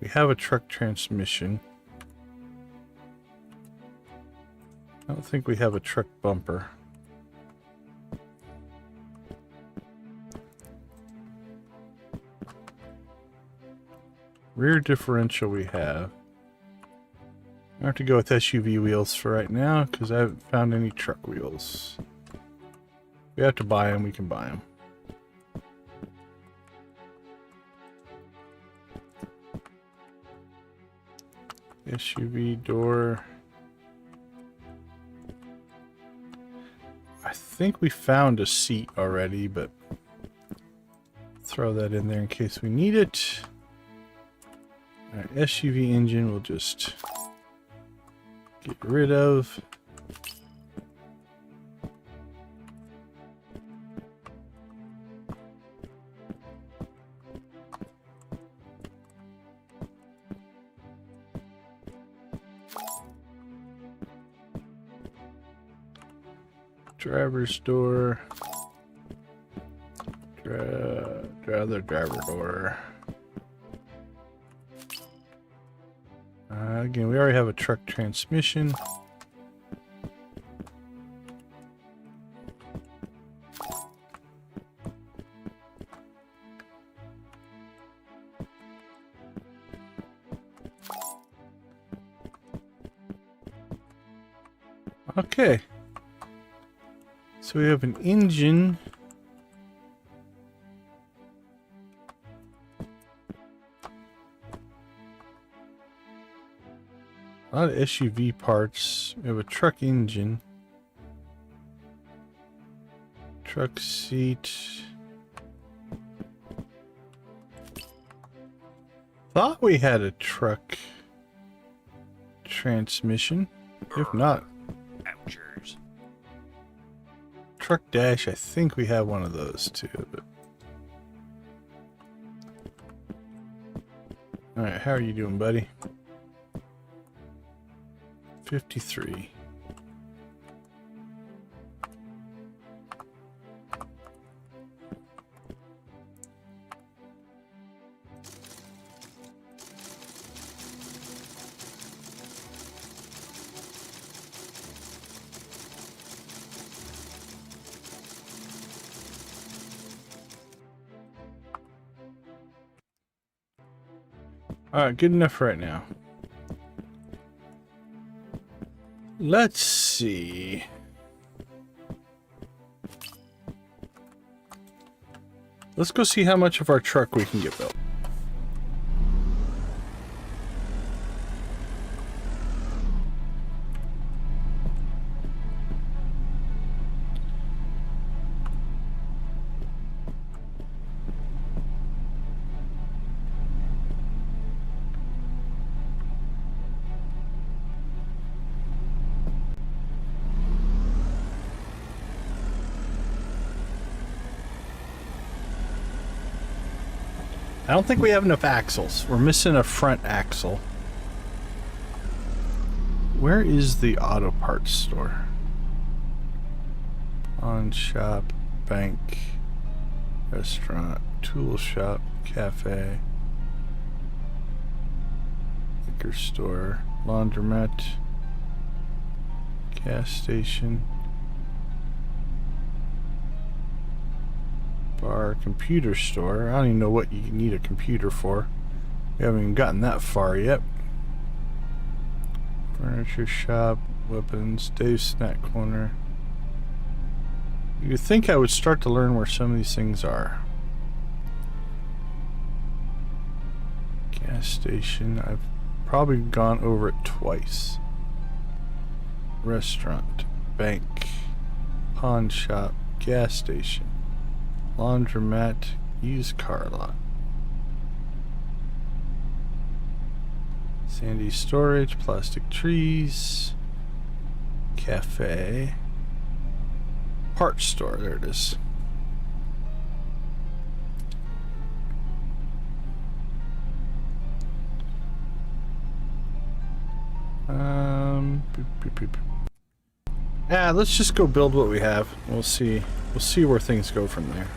We have a truck transmission. I don't think we have a truck bumper. Rear differential we have. I have to go with SUV wheels for right now because I haven't found any truck wheels. We have to buy them, we can buy them. SUV door. I think we found a seat already, but throw that in there in case we need it. Alright, SUV engine we'll just get rid of. Driver's door. Driver door. Again, we already have a truck transmission. Okay. So we have an engine. A lot of SUV parts. We have a truck engine. Truck seat. Thought we had a truck transmission. If not, Ouchers. truck dash, I think we have one of those too. But... Alright, how are you doing, buddy? 53. Alright, good enough right now. Let's see. Let's go see how much of our truck we can get built. I don't think we have enough axles. We're missing a front axle. Where is the auto parts store? On shop, bank, restaurant, tool shop, cafe, liquor store, laundromat, gas station, bar, computer store. I don't even know what you need a computer for. We haven't even gotten that far yet. Furniture shop, weapons, Dave's snack corner. You'd think I would start to learn where some of these things are. Gas station. I've probably gone over it twice. Restaurant, bank, pawn shop, gas station, laundromat, used car lot. Sandy storage, plastic trees, cafe, parts store, there it is. Yeah, let's just go build what we have. We'll see where things go from there.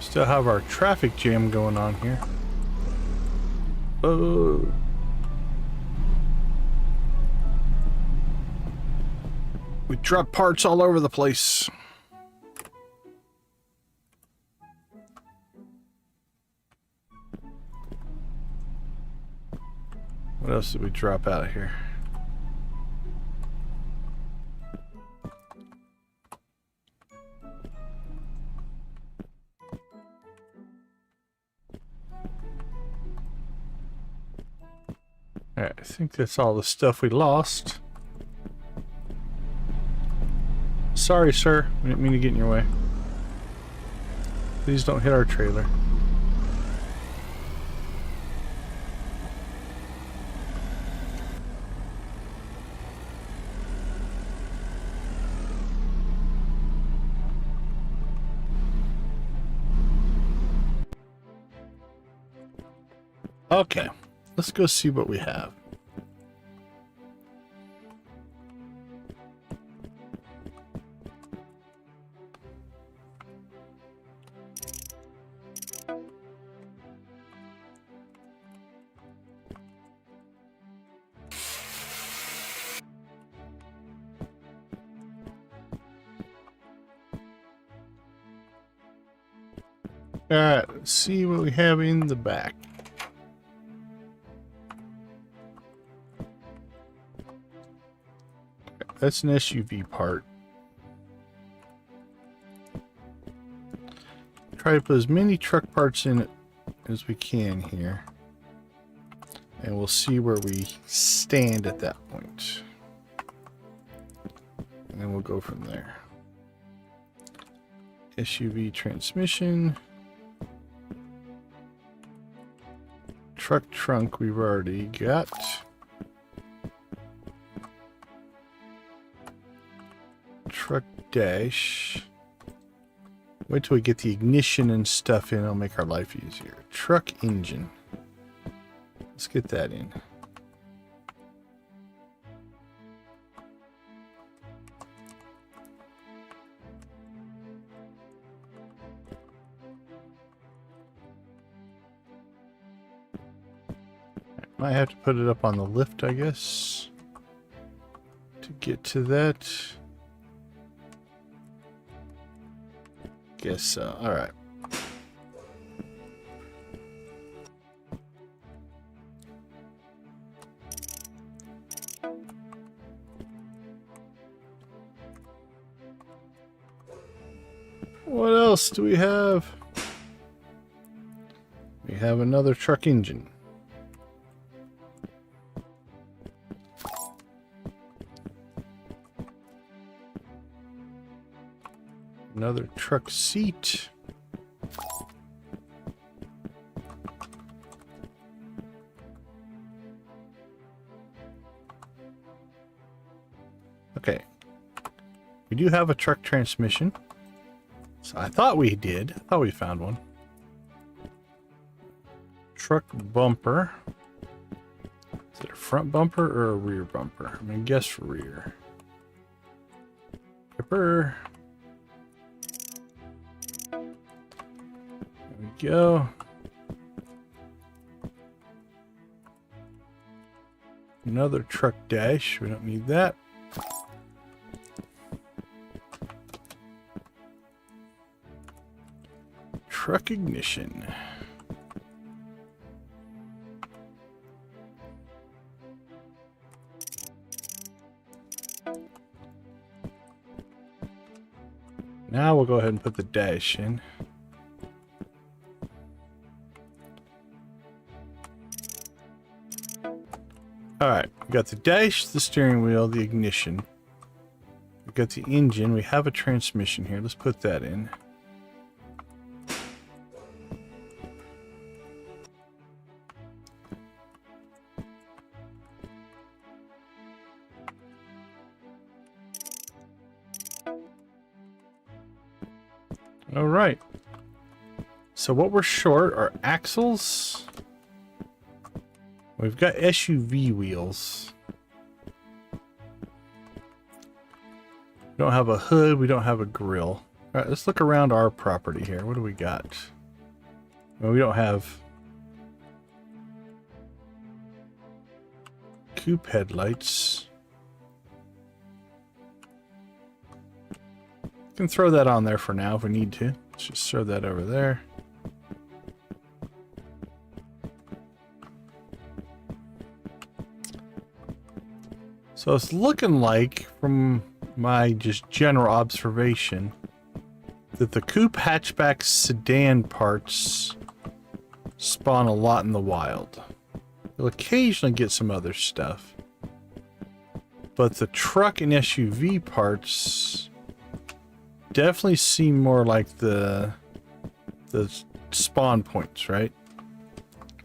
Still have our traffic jam going on here. Oh. We drop parts all over the place. What else did we drop out of here? Alright, I think that's all the stuff we lost. Sorry, sir. We didn't mean to get in your way. Please don't hit our trailer. Okay, let's go see what we have. Alright, let's see what we have in the back. That's an SUV part. Try to put as many truck parts in it as we can here. And we'll see where we stand at that point. And then we'll go from there. SUV transmission. Truck trunk we've already got. Truck dash. Wait till we get the ignition and stuff in. It'll make our life easier. Truck engine. Let's get that in. Might have to put it up on the lift, I guess, to get to that. Guess so. All right. What else do we have? We have another truck engine. Another truck seat. Okay. We do have a truck transmission. So I thought we did. I thought we found one. Truck bumper. Is it a front bumper or a rear bumper? I'm going to guess rear. Gripper. Go. Another truck dash. We don't need that. Truck ignition. Now we'll go ahead and put the dash in. Alright, we got the dash, the steering wheel, the ignition. We've got the engine. We have a transmission here. Let's put that in. Alright. So what we're short are axles. We've got SUV wheels. We don't have a hood. We don't have a grill. All right, let's look around our property here. What do we got? Well, we don't have coupe headlights. We can throw that on there for now if we need to. Let's just throw that over there. So it's looking like, from my just general observation, that the coupe hatchback sedan parts spawn a lot in the wild. You'll occasionally get some other stuff. But the truck and SUV parts definitely seem more like the spawn points, right?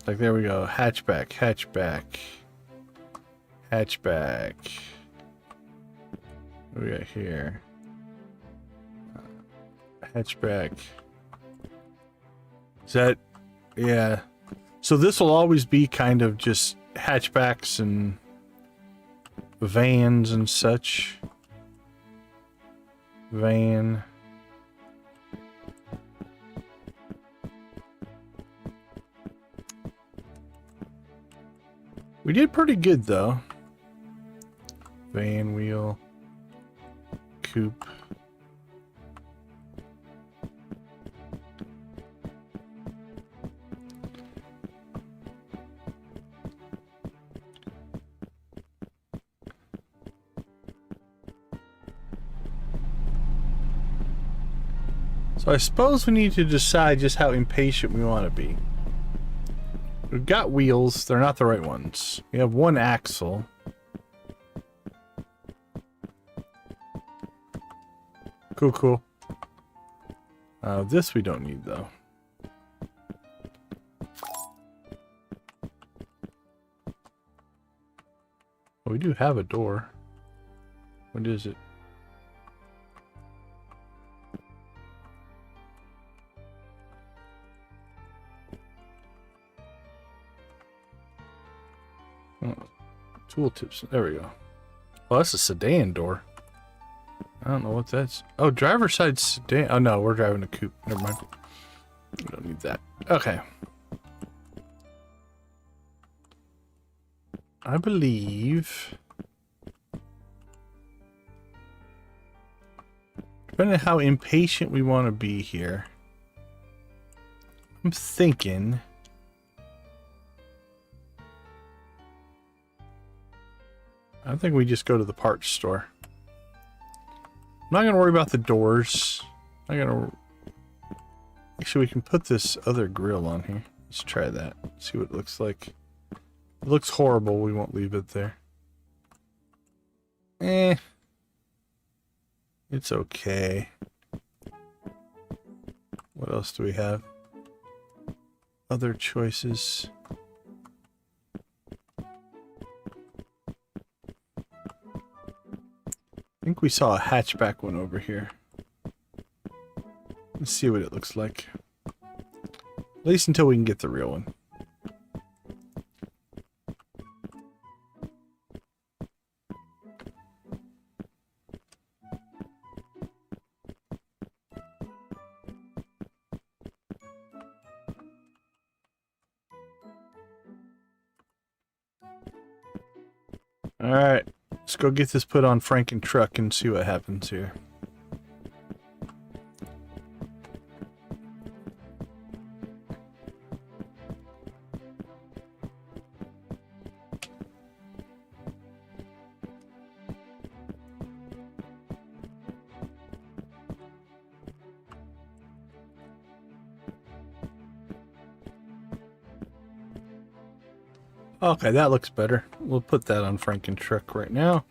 Like, there we go. Hatchback, hatchback, hatchback. What do we got here? Hatchback. Is that... Yeah. So this will always be kind of just hatchbacks and vans and such. Van. We did pretty good though. Van, wheel, coupe. So I suppose we need to decide just how impatient we want to be. We've got wheels, they're not the right ones. We have one axle. Cool, cool. This we don't need though. Well, we do have a door. What is it? Tooltips. There we go. Oh, that's a sedan door. I don't know what that's. Oh, driver's side sedan. Oh, no, we're driving a coupe. Never mind. We don't need that. Okay. I believe... depending on how impatient we want to be here, I'm thinking... I think we just go to the parts store. I'm not going to worry about the doors. I'm not going to... Actually, we can put this other grill on here. Let's try that. See what it looks like. It looks horrible. We won't leave it there. It's okay. What else do we have? Other choices. I think we saw a hatchback one over here. Let's see what it looks like. At least until we can get the real one. Alright. Let's go get this put on Franken truck and see what happens here. Okay, that looks better. We'll put that on Franken truck right now.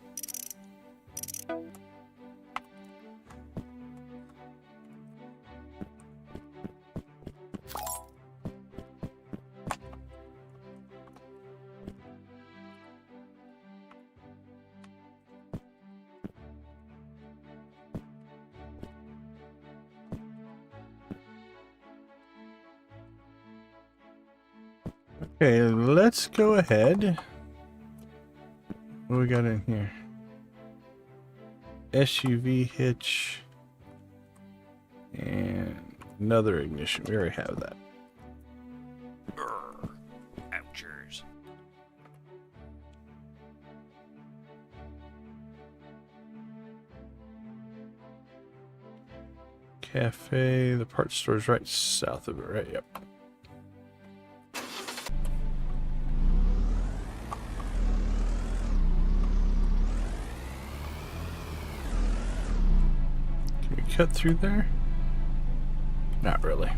Okay, let's go ahead. What do we got in here? SUV hitch. And another ignition. We already have that. Ouchers. Cafe. The parts store is right south of it, right? Yep. Cut through there? Not really.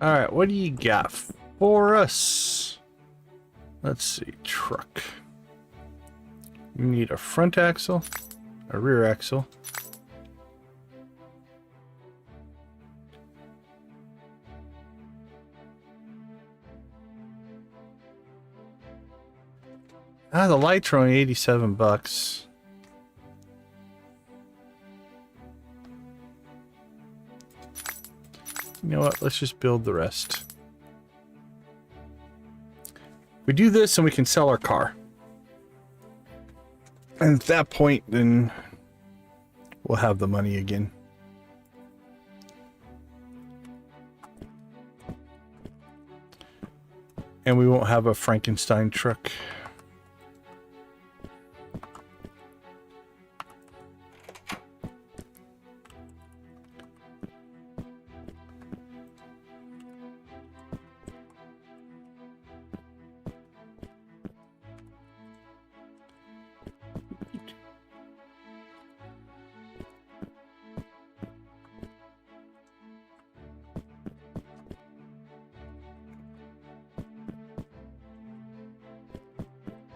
Alright, what do you got for us? Let's see, truck. You need a front axle, a rear axle. Ah, the lights are only 87 bucks. You know what? Let's just build the rest. We do this and we can sell our car. And at that point, then we'll have the money again. And we won't have a Frankenstein truck.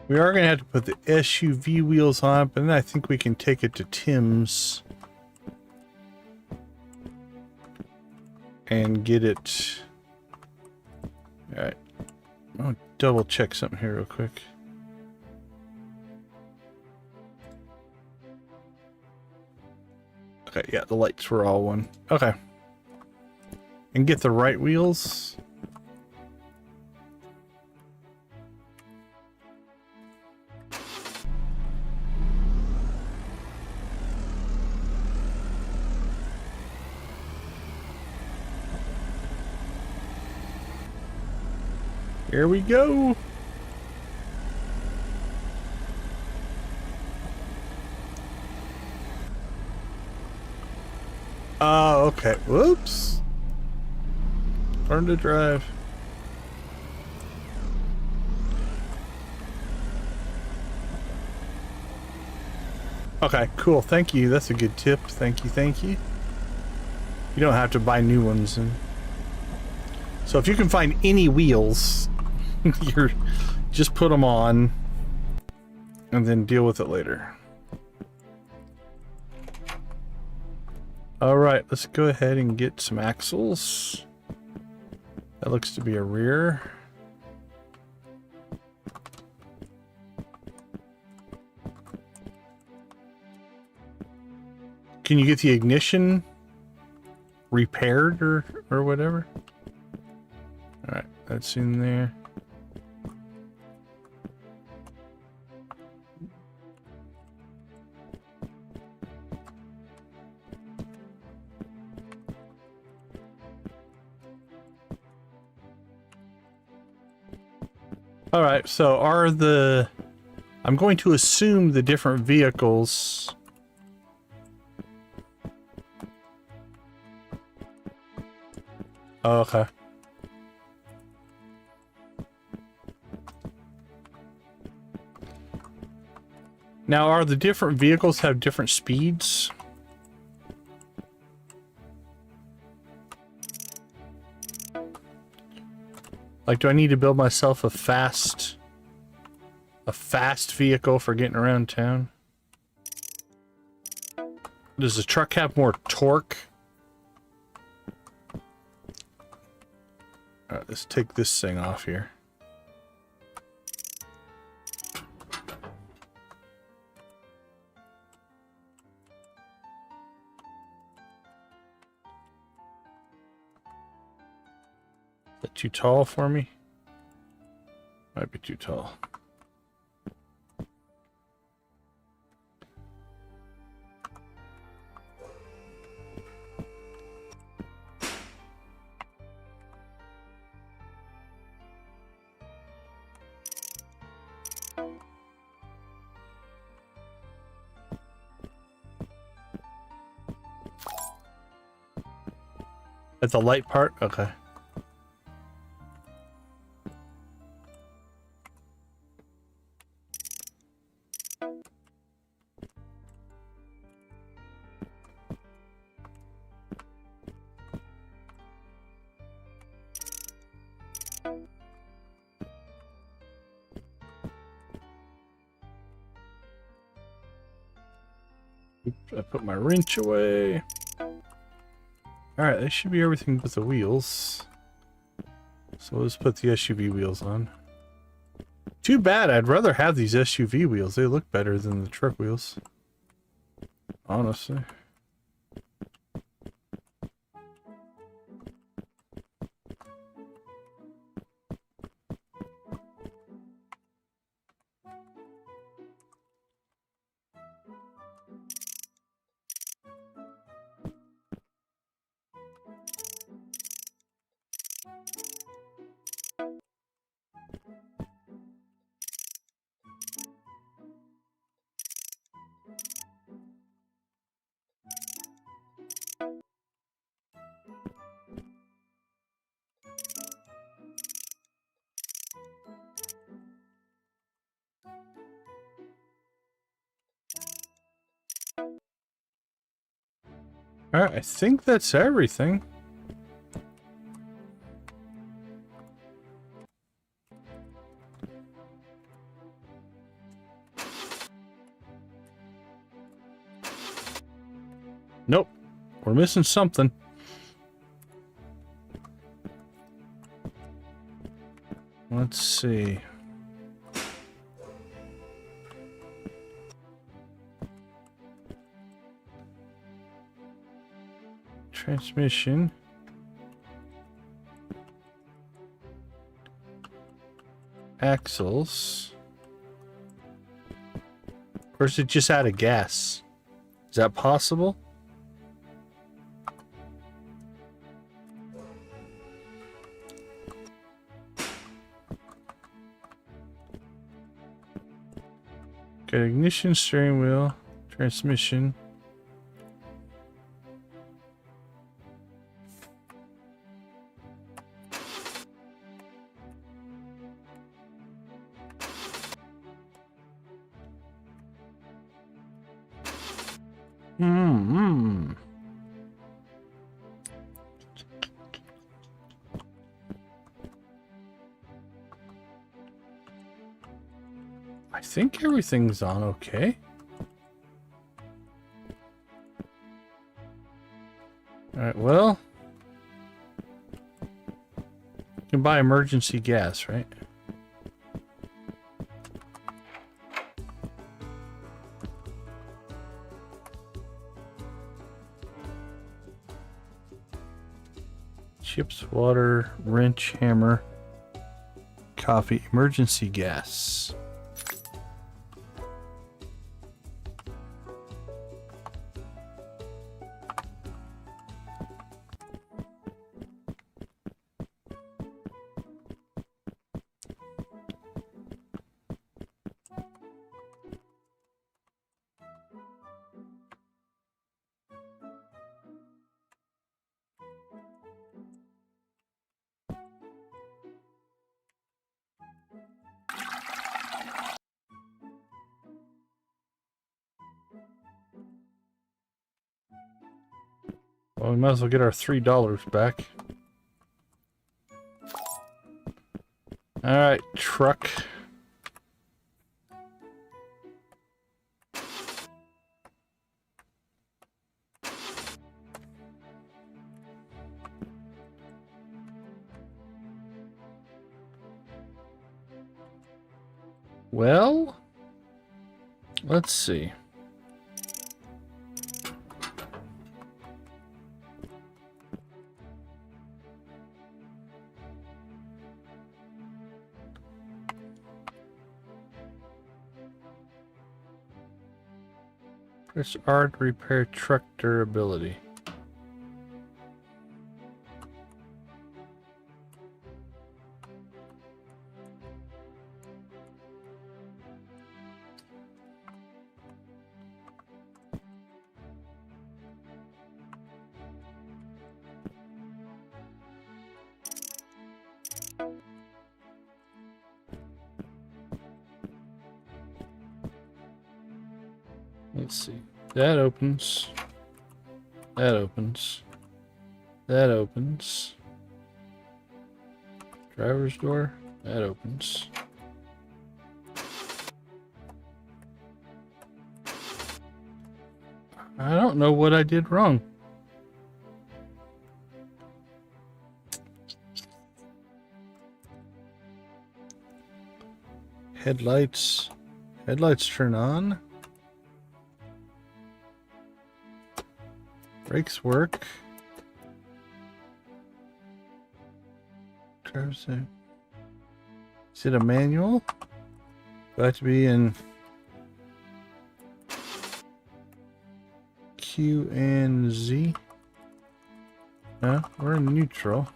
We are going to have to put the SUV wheels on, but then I think we can take it to Tim's and get it. All right. I'll double check something here real quick. Okay, yeah, the lights were all one. Okay. And get the right wheels. Here we go. Oh, okay. Whoops. Learn to drive. Okay, cool. Thank you. That's a good tip. Thank you. Thank you. You don't have to buy new ones. So if you can find any wheels, you're just put them on and then deal with it later. All right, let's go ahead and get some axles. That looks to be a rear. Can you get the ignition repaired or whatever? All right, that's in there. All right, so I'm going to assume the different vehicles oh, okay. Now, are the different vehicles have different speeds? Like, do I need to build myself a fast vehicle for getting around town? Does the truck have more torque? All right, let's take this thing off here. Is that too tall for me? Might be too tall. At the light part? Okay. Oops, I put my wrench away. Alright, that should be everything but the wheels. So let's put the SUV wheels on. Too bad, I'd rather have these SUV wheels. They look better than the truck wheels. Honestly. Alright, I think that's everything. Nope. We're missing something. Let's see. Transmission. Axles. Or is it just out of gas? Is that possible? Okay, ignition, steering wheel, transmission. Hmm. I think everything's on okay. Alright, well. You can buy emergency gas, right? Chips, water, wrench, hammer, coffee, emergency gas. Well, we might as well get our $3 back. Alright, truck. Well, let's see. Press R to repair truck durability. Let's see. That opens. That opens. That opens. Driver's door. That opens. I don't know what I did wrong. Headlights. Headlights turn on. Brakes work. Is it a manual? Do I have to be in Q and Z? No, we're in neutral.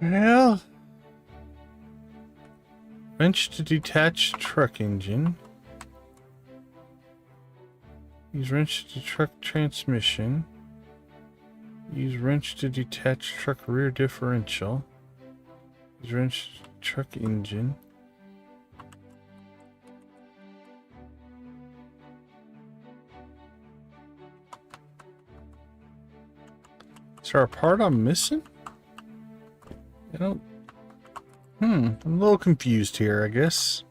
Well, wrench to detach truck engine. Use wrench to truck transmission. Use wrench to detach truck rear differential. Use wrench to truck engine. Is there a part I'm missing? I don't... I'm a little confused here, I guess.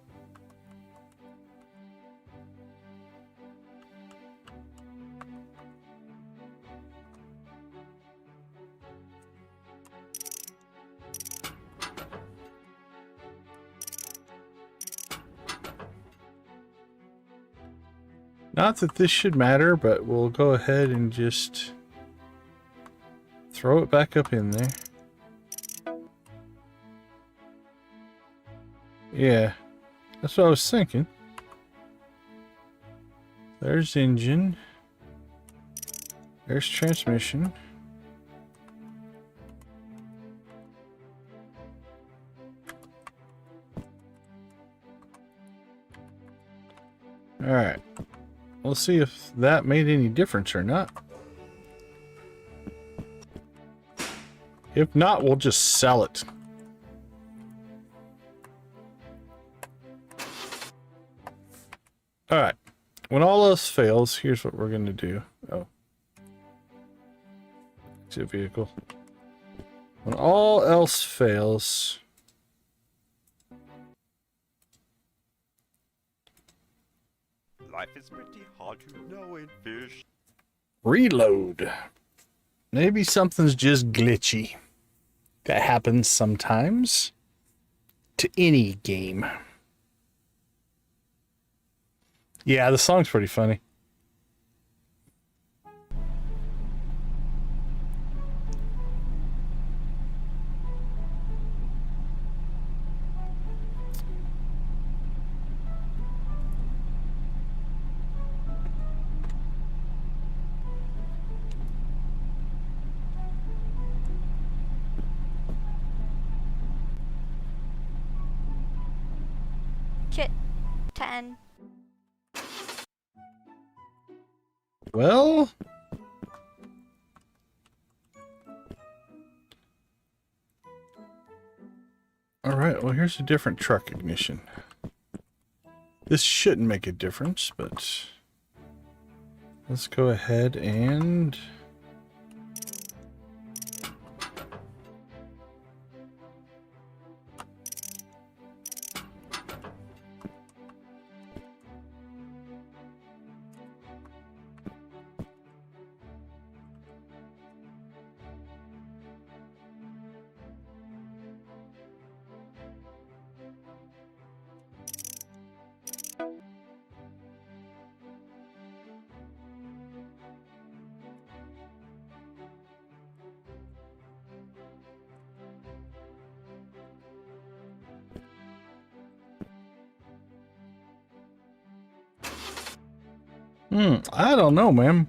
Not that this should matter, but we'll go ahead and just throw it back up in there. Yeah, that's what I was thinking. There's engine. There's transmission. Alright. We'll see if that made any difference or not. If not, we'll just sell it. Alright. When all else fails, here's what we're going to do. Oh. Exit vehicle. When all else fails... Life is pretty hard to know in fish. Reload. Maybe something's just glitchy. That happens sometimes. To any game. Yeah, the song's pretty funny. Chit. 10. Well... Alright, well here's a different truck ignition. This shouldn't make a difference, but... Let's go ahead and... I don't know, man.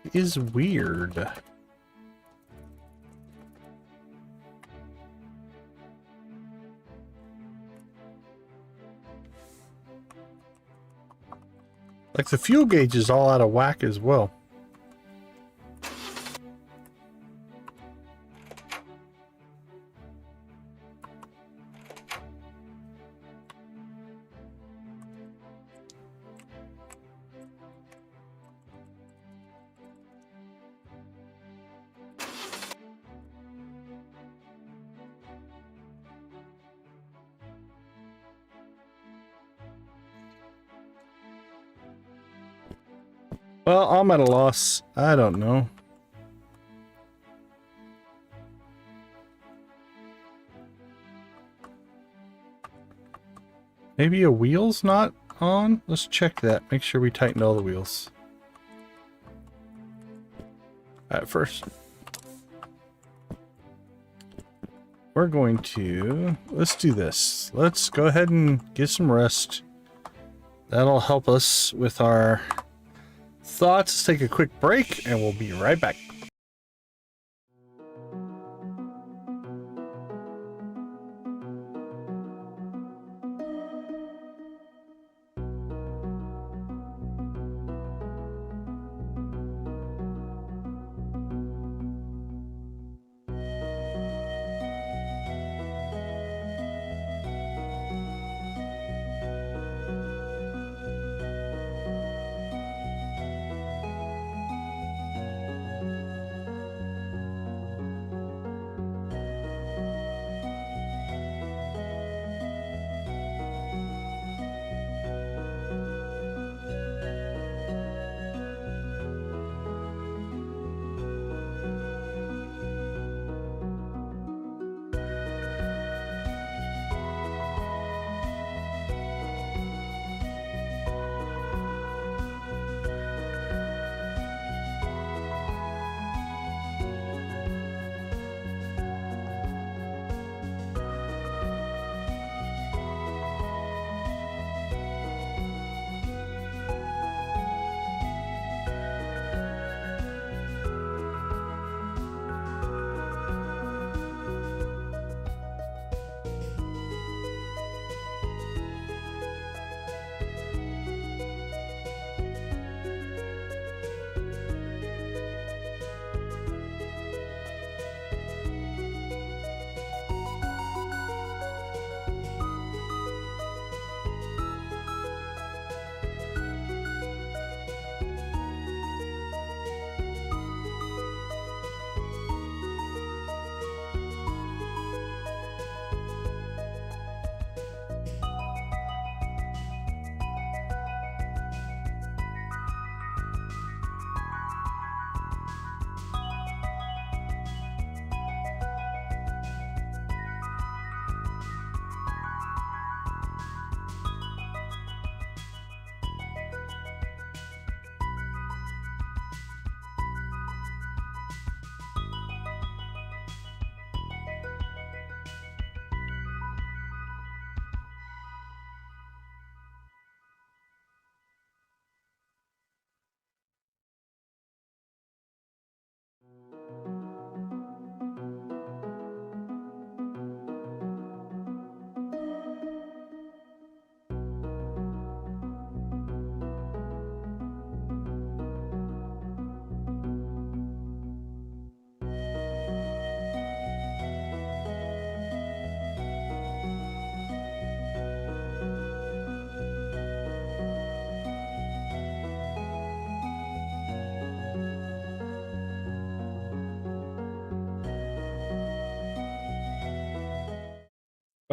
It is weird. Like the fuel gauge is all out of whack as well. Well, I'm at a loss. I don't know. Maybe a wheel's not on? Let's check that. Make sure we tightened all the wheels. At first, we're going to... Let's do this. Let's go ahead and get some rest. That'll help us with our thoughts. Let's take a quick break and we'll be right back.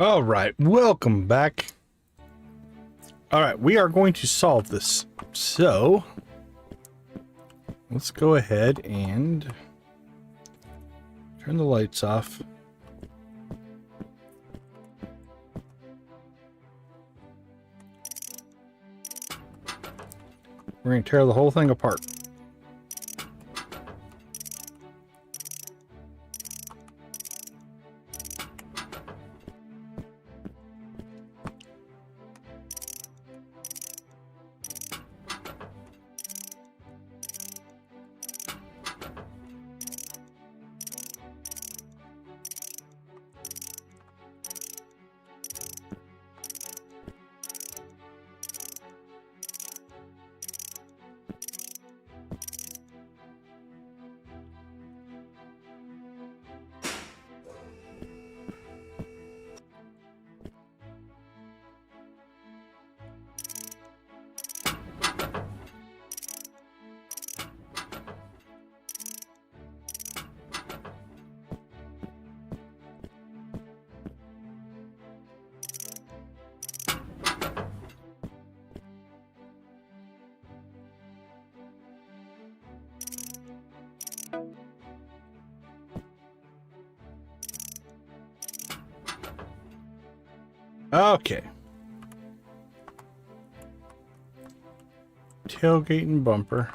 All right, welcome back. All right, we are going to solve this. So, let's go ahead and turn the lights off. We're going to tear the whole thing apart. Okay. Tailgate and bumper.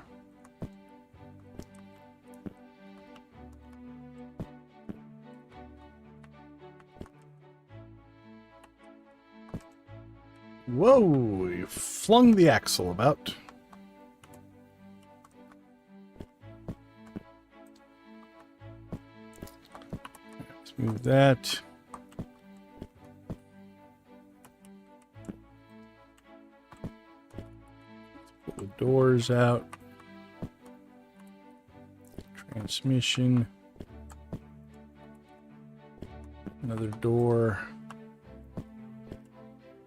Whoa, you flung the axle about. Let's move that. Pull the doors out. Transmission. Another door.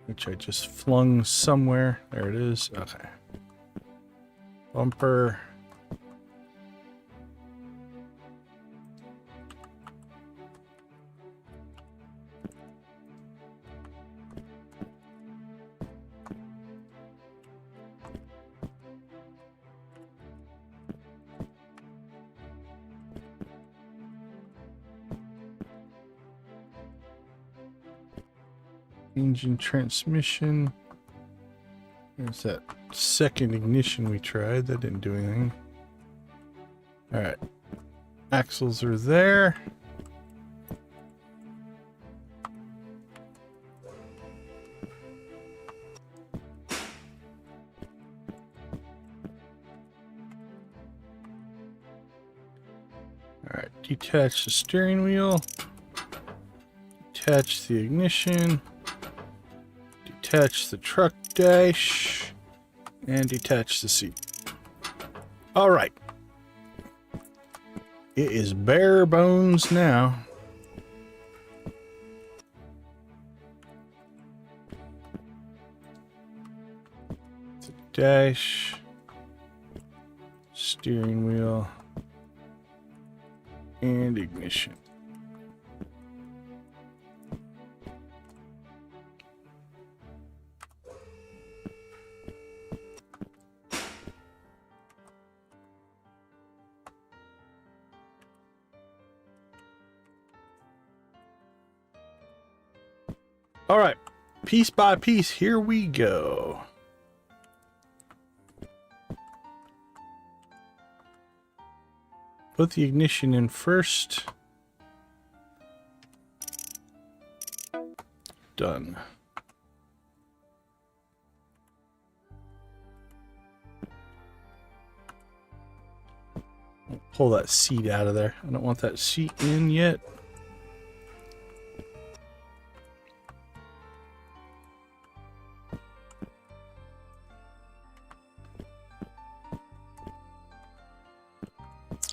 Which I just flung somewhere. There it is. Okay. Bumper. Engine transmission. There's that second ignition we tried. That didn't do anything. Alright. Axles are there. Alright. Detach the steering wheel. Detach the ignition. Detach the truck dash and detach the seat. All right. It is bare bones now. The dash, steering wheel, and ignition. All right, piece by piece, here we go. Put the ignition in first. Done. Pull that seat out of there. I don't want that seat in yet.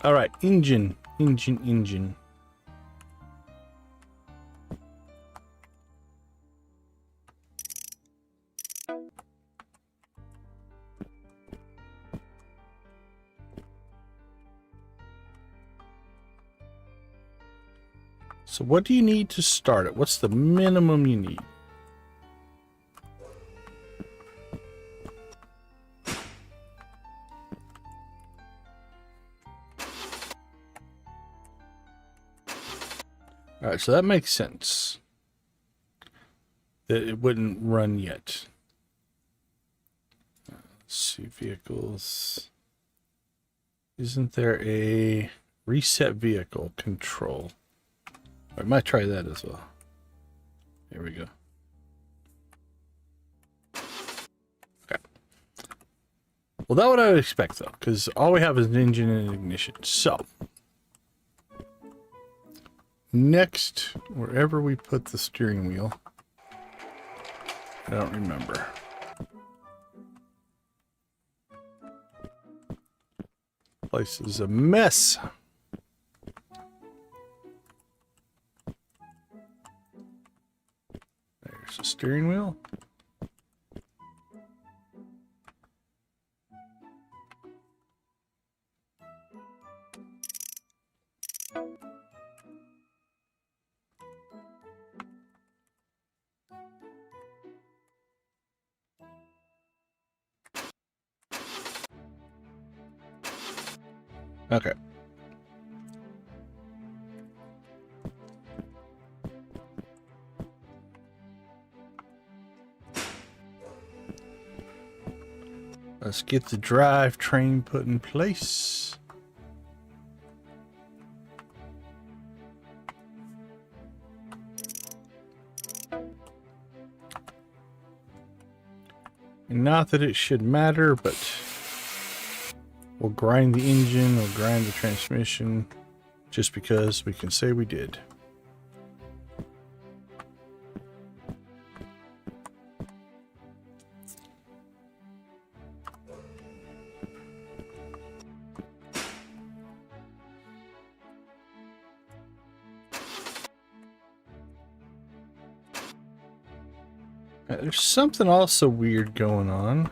All right, engine. So what do you need to start it? What's the minimum you need? All right, so that makes sense. That it wouldn't run yet. Let's see, vehicles. Isn't there a reset vehicle control? I might try that as well. Here we go. Okay. Well, that's what I would expect, though, because all we have is an engine and an ignition. So, next, wherever we put the steering wheel, I don't remember. Place is a mess. There's the steering wheel. Okay. Let's get the drivetrain put in place. And not that it should matter, but we'll grind the engine, we'll grind the transmission, just because we can say we did. There's something also weird going on.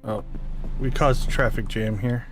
Oh, we caused a traffic jam here.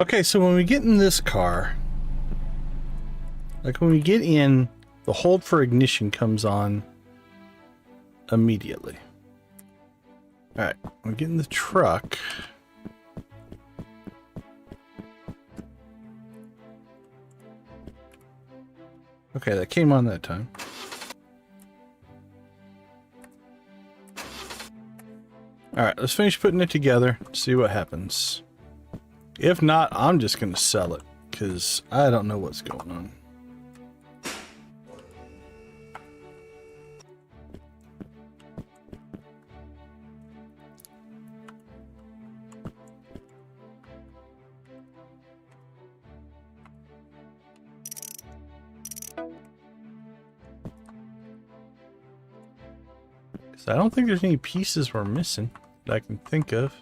Okay, so when we get in this car, like when we get in, the hold for ignition comes on immediately. Alright, we get in the truck. Okay, that came on that time. Alright, let's finish putting it together, see what happens. If not, I'm just going to sell it, because I don't know what's going on. Because I don't think there's any pieces we're missing that I can think of.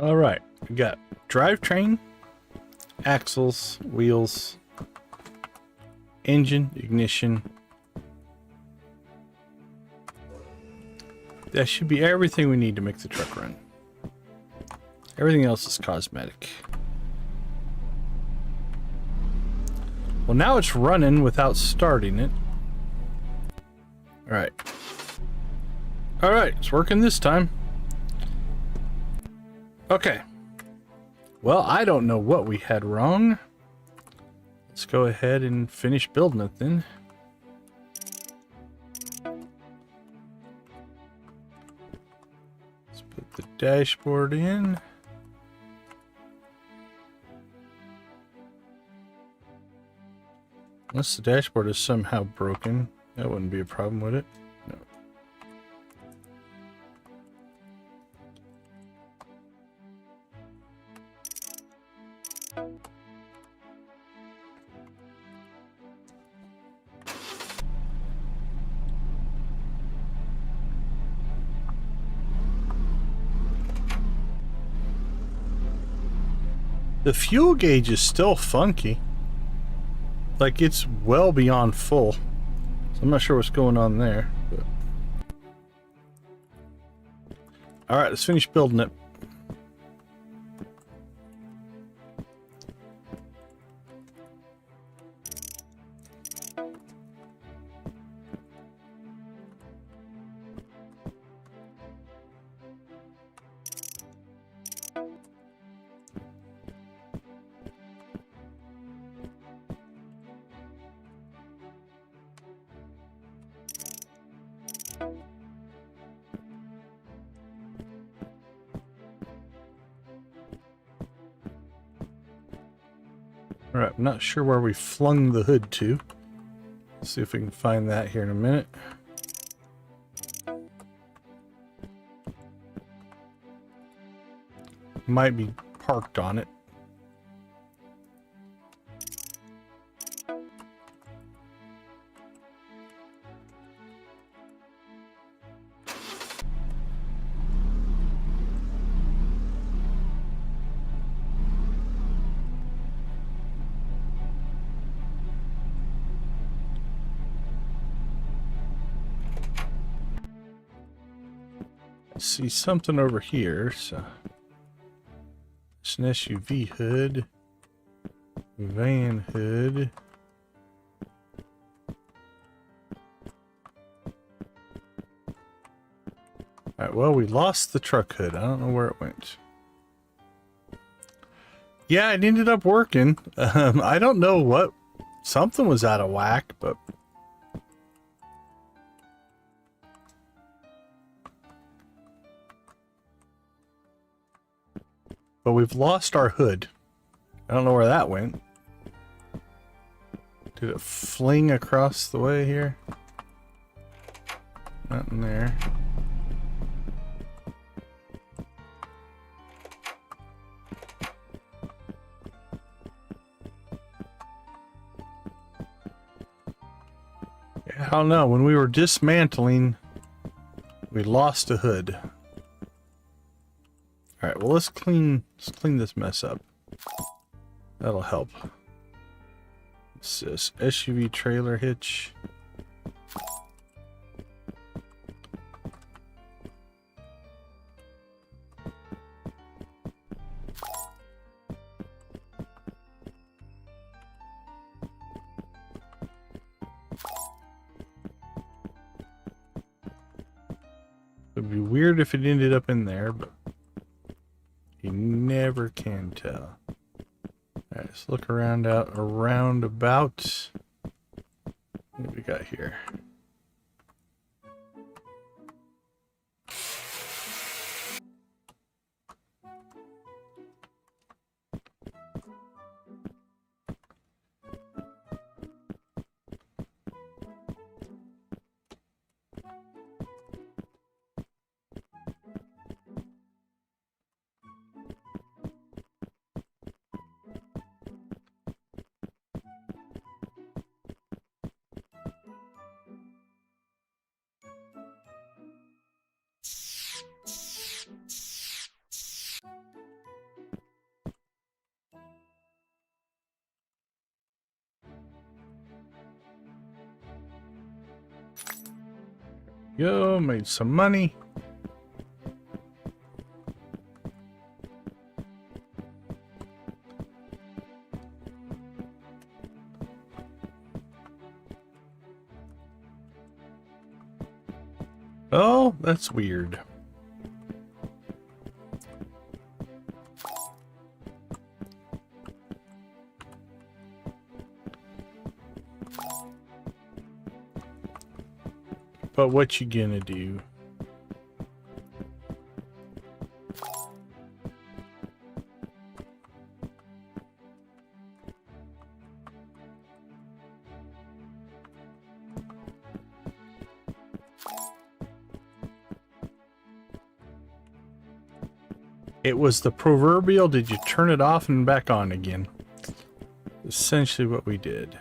All right, we got drivetrain, axles, wheels, engine, ignition. That should be everything we need to make the truck run. Everything else is cosmetic. Well, now it's running without starting it. All right. All right, it's working this time. Okay. Well, I don't know what we had wrong. Let's go ahead and finish building it then. Let's put the dashboard in. Unless the dashboard is somehow broken, that wouldn't be a problem, would it? No. The fuel gauge is still funky. Like, it's well beyond full. So I'm not sure what's going on there. But... Alright, let's finish building it. Alright, I'm not sure where we flung the hood to. Let's see if we can find that here in a minute. Might be parked on it. See something over here, so it's an SUV hood, van hood. Alright, well, we lost the truck hood. I don't know where it went. Yeah, it ended up working. I don't know what, something was out of whack, but we've lost our hood. I don't know where that went. Did it fling across the way here? Nothing there. Yeah, I don't know. When we were dismantling, we lost a hood. All right, well, let's clean this mess up. That'll help. What's this? SUV trailer hitch. It'd be weird if it ended up in there, but you never can tell. Alright, let's look around about. What do we got here? Yo, made some money. Oh, that's weird. But what you gonna do? It was the proverbial, did you turn it off and back on again? Essentially what we did.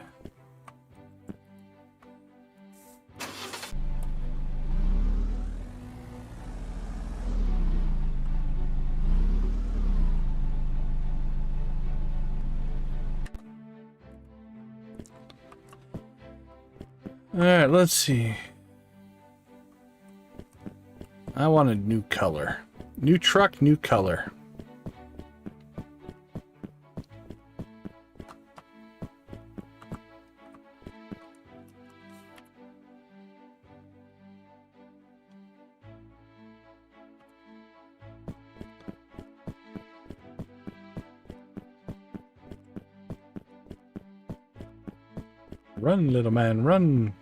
Alright, let's see. I want a new color. New truck, new color. Run, little man, run.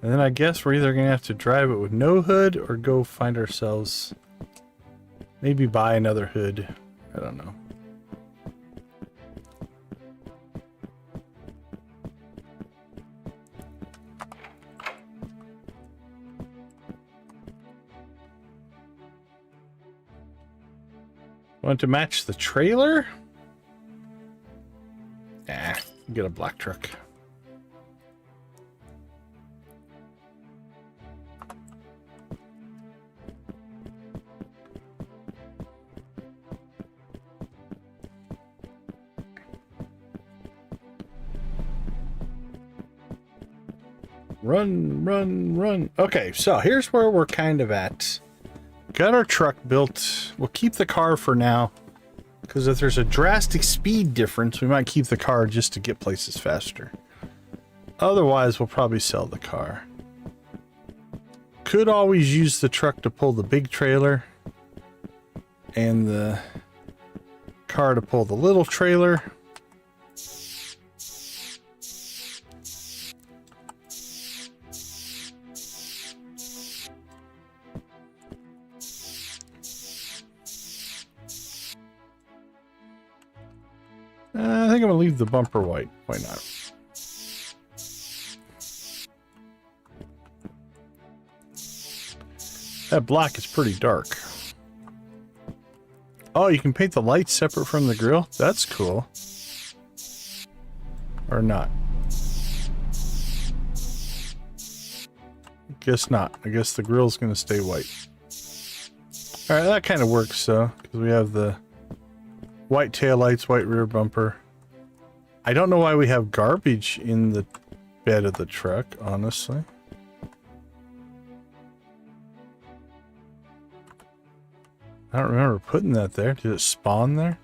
And then I guess we're either going to have to drive it with no hood or go find ourselves, maybe buy another hood. I don't know. Want to match the trailer? Nah, get a black truck. Run, run, run. Okay, so here's where we're kind of at. Got our truck built. We'll keep the car for now, because if there's a drastic speed difference, we might keep the car just to get places faster. Otherwise, we'll probably sell the car. Could always use the truck to pull the big trailer and the car to pull the little trailer. I think I'm gonna leave the bumper white. Why not? That black is pretty dark. Oh, you can paint the lights separate from the grill? That's cool. Or not. Guess not. I guess the grill's gonna stay white. Alright, that kind of works though, because we have the white taillights, white rear bumper. I don't know why we have garbage in the bed of the truck, honestly. I don't remember putting that there. Did it spawn there?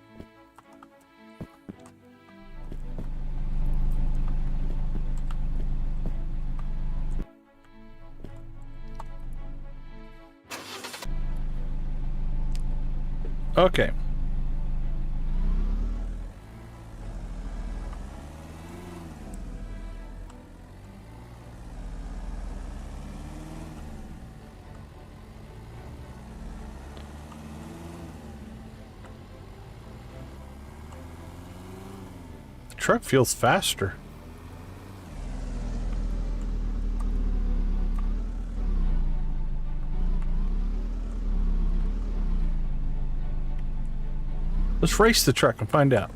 Okay. Truck feels faster. Let's race the truck and find out.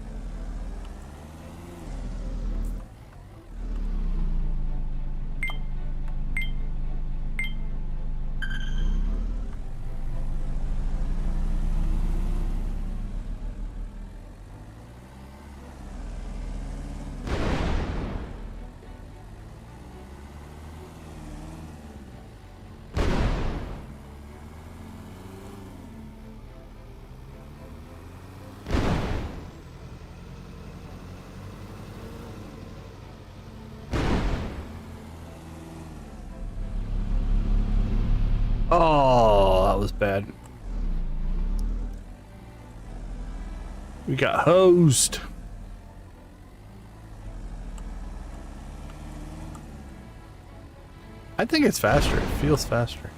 Oh, that was bad. We got hosed. I think it's faster. It feels faster.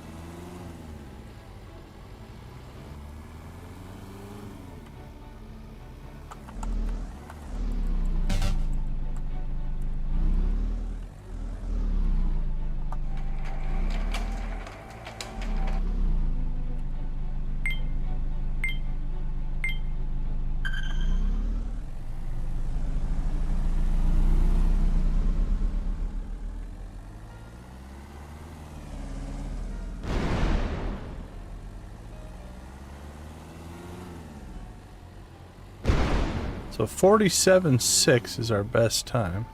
So 47.6 is our best time.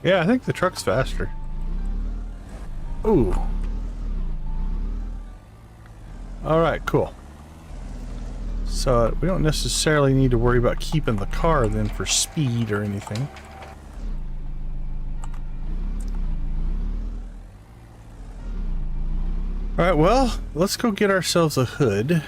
Yeah, I think the truck's faster. Ooh. Alright, cool. So we don't necessarily need to worry about keeping the car then for speed or anything. Alright, well, let's go get ourselves a hood.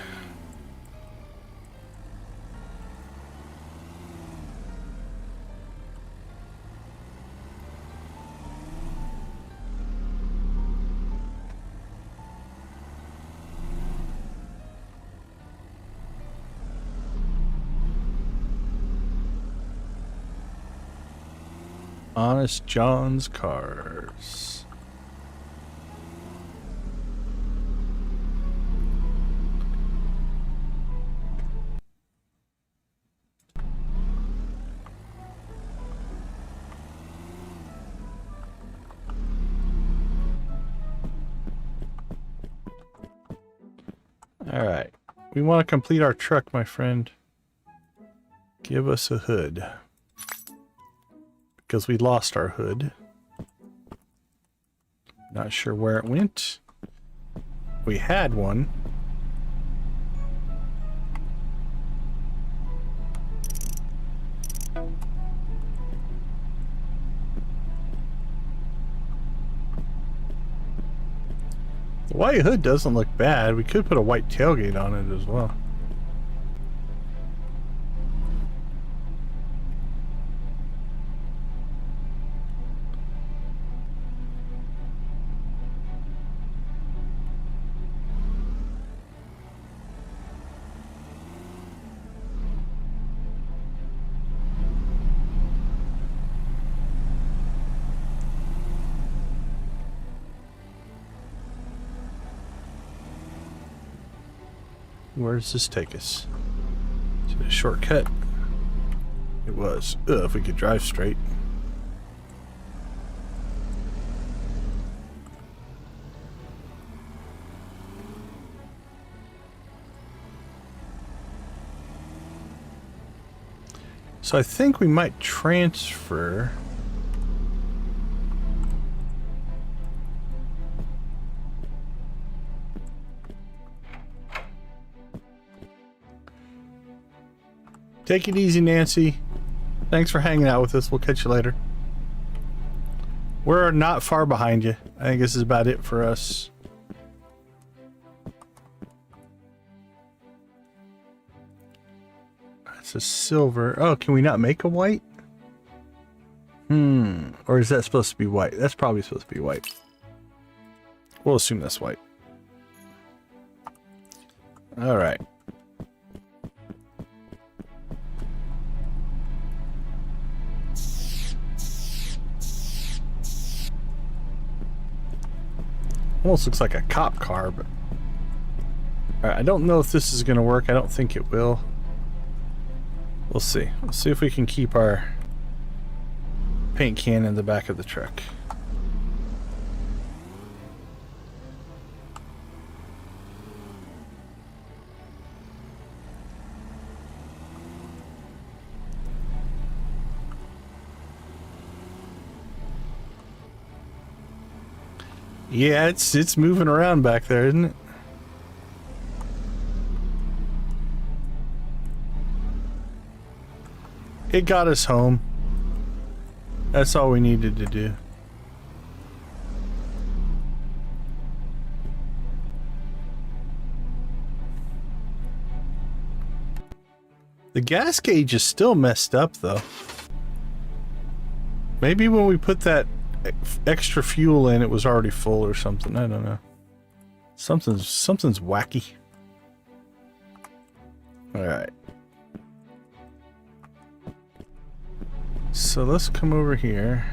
Honest John's Cars. All right. We want to complete our truck, my friend. Give us a hood. Because we lost our hood. Not sure where it went. We had one. The white hood doesn't look bad. We could put a white tailgate on it as well. Where does this take us? Is it a shortcut? It was. Ugh, if we could drive straight. So I think we might transfer. Take it easy, Nancy. Thanks for hanging out with us. We'll catch you later. We're not far behind you. I think this is about it for us. That's a silver. Oh, can we not make a white? Or is that supposed to be white? That's probably supposed to be white. We'll assume that's white. All right. Almost looks like a cop car, but I don't know if this is going to work. I don't think it will. We'll see. We'll see if we can keep our paint can in the back of the truck. Yeah, it's moving around back there, isn't it? It got us home. That's all we needed to do. The gas gauge is still messed up, though. Maybe when we put that extra fuel in, it was already full or something. I don't know. Something's wacky. All right. So let's come over here.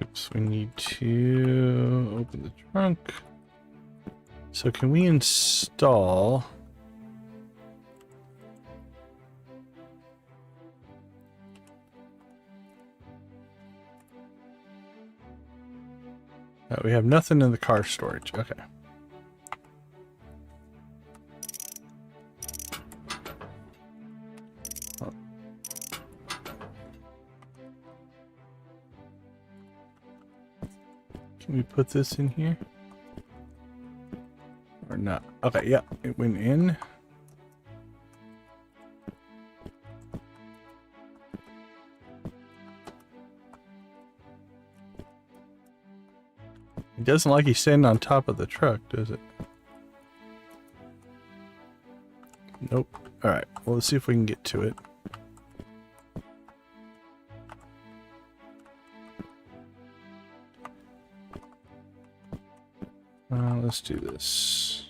Oops, we need to open the trunk. So can we install... we have nothing in the car storage. Okay. Can we put this in here? Or not? Okay, yeah, it went in. It doesn't like he's standing on top of the truck, does it? Nope. Nope. Alright, well, let's see if we can get to it. Let's do this.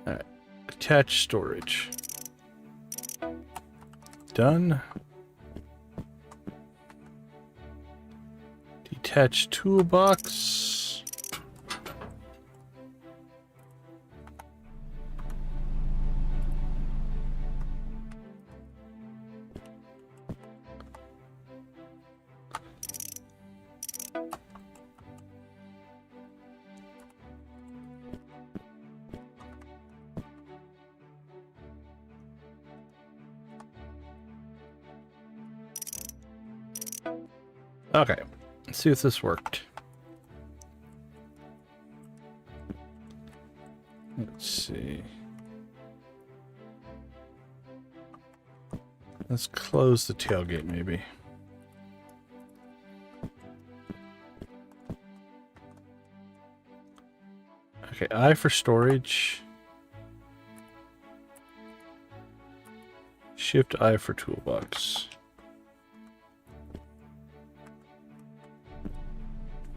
Alright, attach storage. Done. Detach toolbox. Okay, let's see if this worked. Let's see. Let's close the tailgate, maybe. Okay, I for storage. Shift I for toolbox.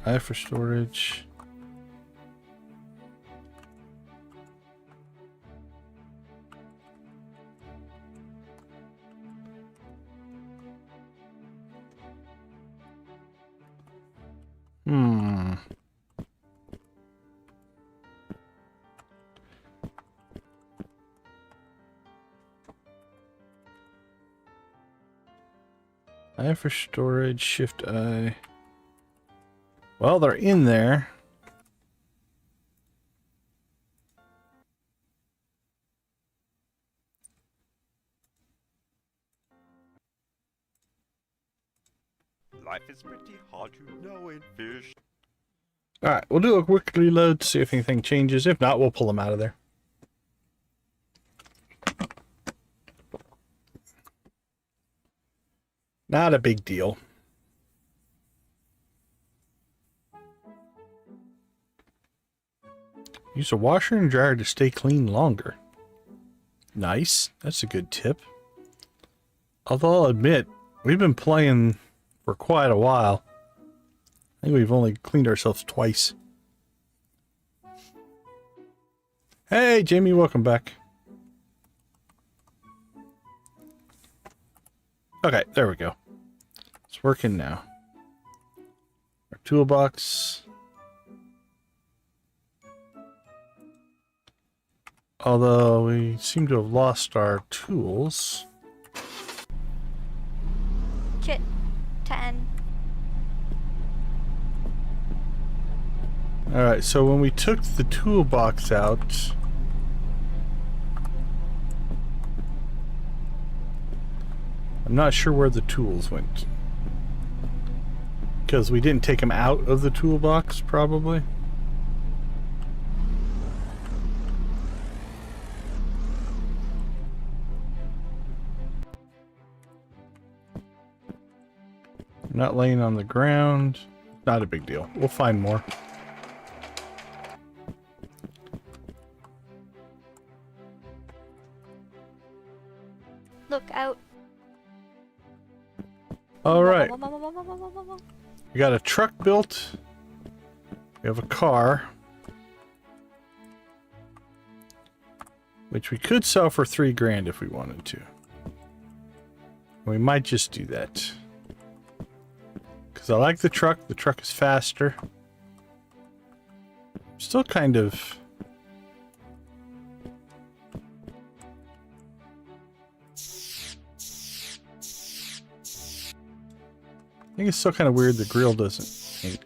I for storage. I for storage, shift I. Well, they're in there. Life is pretty hard to know in fish. Alright, we'll do a quick reload to see if anything changes. If not, we'll pull them out of there. Not a big deal. Use a washer and dryer to stay clean longer. Nice. That's a good tip. Although I'll admit, we've been playing for quite a while. I think we've only cleaned ourselves twice. Hey, Jamie, welcome back. Okay, there we go. It's working now. Our toolbox. Although we seem to have lost our tools. Chit. 10. Alright, so when we took the toolbox out, I'm not sure where the tools went. Because we didn't take them out of the toolbox, probably. Not laying on the ground. Not a big deal. We'll find more. Look out. All right. We got a truck built. We have a car. Which we could sell for $3 grand if we wanted to. We might just do that. Because I like the truck. The truck is faster. Still kind of... I think it's still kind of weird the grill doesn't paint.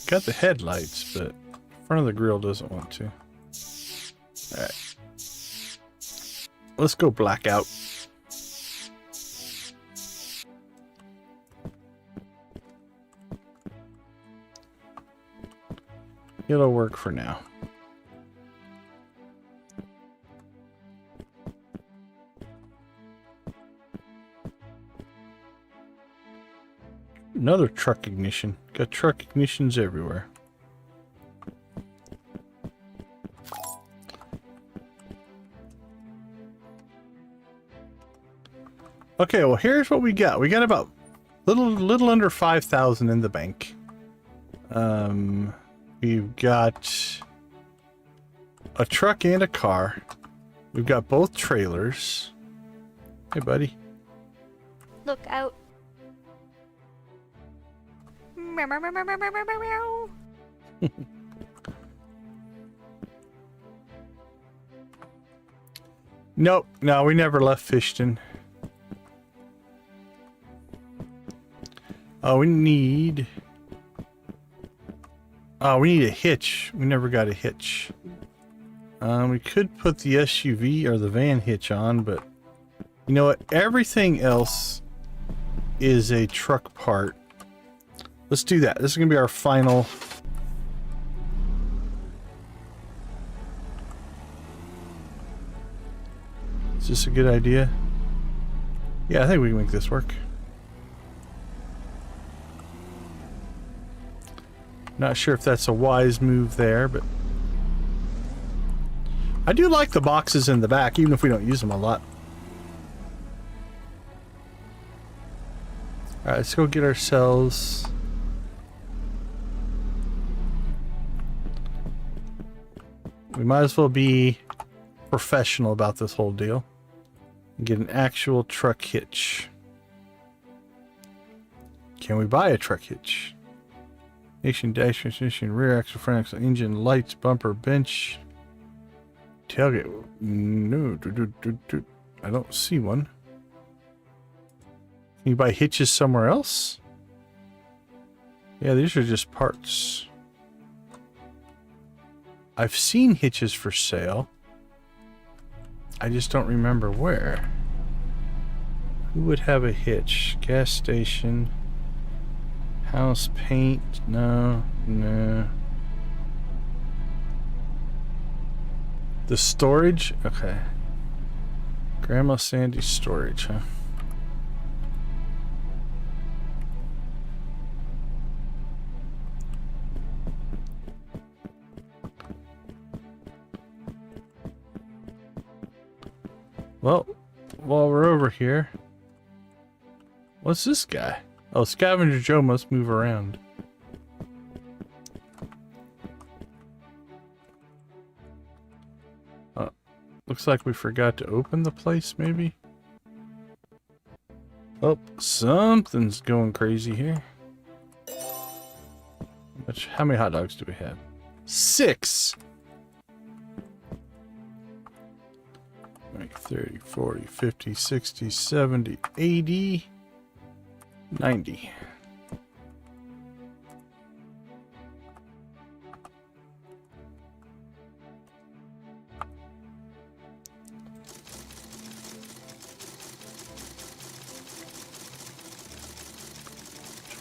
Got the headlights, but the front of the grill doesn't want to. Alright. Let's go blackout. It'll work for now. Another truck ignition. Got truck ignitions everywhere. Okay, well here's what we got. We got about little under 5,000 in the bank. We've got a truck and a car. We've got both trailers. Hey, buddy. Look out. Meow, meow, meow, meow, meow, meow, meow, meow. Nope, no, we never left Fishton. Oh, we need a hitch. We never got a hitch. We could put the SUV or the van hitch on, but you know what? Everything else is a truck part. Let's do that. This is going to be our final. Is this a good idea? Yeah, I think we can make this work. Not sure if that's a wise move there, but I do like the boxes in the back, even if we don't use them a lot. Alright, let's go get ourselves... We might as well be professional about this whole deal. And get an actual truck hitch. Can we buy a truck hitch? Ignition, dash, transmission, rear axle, front axle, engine, lights, bumper, bench, tailgate. No, I don't see one. Can you buy hitches somewhere else? Yeah, these are just parts. I've seen hitches for sale. I just don't remember where. Who would have a hitch? Gas station. House paint? No. The storage? Okay. Grandma Sandy's storage, huh? Well, while we're over here, what's this guy? Oh, Scavenger Joe must move around. Looks like we forgot to open the place, maybe? Oh, something's going crazy here. How many hot dogs do we have? 6! 30, 40, 50, 60, 70, 80, 90.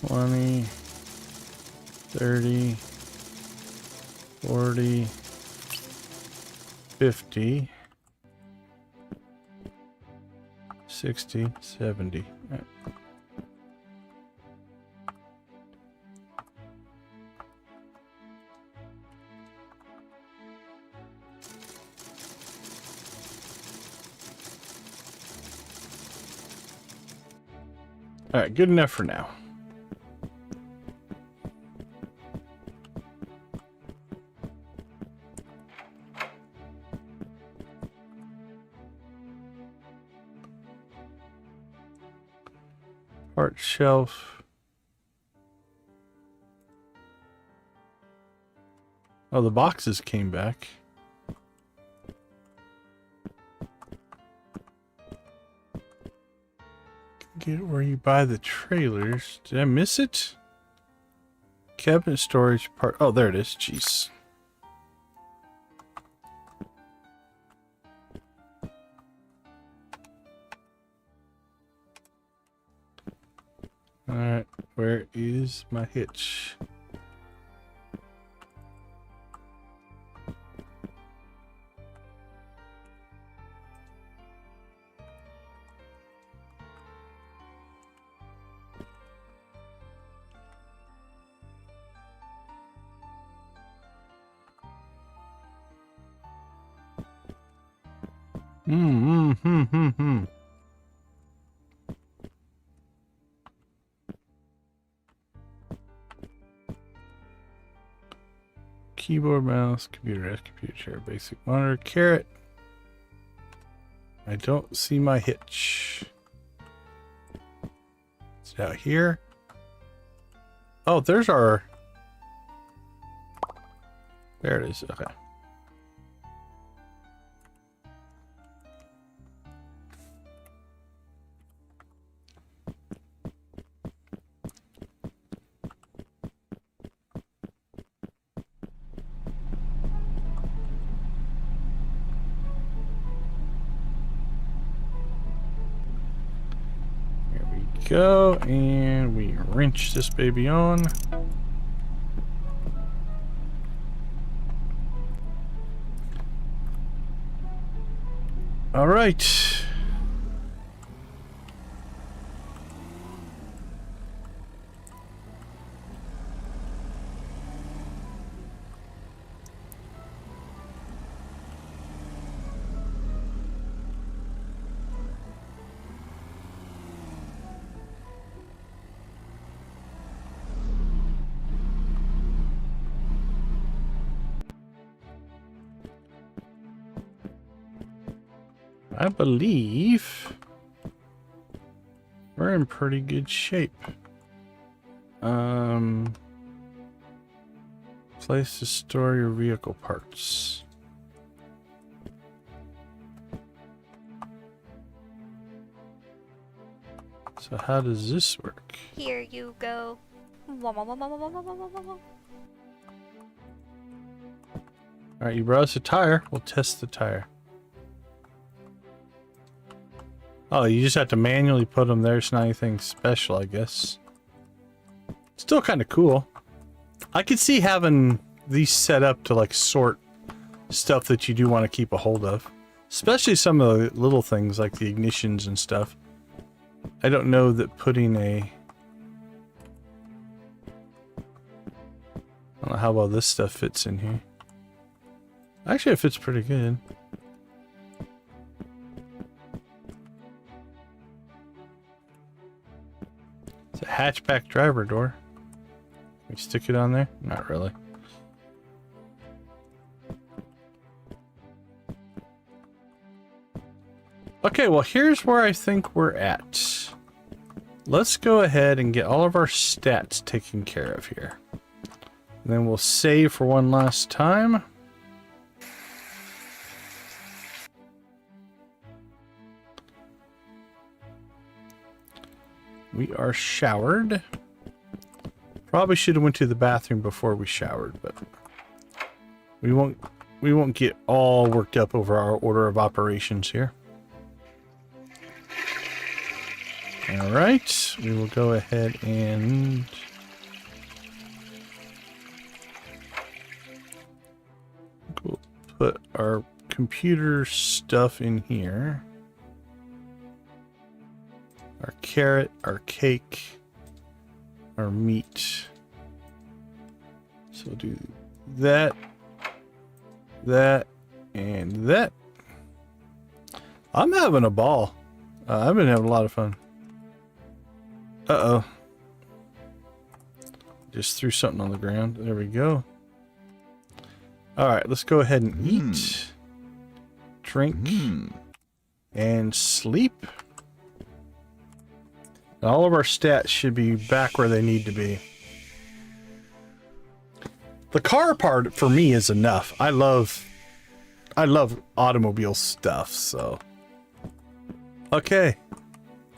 $20, $30, $40, $50, 60, 70. Right. All right, good enough for now. Part shelf. Oh, the boxes came back. Get where you buy the trailers. Did I miss it? Cabinet storage part. Oh, there it is. Jeez. Alright, where is my hitch? Hmm. Keyboard, mouse, computer, computer chair, basic monitor, carrot. I don't see my hitch. Is it out here? Oh, there's our... There it is. Okay. Here we go, and we wrench this baby on. All right. I believe we're in pretty good shape. Place to store your vehicle parts. So how does this work? Here you go. All right, you brought us a tire. We'll test the tire. Oh, you just have to manually put them there. It's not anything special, I guess. Still kind of cool. I could see having these set up to like sort stuff that you do want to keep a hold of. Especially some of the little things like the ignitions and stuff. I don't know that putting a... I don't know how well this stuff fits in here. Actually, it fits pretty good. It's a hatchback driver door. Can we stick it on there? Not really. Okay, well, here's where I think we're at. Let's go ahead and get all of our stats taken care of here. And then we'll save for one last time. We are showered. Probably should have went to the bathroom before we showered, but we won't get all worked up over our order of operations here. All right, we will go ahead and we'll put our computer stuff in here. Our carrot, our cake, our meat. So we'll do that, that, and that. I'm having a ball. I've been having a lot of fun. Uh-oh. Just threw something on the ground. There we go. Alright, let's go ahead and eat, drink, and sleep. And all of our stats should be back where they need to be. The car part for me is enough. I love automobile stuff, so. Okay.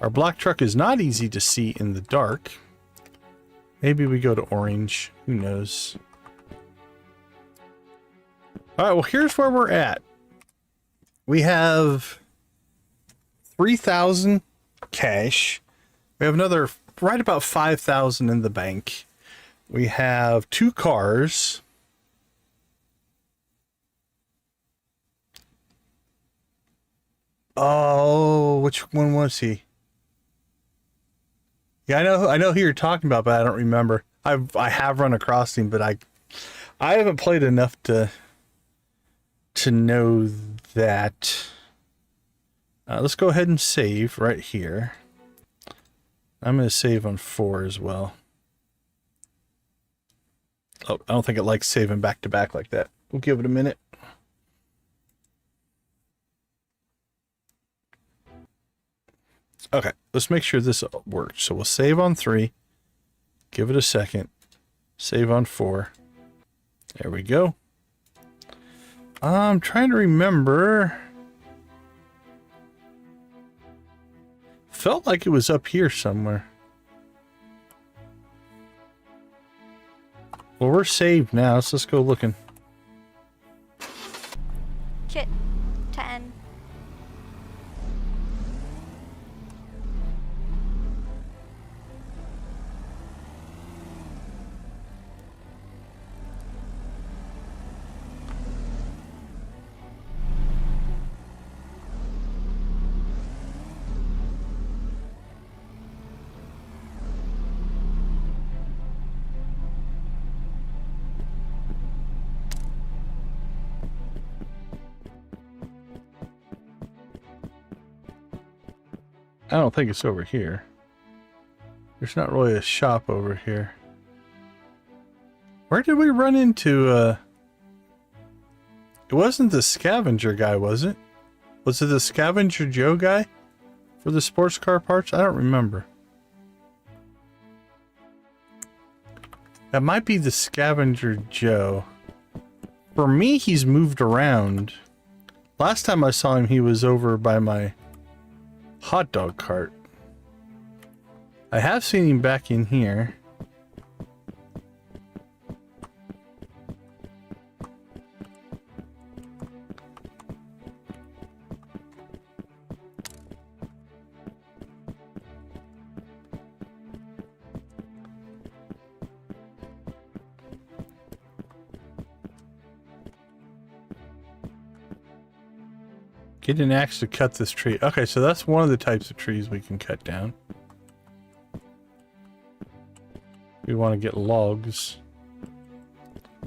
Our black truck is not easy to see in the dark. Maybe we go to orange. Who knows? All right, well, here's where we're at. We have 3,000 cash. We have another right about 5,000 in the bank. We have 2 cars. Oh, which one was he? Yeah, I know who you're talking about, but I don't remember. I have run across him, but I haven't played enough to know that. Let's go ahead and save right here. I'm going to save on 4 as well. Oh, I don't think it likes saving back to back like that. We'll give it a minute. Okay, let's make sure this works. So we'll save on 3. Give it a second. Save on 4. There we go. I'm trying to remember. Felt like it was up here somewhere. Well, we're saved now, so let's go looking. Chit. 10. I don't think it's over here. There's not really a shop over here. Where did we run into, It wasn't the scavenger guy, was it? Was it the Scavenger Joe guy for the sports car parts? I don't remember. That might be the Scavenger Joe. For me, he's moved around. Last time I saw him, he was over by my hot dog cart. I have seen him back in here. Get an axe to cut this tree. Okay, so that's one of the types of trees we can cut down. We want to get logs.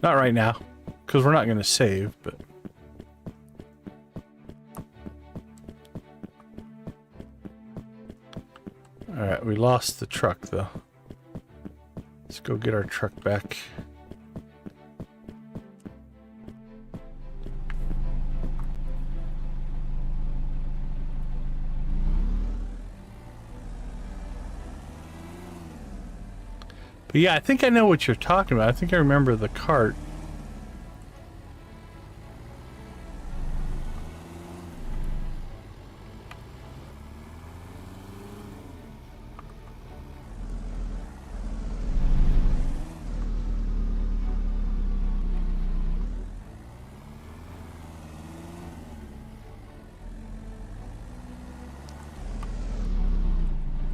Not right now, because we're not going to save, but... Alright, we lost the truck, though. Let's go get our truck back. But yeah, I think I know what you're talking about. I think I remember the cart.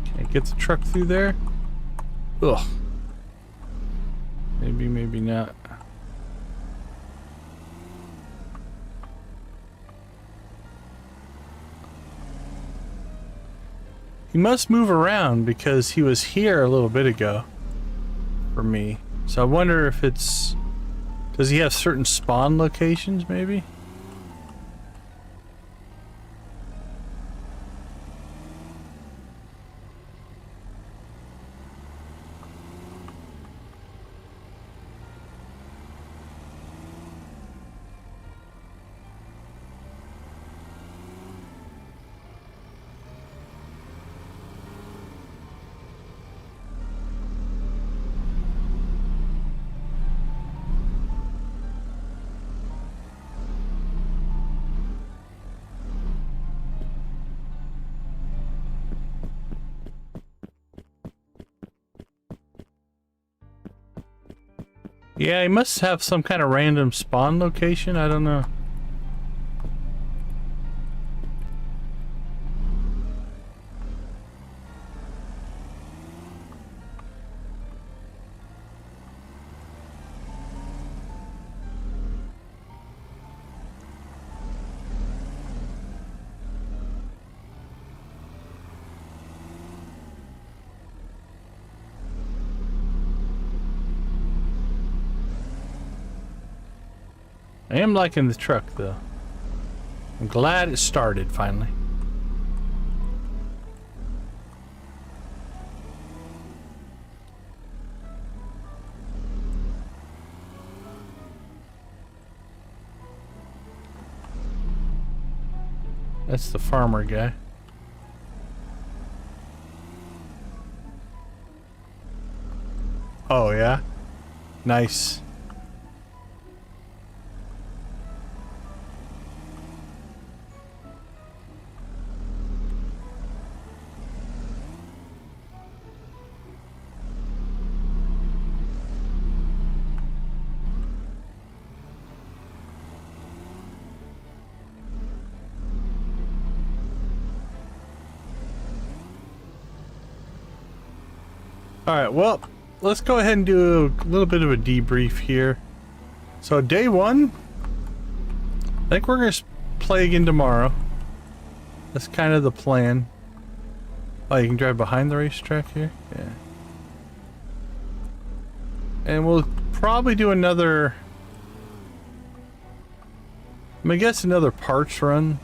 Can I get the truck through there? Ugh. Maybe, maybe not. He must move around because he was here a little bit ago for me. So I wonder if it's... Does he have certain spawn locations, maybe? Yeah, he must have some kind of random spawn location. I don't know. I am liking the truck, though. I'm glad it started, finally. That's the farmer guy. Oh, yeah? Nice. Alright, well, let's go ahead and do a little bit of a debrief here. So, day one, I think we're going to play again tomorrow. That's kind of the plan. Oh, you can drive behind the racetrack here? Yeah. And we'll probably do another... I guess another parts run.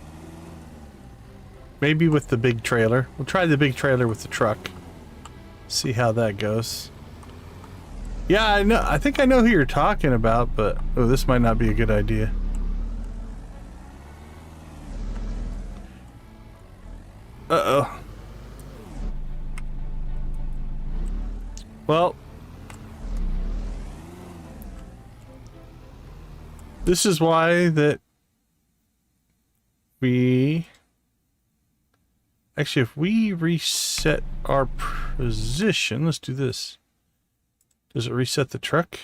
Maybe with the big trailer. We'll try the big trailer with the truck. See how that goes. Yeah, I know. I think I know who you're talking about, but oh, this might not be a good idea. Uh-oh. Well, this is why that we actually, if we reset our position, let's do this. Does it reset the truck?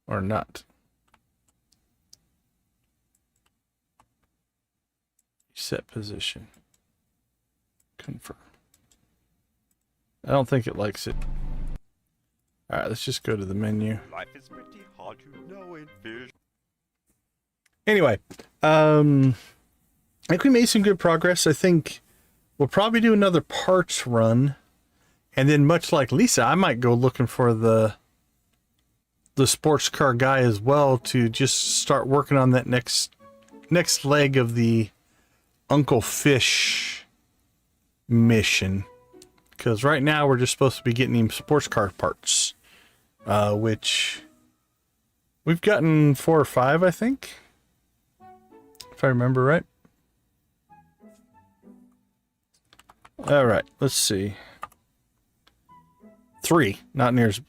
Or not? Reset position. Confirm. I don't think it likes it. Alright, let's just go to the menu. Life is pretty hard to know in fish. Anyway, I think we made some good progress. I think we'll probably do another parts run. And then much like Lisa, I might go looking for the sports car guy as well to just start working on that next leg of the Uncle Fish mission. Because right now we're just supposed to be getting him sports car parts. Which we've gotten 4 or 5, I think. If I remember right. Alright, let's see. 3, not near as...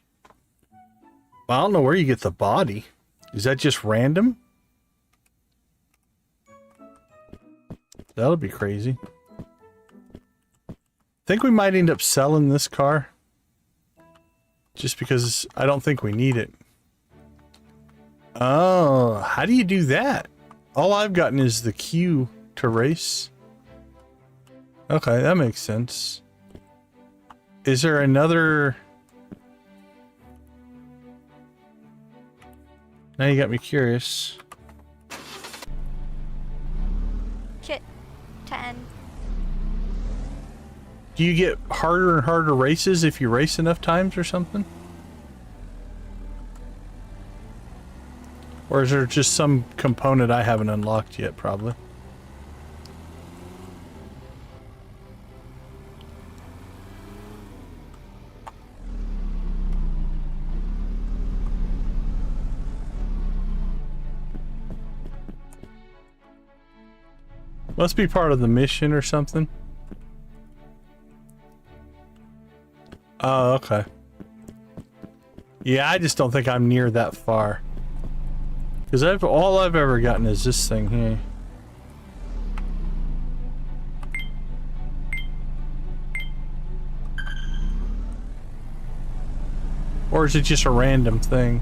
I don't know where you get the body. Is that just random? That'll be crazy. Think we might end up selling this car. Just because I don't think we need it. Oh, how do you do that? All I've gotten is the queue to race. Okay, that makes sense. Is there another... Now you got me curious. Shit. 10. Do you get harder and harder races if you race enough times or something? Or is there just some component I haven't unlocked yet, probably? Must be part of the mission or something. Oh, okay. Yeah, I just don't think I'm near that far. Because all I've ever gotten is this thing here. Or is it just a random thing?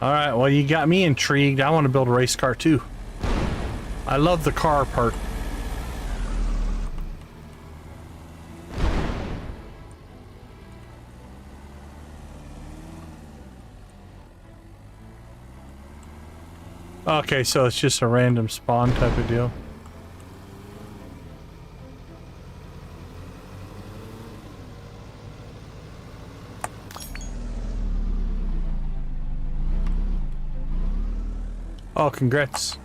Alright, well, you got me intrigued. I want to build a race car too. I love the car part. Okay, so it's just a random spawn type of deal. Oh, congrats.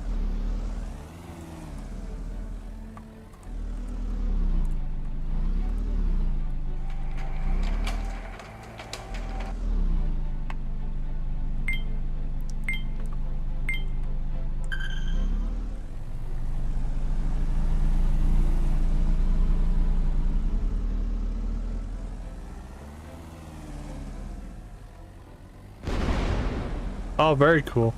Oh, very cool.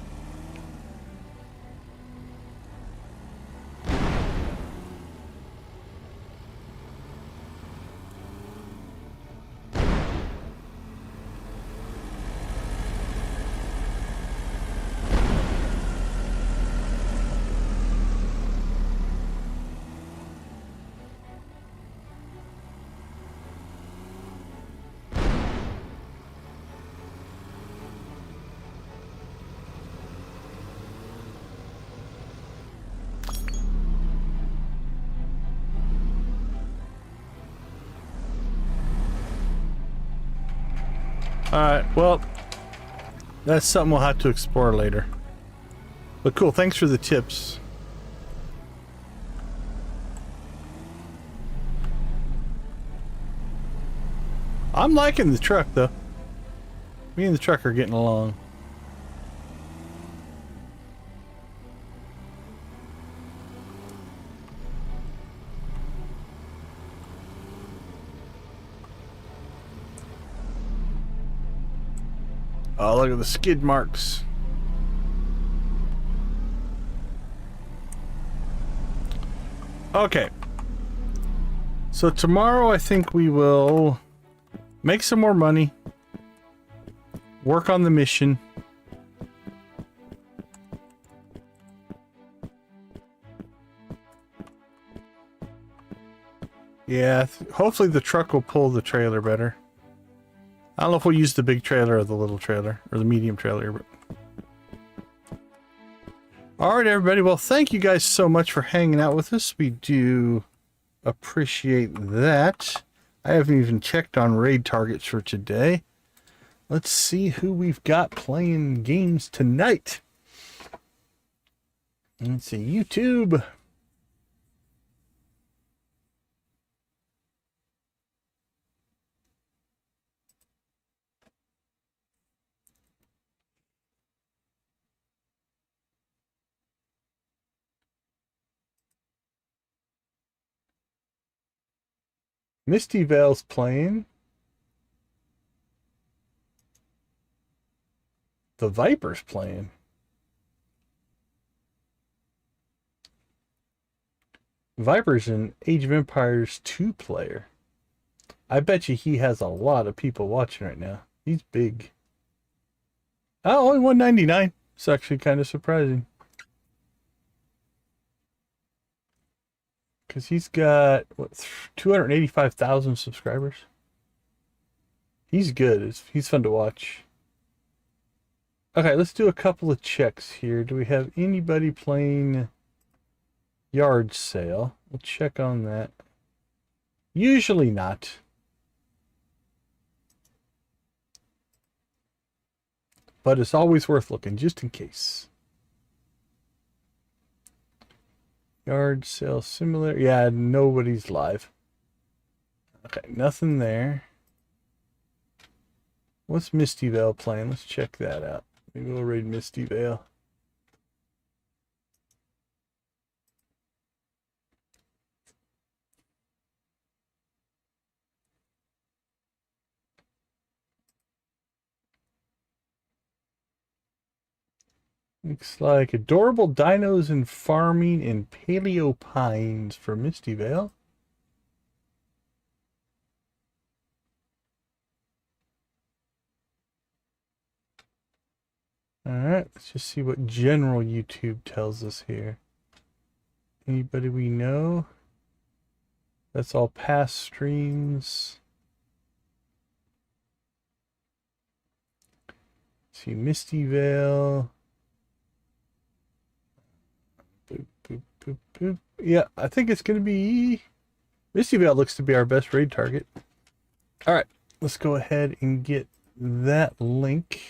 Alright, well, that's something we'll have to explore later. But cool, thanks for the tips. I'm liking the truck, though. Me and the truck are getting along. Oh, look at the skid marks. Okay. So tomorrow I think we will make some more money. Work on the mission. Yeah, hopefully the truck will pull the trailer better. I don't know if we'll use the big trailer or the little trailer, or the medium trailer. But... Alright, everybody. Well, thank you guys so much for hanging out with us. We do appreciate that. I haven't even checked on raid targets for today. Let's see who we've got playing games tonight. Let's see, YouTube. Misty Vale's playing. The Viper's playing. Viper's an Age of Empires 2 player. I bet you he has a lot of people watching right now. He's big. Oh, only 199. It's actually kind of surprising. Because he's got, what, 285,000 subscribers. He's good. He's fun to watch. Okay, let's do a couple of checks here. Do we have anybody playing yard sale? We'll check on that. Usually not. But it's always worth looking, just in case. Yard sale similar. Yeah, nobody's live. Okay, nothing there. What's Misty Vale playing? Let's check that out. Maybe we'll raid Misty Vale. Looks like Adorable Dinos and Farming and Paleo Pines for Misty Vale. Alright, let's just see what general YouTube tells us here. Anybody we know? That's all past streams. Let's see, Misty Vale. Boop, boop, boop, boop. Yeah, I think it's going to be... Misty Vale looks to be our best raid target. Alright, let's go ahead and get that link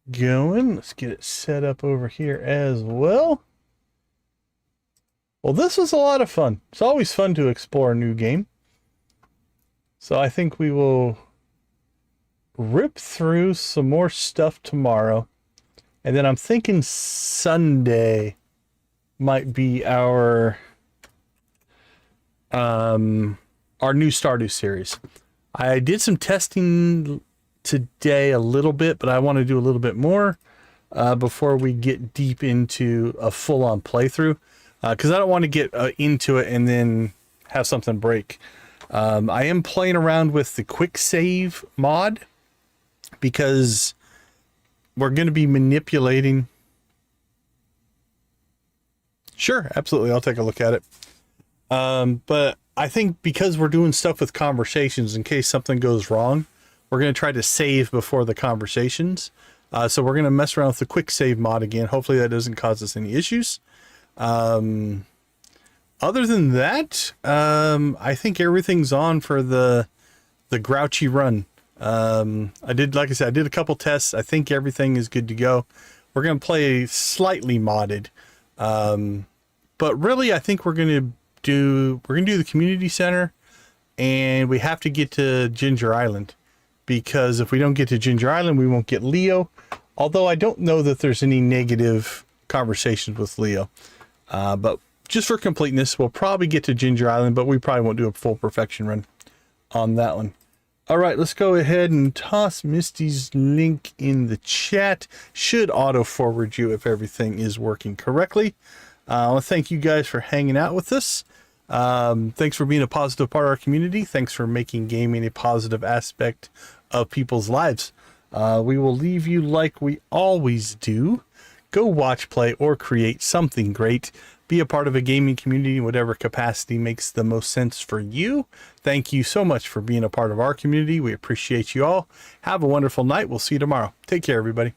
going. Let's get it set up over here as well. Well, this was a lot of fun. It's always fun to explore a new game. So I think we will rip through some more stuff tomorrow. And then I'm thinking Sunday might be our new Stardew series. I did some testing today a little bit, but I want to do a little bit more. before we get deep into a full-on playthrough, because I don't want to get into it and then have something break. I am playing around with the quick save mod because we're going to be manipulating. Sure, absolutely. I'll take a look at it. But I think because we're doing stuff with conversations, in case something goes wrong, we're going to try to save before the conversations. So we're going to mess around with the quick save mod again. Hopefully that doesn't cause us any issues. Other than that, I think everything's on for the grouchy run. Like I said, I did a couple tests. I think everything is good to go. We're going to play slightly modded. But really, I think we're going to do the community center, and we have to get to Ginger Island, because if we don't get to Ginger Island, we won't get Leo. Although I don't know that there's any negative conversations with Leo. But just for completeness, we'll probably get to Ginger Island, but we probably won't do a full perfection run on that one. All right, let's go ahead and toss Misty's link in the chat. Should auto forward you if everything is working correctly. I want to thank you guys for hanging out with us. Thanks for being a positive part of our community. Thanks for making gaming a positive aspect of people's lives. We will leave you like we always do. Go watch, play, or create something great. Be a part of a gaming community in whatever capacity makes the most sense for you. Thank you so much for being a part of our community. We appreciate you all. Have a wonderful night. We'll see you tomorrow. Take care, everybody.